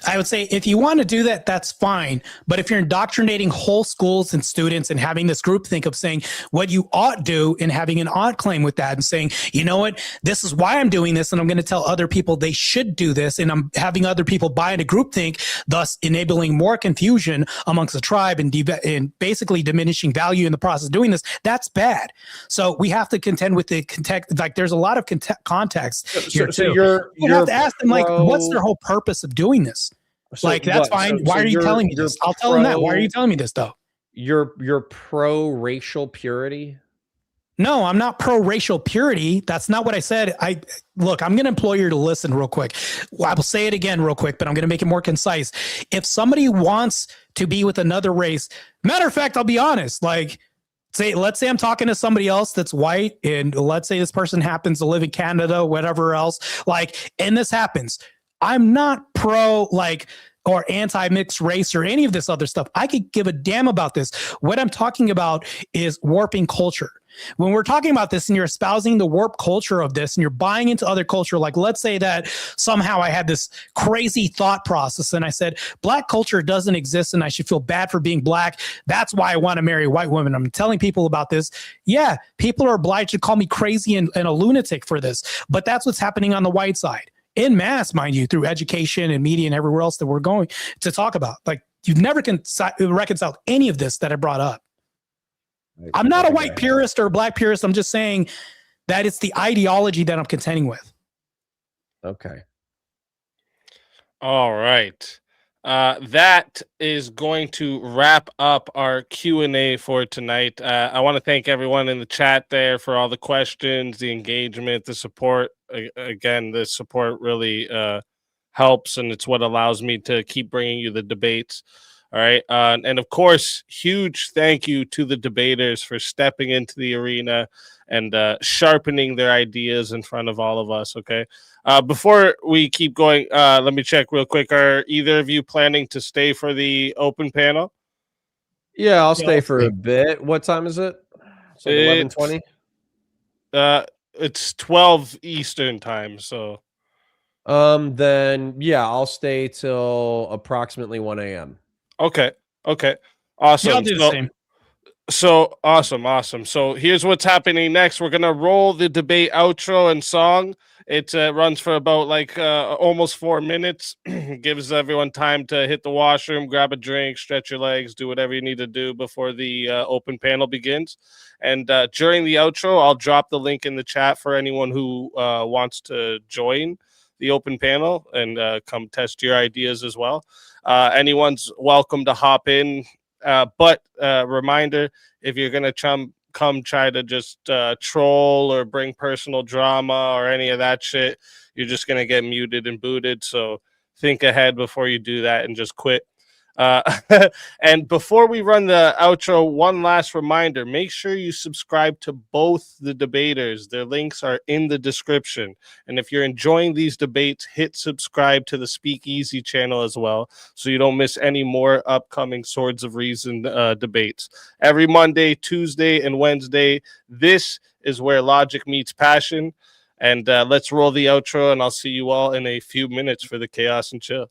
I would say if you want to do that, that's fine. But if you're indoctrinating whole schools and students and having this groupthink of saying what you ought do and having an ought claim with that and saying, you know what, this is why I'm doing this. And I'm going to tell other people they should do this. And I'm having other people buy into groupthink, thus enabling more confusion amongst the tribe and basically diminishing value in the process of doing this. That's bad. So we have to contend with the context. Like there's a lot of context here too. So you have to ask them like, what's their whole purpose of doing this? So like, that's fine. Why are you telling me this? I'll tell them that. Why are you telling me this though? You're pro-racial purity? No, I'm not pro-racial purity. That's not what I said. Look, I'm going to implore you to listen real quick. I will say it again real quick, but I'm going to make it more concise. If somebody wants to be with another race, matter of fact, I'll be honest, like, let's say I'm talking to somebody else that's white, and let's say this person happens to live in Canada, whatever else, like, and this happens. I'm not pro, like, or anti-mixed race or any of this other stuff. I could give a damn about this. What I'm talking about is warping culture. When we're talking about this and you're espousing the warp culture of this and you're buying into other culture, like let's say that somehow I had this crazy thought process and I said, black culture doesn't exist and I should feel bad for being black. That's why I want to marry white women. I'm telling people about this. Yeah, people are obliged to call me crazy and a lunatic for this, but that's what's happening on the white side. In mass, mind you, through education and media and everywhere else that we're going to talk about. Like you've never reconciled any of this that I brought up. I'm not a white purist or a black purist. I'm just saying that it's the ideology that I'm contending with. Okay. All right. That is going to wrap up our Q&A for tonight. I want to thank everyone in the chat there for all the questions, the engagement, the support. Again, the support really helps, and it's what allows me to keep bringing you the debates. All right. And of course, huge thank you to the debaters for stepping into the arena and sharpening their ideas in front of all of us. Okay. Before we keep going, let me check real quick. Are either of you planning to stay for the open panel? Yeah, I'll stay for a bit. What time is it? It's like 11:20. It's 12 Eastern time. So then yeah, I'll stay till approximately 1 a.m. Okay. Awesome. Yeah, I'll do the same. So awesome. So here's what's happening next. We're gonna roll the debate outro and song. It runs for about almost 4 minutes. Gives everyone time to hit the washroom, grab a drink, stretch your legs, do whatever you need to do before the open panel begins. And during the outro, I'll drop the link in the chat for anyone who wants to join the open panel and come test your ideas as well. Anyone's welcome to hop in. But reminder, if you're going to come try to just troll or bring personal drama or any of that shit, you're just going to get muted and booted. So think ahead before you do that and just quit. And before we run the outro, one last reminder, make sure you subscribe to both the debaters. Their links are in the description. And if you're enjoying these debates, hit subscribe to the Speakeazy channel as well, so you don't miss any more upcoming Swords of Reason debates. Every Monday, Tuesday, and Wednesday, this is where logic meets passion. And let's roll the outro, and I'll see you all in a few minutes for the Chaos and Chill.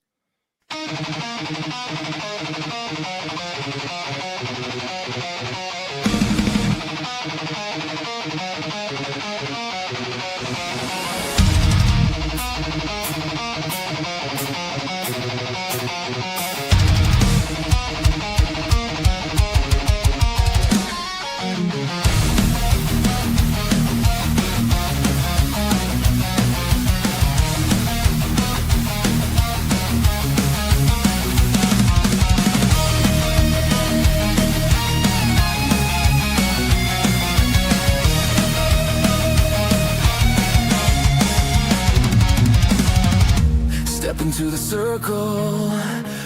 Step into the circle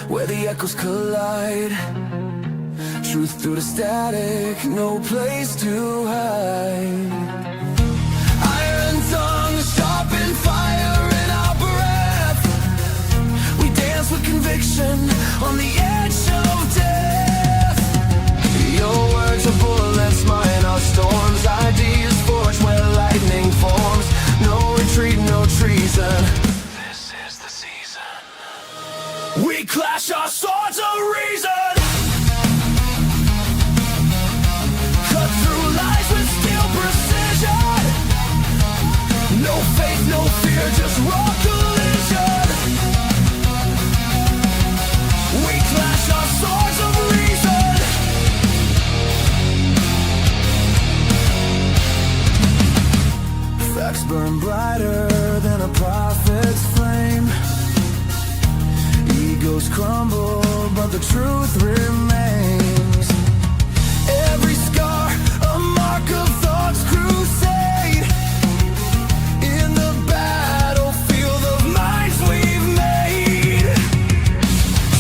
where the echoes collide. Truth through the static, no place to hide. Iron tongue, sharpened fire in our breath. We dance with conviction on the edge of death. Your words are bullets, mine are storms. Ideas forged where light a prophet's flame. Egos crumble, but the truth remains. Every scar, a mark of thoughts crusade. In the battlefield of minds we've made.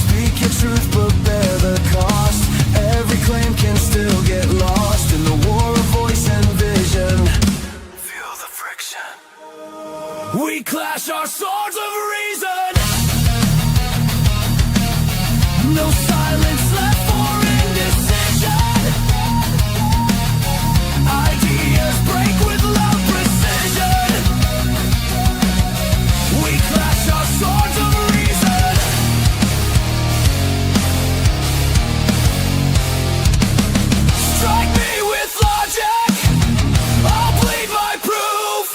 Speak your truth, but bear the cost. Every claim can still get lost in the war of voice and vision. Feel the friction. We clash our swords of reason. No silence left for indecision. Ideas break with loud precision. We clash our swords of reason. Strike me with logic, I'll plead my proof.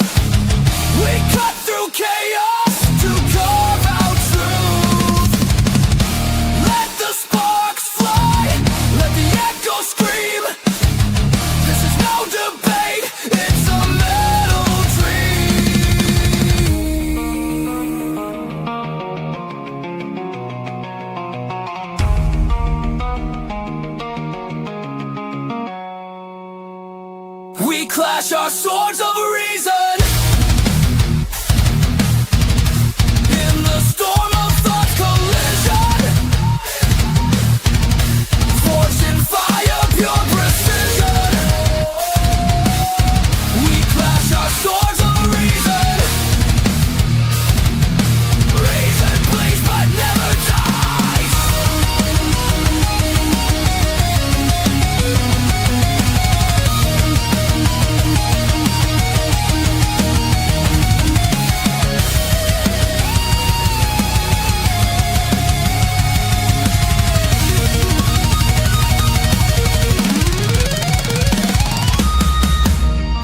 We cut through chaos to carve out truth. Let the sparks fly, let the echo scream. This is no debate, it's a metal dream. We clash our swords of reason. In the storm of thought's collision. Forged in fire, pure precision. We clash our swords of reason. Reason bleeds but never dies.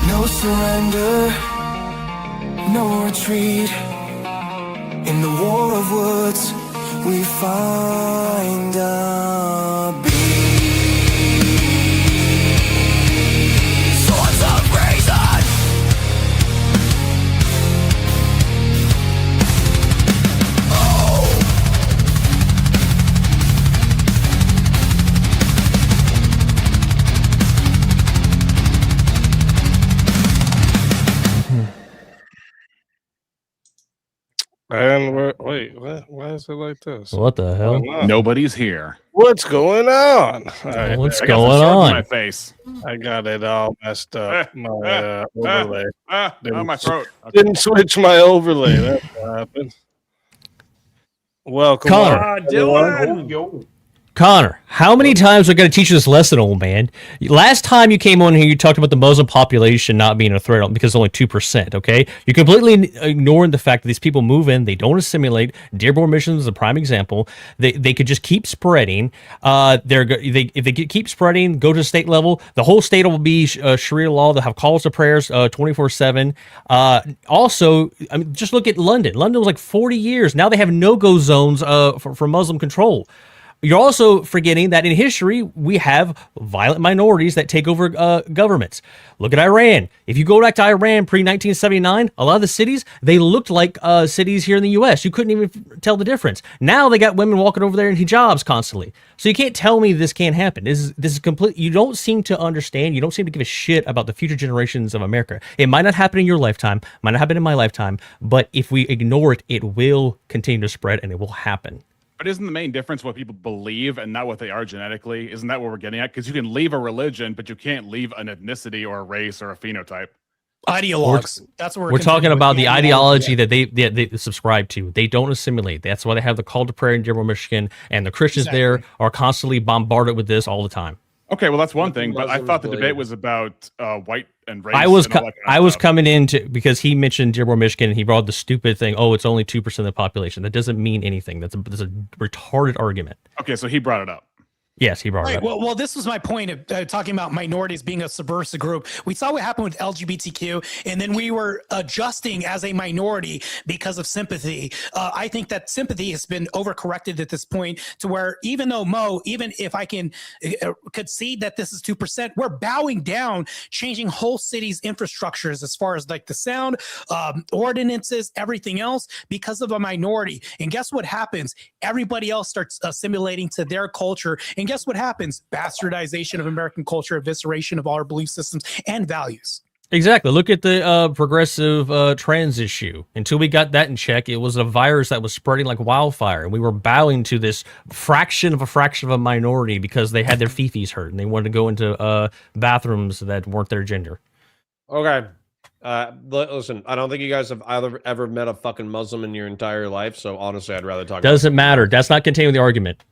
No surrender, no retreat. In the war of words, we find a beat. Swords of reason. Oh. And wait, why is it like this? What the hell? Nobody's here. What's going on? All right, What's I got going some swords on? in my face. I got it all messed up. My overlay. Oh, my throat. Okay. Didn't switch my overlay. That's what happened. Welcome, Connor. Dylan. Connor, how many times are we going to teach you this lesson, old man? Last time you came on here, you talked about the Muslim population not being a threat because only 2%, okay? You're completely ignoring the fact that these people move in, they don't assimilate. Dearborn Mission is a prime example. They could just keep spreading. If they keep spreading, go to the state level, the whole state will be Sharia law. They'll have calls to prayers 24/7. Also, I mean, just look at London. London was like 40 years. Now they have no-go zones for Muslim control. You're also forgetting that in history, we have violent minorities that take over governments. Look at Iran. If you go back to Iran pre-1979, a lot of the cities, they looked like cities here in the U.S. You couldn't even tell the difference. Now they got women walking over there in hijabs constantly. So you can't tell me this can't happen. This is complete. You don't seem to understand. You don't seem to give a shit about the future generations of America. It might not happen in your lifetime, might not happen in my lifetime, but if we ignore it, it will continue to spread and it will happen. But isn't the main difference what people believe and not what they are genetically? Isn't that what we're getting at? Because you can leave a religion, but you can't leave an ethnicity or a race or a phenotype. Ideologues. That's what we're talking about. The ideology that they subscribe to. They don't assimilate. That's why they have the call to prayer in Dearborn, Michigan, and the Christians there are constantly bombarded with this all the time. Okay, well that's one thing, but I thought the debate was about white and race. I was coming into because he mentioned Dearborn, Michigan, and he brought the stupid thing. Oh, it's only 2% of the population. That doesn't mean anything. That's a retarded argument. Okay, so he brought it up. Yes, he brought it Right. up. Well, this was my point of talking about minorities being a subversive group. We saw what happened with LGBTQ, and then we were adjusting as a minority because of sympathy. I think that sympathy has been overcorrected at this point to where even though Mo, even if I can concede that this is 2%, we're bowing down, changing whole cities' infrastructures as far as like the sound, ordinances, everything else because of a minority. And guess what happens? Everybody else starts assimilating to their culture. And guess what happens? Bastardization of American culture, evisceration of all our belief systems and values. Exactly. Look at the progressive trans issue. Until we got that in check, it was a virus that was spreading like wildfire. And we were bowing to this fraction of a minority because they had their fifis hurt and they wanted to go into bathrooms that weren't their gender. Okay. Listen, I don't think you guys have ever met a fucking Muslim in your entire life. So honestly, I'd rather talk Doesn't about matter. That's not contained with the argument.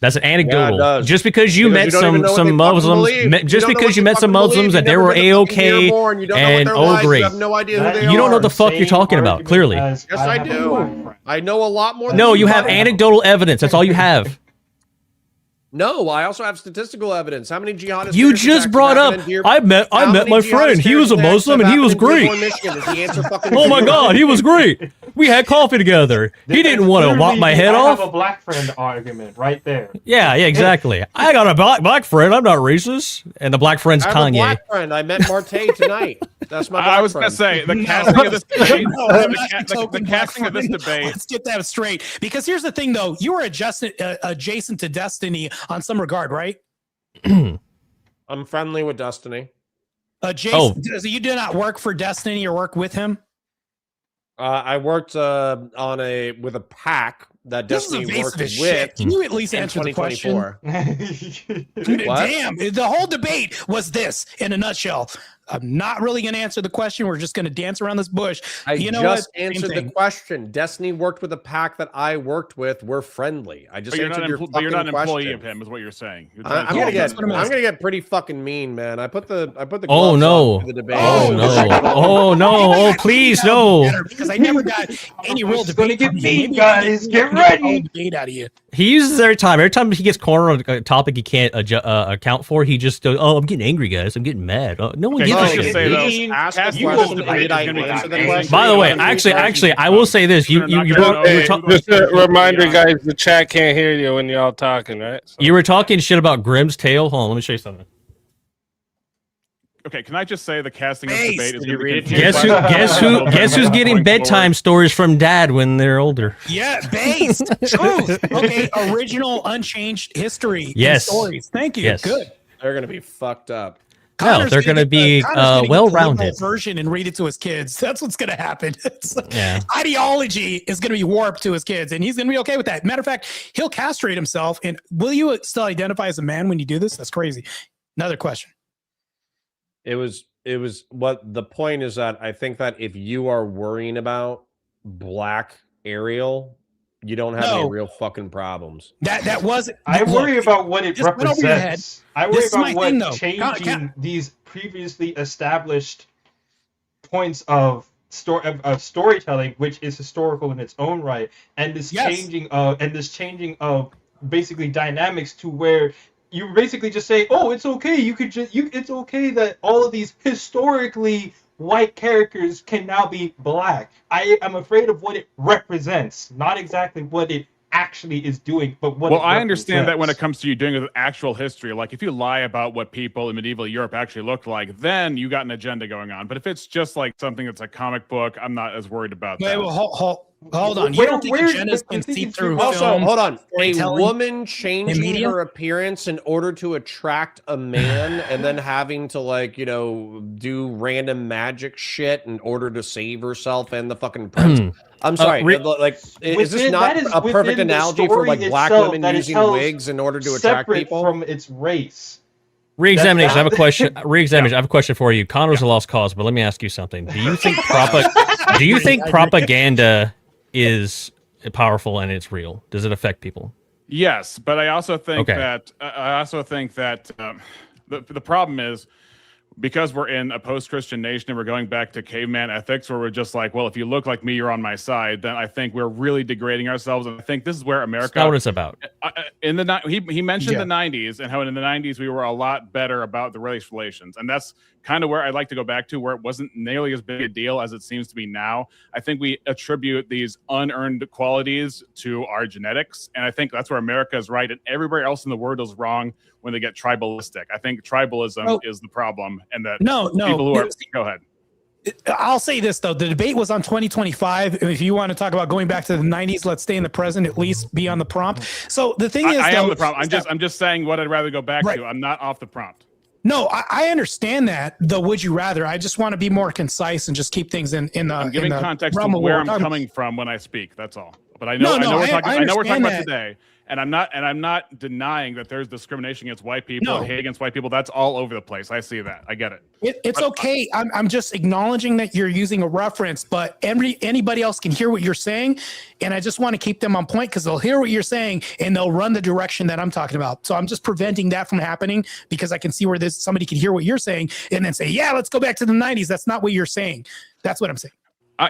That's an anecdotal. Yeah, it does. Just because you met don't some even know what they fucking Muslims, believe. just You don't know because what you they met some fucking believe. Muslims You that they never were been to fucking A-okay Dearborn. You don't know what and they're oh like. great. You have no idea who they are. You don't know the fuck you're talking about, clearly. Yes, I do. I know a lot more. No, than you have anecdotal evidence. That's all you have. No, I also have statistical evidence. How many jihadists? You just brought up. I met my friend. He was a Muslim and he was great. Oh my God, he was great. We had coffee together. He didn't want to lop my head off. I have a black friend argument right there. Yeah, exactly. I got a black friend. I'm not racist. And the black friend's I have Kanye. a black friend. I met Marte tonight. That's my. I was going to say the casting of this debate. The casting of this debate. Let's get that straight. Because here's the thing, though. You were adjacent to Destiny on some regard, right? I'm friendly with Destiny. Jason, you do not work for Destiny or work with him? I worked with a pack that Destiny worked with. Shit. Can you at least answer the question? What? Damn, the whole debate was this in a nutshell. I'm not really going to answer the question. We're just going to dance around this bush. I just answered the question. Destiny worked with a pack that I worked with. We're friendly. I just answered your fucking question. But you're not an employee of him, is what you're saying. I'm gonna get pretty fucking mean, man. I put the Oh no! The debate. Oh no! Oh no! Oh please no! Because I never got any real debate. Get mean, guys. Get ready. Debate out of you. He uses every time. Every time he gets cornered on a topic he can't account for, he just goes, "Oh, I'm getting angry, guys. I'm getting mad." No one gives a shit. By the way, actually, I will say this: you just a reminder, guys. The chat can't hear you when y'all talking, right? So. You were talking shit about Grimm's tale. Hold on, let me show you something. Okay, can I just say the casting of this debate is going to be Guess who's getting bedtime stories from dad when they're older? Yeah, based truth. Okay, original, unchanged history. Yes. Stories. Thank you. Yes. Good. They're gonna be fucked up. No, they're going to be well-rounded. Version and read it to his kids. That's what's going to happen. Yeah. Ideology is going to be warped to his kids, and he's going to be okay with that. Matter of fact, he'll castrate himself. And will you still identify as a man when you do this? That's crazy. Another question. It was what the point is that I think that if you are worrying about Black Ariel, you don't have any real fucking problems. That was. I worry about what it represents. I worry about what thing, changing these previously established points of storytelling, which is historical in its own right, and this changing of basically dynamics to where you basically just say, "Oh, it's okay. It's okay that all of these historically white characters can now be black." I am afraid of what it represents, not exactly what it actually is doing, but what. Well, I understand that when it comes to you doing with actual history, like if you lie about what people in medieval Europe actually looked like, then you got an agenda going on. But if it's just like something that's a comic book, I'm not as worried about that. Well, hold on. You don't think agendas can see through also, film? Hold on. A woman changing her appearance in order to attract a man and then having to, do random magic shit in order to save herself and the fucking prince. I'm sorry. Is this not a perfect analogy for black women using wigs in order to attract people? From its race. Re-examination. I have a question. Re-examination. I have a question for you. Connor's a lost cause, but let me ask you something. Do you think propaganda is powerful and it's real? Does it affect people? Yes, but I also think that the problem is, because we're in a post-Christian nation and we're going back to caveman ethics where we're just like, well, if you look like me, you're on my side, then I think we're really degrading ourselves. And I think this is where America... That's not what it's about. in the he mentioned the 90s and how in the 90s we were a lot better about the race relations, and that's kind of where I'd like to go back to, where it wasn't nearly as big a deal as it seems to be now. I think we attribute these unearned qualities to our genetics, and I think that's where America is right and everybody else in the world is wrong when they get tribalistic. I think tribalism is the problem, and that people who are go ahead. I'll say this though, the debate was on 2025. If you want to talk about going back to the 90s, let's stay in the present, at least be on the prompt. So the thing is, I am the prompt. I'm just saying what I'd rather go back to. I'm not off the prompt. No, I understand that. The would you rather? I just want to be more concise and just keep things in the. I'm giving context to where I'm coming from when I speak. That's all. But I know we're talking about today. And I'm not denying that there's discrimination against white people, hate against white people. That's all over the place. I see that. I get it. It's okay. I'm just acknowledging that you're using a reference, but anybody else can hear what you're saying, and I just want to keep them on point because they'll hear what you're saying and they'll run the direction that I'm talking about. So I'm just preventing that from happening because I can see where somebody can hear what you're saying and then say, "Yeah, let's go back to the 90s." That's not what you're saying. That's what I'm saying.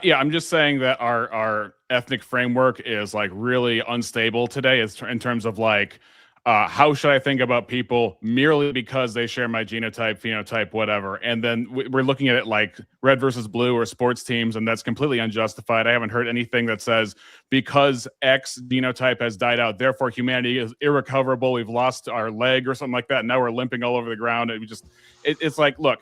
Yeah, I'm just saying that our ethnic framework is like really unstable today in terms of like, how should I think about people merely because they share my genotype, phenotype, whatever. And then we're looking at it like red versus blue or sports teams, and that's completely unjustified. I haven't heard anything that says because X genotype has died out, therefore humanity is irrecoverable. We've lost our leg or something like that. Now we're limping all over the ground. And it's like, look,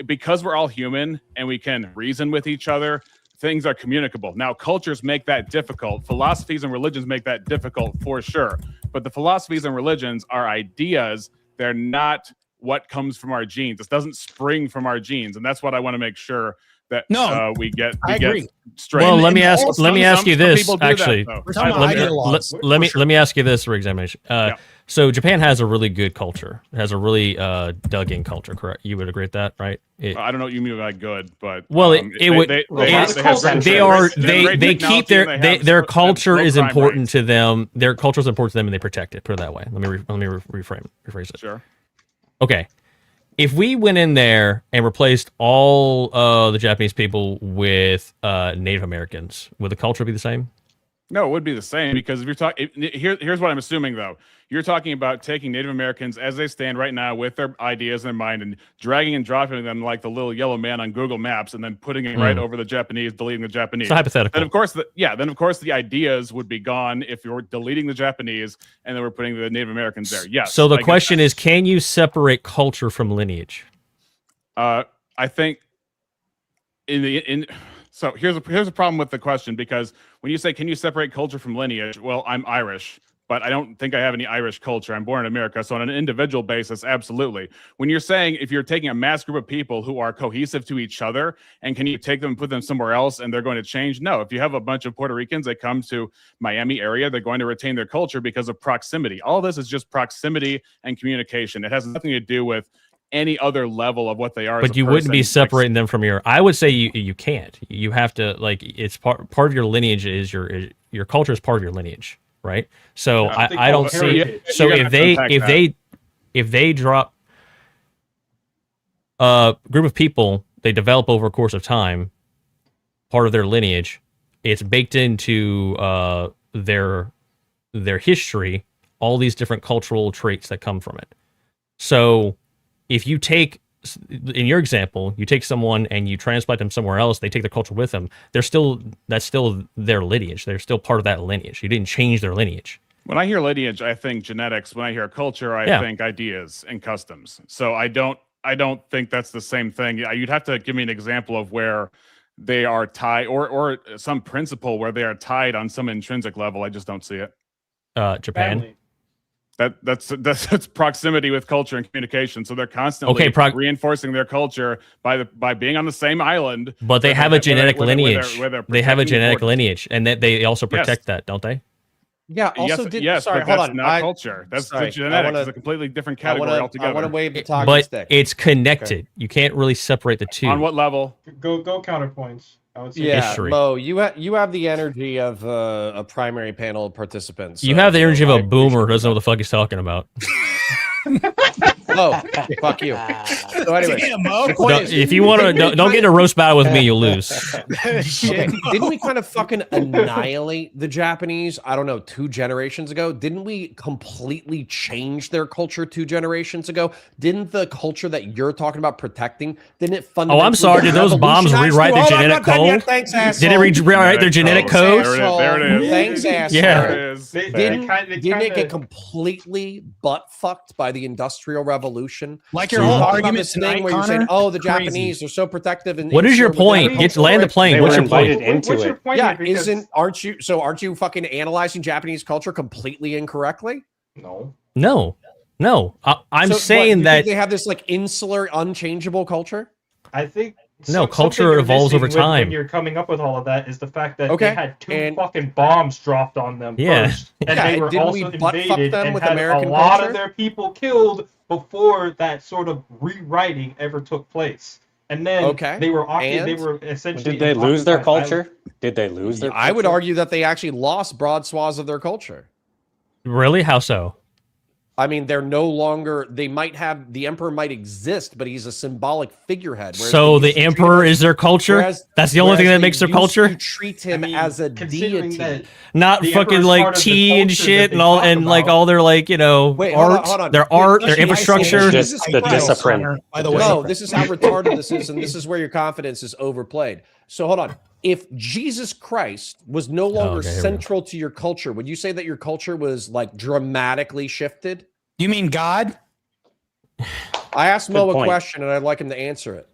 because we're all human and we can reason with each other, things are communicable. Now, cultures make that difficult. Philosophies and religions make that difficult for sure. But the philosophies and religions are ideas. They're not what comes from our genes. This doesn't spring from our genes. And that's what I want to make sure that we get straight. Well, let me ask you this, actually. Let me ask you this for examination. So Japan has a really good culture. It has a really dug-in culture, correct? You would agree with that, right? I don't know what you mean by good, but they keep their culture is important to them. Their culture is important to them, and they protect it. Put it that way. Let me rephrase it. Sure. Okay. If we went in there and replaced all the Japanese people with Native Americans, would the culture be the same? No, it would be the same because if you're talking, here's what I'm assuming though. You're talking about taking Native Americans as they stand right now with their ideas in their mind and dragging and dropping them like the little yellow man on Google Maps and then putting it right over the Japanese, deleting the Japanese. It's hypothetical. And of course the ideas would be gone if you're deleting the Japanese and then we're putting the Native Americans there. Yes. So the question is, can you separate culture from lineage? I think so here's a problem with the question, because when you say, can you separate culture from lineage? Well, I'm Irish, but I don't think I have any Irish culture. I'm born in America. So on an individual basis, absolutely. When you're saying if you're taking a mass group of people who are cohesive to each other and can you take them and put them somewhere else and they're going to change? No. If you have a bunch of Puerto Ricans that come to Miami area, they're going to retain their culture because of proximity. All this is just proximity and communication. It has nothing to do with any other level of what they are. But you wouldn't be separating them from I would say you can't. You have to, like, it's part of your lineage is your culture is part of your lineage, right? So I don't see. So if they drop a group of people, they develop over a course of time, part of their lineage, it's baked into their history, all these different cultural traits that come from it. So if you take, in your example, you take someone and you transplant them somewhere else, they take their culture with them, that's still their lineage. They're still part of that lineage. You didn't change their lineage. When I hear lineage, I think genetics. When I hear culture, I think ideas and customs. So I don't think that's the same thing. You'd have to give me an example of where they are tied, or some principle where they are tied on some intrinsic level. I just don't see it. Japan. Family. That's proximity with culture and communication. So they're constantly reinforcing their culture by being on the same island. But they have a genetic lineage. They have a genetic lineage, and they also protect that, don't they? Yeah. Also, yes, sorry, but hold that's on. not culture. That's the genetics. It's a completely different category altogether. I want to wave the talking stick. But it's connected. Okay. You can't really separate the two. On what level? Go counterpoints. I would say. Yeah, history. Mo, you have the energy of a primary panel participant. So you have the energy of a boomer who doesn't know what the fuck he's talking about. Oh, fuck you. So anyway, the point is, if you want to, don't get in a roast battle with me. You'll lose. Okay. Didn't we kind of fucking annihilate the Japanese? I don't know, 2 generations ago. Didn't we completely change their culture 2 generations ago? Didn't the culture that you're talking about protecting? Didn't it fundamentally? Oh, I'm sorry. Did those bombs rewrite the genetic code? Did it rewrite their genetic code? There it is. Thanks, asshole. Yeah. Didn't it get completely butt fucked by the Industrial Revolution? Like your whole argument tonight, tonight, where you're saying, Connor? "Oh, the Crazy. Japanese are so protective." And What is your point? Get land the plane. What's your point? Yeah, aren't you fucking analyzing Japanese culture completely incorrectly? No. No. I'm So saying you that think they have this like insular, unchangeable culture. I think culture something evolves you're over missing time. when you're coming up with all of that is the fact that Okay, they had 2 fucking bombs dropped on them first, and Yeah, they were didn't also we butt fuck invaded them and with had American a lot culture? of their people killed before that sort of rewriting ever took place. And then they were they were essentially. Did they lose their culture? Did they lose their? I would argue that they actually lost broad swaths of their culture. Really? How so? I mean, they're no longer. They might have the emperor might exist, but he's a symbolic figurehead. So the emperor is their culture. That's the only thing that makes their culture. Treat him as a deity, not fucking like tea and shit and all and like all their like art, their art, their infrastructure. The discipline. By the way, no, this is how retarded this is, and this is where your confidence is overplayed. So hold on. If Jesus Christ was no longer central to your culture, would you say that your culture was like dramatically shifted? You mean God? I asked Mo a question and I'd like him to answer it.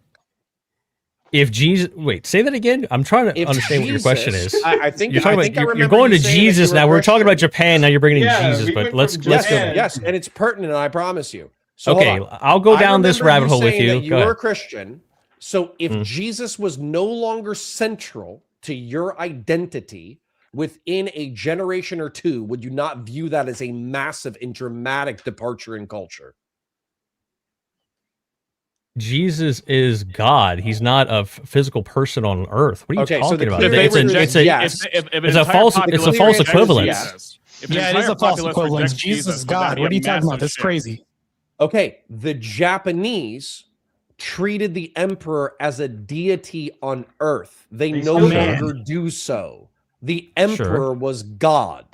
If Jesus, wait, say that again. I'm trying to understand what your question is. I think you're talking about. You're going to Jesus now. We're talking about Japan now. You're bringing in Jesus, but let's go. Yes, and it's pertinent. I promise you. So okay, I'll go down this rabbit hole with you. You were a Christian. So if Jesus was no longer central to your identity within a generation or 2, would you not view that as a massive and dramatic departure in culture? Jesus is God. He's not a physical person on earth. What are you talking about? It's a false equivalence. Yeah, it is a false equivalence. Jesus is God. What are you talking about? That's crazy. Okay, the Japanese treated the emperor as a deity on earth. They no longer do so. The emperor was God.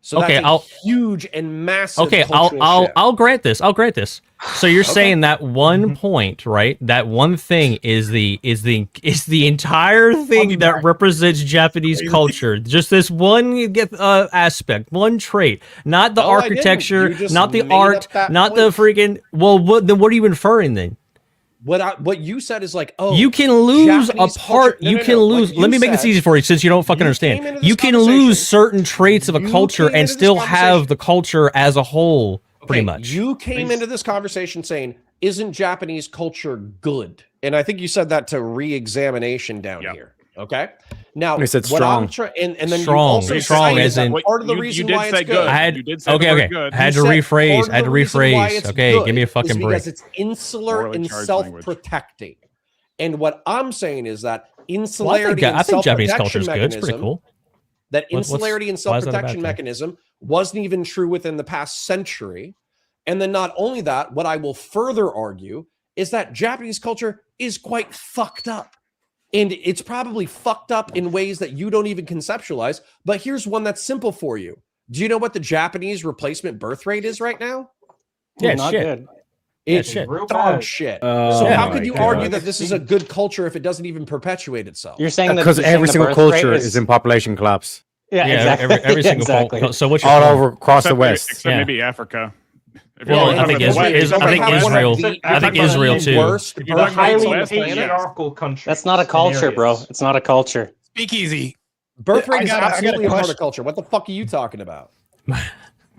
So that's a huge and massive. Okay, I'll grant this. I'll grant this. So you're saying that one point, right? That one thing is the entire thing that represents Japanese culture. Just this one aspect, one trait, not the architecture, not the art, not the freaking. Well, then what are you inferring then? What you said is like, oh, you can lose Japanese a part. Culture, you can lose. Let me make this easy for you, since you don't fucking understand. You can lose certain traits of a culture and still have the culture as a whole, pretty much. You came into this conversation saying, "Isn't Japanese culture good?" And I think you said that to re-examination down here. Okay. Now, I said strong. And then strong, you also strong as in part of the reason why it's good. I had to rephrase. Okay, give me a fucking break. Because it's insular and self-protecting. And what I'm saying is that insularity and self-protection mechanism. It's pretty cool. That insularity and self-protection mechanism wasn't even true within the past century. And then not only that, what I will further argue is that Japanese culture is quite fucked up. And it's probably fucked up in ways that you don't even conceptualize. But here's one that's simple for you. Do you know what the Japanese replacement birth rate is right now? Yeah, it's shit. Good. It's dog shit. So how could you argue that this is a good culture if it doesn't even perpetuate itself? You're saying that because every single culture is in population collapse. Yeah, exactly. Every single culture. So what's your all over across the West? Except maybe Africa. Well, I think Israel. I think Israel too. The highly patriarchal country. That's not a culture, bro. It's not a culture. Speakeasy. Birth rate is absolutely a part of culture. What the fuck are you talking about?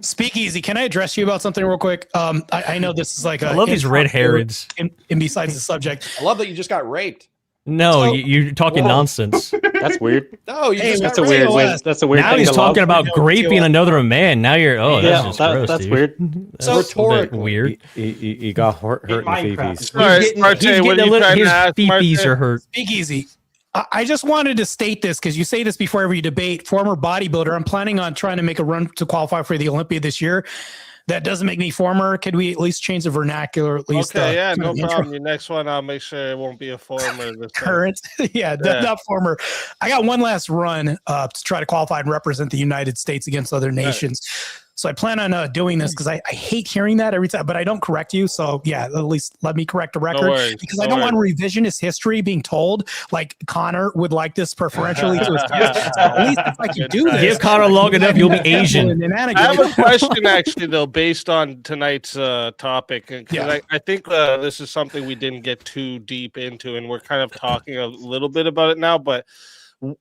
Speakeasy, can I address you about something real quick? I know this is like I love these red herons. And besides the subject, I love that you just got raped. No, you're talking nonsense. That's weird. No, that's a weird way. That's a weird. Now he's talking about graping another man. Now you're that's gross, that's dude. weird. So rhetorical. Weird. He got hurt in the fifis. All right, Marte, what are you trying to ask? His fifis are hurt. Speakeasy. I just wanted to state this because you say this before every debate. Former bodybuilder. I'm planning on trying to make a run to qualify for the Olympia this year. That doesn't make me former. Could we at least change the vernacular? At least. Okay, yeah, no intro? problem. Your next one, I'll make sure it won't be a former. This time. Current, yeah, not former. I got one last run to try to qualify and represent the United States against other nations. So I plan on doing this because I hate hearing that every time, but I don't correct you. So yeah, at least let me correct the record because I don't want revisionist history being told like Connor would like this preferentially to his kids. So at least if I can do this, give Connor long enough, you'll be Asian. I have a question actually though, based on tonight's topic, because I think this is something we didn't get too deep into, and we're kind of talking a little bit about it now. But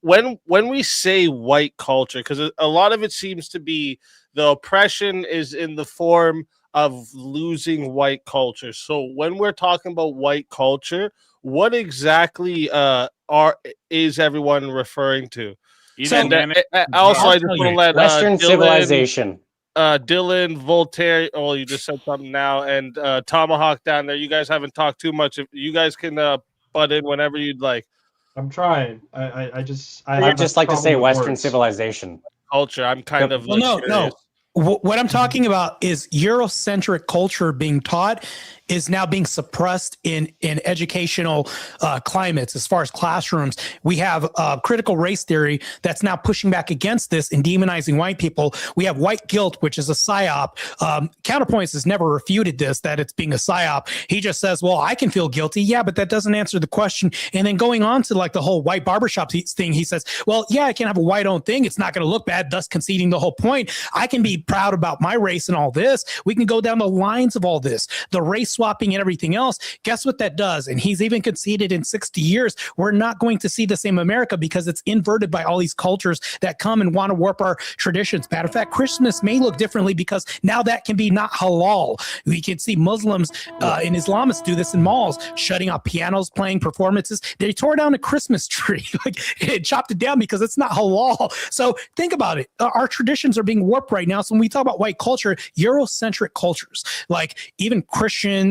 when we say white culture, because a lot of it seems to be the oppression is in the form of losing white culture. So when we're talking about white culture, what exactly is everyone referring to? Also, I just want to let Western civilization. Dylan, Voltaire. Oh, you just said something now, and Tomahawk down there. You guys haven't talked too much. If you guys can butt in whenever you'd like. I'm trying. I just like to say Western civilization. Culture. I'm kind of no. What I'm talking about is Eurocentric culture being taught is now being suppressed in educational climates. As far as classrooms, we have critical race theory that's now pushing back against this and demonizing white people. We have white guilt, which is a psyop. Counterpoints has never refuted this, that it's being a psyop. He just says, well, I can feel guilty. Yeah, but that doesn't answer the question. And then going on to like the whole white barbershop thing, he says, well, yeah, I can have a white-owned thing. It's not going to look bad, thus conceding the whole point. I can be proud about my race and all this. We can go down the lines of all this. The race swapping and everything else. Guess what that does? And he's even conceded in 60 years, we're not going to see the same America because it's inverted by all these cultures that come and want to warp our traditions. Matter of fact, Christmas may look differently because now that can be not halal. We can see Muslims and Islamists do this in malls, shutting off pianos, playing performances. They tore down a Christmas tree, like chopped it down because it's not halal. So think about it. Our traditions are being warped right now. So when we talk about white culture, Eurocentric cultures, like even Christian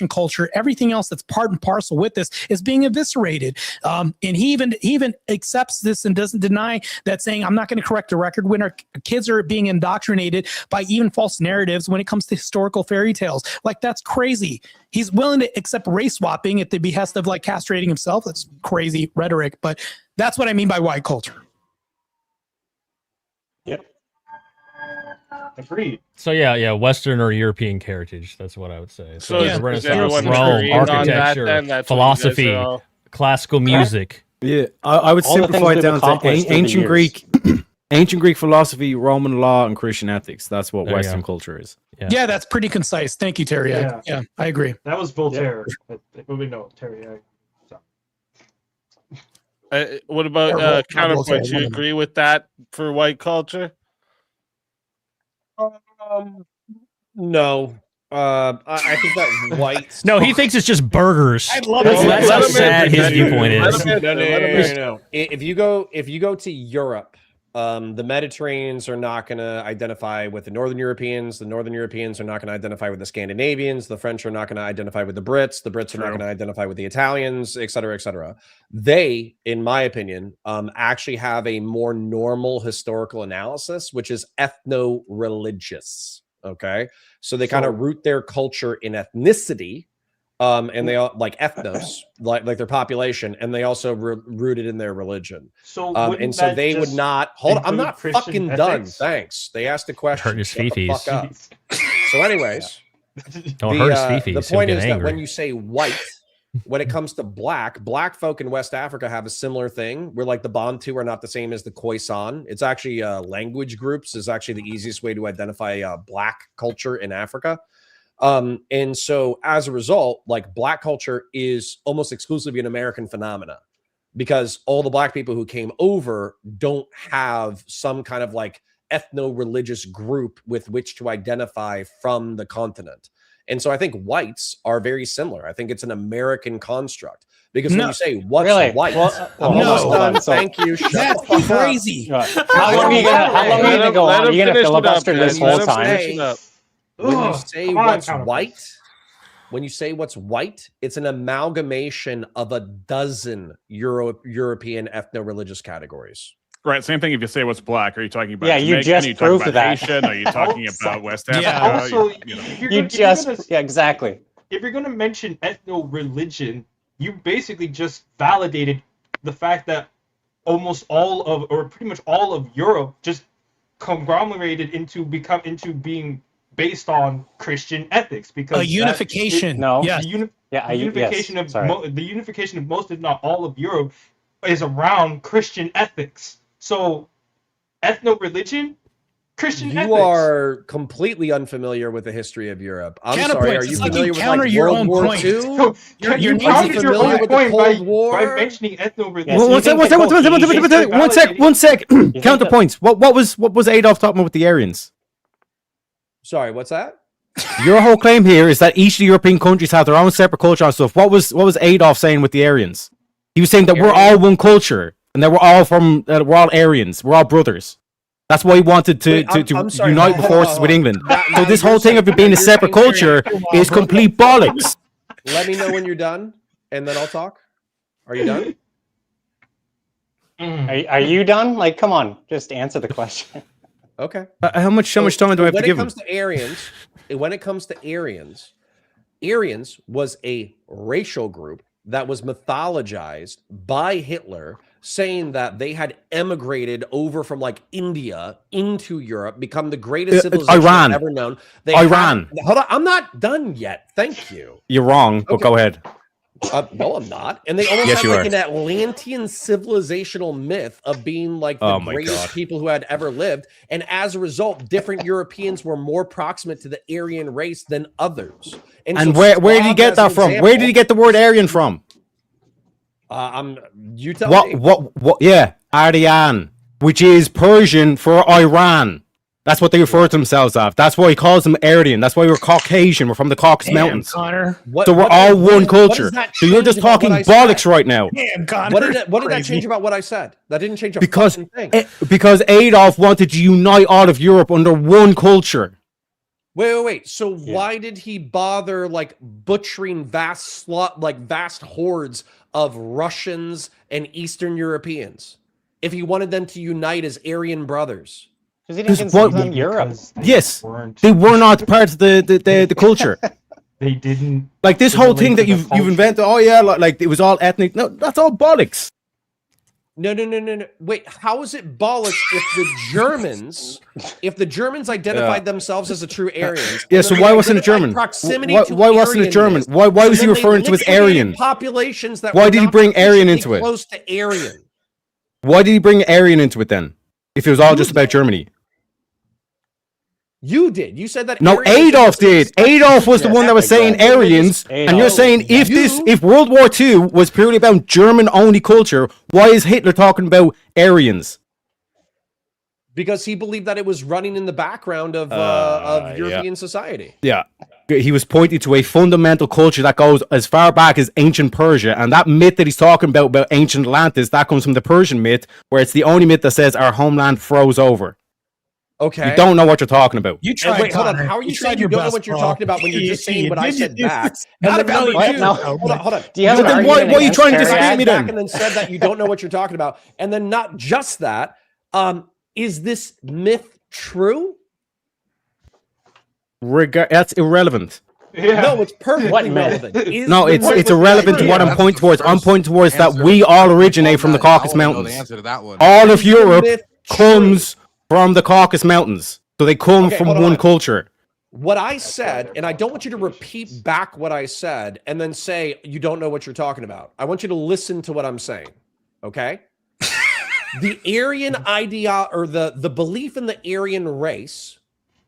culture, everything else that's part and parcel with this is being eviscerated. And he even accepts this and doesn't deny that, saying, I'm not going to correct the record when our kids are being indoctrinated by even false narratives when it comes to historical fairy tales. Like, that's crazy. He's willing to accept race swapping at the behest of like castrating himself. That's crazy rhetoric, but that's what I mean by white culture. Yep. Agreed. So yeah, Western or European heritage. That's what I would say. So the Renaissance, Rome, architecture, philosophy, classical music. Yeah, I would simplify it down to ancient Greek philosophy, Roman law, and Christian ethics. That's what Western culture is. Yeah, that's pretty concise. Thank you, Terry. Yeah, I agree. That was Voltaire. No, Terry. What about counterpoint? Do you agree with that for white culture? No. I think that white. No, he thinks it's just burgers. I love it. That's how sad his viewpoint is. No. If you go to Europe, the Mediterraneans are not going to identify with the Northern Europeans. The Northern Europeans are not going to identify with the Scandinavians. The French are not going to identify with the Brits. The Brits are not going to identify with the Italians, et cetera, et cetera. They, in my opinion, actually have a more normal historical analysis, which is ethno-religious. Okay, so they kind of root their culture in ethnicity, and they all like ethnos, like their population, and they also root it in their religion. So and so they would not hold. I'm not Christian fucking ethics? done. Thanks. They asked a question. Hurt his Shut the fifis. fuck up. So, anyways, Don't hurt his fifis. the He'll point get is angry. that when you say white, when it comes to black folk in West Africa have a similar thing where like the Bantu are not the same as the Khoisan. It's actually language groups is actually the easiest way to identify black culture in Africa. And so as a result, like black culture is almost exclusively an American phenomena because all the black people who came over don't have some kind of like ethno-religious group with which to identify from the continent. And so I think whites are very similar. I think it's an American construct because when you say what's white, I'm almost done. Thank you. That's crazy. How long are you gonna go on? You're gonna filibuster this whole time. When you say what's white, it's an amalgamation of a dozen European ethno-religious categories. Right. Same thing if you say what's black. Are you talking about Yeah, you Jamaican? just Are you talking proved about that. Haitian? Are you talking about West Africa? Yeah. Also, You know. Yeah, exactly. If you're gonna mention ethno-religion, you basically just validated the fact that almost all of, or pretty much all of Europe, just conglomerated into being based on Christian ethics, because A unification. No. Yes. The unification of most, if not all, of Europe is around Christian ethics. So, ethno-religion, Christian ethics. You are completely unfamiliar with the history of Europe. I'm sorry. Are you It's like familiar you with counter like your World own War point. II? So, you countered your own point by mentioning ethno-religion. One sec. Counterpoints. What was Adolf talking about with the Aryans? Sorry, what's that? Your whole claim here is that each of the European countries have their own separate culture and stuff. What was Adolf saying with the Aryans? He was saying that we're all one culture and that we're all Aryans. We're all brothers. That's why he wanted to unite the forces with England. So this whole thing of it being a separate culture is complete bollocks. Let me know when you're done, and then I'll talk. Are you done? Are you done? Like, come on, just answer the question. Okay. How much time do I have to give him? When it comes to Aryans, Aryans was a racial group that was mythologized by Hitler, saying that they had emigrated over from like India into Europe, become the greatest civilization ever known. Iran. Hold on, I'm not done yet. Thank you. You're wrong, but go ahead. No, I'm not. And they almost Yes, had you like are. an Atlantean civilizational myth of being like the greatest people who had ever lived. And as a result, different Europeans were more proximate to the Aryan race than others. And so where did he Slav, get as that an from? example, Where did he get the word Aryan from? You tell me. What? Yeah, Aryan, which is Persian for Iran. That's what they refer to themselves as. That's why he calls them Aryan. That's why we're Caucasian. We're from the Caucasus Mountains. Connor. So we're all one culture. So you're just talking bollocks right now. Damn, Connor. What did that change about what I said? That didn't change a Because fucking thing. because Adolf wanted to unite all of Europe under one culture. Wait. So why did he bother like butchering vast hordes of Russians and Eastern Europeans if he wanted them to unite as Aryan brothers? Because he didn't consult on Europe. Yes, they were not part of the culture. They didn't like this whole thing that you've invented. Oh yeah, like it was all ethnic. No, that's all bollocks. No. Wait, how is it bollocks if the Germans identified themselves as the true Aryans? Yeah, so why wasn't it German? Why wasn't it German? Why was he referring to as Aryan? Populations that why did he bring Aryan into it? Close to Aryan. Why did he bring Aryan into it then? If it was all just about Germany. You did. You said that. No, Adolf did. Adolf was the one that was saying Aryans, and you're saying if World War II was purely about German-only culture, why is Hitler talking about Aryans? Because he believed that it was running in the background of European society. Yeah. He was pointing to a fundamental culture that goes as far back as ancient Persia, and that myth that he's talking about ancient Atlantis, that comes from the Persian myth, where it's the only myth that says our homeland froze over. Okay. You don't know what you're talking about. You tried. Wait, hold on. How are you saying you don't know what you're talking about when you're just saying what I said back? Not about you. Hold on. Do you have then why are you trying to disagree with me then? And then said that you don't know what you're talking about, and then not just that. Is this myth true? That's irrelevant. Yeah. No, it's perfectly relevant. It's irrelevant to what I'm pointing towards. I'm pointing towards that we all originate from the Caucasus Mountains. All of Europe comes from the Caucasus Mountains. So they come from one culture. What I said, and I don't want you to repeat back what I said and then say you don't know what you're talking about. I want you to listen to what I'm saying. Okay? The Aryan idea or the belief in the Aryan race,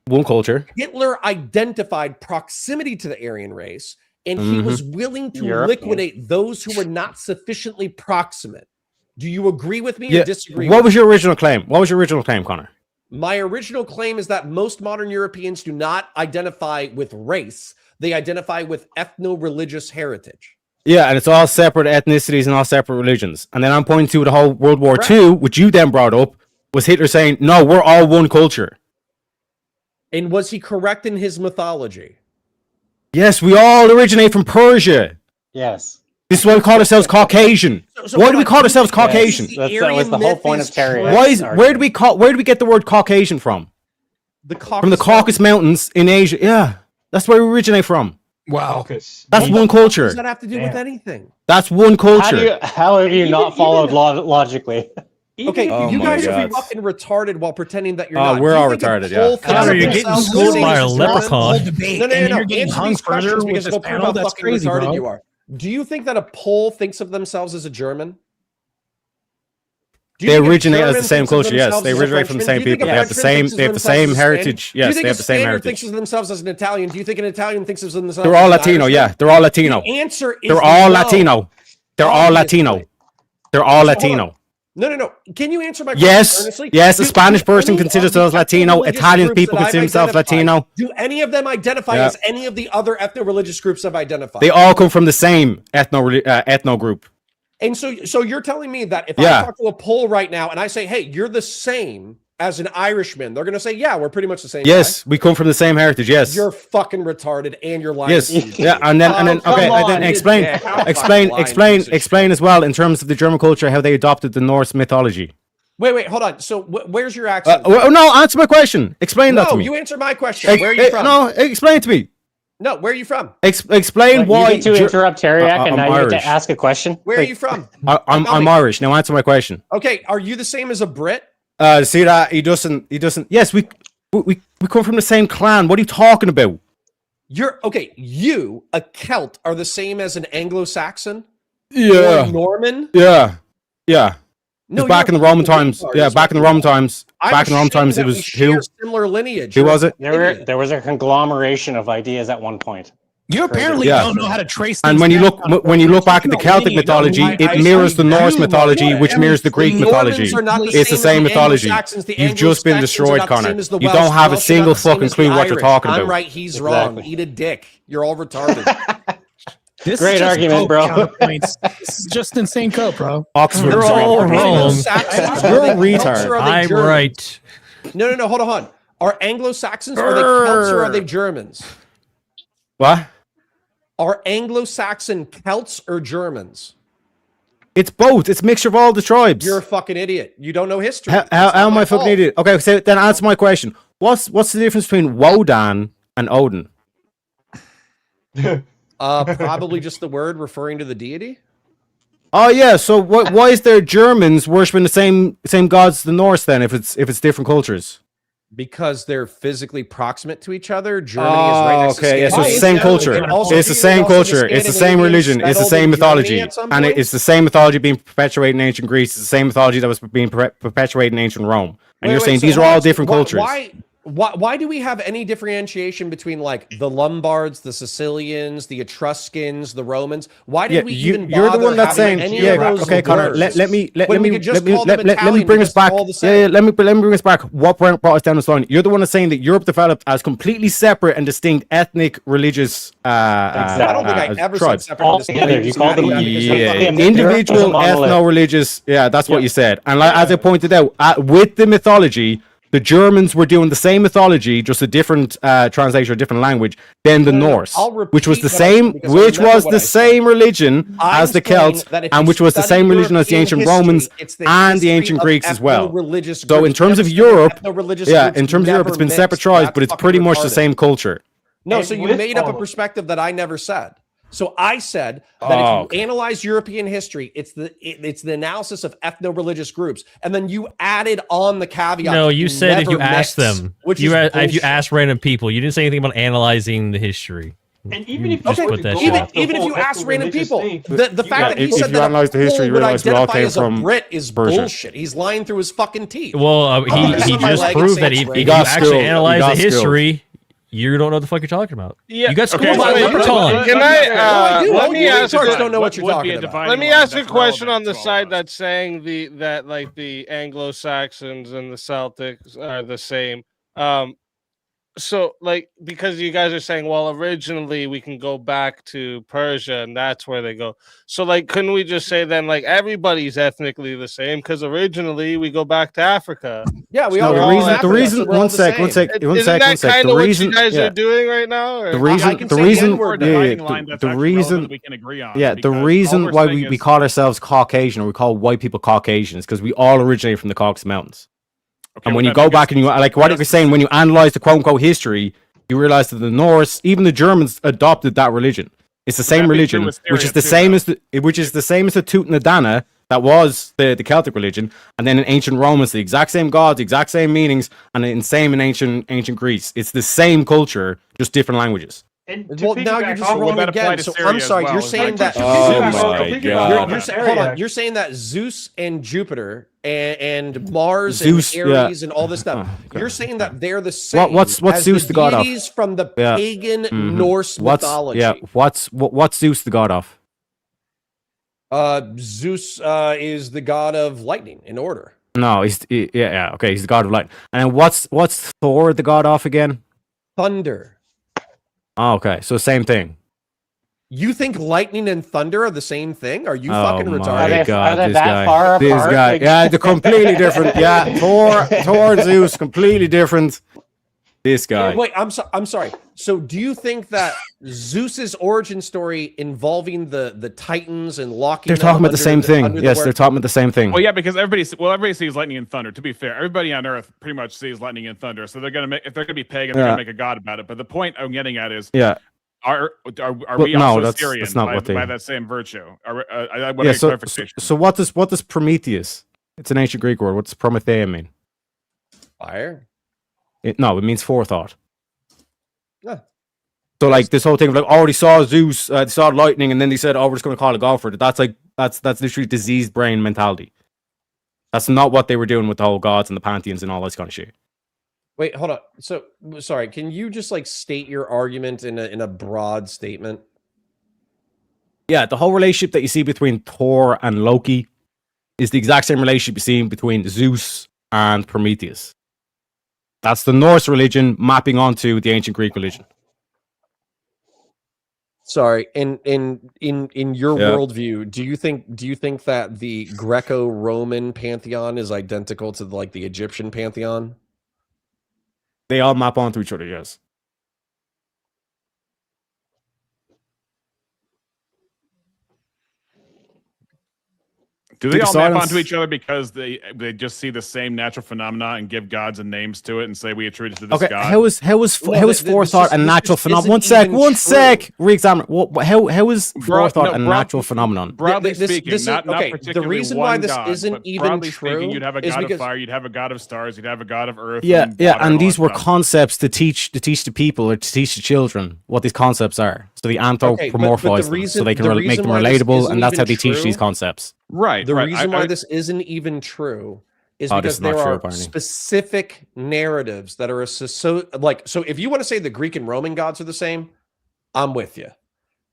one culture. Hitler identified proximity to the Aryan race, and he was willing to liquidate those who were not sufficiently proximate. Do you agree with me or disagree? What was your original claim? What was your original claim, Connor? My original claim is that most modern Europeans do not identify with race. They identify with ethno-religious heritage. Yeah, and it's all separate ethnicities and all separate religions. And then I'm pointing to the whole World War II, which you then brought up, was Hitler saying, no, we're all one culture. And was he correct in his mythology? Yes, we all originate from Persia. Yes. This is why we call ourselves Caucasian. Why do we call ourselves Caucasian? That was the whole point of Terry. Where do we get the word Caucasian from? From the Caucasus Mountains in Asia. Yeah, that's where we originate from. Wow, that's one culture. What does that have to do with anything? That's one culture. How have you not followed logically? Okay, Oh you my guys are God. fucking retarded while pretending that you're Oh, not. we're Do you all think a retarded, poll yeah. thinks Connor, of you're getting themselves schooled as by a German? leprechaun. Debate, No, and then you're Answer getting these hung questions further because with it'll this prove panel. how That's fucking crazy, retarded bro. you are. Do you think that a Pole thinks of themselves as a German? Do you They think a originate as German the same thinks of culture. Yes, themselves they as a originate from the Frenchman? same Do you think people. a They have the Frenchman same. thinks of They have the themselves same as a heritage. Spaniard? Do you Yes, think they have a the same Spaniard thinks heritage. of themselves as an Italian? Do you think an Italian thinks of themselves? They're all as an Latino. Irishman? Yeah, they're all Latino. The answer is They're all no. Latino. They're all Latino. Obviously. They're all So hold on. Latino. No. Can you answer my question Yes, earnestly? yes. A Do Spanish person any considers of the themselves Latino. ethno-religious Italian groups people that I've consider themselves identified, Latino. Do any of them identify Yeah. as any of the other ethno-religious groups I've identified? They all come from the same ethno group. And so you're telling me that if Yeah. I talk to a Pole right now and I say, "Hey, you're the same as an Irishman," they're going to say, "Yeah, we're pretty much the same." Yes, we come from the same heritage. Yes. You're fucking retarded and you're lying. Yes. to you. Yeah. And then okay. come And then on, explain yeah, how fucking lying piece of explain as well in terms of the German culture how they adopted the Norse mythology. Wait, hold on. So where's your accent? No, answer my question. Explain that to me. You answer my question. Where are you from? No, explain it to me. No, where are you from? Explain why. You get to interrupt Teriak, and now you Irish. get to ask a question. Where are you from? I'm Irish. Now answer my question. Okay, are you the same as a Brit? See that he doesn't. Yes, we come from the same clan. What are you talking about? You, a Celt, are the same as an Anglo-Saxon? Yeah. Or a Norman? Yeah. No, back in the Roman times. Yeah, back in the Roman times. Back in the Roman times, it was who? Similar lineage. Who was it? There was a conglomeration of ideas at one point. You apparently don't know how to trace. And when you look back at the Celtic mythology, it mirrors the Norse mythology, which mirrors the Greek mythology. It's the same mythology. You've just been destroyed, Connor. You don't have a single fucking clue what you're talking about. I'm right, he's wrong. Eat a dick. You're all retarded. This Great is just argument, coke bro. counterpoints. This is just insane coke, bro. Oxford. You're all wrong. You're a retard. I'm right. No. Hold on. Are Anglo-Saxons, are they Celts, or are they Germans? What? Are Anglo-Saxon Celts or Germans? It's both. It's a mixture of all the tribes. You're a fucking idiot. You don't know history. How am I fucking idiot? Okay, so then answer my question. What's the difference between Wodan and Odin? Probably just the word referring to the deity. Oh yeah. So why is there Germans worshiping the same gods as the Norse then? If it's different cultures. Because they're physically proximate to each other. Germany is right next to okay. Yeah, so it's the same culture. It's the same culture. It's the same religion. It's the same mythology. And it's the same mythology being perpetuated in ancient Greece. It's the same mythology that was being perpetuated in ancient Rome. And you're saying these are all different cultures. Why do we have any differentiation between like the Lombards, the Sicilians, the Etruscans, the Romans? Why did we even bother you're the one that's having saying, any of those okay, Connor, words? let me Let bring us back. Let me bring us back. What brought us down this line? You're the one that's saying that Europe developed as completely separate and distinct ethnic religious I don't think I ever tribes. said separate. Together, you call them Individual ethno-religious. Yeah, that's what you said. And like, as I pointed out, with the mythology, the Germans were doing the same mythology, just a different translation, a different language, than the Norse, which was the same, religion as the Celts, and which was the same religion as the ancient Romans and the ancient Greeks as well. So in terms of Europe, it's been separate tribes, but it's pretty much the same culture. No, so you made up a perspective that I never said. So I said that if you analyze European history, it's the analysis of ethno-religious groups, and then you added on the caveat. No, you said if you asked mix, them, which if you asked random people, you didn't say anything about analyzing the history. And even if just you put that shit even out. if you ask random people, the fact that he if said you that analyze the history, you would realize we all identify came as a from Brit is Persia. bullshit. He's lying through his fucking teeth. Well, he just proved that if you actually analyze the history, you don't know what the fuck you're talking about. Yeah. You got schooled Okay, by wait, leprechaun. Can I? Let me ask. Don't know what you're talking about. Let me ask a question on the side that's saying that the Anglo-Saxons and the Celtics are the same. so like, because you guys are saying, well, originally we can go back to Persia and that's where they go. So like, couldn't we just say then like everybody's ethnically the same? Because originally we go back to Africa. Yeah, we No, all the reason. One sec. Isn't that kind of what you guys are doing right now? Or? The reason, the reason we can agree on. Yeah, the reason why we call ourselves Caucasian, or we call white people Caucasians, because we all originate from the Caucasus Mountains. And when you go back and you, like what you're saying, when you analyze the quote-unquote history, you realize that the Norse, even the Germans, adopted that religion. It's the same religion, which is the same as the Tut and the Dana, that was the Celtic religion, and then in ancient Rome, it's the exact same gods, the exact same meanings, and the same in ancient Greece. It's the same culture, just different languages. Well, now you're just wrong again. So I'm sorry, you're saying that. Oh my God! Hold on, you're saying that Zeus and Jupiter and Mars Zeus, and Ares and all this stuff. You're saying that they're the same. What's as Zeus the god of? deities from the pagan Norse mythology. What's Zeus the god of? Zeus is the god of lightning in order. No, he's the god of light. And what's Thor the god of again? Thunder. Oh, okay, so same thing. You think lightning and thunder are the same thing? Are you fucking retarded? Oh my God, this guy. Yeah, they're completely different. Yeah, Thor and Zeus, completely different. This guy. Wait, I'm sorry. So do you think that Zeus's origin story involving the Titans and locking They're talking about the same thing. Yes, they're talking about the same thing. Well, yeah, because everybody sees lightning and thunder. To be fair, everybody on Earth pretty much sees lightning and thunder. So they're gonna make, if they're gonna be pagan, they're gonna make a god about it. But the point I'm getting at is, are we also Syrian by that same virtue? So what does Prometheus? It's an ancient Greek word. What's Prometheia mean? Fire. It means forethought. Yeah. So like this whole thing of like already saw Zeus, they saw lightning, and then they said, "Oh, we're just going to call a god for it." That's literally diseased brain mentality. That's not what they were doing with the whole gods and the pantheons and all this kind of shit. Wait, hold on. So sorry, can you just like state your argument in a broad statement? Yeah, the whole relationship that you see between Thor and Loki is the exact same relationship you see between Zeus and Prometheus. That's the Norse religion mapping onto the ancient Greek religion. Sorry, in your worldview, do you think that the Greco-Roman pantheon is identical to like the Egyptian pantheon? They all map onto each other, yes. Do they all map onto each other because they just see the same natural phenomena and give gods and names to it and say we attribute it to this god? How is forethought a natural phenomenon? One sec. Re-examine. How is forethought a natural phenomenon? Broadly speaking, not particularly the reason why this isn't even true speaking, you'd have a god of fire, you'd have a god of stars, you'd have a god of earth. Yeah, and these were concepts to teach the people or to teach the children what these concepts are. So they anthropomorphize them so they can make them relatable, and that's how they teach these concepts. Right. The reason why this isn't even true is because there are specific narratives that are so if you want to say the Greek and Roman gods are the same, I'm with you.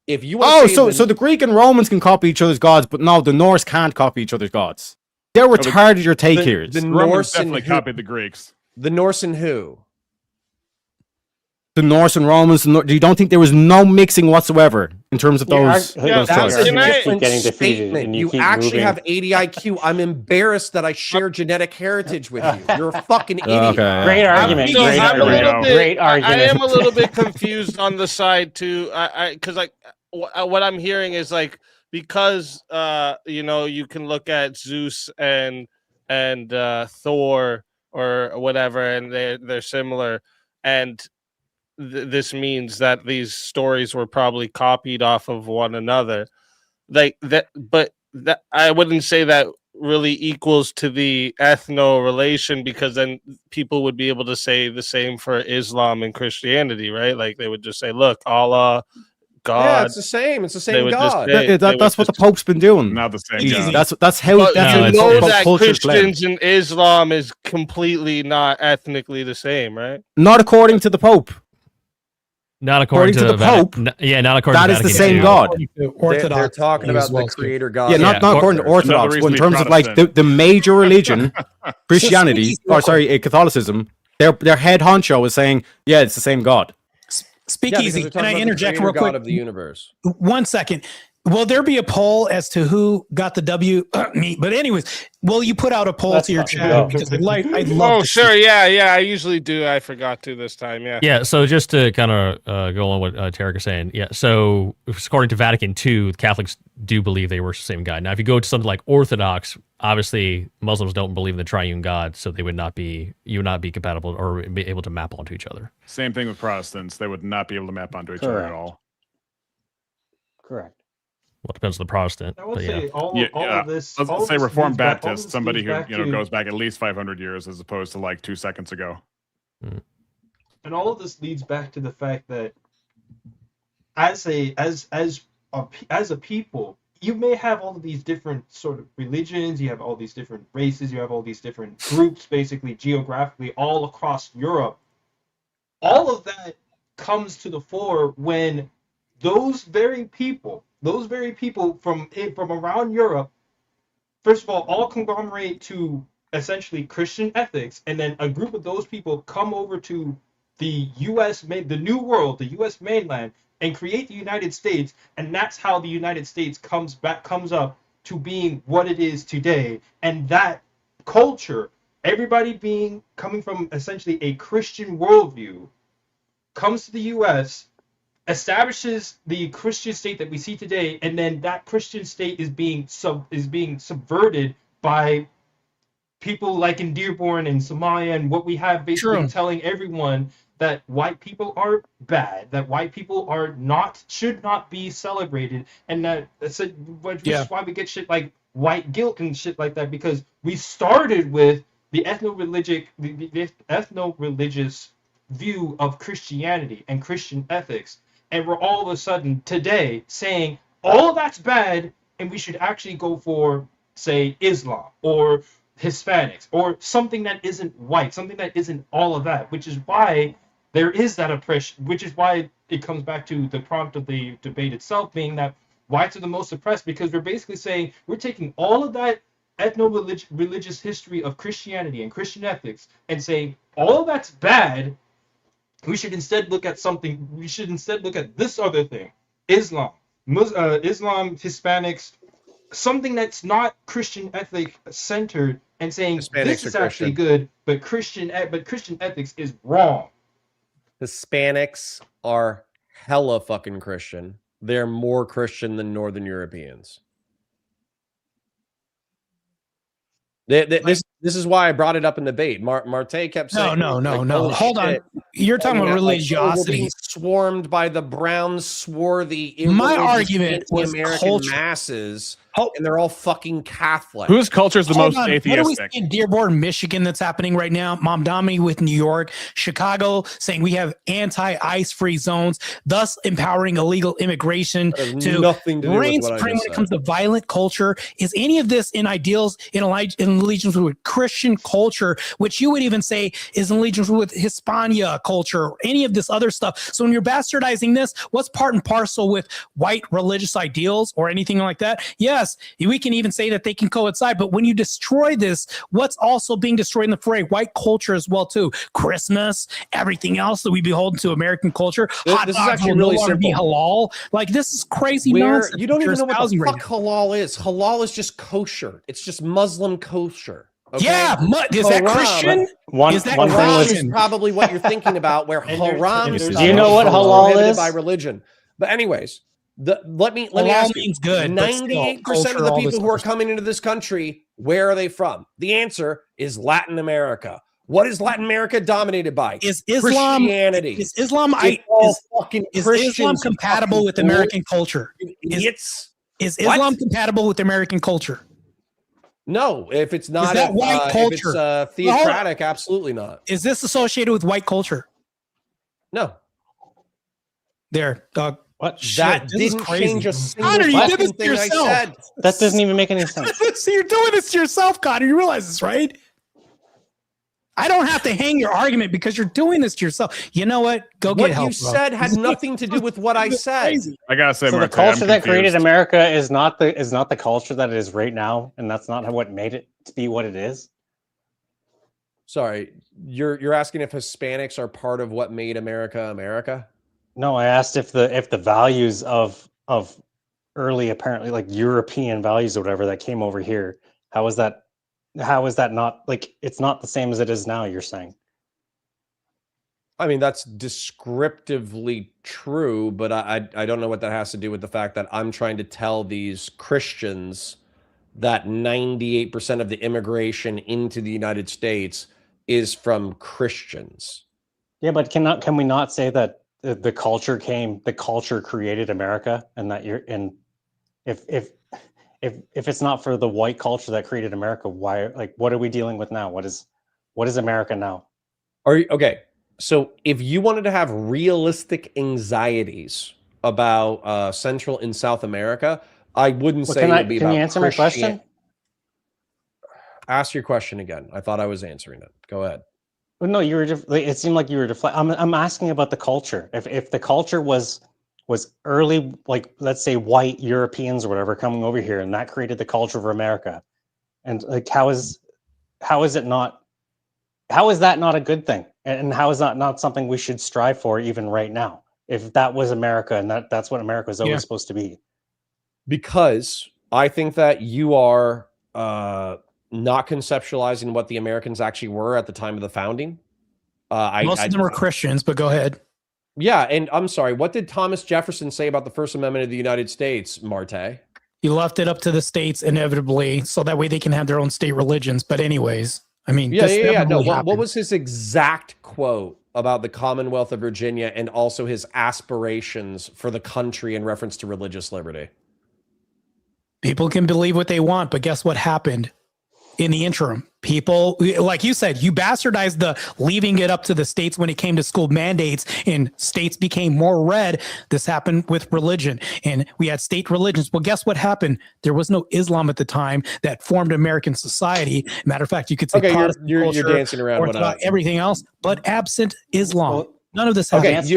If you want so the Greek and Romans can copy each other's gods, but no, the Norse can't copy each other's gods. They're retarded. Your take here. The Norse definitely copied the Greeks. The Norse and who? The Norse and Romans. You don't think there was no mixing whatsoever in terms of those? That's a different statement. You actually have 80 IQ. I'm embarrassed that I share genetic heritage with you. You're a fucking idiot. Okay. Great argument. Great argument. I am a little bit confused on the side too, because what I'm hearing is like because you can look at Zeus and Thor or whatever, and they're similar, and this means that these stories were probably copied off of one another, like that. But that I wouldn't say that really equals to the ethno relation, because then people would be able to say the same for Islam and Christianity, right? Like they would just say, "Look, Allah, God." Yeah, it's the same. It's the same God. That's what the Pope's been doing. Not the same God. That's how. But that's you how know that culture's Christians and Islam is completely not ethnically the same, right? Not according to the Pope. Not according to the Pope. Not according that to is the same God. They're talking about the creator God. Yeah, not according to Orthodox. In terms of like the major religion, Christianity, Catholicism, Their head honcho is saying, yeah, it's the same God. Speakeasy, can I interject real quick? God of the universe. 1 second. Will there be a poll as to who got the W? Me, but anyways, will you put out a poll to your chat? Because I'd love. Oh, to sure, see. yeah. I usually do. I forgot to this time. Yeah. Yeah, so just to kind of go on what Tarek is saying, yeah, so according to Vatican II, Catholics do believe they worship the same God. Now, if you go to something like Orthodox, obviously Muslims don't believe in the triune God, so you would not be compatible or be able to map onto each other. Same thing with Protestants; they would not be able to map onto each other at all. Correct. Well, it depends on the Protestant. I would but say all of this. Let's say Reformed Baptist, somebody who goes back at least 500 years, as opposed to like 2 seconds ago. And all of this leads back to the fact that as a people, you may have all of these different sort of religions, you have all these different races, you have all these different groups, basically geographically, all across Europe. All of that comes to the fore when those very people from around Europe, first of all conglomerate to essentially Christian ethics, and then a group of those people come over to the the New World, the U.S. mainland, and create the United States, and that's how the United States comes up to being what it is today. And that culture, everybody coming from essentially a Christian worldview, comes to the U.S., establishes the Christian state that we see today, and then that Christian state is being subverted by people like in Dearborn and Somalia, and what we have basically telling everyone that white people are bad, that white people should not be celebrated, and which is why we get shit like white guilt and shit like that, because we started with the ethno-religious view of Christianity and Christian ethics. And we're all of a sudden today saying all of that's bad, and we should actually go for, say, Islam or Hispanics or something that isn't white, something that isn't all of that, which is why there is that oppression, which is why it comes back to the prompt of the debate itself being that whites are the most oppressed, because we're basically saying we're taking all of that ethno-religious history of Christianity and Christian ethics and saying all of that's bad. We should instead look at this other thing: Islam, Hispanics, something that's not Christian ethic centered, and saying this is actually good, but Christian ethics is wrong. Hispanics are hella fucking Christian. They're more Christian than Northern Europeans. This is why I brought it up in debate. Marte kept saying, No. Hold on. You're talking about religiosity. We're being swarmed by the brown, swarthy, my argument was American culture. Masses, and they're all fucking Catholic. Whose culture is the most atheistic? What do we see in Dearborn, Michigan that's happening right now? Mom Domini with New York, Chicago saying we have anti-ICE free zones, thus empowering illegal immigration to reign supreme when it comes to violent culture. Is any of this in ideals, in allegiance with Christian culture, which you would even say is in allegiance with Hispania culture, or any of this other stuff? So when you're bastardizing this, what's part and parcel with white religious ideals or anything like that? Yes, we can even say that they can coincide, but when you destroy this, what's also being destroyed in the fray? White culture as well too. Christmas, everything else that we behold to American culture. Hot dogs will no longer be halal. Like, this is crazy nonsense. You don't even know what the fuck halal is. Halal is just kosher. It's just Muslim kosher. Okay? Yeah, is that Christian? Is that Christian? Probably what you're thinking about, where haram is. Do you know what halal is? By religion. But anyways, let me ask you. Means good. 98% of the people who are coming into this country, where are they from? The answer is Latin America. What is Latin America dominated by? Is Islam Christianity? Is Islam compatible with American culture? Is Islam compatible with American culture? No, if it's not, is that white culture? If it's theocratic, absolutely not. Is this associated with white culture? No. There, dog. What? That didn't change a single Connor, you did this to thing yourself. I said. That doesn't even make any sense. So you're doing this to yourself, Connor. You realize this, right? I don't have to hang your argument because you're doing this to yourself. You know what? Go get help. What you said had nothing to do with what I said. I gotta say, so Marte, the culture that created America is not the culture that it is right now, and that's not what made it to be what it is. Sorry, you're asking if Hispanics are part of what made America America? No, I asked if the values of early, apparently like European values or whatever that came over here, how is that not like it's not the same as it is now, you're saying? I mean, that's descriptively true, but I don't know what that has to do with the fact that I'm trying to tell these Christians that 98% of the immigration into the United States is from Christians. Yeah, but can we not say that the culture created America, and that if it's not for the white culture that created America, why, like, what are we dealing with now? What is America now? Are you okay? So if you wanted to have realistic anxieties about Central and South America, I wouldn't say it would be about. Can you answer my question? Ask your question again. I thought I was answering it. Go ahead. Well, no, you were. It seemed like you were deflecting. I'm asking about the culture. If the culture was early, like let's say white Europeans or whatever coming over here, and that created the culture of America, and like how is it not? How is that not a good thing? And how is that not something we should strive for even right now? If that was America and that's what America was always supposed to be. Because I think that you are not conceptualizing what the Americans actually were at the time of the founding. Most of them were Christians, but go ahead. Yeah, and I'm sorry, what did Thomas Jefferson say about the First Amendment of the United States, Marte? He left it up to the states inevitably, so that way they can have their own state religions. But anyways, I mean, yeah. No, what was his exact quote about the Commonwealth of Virginia and also his aspirations for the country in reference to religious liberty? People can believe what they want, but guess what happened in the interim? People, like you said, you bastardized the leaving it up to the states when it came to school mandates, and states became more red. This happened with religion, and we had state religions. Well, guess what happened? There was no Islam at the time that formed American society. Matter of fact, you could say you're dancing around everything else, but absent Islam. Well, none of this Okay, happened.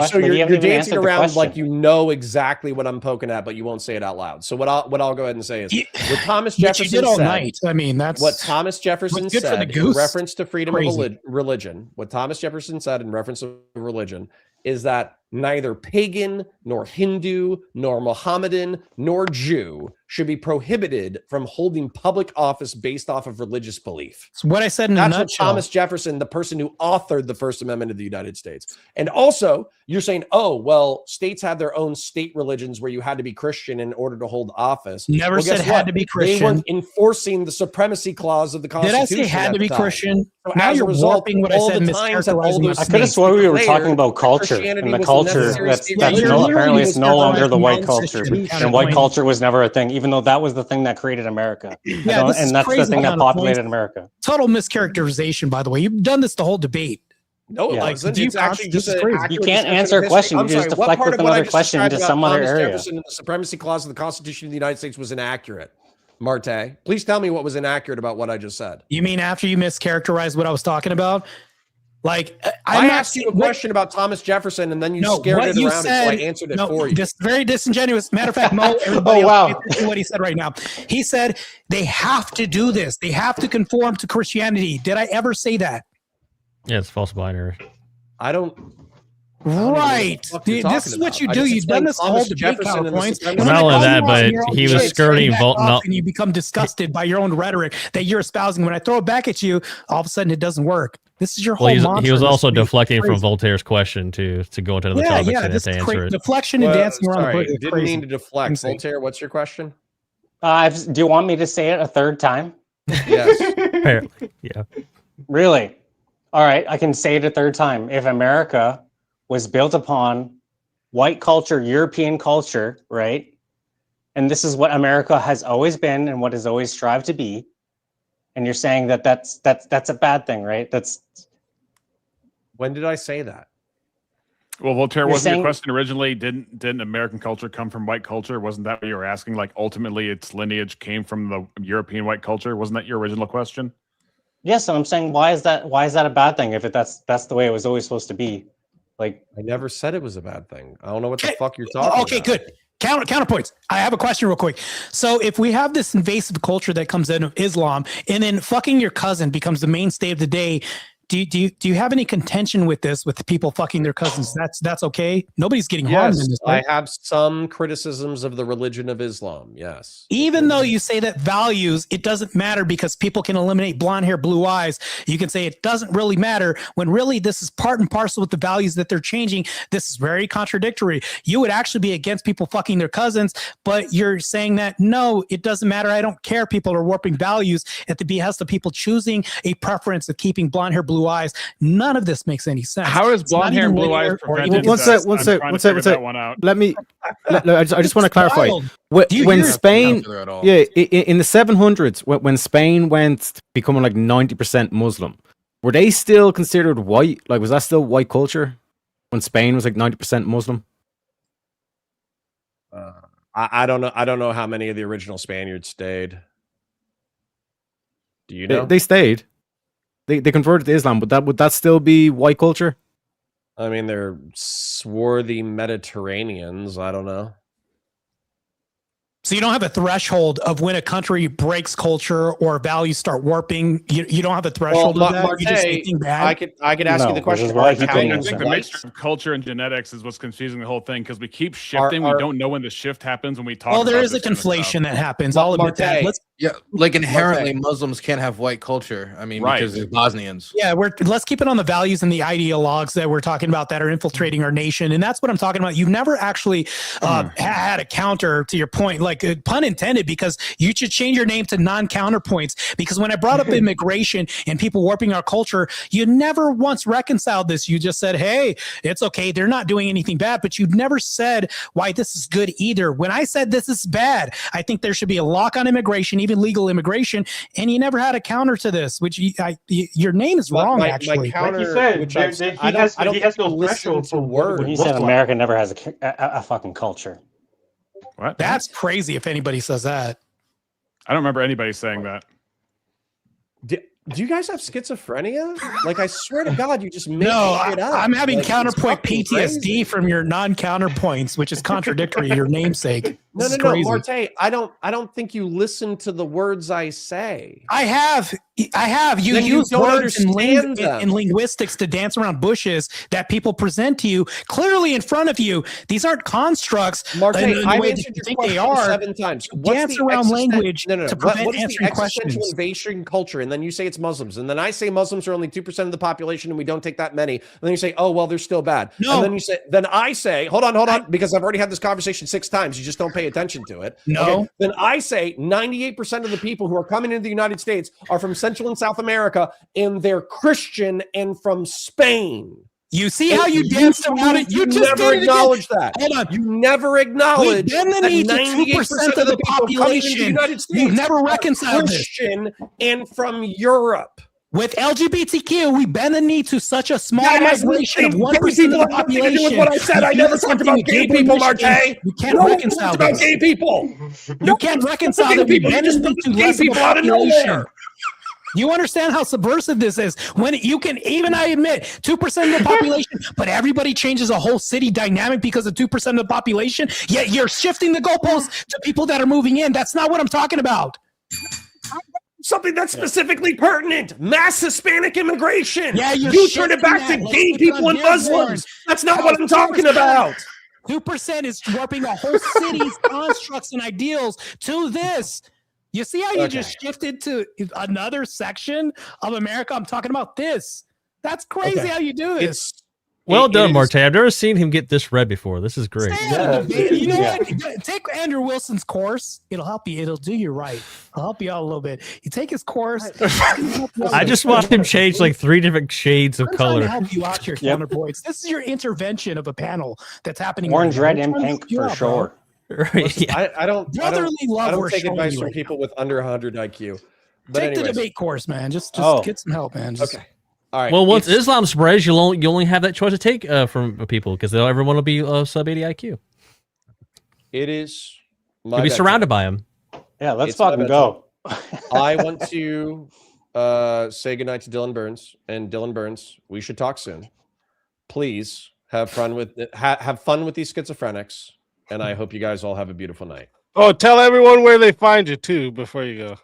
so you're dancing around like you know exactly what I'm poking at, but you won't say it out loud. So what I'll go ahead and say is what Thomas Jefferson you did all said. Night. I mean, that's what Thomas Jefferson said in reference to freedom of religion. What Thomas Jefferson said in reference to religion is that neither pagan, nor Hindu, nor Mohammedan, nor Jew should be prohibited from holding public office based off of religious belief. It's what I said in a nutshell. That's what Thomas Jefferson, the person who authored the First Amendment of the United States. And also, you're saying, oh, well, states had their own state religions where you had to be Christian in order to hold office. Never said had to be Christian. They weren't enforcing the supremacy clause of the Constitution. Did I say had to be Christian? So now as you're a result, warping what I all said. the times that all those I could have sworn we were talking about culture, and the culture apparently it's no longer the white culture, and white culture was never a thing, even though that was the thing that created America. And that's the thing that populated America. Total mischaracterization, by the way. You've done this the whole debate. No, it wasn't. It's actually just you can't answer a question. You just deflect with another question into some other area. Jefferson and the supremacy clause of the Constitution of the United States was inaccurate. Marte, please tell me what was inaccurate about what I just said. You mean after you mischaracterized what I was talking about? Like I asked you a question about Thomas Jefferson, and then you scared it around, and so I answered it for you. Just very disingenuous. Matter of fact, Mo, everybody what he said right now. He said they have to do this. They have to conform to Christianity. Did I ever say that? Yeah, it's false binary. I don't. Right. This is what you do. You've done this whole debate PowerPoints. Not only that, but he was skirting and you become disgusted by your own rhetoric that you're espousing. When I throw it back at you, all of a sudden it doesn't work. This is your whole mantra. He was also deflecting from Voltaire's question to go into another topic and to answer it. Deflection and dancing around the didn't mean to deflect. Voltaire, what's your question? Do you want me to say it a third time? Yes. Apparently, yeah. Really? All right, I can say it a third time. If America was built upon white culture, European culture, right? And this is what America has always been and what has always strived to be. And you're saying that that's a bad thing, right? When did I say that? Well, Voltaire, wasn't your question originally, didn't American culture come from white culture? Wasn't that what you were asking? Like ultimately its lineage came from the European white culture? Wasn't that your original question? Yes, and I'm saying why is that a bad thing if that's the way it was always supposed to be? Like I never said it was a bad thing. I don't know what the fuck you're talking about. Okay, good. Counterpoints. I have a question real quick. So if we have this invasive culture that comes in of Islam, and then fucking your cousin becomes the mainstay of the day, do you have any contention with this, with people fucking their cousins? That's okay. Nobody's getting harmed in this, right? I have some criticisms of the religion of Islam. Yes. Even though you say that values, it doesn't matter because people can eliminate blonde hair, blue eyes. You can say it doesn't really matter when really this is part and parcel with the values that they're changing. This is very contradictory. You would actually be against people fucking their cousins, but you're saying that, no, it doesn't matter. I don't care. People are warping values at the behest of people choosing a preference of keeping blonde hair, blue eyes. None of this makes any sense. How is blonde hair and blue eyes prevented? One sec. Let me. I just want to clarify. When Spain, in the 700s, when Spain went becoming like 90% Muslim, were they still considered white? Like, was that still white culture when Spain was like 90% Muslim? I don't know. I don't know how many of the original Spaniards stayed. Do you know? They stayed. They converted to Islam, but would that still be white culture? I mean, they're swarthy Mediterraneans. I don't know. So you don't have a threshold of when a country breaks culture or values start warping. You don't have a threshold of that. You just think bad. I could ask you the question. I think the mixture of culture and genetics is what's confusing the whole thing because we keep shifting. We don't know when the shift happens when we talk. Well, there is a conflation that happens. I'll admit that. Yeah, like inherently, Muslims can't have white culture. I mean, because they're Bosnians. Yeah, let's keep it on the values and the ideologues that we're talking about that are infiltrating our nation, and that's what I'm talking about. You've never actually had a counter to your point, like pun intended, because you should change your name to non-counterpoints. Because when I brought up immigration and people warping our culture, you never once reconciled this. You just said, "Hey, it's okay. They're not doing anything bad," but you never said why this is good either. When I said this is bad, I think there should be a lock on immigration, even legal immigration, and you never had a counter to this, which your name is wrong. Actually, like he said, he has no threshold for words. He said America never has a fucking culture. What? That's crazy. If anybody says that, I don't remember anybody saying that. Do you guys have schizophrenia? Like, I swear to God, you just make shit up. I'm having like, counterpoint PTSD from your non-counterpoints, which is contradictory to your namesake. No, Marte. I don't think you listen to the words I say. I have. You use words in linguistics to dance around bushes that people present to you clearly in front of you. These aren't constructs. Marte, I've way answered your think question they are. 7 times. Dance around language to prevent what is answering the questions. existential invasion culture? And then you say it's Muslims, and then I say Muslims are only 2% of the population, and we don't take that many. And then you say, oh well, they're still bad. No. And then I say, hold on, because I've already had this conversation 6 times. You just don't pay attention to it. No. Okay? Then I say 98% of the people who are coming into the United States are from Central and South America, and they're Christian and from Spain. You see how you danced around it? You just never acknowledged that. Hold on. You never acknowledged that 98% of the population. United States. You've never reconciled Christian and from Europe. With LGBTQ, we bend the knee to such a small migration of 1% of the population. With what I said, I never talked about gay people, Marte. You can't reconcile about gay people. You can't reconcile that we bend the knee to less of the population. You understand how subversive this is when you can, even I admit, 2% of the population, but everybody changes a whole city dynamic because of 2% of the population. Yet you're shifting the goalposts to people that are moving in. That's not what I'm talking about. Something that's specifically pertinent. Mass Hispanic immigration. Yeah, you turn it back to gay people and Muslims. That's not what I'm talking about. 2% is warping a whole city's constructs and ideals to this. You see how you just shifted to another section of America? I'm talking about this. That's crazy how you do this. Well done, Marte. I've never seen him get this red before. This is great. You know what? Take Andrew Wilson's course. It'll help you. It'll do you right. I'll help you out a little bit. You take his course. I just watched him change like 3 different shades of color. To help you out your counterpoints. This is your intervention of a panel that's happening. Orange, red, and pink for sure. Right. Listen, I don't take advice from people with under 100 IQ. But take the debate course, man. Just get some help, man. Okay. All right. Well, once Islam spreads, you only have that choice to take from people because everyone will be sub 80 IQ. It is. You'll be surrounded by them. Yeah, let's fucking go. I want to say goodnight to Dylan Burns. And Dylan Burns, we should talk soon. Please have fun with these schizophrenics. and I hope you guys all have a beautiful night. Oh, tell everyone where they find you too before you go.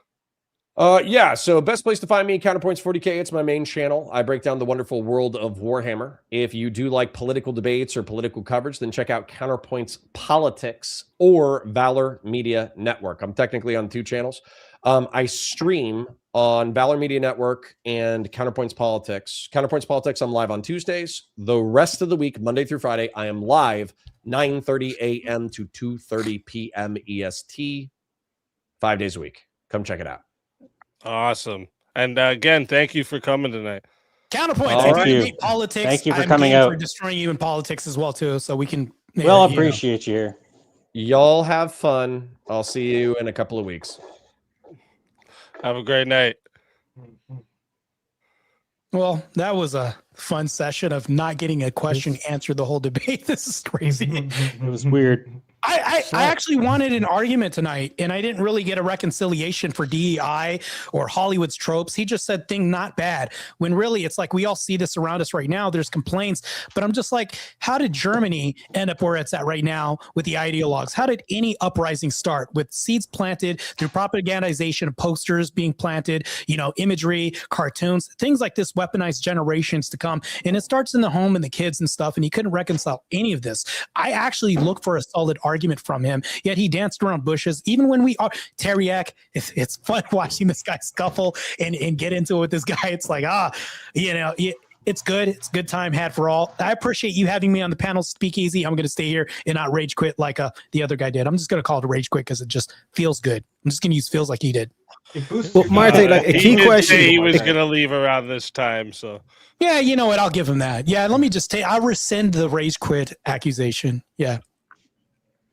Yeah, so best place to find me, Counterpoints 40K. It's my main channel. I break down the wonderful world of Warhammer. If you do like political debates or political coverage, then check out Counterpoints Politics or Valor Media Network. I'm technically on 2 channels. I stream on Valor Media Network and Counterpoints Politics. Counterpoints Politics, I'm live on Tuesdays. The rest of the week, Monday through Friday, I am live 9:30 a.m. to 2:30 p.m. EST, 5 days a week. Come check it out. Awesome. And again, thank you for coming tonight. Counterpoint. Thank you. Politics. Thank you for I'm coming game out. for destroying you in politics as well too, so we can. Well, appreciate you here. Y'all have fun. I'll see you in a couple of weeks. Have a great night. Well, that was a fun session of not getting a question answered the whole debate. This is crazy. It was weird. I actually wanted an argument tonight, and I didn't really get a reconciliation for DEI or Hollywood's tropes. He just said thing not bad, when really it's like we all see this around us right now. There's complaints, but I'm just like, how did Germany end up where it's at right now with the ideologues? How did any uprising start with seeds planted through propagandization of posters being planted, imagery, cartoons, things like this weaponized generations to come. And it starts in the home and the kids and stuff. And he couldn't reconcile any of this. I actually look for a solid argument from him, yet he danced around bushes. Even when we are Teriak, it's fun watching this guy scuffle and get into it with this guy. It's like, it's good. It's a good time had for all. I appreciate you having me on the panel. Speakeasy. I'm going to stay here and not rage quit like the other guy did. I'm just going to call it a rage quit because it just feels good. I'm just going to use feels like he did. Well, Marte, like a key question. He was going to leave around this time, so. Yeah, you know what? I'll give him that. Yeah, let me just I'll rescind the rage quit accusation. Yeah.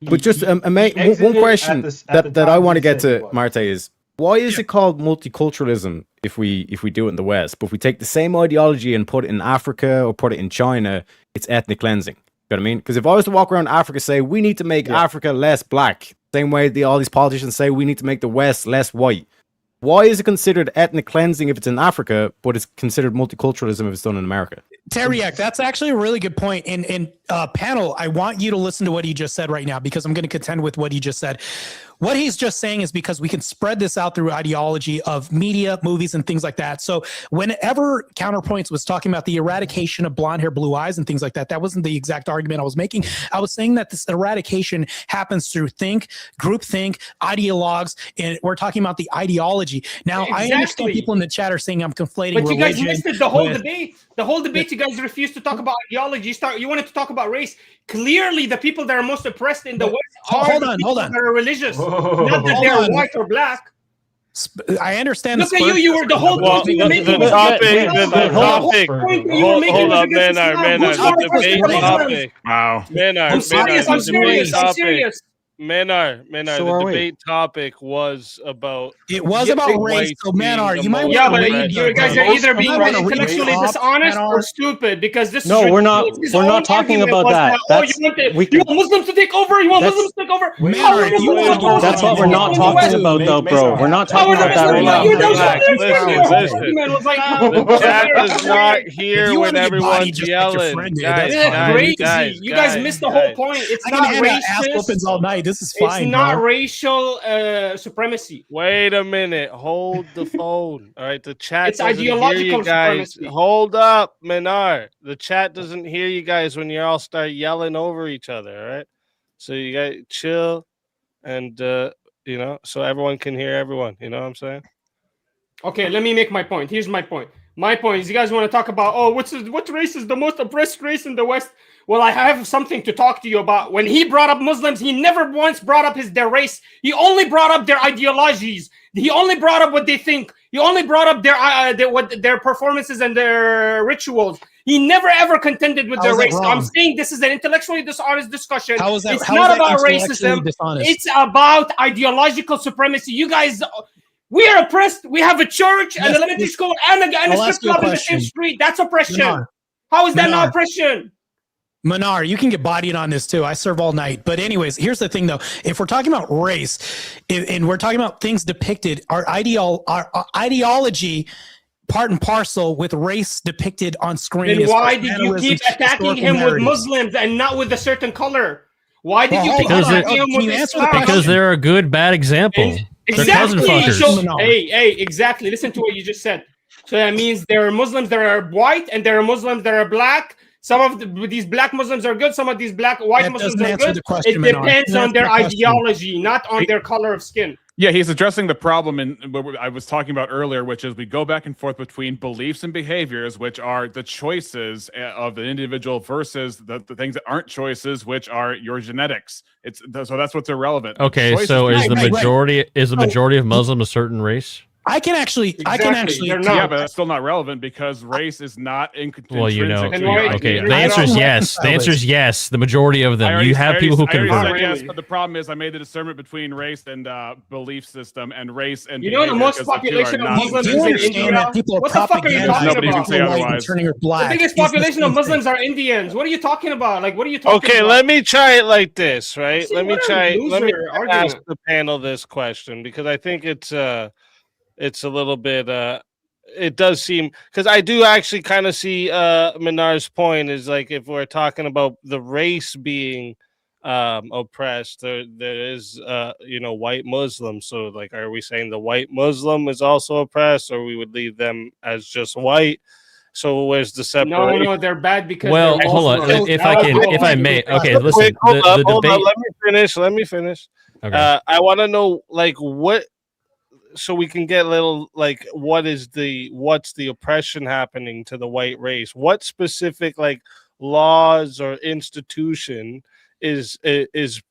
But just one question that I want to get to, Marte, is why is it called multiculturalism if we do it in the West, but if we take the same ideology and put it in Africa or put it in China, it's ethnic cleansing? You know what I mean? Because if I was to walk around Africa, say we need to make Africa less black, same way all these politicians say we need to make the West less white. Why is it considered ethnic cleansing if it's in Africa, but it's considered multiculturalism if it's done in America? Teriak, that's actually a really good point. And panel, I want you to listen to what he just said right now, because I'm going to contend with what he just said. What he's just saying is because we can spread this out through ideology of media, movies, and things like that. So whenever Counterpoints was talking about the eradication of blonde hair, blue eyes, and things like that, that wasn't the exact argument I was making. I was saying that this eradication happens through groupthink, ideologues, and we're talking about the ideology. Now, I understand people in the chat are saying I'm conflating but you guys religion missed it the whole with- debate. The whole debate, you guys refused to talk about ideology. You wanted to talk about race. Clearly, the people that are most oppressed in the West are the people that are religious, not that they're white or black. I understand. Look at you. You were the whole point you were making. The topic. Hold up, Maynard. The debate topic. Wow. Maynard, I'm serious. I'm serious. I'm serious. Maynard, So the are we. debate topic was about. It was about race, so Maynard, you might Yeah, want but to read you guys are either being intellectually dishonest or Maynard. stupid, because this. No, we're not talking about that. That's you want Muslims to take over. You want Muslims to take over. Maynard, That's what we're not talking about, though, bro. We're not talking about that right now. The chat does not hear you when wanna get body, everyone's just like your yelling. friend did. Guys, That's Crazy. You guys missed the whole point. It's I can not hand out ass racist. whoopings all night. This is fine. It's not bro. racial supremacy. Wait a minute. Hold the phone. All right. The chat It's doesn't hear ideological you guys. supremacy. Hold up, Menard. The chat doesn't hear you guys when you all start yelling over each other. All right. So you guys chill and, so everyone can hear everyone. You know what I'm saying? Okay, let me make my point. Here's my point. My point is, you guys want to talk about, what race is the most oppressed race in the West? Well, I have something to talk to you about. When he brought up Muslims, he never once brought up their race. He only brought up their ideologies. He only brought up what they think. He only brought up their performances and their rituals. He never ever contended with their race. I'm saying this is an intellectually dishonest discussion. It's not about racism. It's about ideological supremacy. You guys, we are oppressed. We have a church, an elementary school, and a strip club in the same street. That's oppression. Maynard. How is that not oppression? Manar, you can get bodied on this too. I serve all night. But anyways, here's the thing though. If we're talking about race and we're talking about things depicted, our ideology part and parcel with race depicted on screen. Then why did you keep attacking him with Muslims and not with a certain color? Why did you pick Because him with this flower? Because they're a good bad example. They're cousin Exactly. fuckers. So, hey, exactly. Listen to what you just said. So that means there are Muslims that are white and there are Muslims that are black. Some of these black Muslims are good. Some of these white Muslims are good. It depends on their ideology, not on their color of skin. Yeah, he's addressing the problem in what I was talking about earlier, which is we go back and forth between beliefs and behaviors, which are the choices of the individual versus the things that aren't choices, which are your genetics. So that's what's irrelevant. Okay, so is the majority of Muslim a certain race? I can actually. Yeah, but that's still not relevant because race is not Well, you know. intrinsic to your Okay, identity. the answer is yes. The answer is yes. The majority of them. You have people who convert. I already said yes, but the problem is I made the discernment between race and belief system and race and you know the most population of Muslims is in India. What the fuck are you talking Nobody about? can say otherwise. The biggest population of Muslims are Indians. What are you talking about? Like, what are you talking about? Okay, let me try it like this, right? Let me argument. ask the panel this question because I think it's a little bit it does seem because I do actually kind of see Minar's point is like if we're talking about the race being oppressed, there is white Muslims. So like, are we saying the white Muslim is also oppressed, or we would leave them as just white? So where's the separation? No, they're bad because. Well, hold on. If I may, okay, listen. Wait, hold the debate. on, let me finish. Okay. I want to know like what. So we can get a little like what's the oppression happening to the white race? What specific like laws or institution is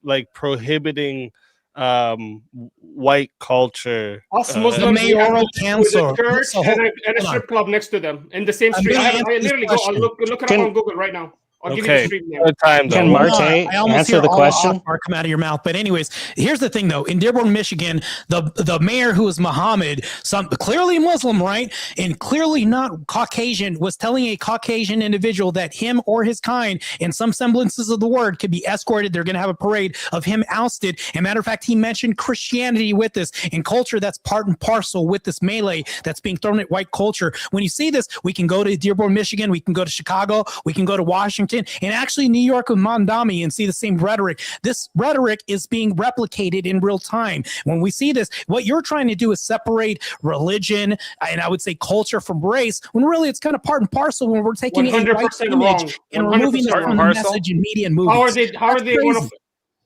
like prohibiting white culture? Us Muslims, the mayoral council, a church and a strip club next to them in the same street. I literally go. I'll look it up on Google right now. I'll give you the street name. Can Marte answer the question? Come out of your mouth. But anyways, here's the thing though. In Dearborn, Michigan, the mayor, who is Muhammad, clearly Muslim, right? And clearly not Caucasian, was telling a Caucasian individual that him or his kind, in some semblances of the word, could be escorted. They're going to have a parade of him ousted. And matter of fact, he mentioned Christianity with this and culture that's part and parcel with this melee that's being thrown at white culture. When you see this, we can go to Dearborn, Michigan. We can go to Chicago. We can go to Washington. And actually New York with Mondami and see the same rhetoric. This rhetoric is being replicated in real time. When we see this, what you're trying to do is separate religion and I would say culture from race, when really it's kind of part and parcel when we're taking a white image and removing it from the message in media and movies.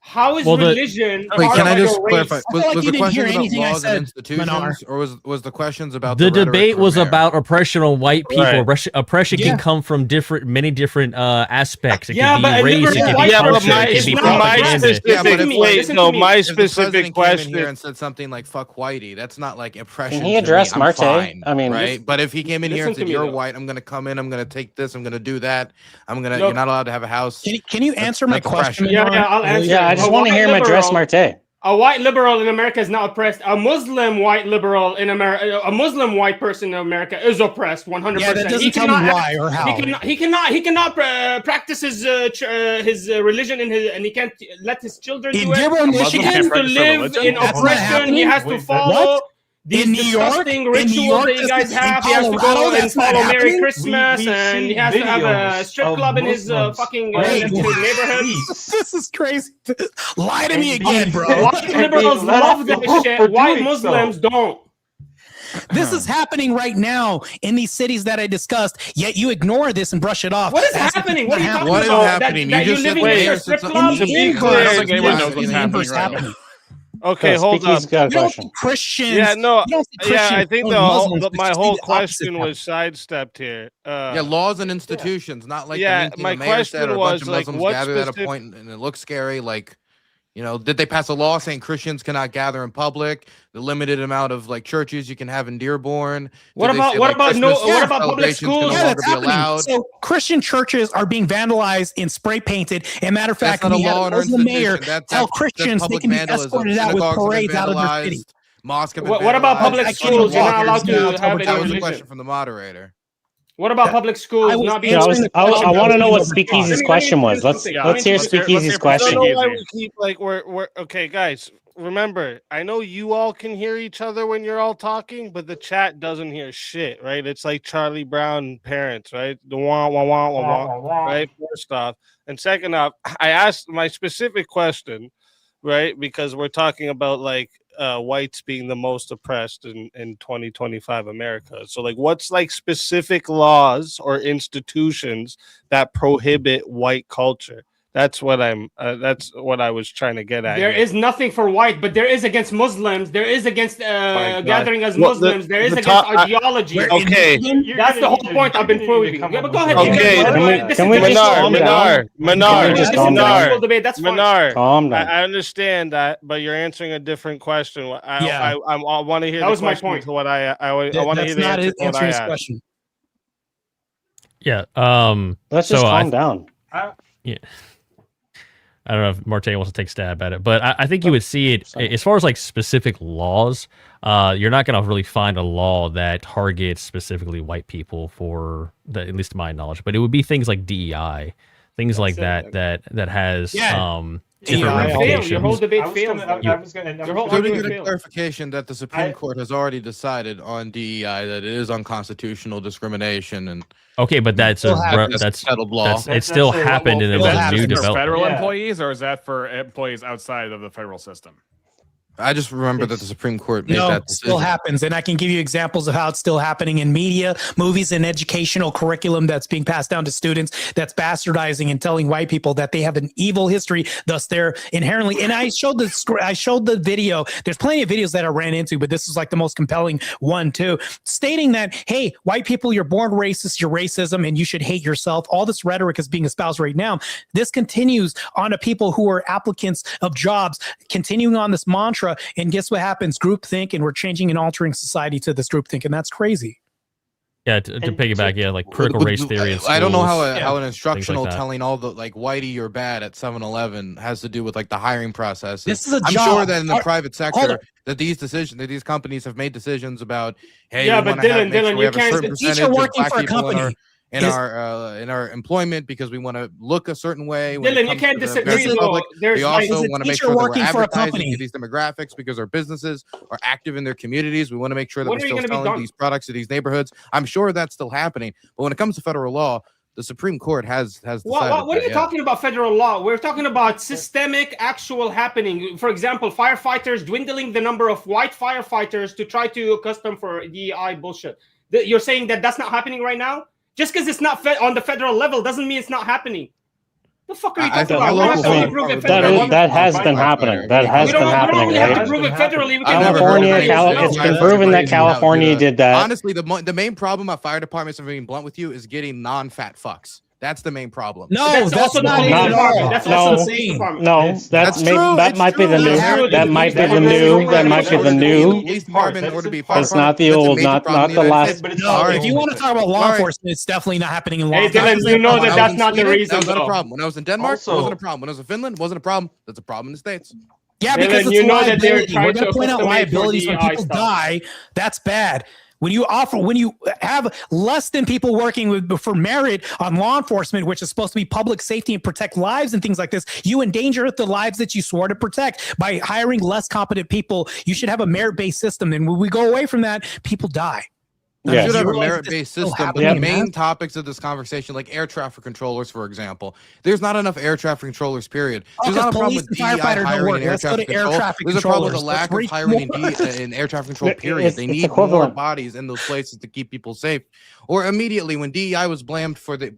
How is religion? Wait, can I just clarify? Was the question about laws and institutions, or was the questions about the debate was about oppression on white people? Right. Oppression can come from many different aspects. It Yeah, can be race. It can be culture. It can be propaganda. My specific specific question here and said something like "fuck whitey," that's not like oppression. Can he address I'm Marte? fine, I mean, right? But if he came in here and listen said to me, you're though. white, I'm gonna come in, I'm gonna take this, I'm gonna do that, you're Look, not allowed to have a house. Can you answer my That's question? oppression. Yeah, I'll answer. Yeah, I just want to hear him address Marte. A white liberal in America is not oppressed. A Muslim white liberal in America, a Muslim white person in America is oppressed 100%. Yeah, that doesn't tell me why or how. He cannot practice his religion and he can't let his children do it. Dearborn, He Michigan, has to live in oppression. He has to follow these disgusting rituals that you guys have. He has to go and follow Merry Christmas, and he has to have a strip club in his fucking neighborhood. This is crazy. Lie to me again, bro. White liberals love that shit. White Muslims don't. This is happening right now in these cities that I discussed, yet you ignore this and brush it off. What is happening? What are you talking What about? is happening? That You you're just living said in your the strip mayor club? said something. I don't think anyone knows what's happening right now. Okay, hold on. Speakeazy's got a question. Christians. Yeah, no, you don't see Christians I think killing Muslims, but my you see whole the opposite question happen. was sidestepped here. Yeah, laws and institutions, not like Yeah, the thing my the mayor said, question or a bunch was, of like, Muslims what gathered at a specific- point and it looks scary. Like, did they pass a law saying Christians cannot gather in public? The limited amount of like churches you can have in Dearborn. What about public schools? Yeah, that's happening. So Christian churches are being vandalized and spray painted. And matter of fact, That's not we a had law a in our Muslim mayor institution. tell That's Christians they public can be vandalism. escorted out with Synagogues have been parades out of their city. vandalized. Mosques have been What about vandalized. public schools? You're not allowed to have That any was a religion. question from the moderator. What about public schools not being? I want to know what Speakeazy's question was. Let's hear Speakeazy's question. I don't know why we keep like we're okay, guys. remember, I know you all can hear each other when you're all talking, but the chat doesn't hear shit, right? It's like Charlie Brown parents, right? The wah wah wah wah wah, right? First off, and second off, I asked my specific question, right? Because we're talking about like whites being the most oppressed in 2025 America. So like, what's like specific laws or institutions that prohibit white culture? That's what that's what I was trying to get at. There here. is nothing for white, but there is against Muslims. There is against God. gathering as Well, Muslims. There is the against top- ideology. Okay. That's the whole point I've been proving. Yeah, but go ahead. Okay, Can we just calm down? Minar, This is an intellectual debate. That's fine. Minar, Calm down. I understand that, but you're answering a different question. I want to hear That the was my question point. to what I want to hear the answer to what I asked. Yeah. Let's so just calm down. Yeah. I don't know if Marte wants to take a stab at it, but I think you would see it as far as like specific laws. You're not going to really find a law that targets specifically white people for the, at least to my knowledge, but it would be things like DEI, things like that has different ramifications. Your whole debate failed. So to get a clarification that the Supreme Court has already decided on DEI that it is unconstitutional discrimination and okay, but that's that's settled law. It still happened, and it was a new for development. federal employees, or is that for employees outside of the federal system? I just remember that the Supreme Court made No, that it decision. still happens. And I can give you examples of how it's still happening in media, movies, and educational curriculum that's being passed down to students that's bastardizing and telling white people that they have an evil history. Thus, they're inherently, and I showed the video. There's plenty of videos that I ran into, but this is like the most compelling one too, stating that, hey, white people, you're born racist, you're racism, and you should hate yourself. All this rhetoric is being espoused right now. This continues on to people who are applicants of jobs, continuing on this mantra. And guess what happens? Groupthink, and we're changing and altering society to this groupthink, and that's crazy. Yeah, to piggyback, like critical race theory. In schools, I don't know how an instructional like telling all the like whitey you're bad at 7-Eleven has to do with like the hiring process. This is a I'm job. sure that in the private hold sector on. that these companies have made decisions about, hey, Yeah, we but want to Dylan, make sure we you have a can't- certain the teacher percentage of working black for a people company in our employment because we want to look a certain way. When Dylan, it you comes can't to the disagree, American though. public. There's We like- also Is a want to make teacher sure that we're working for a advertising company? to these demographics because our businesses are active in their communities. We want to make sure that When we're are you still gonna be selling done? these products to these neighborhoods. I'm sure that's still happening. But when it comes to federal law, the Supreme Court has decided. What are that, you yeah. talking about federal law? We're talking about systemic, actual happening. For example, firefighters dwindling the number of white firefighters to try to custom for DEI bullshit. You're saying that that's not happening right now? Just because it's not on the federal level doesn't mean it's not happening. The fuck are you talking about? We have to prove it federally. That has been happening. That has been happening. We have to Right? prove it federally. We I've can never California, heard of anything it's been that's proven that crazy how California good. did that. Honestly, the main problem at fire departments, if I'm being blunt with you, is getting non-fat fucks. That's the main problem. No, that's also not the it police at department. all. That's No, also the police department. no, That's may, true. that It's might be the true. new. That's true. That might be the new. That might be the new. Police department or to be That's not the old. Not the last. No, if you want to talk about law enforcement, it's definitely not happening in law Hey, enforcement. Dylan, you know that When I that's was in not the Sweden, reason. That was not a though. problem. When I was in Denmark, Also- it wasn't a problem. When I was in Finland, it wasn't a problem. That's a problem in the States. Yeah, Dylan, because it's you know that they're liability. trying We're going to to point out custom make for liabilities when DEI people stuff. die. That's bad. When you have less than people working for merit on law enforcement, which is supposed to be public safety and protect lives and things like this, you endanger the lives that you swore to protect by hiring less competent people. You should have a merit-based system. And when we go away from that, people die. We Yes. should have a realize merit-based this is still system, but happening, the main man. topics of this conversation, like air traffic controllers, for example, there's not enough air traffic controllers, period. There's because not a problem police with and DEI firefighters don't hiring work. in air Let's go traffic to air control. traffic There's a problem with the controllers. lack Let's of hiring reach in air traffic control, period. It's They need more equivalent. bodies in those places to keep people safe. Or immediately when DEI was blamed for the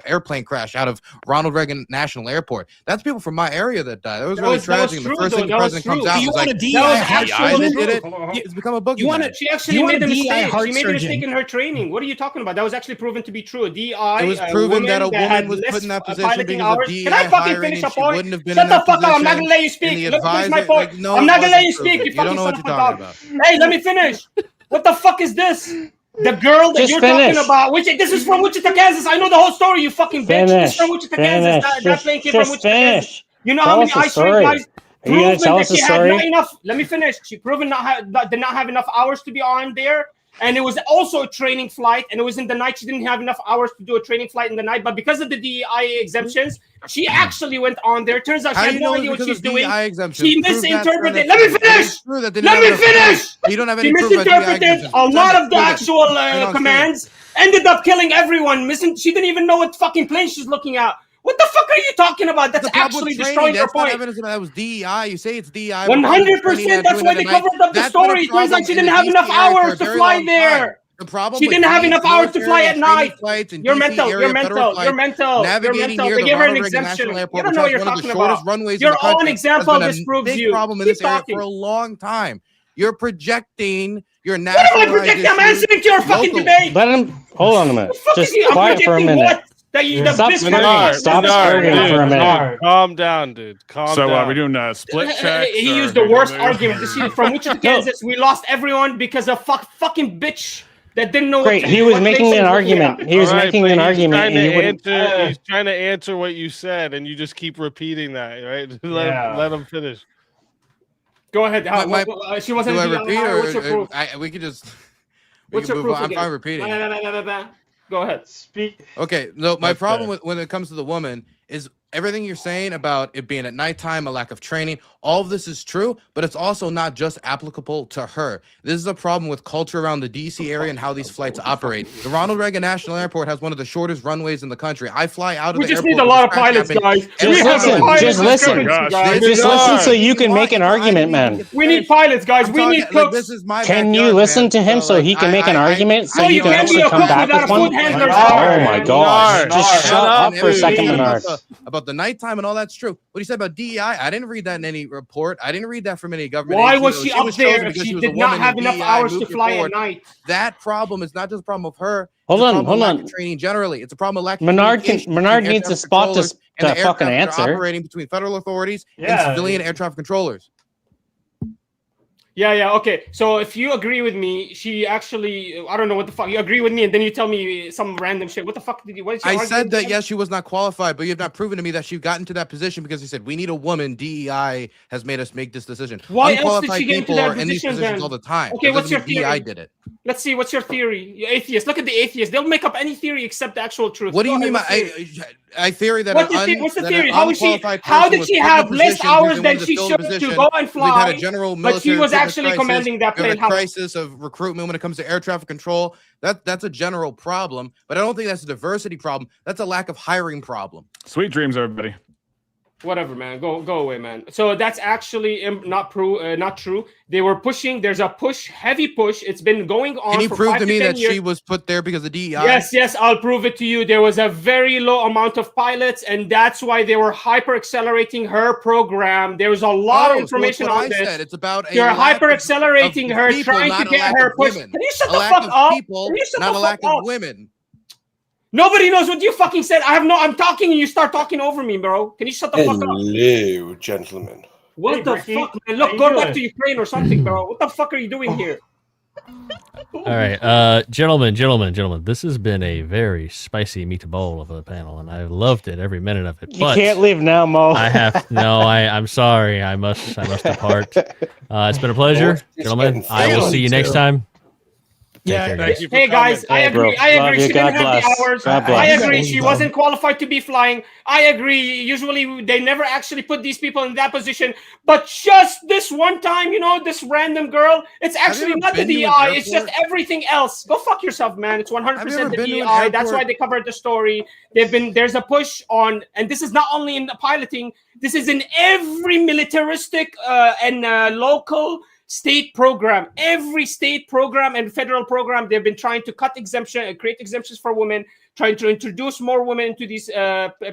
airplane crash out of Ronald Reagan National Airport, that's people from my area that died. That was really tragic. And the first thing the president comes out You was want like, a DEI heart DEI that surgeon? did it. It's become a boogeyman. You want to? She actually You want made a a DEI mistake. heart She made a mistake surgeon? in her training. What are you talking about? That was actually proven to be true. A DEI. It was proven that a woman woman had was less put in that position piloting because of hours. DEI Can I fucking hiring, finish and a she point? wouldn't have been Shut in the that fuck up! I'm not position. gonna let you And speak. the Let me finish my advisor, point. like, no, I'm it not gonna let wasn't you speak. proven. You You don't fucking know son what of you're a talking dog. about. Hey, let me finish. What the fuck is this? The girl that Just you're finish. talking about, this is from Wichita, Kansas. I know the whole story, you fucking bitch. This is from Wichita, Kansas. That plane came from Wichita, Kansas. You know how many ice rink guys Are you gonna proven tell that us the she had story? not enough. Let me finish. She proven did not have enough hours to be on there. and it was also a training flight, and it was in the night. She didn't have enough hours to do a training flight in the night, but because of the DEI exemptions, she actually went on there. Turns out she had no idea what she's doing. She misinterpreted. Let me finish. Let me finish. You don't have She any proof that DEI misinterpreted exemptions. a lot of the Prove it. actual Hang on, commands. Ended up killing everyone. She didn't even know what fucking plane she's looking at. What the fuck are you talking about? That's actually destroying your That's not point. evidence that that was DEI. You say it's DEI. 100%. That's why they covered up the story. It turns out she didn't have enough hours to fly there. The problem She didn't have enough hours to fly at night. You're mental. You're mental. You're mental. Navigating They near gave the her an Ronald Reagan exemption. National Airport, You don't which know what has you're one of the talking shortest about. runways in Your the country, own example has been disproves a big you. problem in Keep this area talking. for a long time. You're projecting your What am I nationalized projecting? I'm issues answering to your fucking locally. debate. Let him. Hold on a minute. Just I'm quiet for a projecting minute. what? That you, the Stop, disrespect. stop arguing for a minute. Calm down, dude. Calm So down. we're doing split checks. He or used the who worst did we- argument. This is from Wichita, Kansas. We lost everyone because of fucking bitch that didn't know. Great. What He was what making place an he looking argument. at. He was All right, making but an he's argument, trying and to you wouldn't. He's trying to answer what you said, and you just keep repeating that, right? Let him finish. Go ahead. She wasn't. Do I in the repeat, what's your proof? we could just What's can your move proof on. I'm again? fine repeating. Go ahead. Speak. Okay, no, my That's problem fair. when it comes to the woman is everything you're saying about it being at nighttime, a lack of training. All of this is true, but it's also not just applicable to her. This is a problem with culture around the DC area and how these flights operate. The Ronald Reagan National Airport has one of the shortest runways in the country. I fly out of We the just airport. need a lot of pilots, guys. Just listen. Just listen so you can make an argument, man. We need pilots, guys. We need cooks. This is my Can you backyard, listen man. to him so he can make an argument so No, you you can can't be actually a come cook back without with a one? food handler. Oh my gosh. Just shut up for a second, Everything Bernard. about the nighttime and all that's true. What he said about DEI, I didn't read that in any report. I didn't read that from any government. Why agency. was she up chosen there if because she was a did not woman have and enough DEI hours to moved her fly at forward. night? That problem is not just a problem of her. Hold it's a on, problem hold of lack on. of training generally. It's a problem of lack of Menard communication Menard between air needs a traffic spot controllers to and the fucking aircraft that are answer. operating between federal authorities and Yeah. civilian air traffic controllers. Yeah, okay. So if you agree with me, she actually, I don't know what the fuck. You agree with me, and then you tell me some random shit. What the fuck did you? What is your I argument said that again? yes, she was not qualified, but you have not proven to me that she got into that position because he said we need a woman. DEI has made us make this decision. Why else did Unqualified she get into people that are in these position positions then? all the time. Okay, That what's doesn't your mean DEI theory? did it. Let's see. What's your theory? You atheists. Look at the atheists. They'll make up any theory except the actual truth. What do you Go mean ahead, by what's your theory? I theory that What's the theory? How is she? How did she have less hours than she should to go and We've had fly? a general But she military was fitness actually crisis. commanding that We have plane. a How? crisis of recruitment when it comes to air traffic control. That's a general problem, but I don't think that's a diversity problem. That's a lack of hiring problem. Sweet dreams, everybody. Whatever, man. Go away, man. So that's actually not true. They were pushing. There's a heavy push. It's been going on. Can you for prove 5 to me 10 that years. she was put there because of DEI? Yes, I'll prove it to you. There was a very low amount of pilots, and that's why they were hyper accelerating her program. There was a lot of information on this. Said. It's about a You're lack hyper accelerating her, people, trying not to a get lack her of pushed. women. Can you shut A the lack fuck of up? people, Can you shut not the a lack fuck of up? women. Nobody knows what you fucking said. I'm talking, and you start talking over me, bro. Can you shut the fuck up? Hello, gentlemen. What the fuck, man? Look, go back to Ukraine or something, bro. What the fuck are you doing here? All right, gentlemen, this has been a very spicy meatball of a panel, and I loved it, every minute of it. You can't leave now, Mo. I'm sorry. I must depart. It's been a pleasure, gentlemen. I will see you next time. Hey guys, I agree. She didn't have the hours. I agree. She wasn't qualified to be flying. I agree. Usually they never actually put these people in that position. But just this one time, this random girl, it's actually not the DEI. It's just everything else. Go fuck yourself, man. It's 100% the DEI. That's why they covered the story. There's a push on, and this is not only in the piloting. This is in every militaristic and local state program. Every state program and federal program, they've been trying to create exemptions for women, trying to introduce more women into these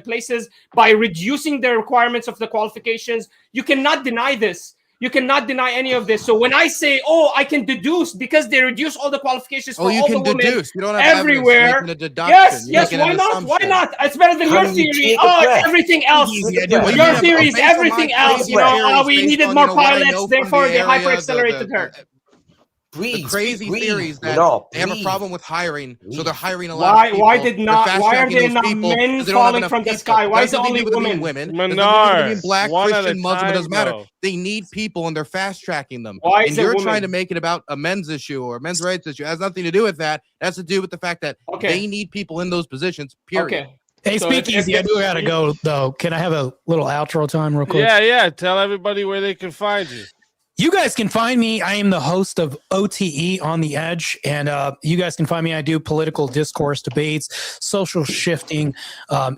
places by reducing the requirements of the qualifications. You cannot deny this. You cannot deny any of this. So when I say, I can deduce because they reduce all the qualifications for all the women deduce. You don't have everywhere. Yes, why not? Why not? It's better than your theory. It's everything else. Your theory is everything else. We needed more pilots, therefore they hyper accelerated her. The crazy theory is that they have a problem with hiring, so they're hiring a lot of people. Why did not? They're Why are fast-tracking there those not people men 'cause they don't have falling enough from the people. sky? Why is it Doesn't only mean with women? women. Doesn't mean with being black, one at a Christian, Muslim. It doesn't time, matter. though. They need people, and they're fast-tracking them. Why and is it you're women? trying to make it about a men's issue or a men's rights issue. It has nothing to do with that. It has to do with the fact that they need people in those positions. Period. Okay. Hey, So Speakeasy, I do gotta go though. Can I have a little outro time real quick? Yeah. Tell everybody where they can find you. You guys can find me. I am the host of OTE on the Edge, and you guys can find me. I do political discourse, debates, social shifting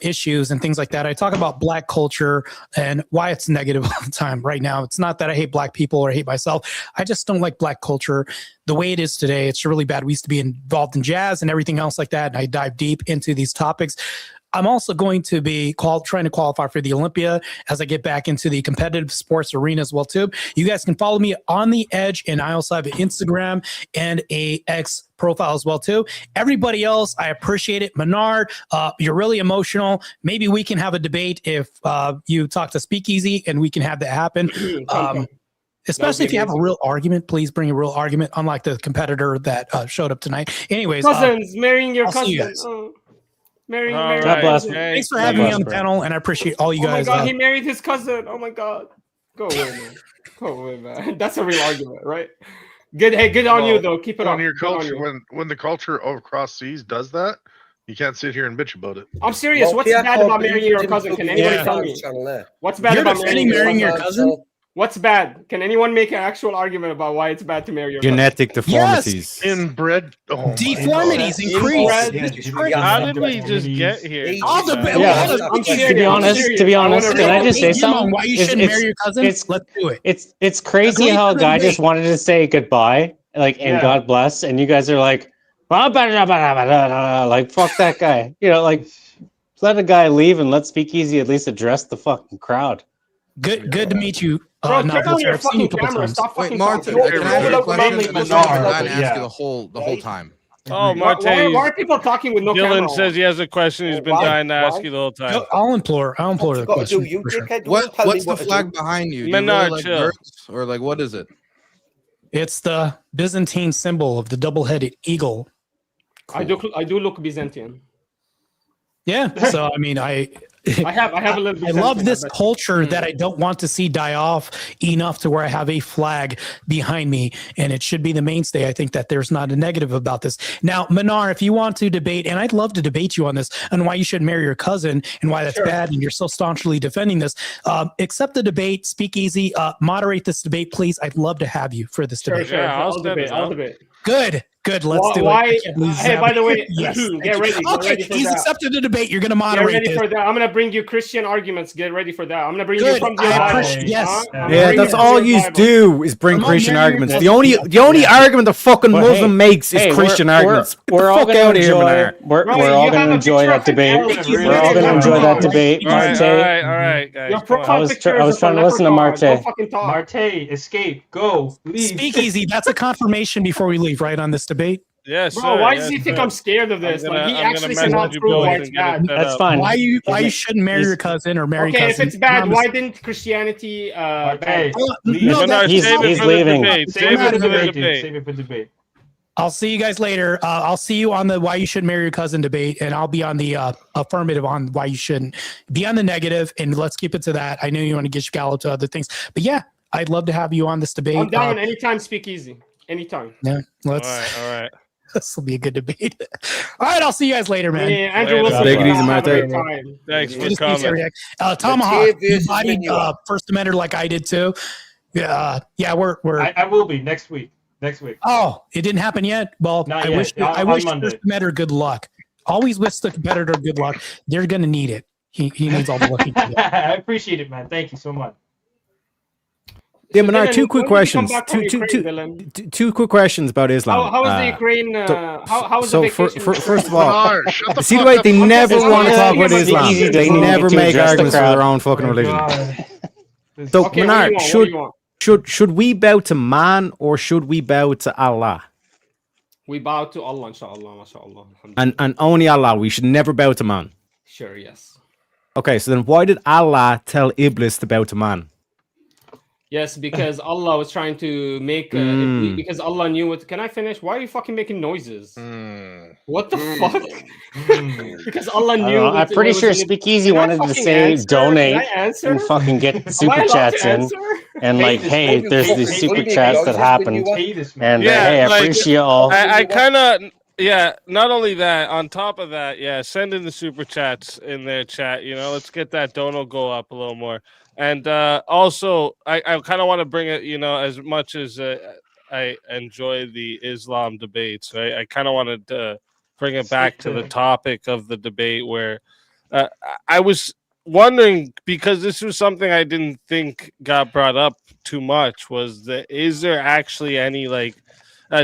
issues, and things like that. I talk about Black culture and why it's negative all the time. Right now, it's not that I hate Black people or hate myself. I just don't like Black culture the way it is today. It's really bad. We used to be involved in jazz and everything else like that, and I dive deep into these topics. I'm also going to be trying to qualify for the Olympia as I get back into the competitive sports arena as well too. You guys can follow me on the Edge, and I also have an Instagram and a X profile as well too. Everybody else, I appreciate it. Menard, you're really emotional. Maybe we can have a debate if you talk to Speakeasy, and we can have that happen. Especially if you have a real argument, please bring a real argument, unlike the competitor that showed up tonight. Anyways, Cousins marrying your I'll see cousin. you guys. Marrying God bless. cousin. Thanks for having me on the panel, and I appreciate all you guys. Oh my God, he married his cousin. Oh my God. Go away, man. Go away, man. That's a real argument, right? Good. Hey, good on you though. Keep it on up. your Good on culture. you. When the culture across seas does that, you can't sit here and bitch about it. I'm serious. What's bad about marrying your cousin? Can anybody tell me? What's bad about marrying your cousin? What's bad? Can anyone make an actual argument about why it's bad to marry your Genetic deformities. Inbred. Oh Deformities increase. How did we just get here? To be honest, can I just say something? Why you shouldn't marry your cousin? Let's do it. It's crazy how a guy just wanted to say goodbye, and God bless, and you guys are like, like fuck that guy. Let a guy leave and let Speakeasy at least address the fucking crowd. Good to meet you. Bro, no, turn on your I've seen you a fucking couple camera. times. Stop fucking Martha, talking. can I ask you a question? And then I'm going to ask you the whole time. Oh, Marte. Why are people talking with no camera? Dylan says he has a question he's been dying to ask you the whole time. I'll implore the question. For sure. What's the flag behind you? Do you really Menard, like chill. birds, or like what is it? It's the Byzantine symbol of the double-headed eagle. I do look Byzantine. Yeah. So I mean, I have a little. I love this culture that I don't want to see die off enough to where I have a flag behind me, and it should be the mainstay. I think that there's not a negative about this. Now, Manar, if you want to debate, and I'd love to debate you on this, on why you should marry your cousin and why that's bad, and you're so staunchly defending this, accept the debate. Speakeasy, moderate this debate, please. I'd love to have you for this debate. Sure. I'll debate. Good. Let's do it. Hey, by the way, yes, get ready. Okay, he's accepted the debate. You're going to moderate. Get ready for that. I'm going to bring you Christian arguments. Get ready for that. I'm going to bring you from the Bible. Yes. Yeah, that's all you do is bring Christian arguments. The only argument the fucking Muslim makes is Christian arguments. We're all going to enjoy. We're all going to enjoy that debate. We're all going to enjoy that debate. Marte. All right, guys. I was trying to listen to Marte. Marte, escape, go, leave. Speakeasy. That's a confirmation before we leave, right, on this debate? Yes, bro. Why does he think I'm scared of this? He actually said not true. Why it's bad. That's fine. Why you shouldn't marry your cousin or marry cousin? If it's bad, why didn't Christianity? He's leaving. Save it for debate. I'll see you guys later. I'll see you on the why you should marry your cousin debate, and I'll be on the affirmative on why you shouldn't. Be on the negative, and let's keep it to that. I know you want to get Gallo to other things, but yeah, I'd love to have you on this debate. I'm down anytime. Speakeasy. Anytime. Yeah, all right. This will be a good debate. All right, I'll see you guys later, man. Yeah, Andrew Wilson. Take it easy, Marte. Thanks for coming. Tomahawk, you bodied First Amendment like I did too. Yeah, we're. I will be next week. Oh, it didn't happen yet. Well, I wish First Amendment good luck. Always wish the competitor good luck. They're gonna need it. He needs all the luck he can get. I appreciate it, man. Thank you so much. Yeah, Menard, two quick questions. Two quick questions about Islam. How is the Ukraine? How is the vacation? First of all, see the way they never want to talk about Islam. They never make arguments for their own fucking religion. So, Menard, should we bow to man or should we bow to Allah? We bow to Allah, inshallah, mashallah. And only Allah. We should never bow to man. Sure, yes. Okay, so then why did Allah tell Iblis to bow to man? Yes, because Allah was trying to make because Allah knew what. Can I finish? Why are you fucking making noises? What the fuck? Because Allah I don't knew. know. What, I'm pretty was sure in the- Speakeasy Can I wanted to fucking say answer? donate Can I answer? and fucking get Am I super allowed chats to in. answer? And like, hey, there's these super chats that happened. And Yeah, hey, I like, appreciate all. I kind of, yeah. Not only that, on top of that, yeah, send in the super chats in their chat. You know, let's get that dono go up a little more. And also, I kind of want to bring it. You know, as much as I enjoy the Islam debates, right? I kind of wanted to bring it back to the topic of the debate where I was wondering, because this was something I didn't think got brought up too much, was that is there actually any like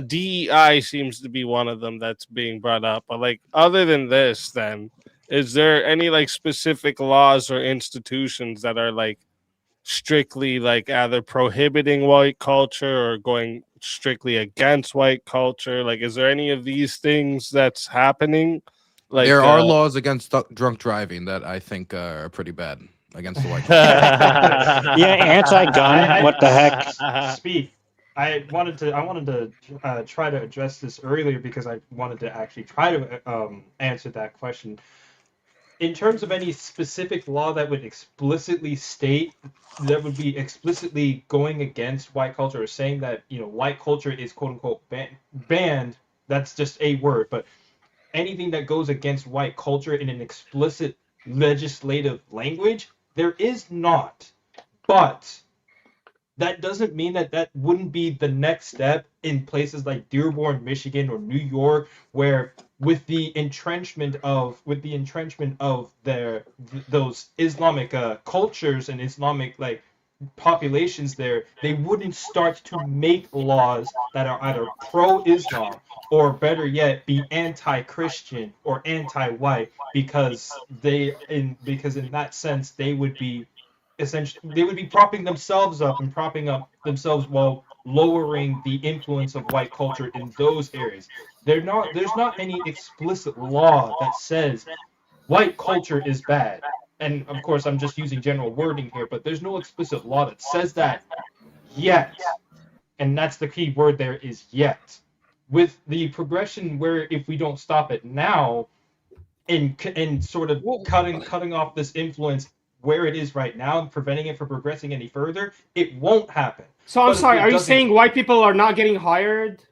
DEI seems to be one of them that's being brought up, but like other than this, then is there any like specific laws or institutions that are like strictly like either prohibiting white culture or going strictly against white culture? Like, is there any of these things that's happening? Like, there are laws against drunk driving that I think are pretty bad against the white. Yeah, anti-gun. What the heck? Speak. I wanted to try to address this earlier because I wanted to actually try to answer that question. In terms of any specific law that would explicitly state that would be explicitly going against white culture or saying that, you know, white culture is quote unquote banned, that's just a word, but anything that goes against white culture in an explicit legislative language, there is not. But that doesn't mean that that wouldn't be the next step in places like Dearborn, Michigan, or New York, where with the entrenchment of those Islamic cultures and Islamic like populations there, they wouldn't start to make laws that are either pro-Islam or better yet be anti-Christian or anti-white, because in that sense they would be propping themselves up and propping up themselves while lowering the influence of white culture in those areas. There's not any explicit law that says white culture is bad. And of course, I'm just using general wording here, but there's no explicit law that says that yet. And that's the key word there, is yet. With the progression where if we don't stop it now and sort of cutting off this influence where it is right now and preventing it from progressing any further, it won't happen. So I'm sorry, are you saying white people are not getting hired?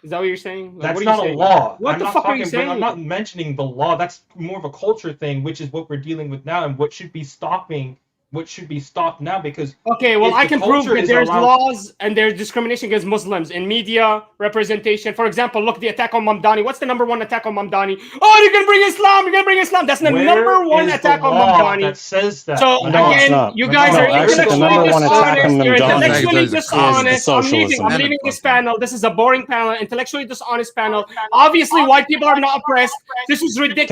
Is that what you're saying? Like, That's not a law. What I'm the not fuck are talking, you saying? I'm not mentioning the law. That's more of a culture thing, which is what we're dealing with now and what should be stopped now, because Okay, well, I can prove that there's allowed... laws and there's discrimination against Muslims in media representation. For example, look, the attack on Mamdani. What's the number one attack on Mamdani? Oh, you're gonna bring Islam! You're gonna bring Islam! That's the number one attack on Mamdani. That says that. So No, it's again, not. you guys are actually, the number one attack on intellectually dishonest. You're Mamdani intellectually is dishonest. socialism. I'm leaving this panel. This is a boring panel, intellectually dishonest panel. Obviously, white people are not oppressed. This is ridiculous.